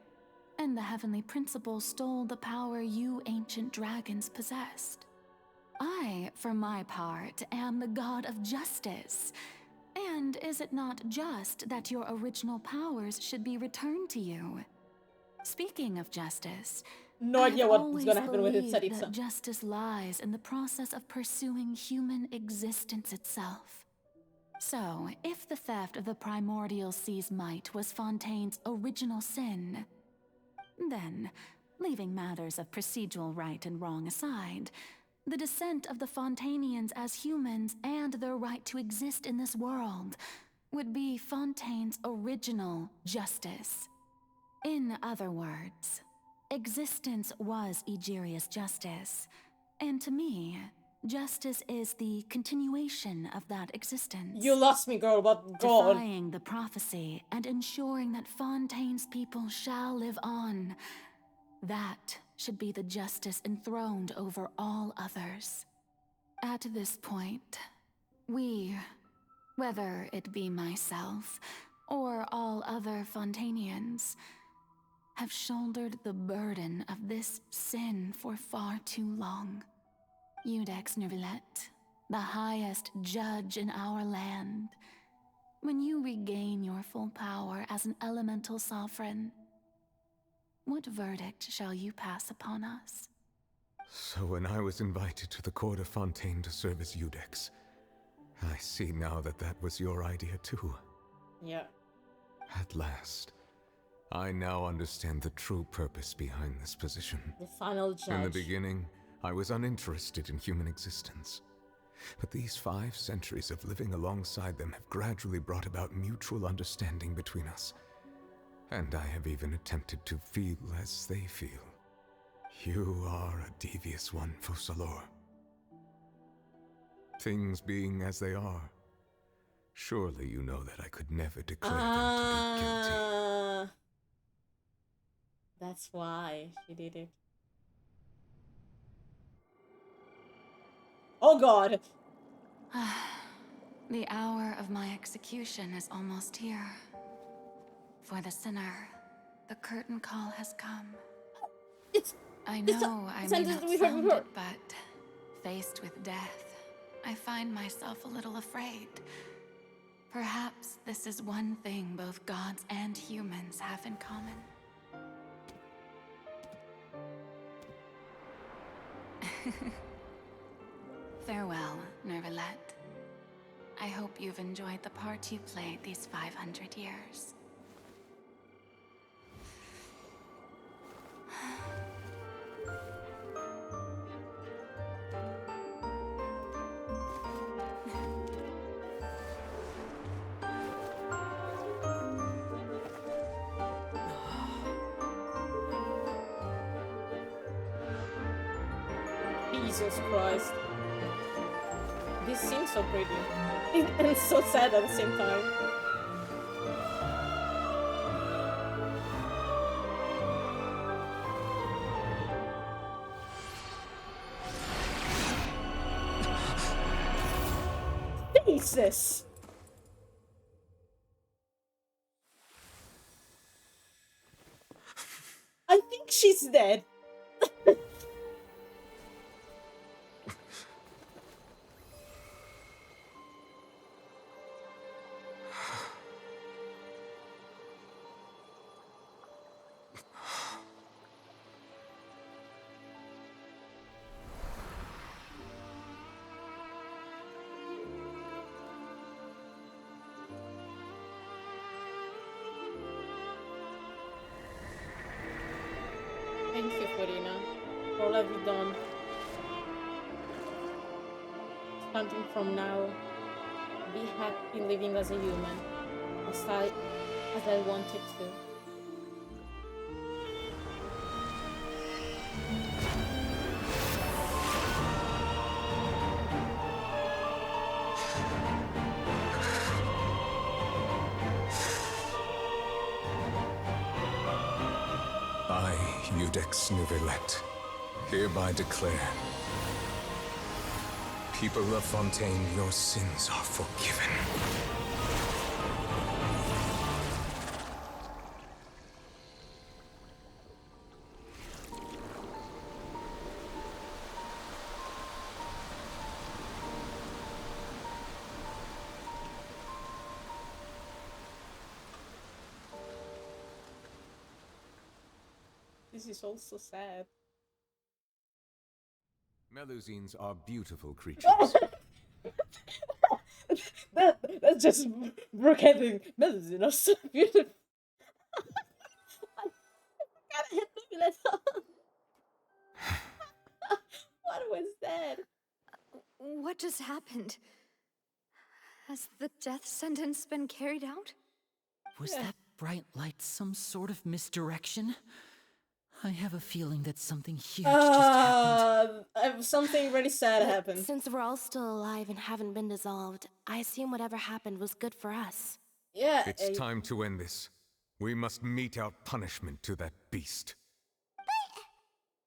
and the heavenly principles stole the power you ancient dragons possessed. I, for my part, am the god of justice. And is it not just that your original powers should be returned to you? Speaking of justice, no idea what's always gonna happen with believed Itza. that justice lies in the process of pursuing human existence itself. So, if the theft of the primordial sea's might was Fontaine's original sin, then, leaving matters of procedural right and wrong aside, the descent of the Fontainians as humans and their right to exist in this world would be Fontaine's original justice. In other words, existence was Egeria's justice, and to me, justice is the continuation of that existence. You lost me, girl, but go on. Defying the prophecy and ensuring that Fontaine's people shall live on. That should be the justice enthroned over all others. At this point, we, whether it be myself or all other Fontainians, have shouldered the burden of this sin for far too long. Iudex Nervilette, the highest judge in our land, when you regain your full power as an elemental sovereign, what verdict shall you pass upon us? So when I was invited to the court of Fontaine to serve as Iudex, I see now that that was your idea too. Yeah. At last, I now understand the true purpose behind this position. The final judge. In the beginning, I was uninterested in human existence. But these 5 centuries of living alongside them have gradually brought about mutual understanding between us. And I have even attempted to feel as they feel. You are a devious one, Focalor. Things being as they are, surely you know that I could never declare them to be guilty. That's why she did it. Oh god! The hour of my execution is almost here. For the sinner, the curtain call has come. I know I may not sound it, but faced with death, I find myself a little afraid. Perhaps this is one thing both gods and humans have in common. Farewell, Nervalette. I hope you've enjoyed the part you played these 500 years. Jesus Christ. This seems so pretty. And so sad at the same time. Jesus! I think she's dead. Thank you, Farina. All have you done? Starting from now, be happy living as a human, as I wanted to. I, Iudex Nervalette, hereby declare, people of Fontaine, your sins are forgiven. This is also sad. Melusines are beautiful creatures. That's just Brookhaven. Melusine are so beautiful. I hit the What was that? What just happened? Has the death sentence been carried out? Was that bright light some sort of misdirection? I have a feeling that something huge just happened. Something really sad happened. Since we're all still alive and haven't been dissolved, I assume whatever happened was good for us. Yeah. It's time to end this. We must mete out punishment to that beast.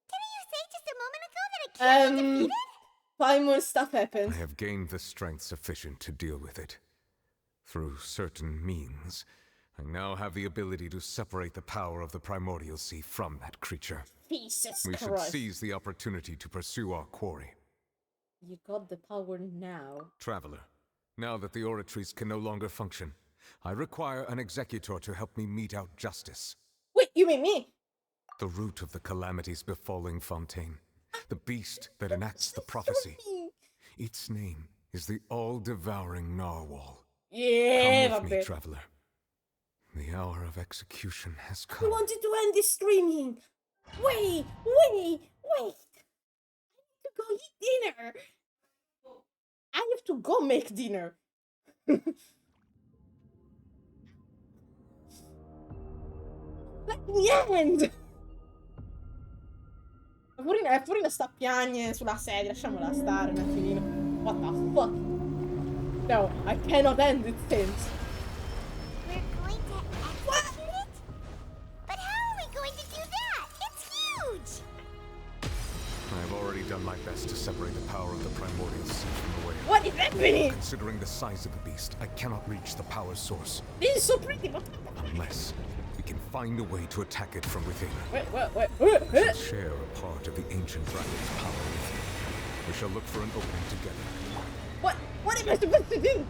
Didn't you say just a moment ago that it can't be defeated? 5 more stuff happened. I have gained the strength sufficient to deal with it. Through certain means, I now have the ability to separate the power of the primordial sea from that creature. Jesus We Christ. should seize the opportunity to pursue our quarry. You got the power now. Traveler, now that the oratories can no longer function, I require an executor to help me mete out justice. Wait, you mean me? The root of the calamities befalling Fontaine. The beast that enacts the prophecy. Its name is the all-devouring narwhal. Yeah, come with me, traveler. The hour of execution has come. I wanted to end this streaming. Wait. dinner. I have to go make dinner. Let me end. Purina sta a piagne sulla sedia, lasciamola stare un attimino. What the fuck? No, I cannot end it since. We're going to execute it? But how are we going to do that? It's huge! I have already done my best to separate the power of the primordial sea from the whale. What is happening? Considering the size of the beast, I cannot reach the power source. This is so pretty, but Unless we can find a way to attack it from within. Wait. We shall share a part of the ancient dragon's power with you. We shall look for an opening together. What am I supposed to do?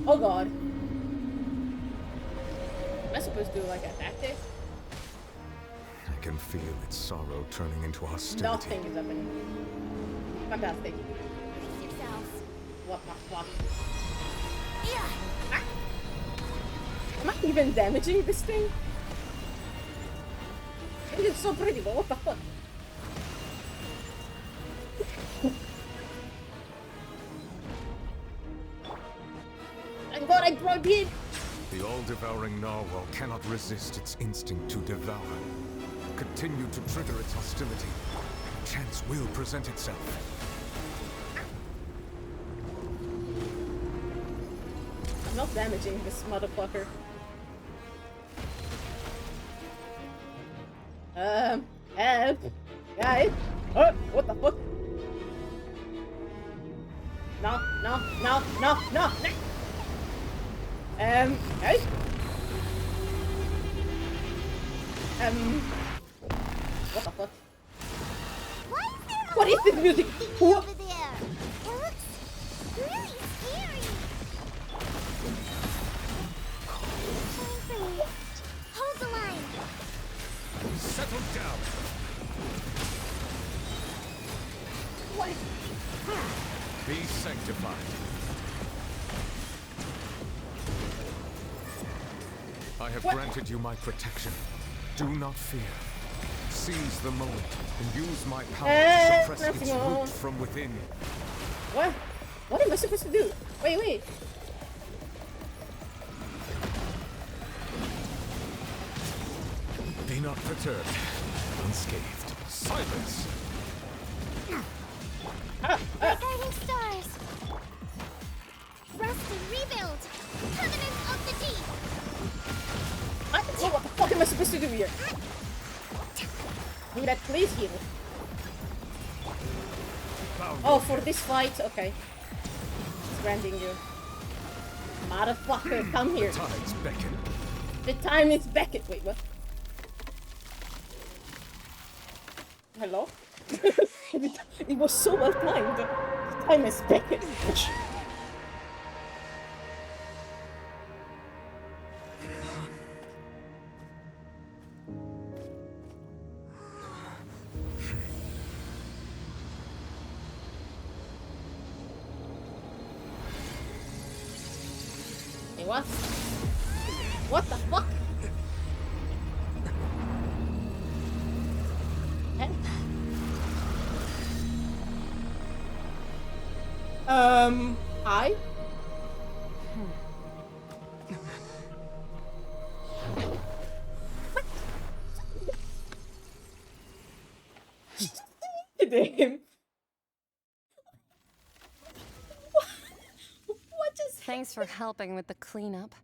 Oh god. Am I supposed to like attack it? I can feel its sorrow turning into hostility. Nothing is happening. Fantastic. Brace yourselves. What the fuck? Yeah. Am I even damaging this thing? It is so pretty, but what the fuck? Thank God I brought it! The all-devouring narwhal cannot resist its instinct to devour. Continue to trigger its hostility. Chance will present itself. I'm not damaging this motherfucker. Help! Guys! Oh, what the fuck? No! Guys? What the fuck? What is this music? Over there. It looks really scary. Coming for me. Hold the line. Settle down. What? Be sanctified. I have granted you my protection. Do not fear. Seize the moment and use my power to suppress its root from within. What? What am I supposed to do? Wait. Be not perturbed. Unscathed. Silence! Guiding stars. Rest and rebuild. Covenant of the deep. What the fuck am I supposed to do here? Do that, please heal. Oh, for this fight? Okay. It's granting you. Motherfucker, come here. The tides beckon. The time is beckon. Wait, what? Hello? It was so well timed. The time is beckon. What? What the fuck? Hi? Damn. What just Thanks for helping with the cleanup.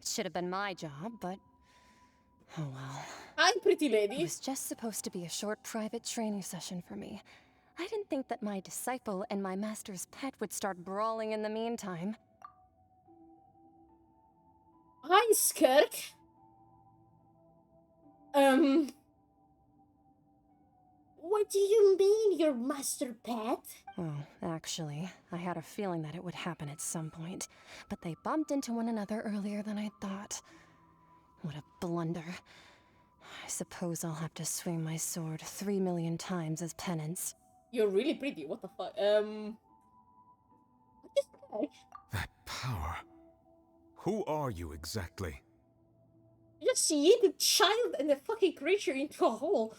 It should have been my job, but oh well. Hi, pretty lady. It was just supposed to be a short private training session for me. I didn't think that my disciple and my master's pet would start brawling in the meantime. Hi, Skirk. What do you mean, your master pet? Well, actually, I had a feeling that it would happen at some point, but they bumped into one another earlier than I thought. What a blunder. I suppose I'll have to swing my sword 3 million times as penance. You're really pretty. What the fuck? What is that? That power. Who are you exactly? Just yeet the child and the fucking creature into a hole.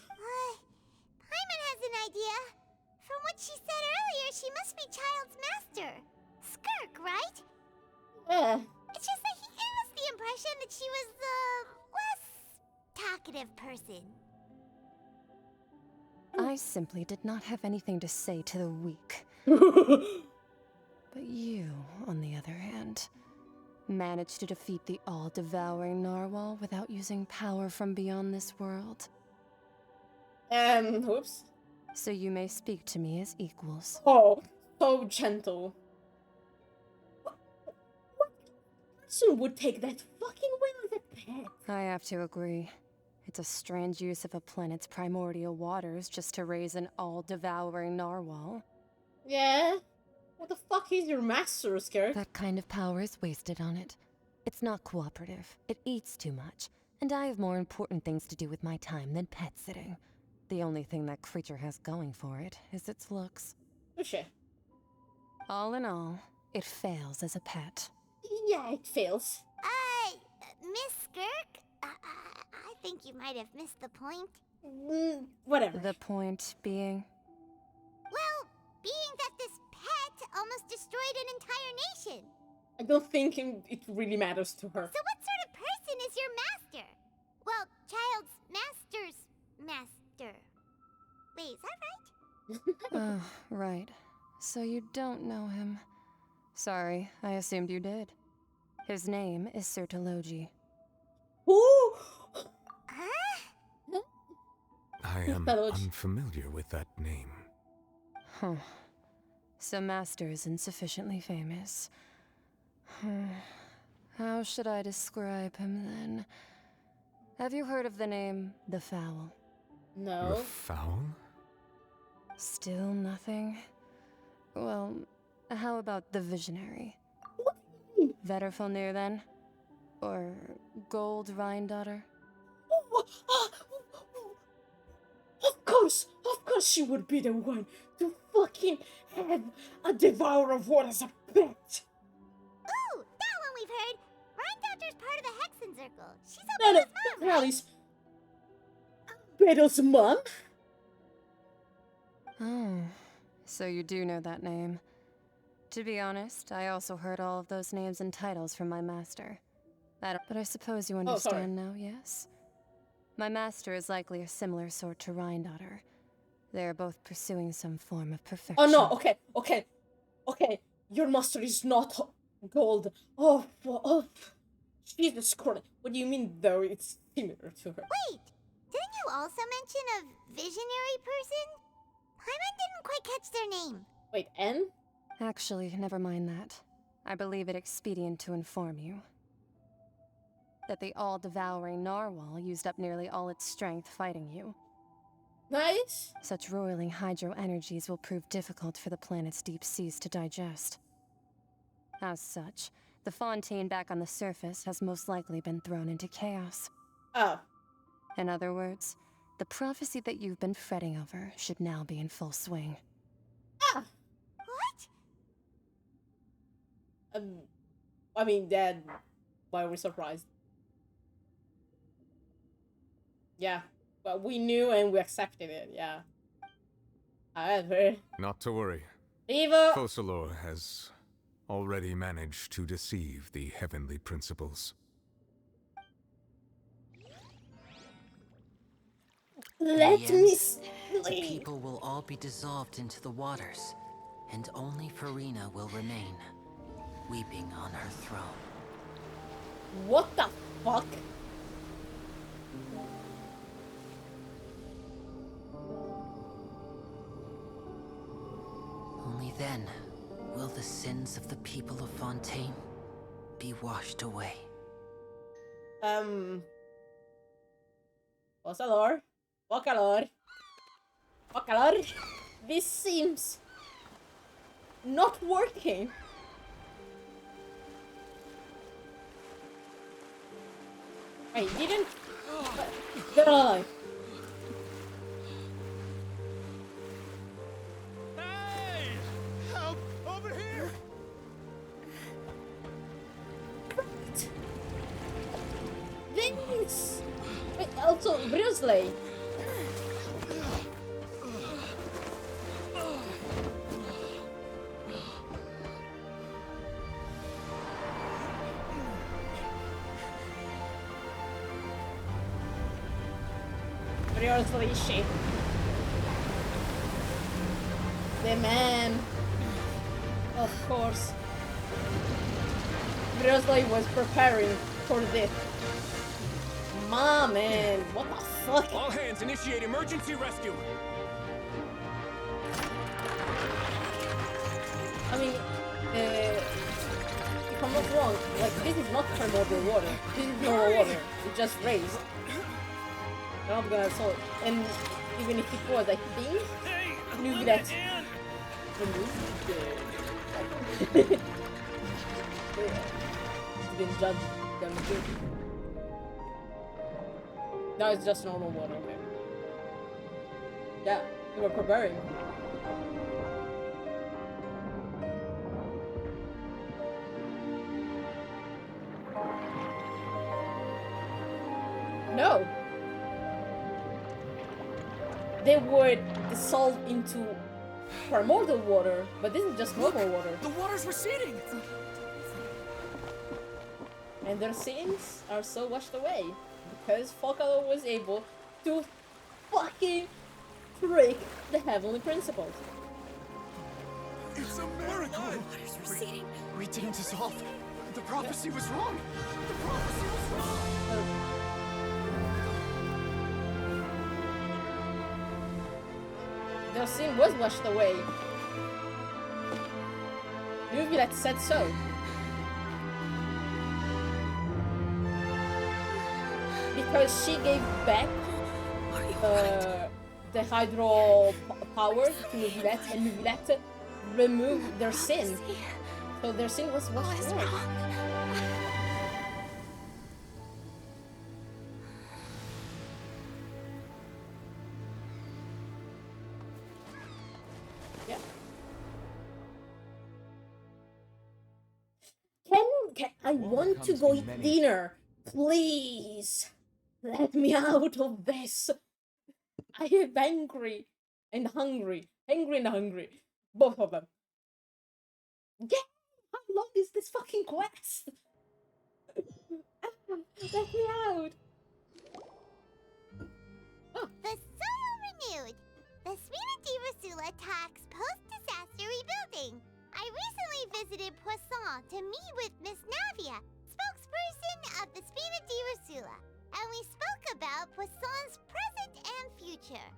Paimon has an idea. From what she said earlier, she must be Child's master. Skirk, right? Yeah. It's just that he gave us the impression that she was the less talkative person. I simply did not have anything to say to the weak. But you, on the other hand, managed to defeat the all-devouring narwhal without using power from beyond this world. Whoops. So you may speak to me as equals. Oh, so gentle. What person would take that fucking whale as a pet? I have to agree. It's a strange use of a planet's primordial waters just to raise an all-devouring narwhal. Yeah? What the fuck is your master, Skirk? That kind of power is wasted on it. It's not cooperative. It eats too much. And I have more important things to do with my time than pet sitting. The only thing that creature has going for it is its looks. Touché. All in all, it fails as a pet. Yeah, it fails. Miss Skirk? I think you might have missed the point. Whatever. The point being? Well, being that this pet almost destroyed an entire nation. I don't think it really matters to her. So what sort of person is your master? Well, Child's master's master. Wait, is that right? Right. So you don't know him. Sorry, I assumed you did. His name is Sertologi. Ooh! I am unfamiliar with that name. Huh. So Master isn't sufficiently famous. How should I describe him then? Have you heard of the name The Fowl? No. The Fowl? Still nothing? Well, how about the Visionary? Vetterfulnir then? Or Gold Rhine-daughter? Of course she would be the one to fucking have a devourer of what as a pet. Ooh, that one we've heard. Rhine-daughter's part of the Hexen Circle. She's No, Albedo's mom, right? Alice. Albedo's mom? Oh, so you do know that name. To be honest, I also heard all of those names and titles from my master. But I suppose you understand now, yes? My master is likely a similar sort to Rhine-daughter. They're both pursuing some form of perfection. Oh no, okay. Your master is not gold. Oh, Jesus Christ. What do you mean, though, it's similar to her? Wait, didn't you also mention a visionary person? Paimon didn't quite catch their name. Wait, N? Actually, never mind that. I believe it expedient to inform you that the all-devouring narwhal used up nearly all its strength fighting you. Nice. Such roiling hydro energies will prove difficult for the planet's deep seas to digest. As such, the fontaine back on the surface has most likely been thrown into chaos. Oh. In other words, the prophecy that you've been fretting over should now be in full swing. Ah! What? I mean, Dad, why are we surprised? Yeah, but we knew and we accepted it, yeah. However... Not to worry. Eva! Focalor has already managed to deceive the heavenly principles. Let me sleep. The people will all be dissolved into the waters, and only Farina will remain, weeping on her throne. What the fuck? Only then will the sins of the people of Fontaine be washed away. Focalor. This seems not working. Wait, didn't... They're alive. Hey! Help! Over here! Then it's Briosley. Briosley shit. The man. Of course. Briosley was preparing for this. Man, what the fuck? All hands, initiate emergency rescue. I mean, if I'm not wrong, like, this is not primordial water. This is normal water. It just raised. I'm not gonna solve it. And even if it was, I think, maybe that's removed. It's been judged. Them good. No, it's just normal water, okay. Yeah, we were preparing. No! They would dissolve into primordial water, but this is just normal water. The water's receding! And their sins are so washed away. Because Focalo was able to fucking break the heavenly principles. It's a miracle! Water's receding. We didn't dissolve. The prophecy was wrong. The prophecy was wrong. Their sin was washed away. Nuvilet said so. Because she gave back the hydro power to Nuvilet, and Nuvilet removed their sin. So their sin was washed away. Yeah. Can I want to go eat dinner? Please, let me out of this. I am angry and hungry. Angry and hungry. Both of them. Yeah, how long is this fucking quest? Let me out. Oh. The soil renewed. The Spina di Rosula talks post-disaster rebuilding. I recently visited Poisson to meet with Miss Navia, spokesperson of the Spina di Rosula, and we spoke about Poisson's present and future.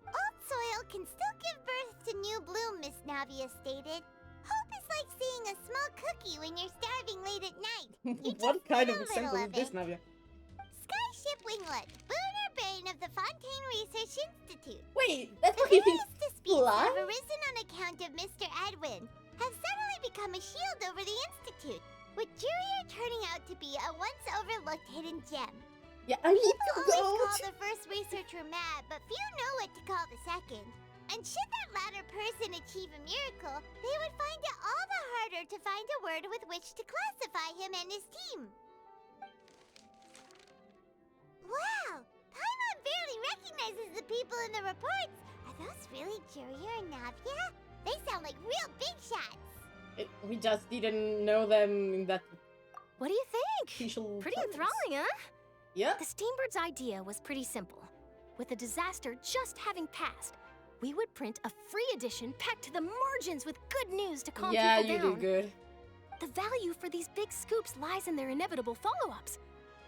Old soil can still give birth to new bloom, Miss Navia stated. Hope is like seeing a small cookie when you're starving late at night. What kind of example is this, Navia? Skyship Winglet, Booner Bane of the Fontaine Research Institute. Wait, that's the what he various thinks. disputes that have arisen on account of Mr. Edwin have suddenly become a shield over the Institute, with Jurier turning out to be a once overlooked hidden gem. Yeah, I need People to always go. call the first researcher mad, but few know what to call the second. And should that latter person achieve a miracle, they would find it all the harder to find a word with which to classify him and his team. Wow! Paimon barely recognizes the people in the reports. Are those really Jurier and Navia? They sound like real big shots. We just didn't know them in that. What do you think? Pretty terms. enthralling, huh? Yeah. The Steambird's idea was pretty simple. With the disaster just having passed, we would print a free edition packed to the margins with good news to calm Yeah, people you down. do good. The value for these big scoops lies in their inevitable follow-ups.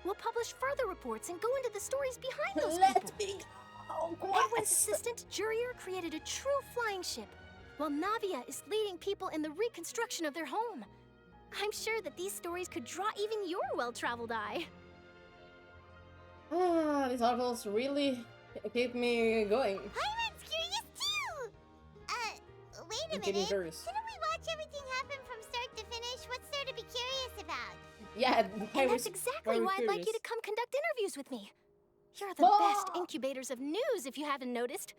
We'll publish further reports and go into the stories behind those people. Me go. Edwin's assistant, Jurier, created a true flying ship, while Navia is leading people in the reconstruction of their home. I'm sure that these stories could draw even your well-traveled eye. Ah, these articles really keep me going. Pirate's curious too! Wait a I'm getting minute. curious. Didn't we watch everything happen from start to finish? What's there to be curious about? Yeah, And that's exactly why I'd like you to come conduct interviews with me. You're the best incubators of news, if you haven't noticed.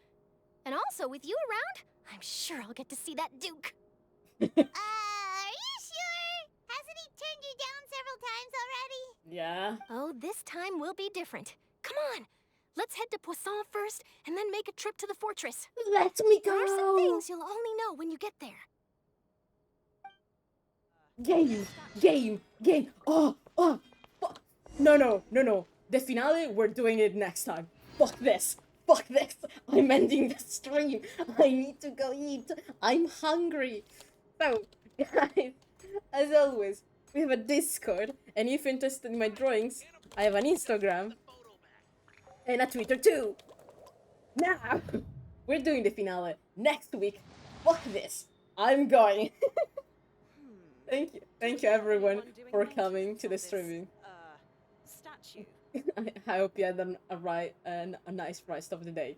And also, with you around, I'm sure I'll get to see that Duke. Are you sure? Hasn't he turned you down several times already? Yeah. Oh, this time will be different. Come on, Let's head to Poisson first, and then make a trip to the fortress. Let me There are some go! things you'll only know when you get there. Game. Oh, fuck. No. The finale, we're doing it next time. Fuck this. I'm ending the stream. I need to go eat. I'm hungry. So, guys, as always, we have a Discord, and if you're interested in my drawings, I have an Instagram and a Twitter too. Now, we're doing the finale next week. Fuck this. I'm going. Thank you everyone for coming to the streaming. Statue. I hope you had a nice rest of the day.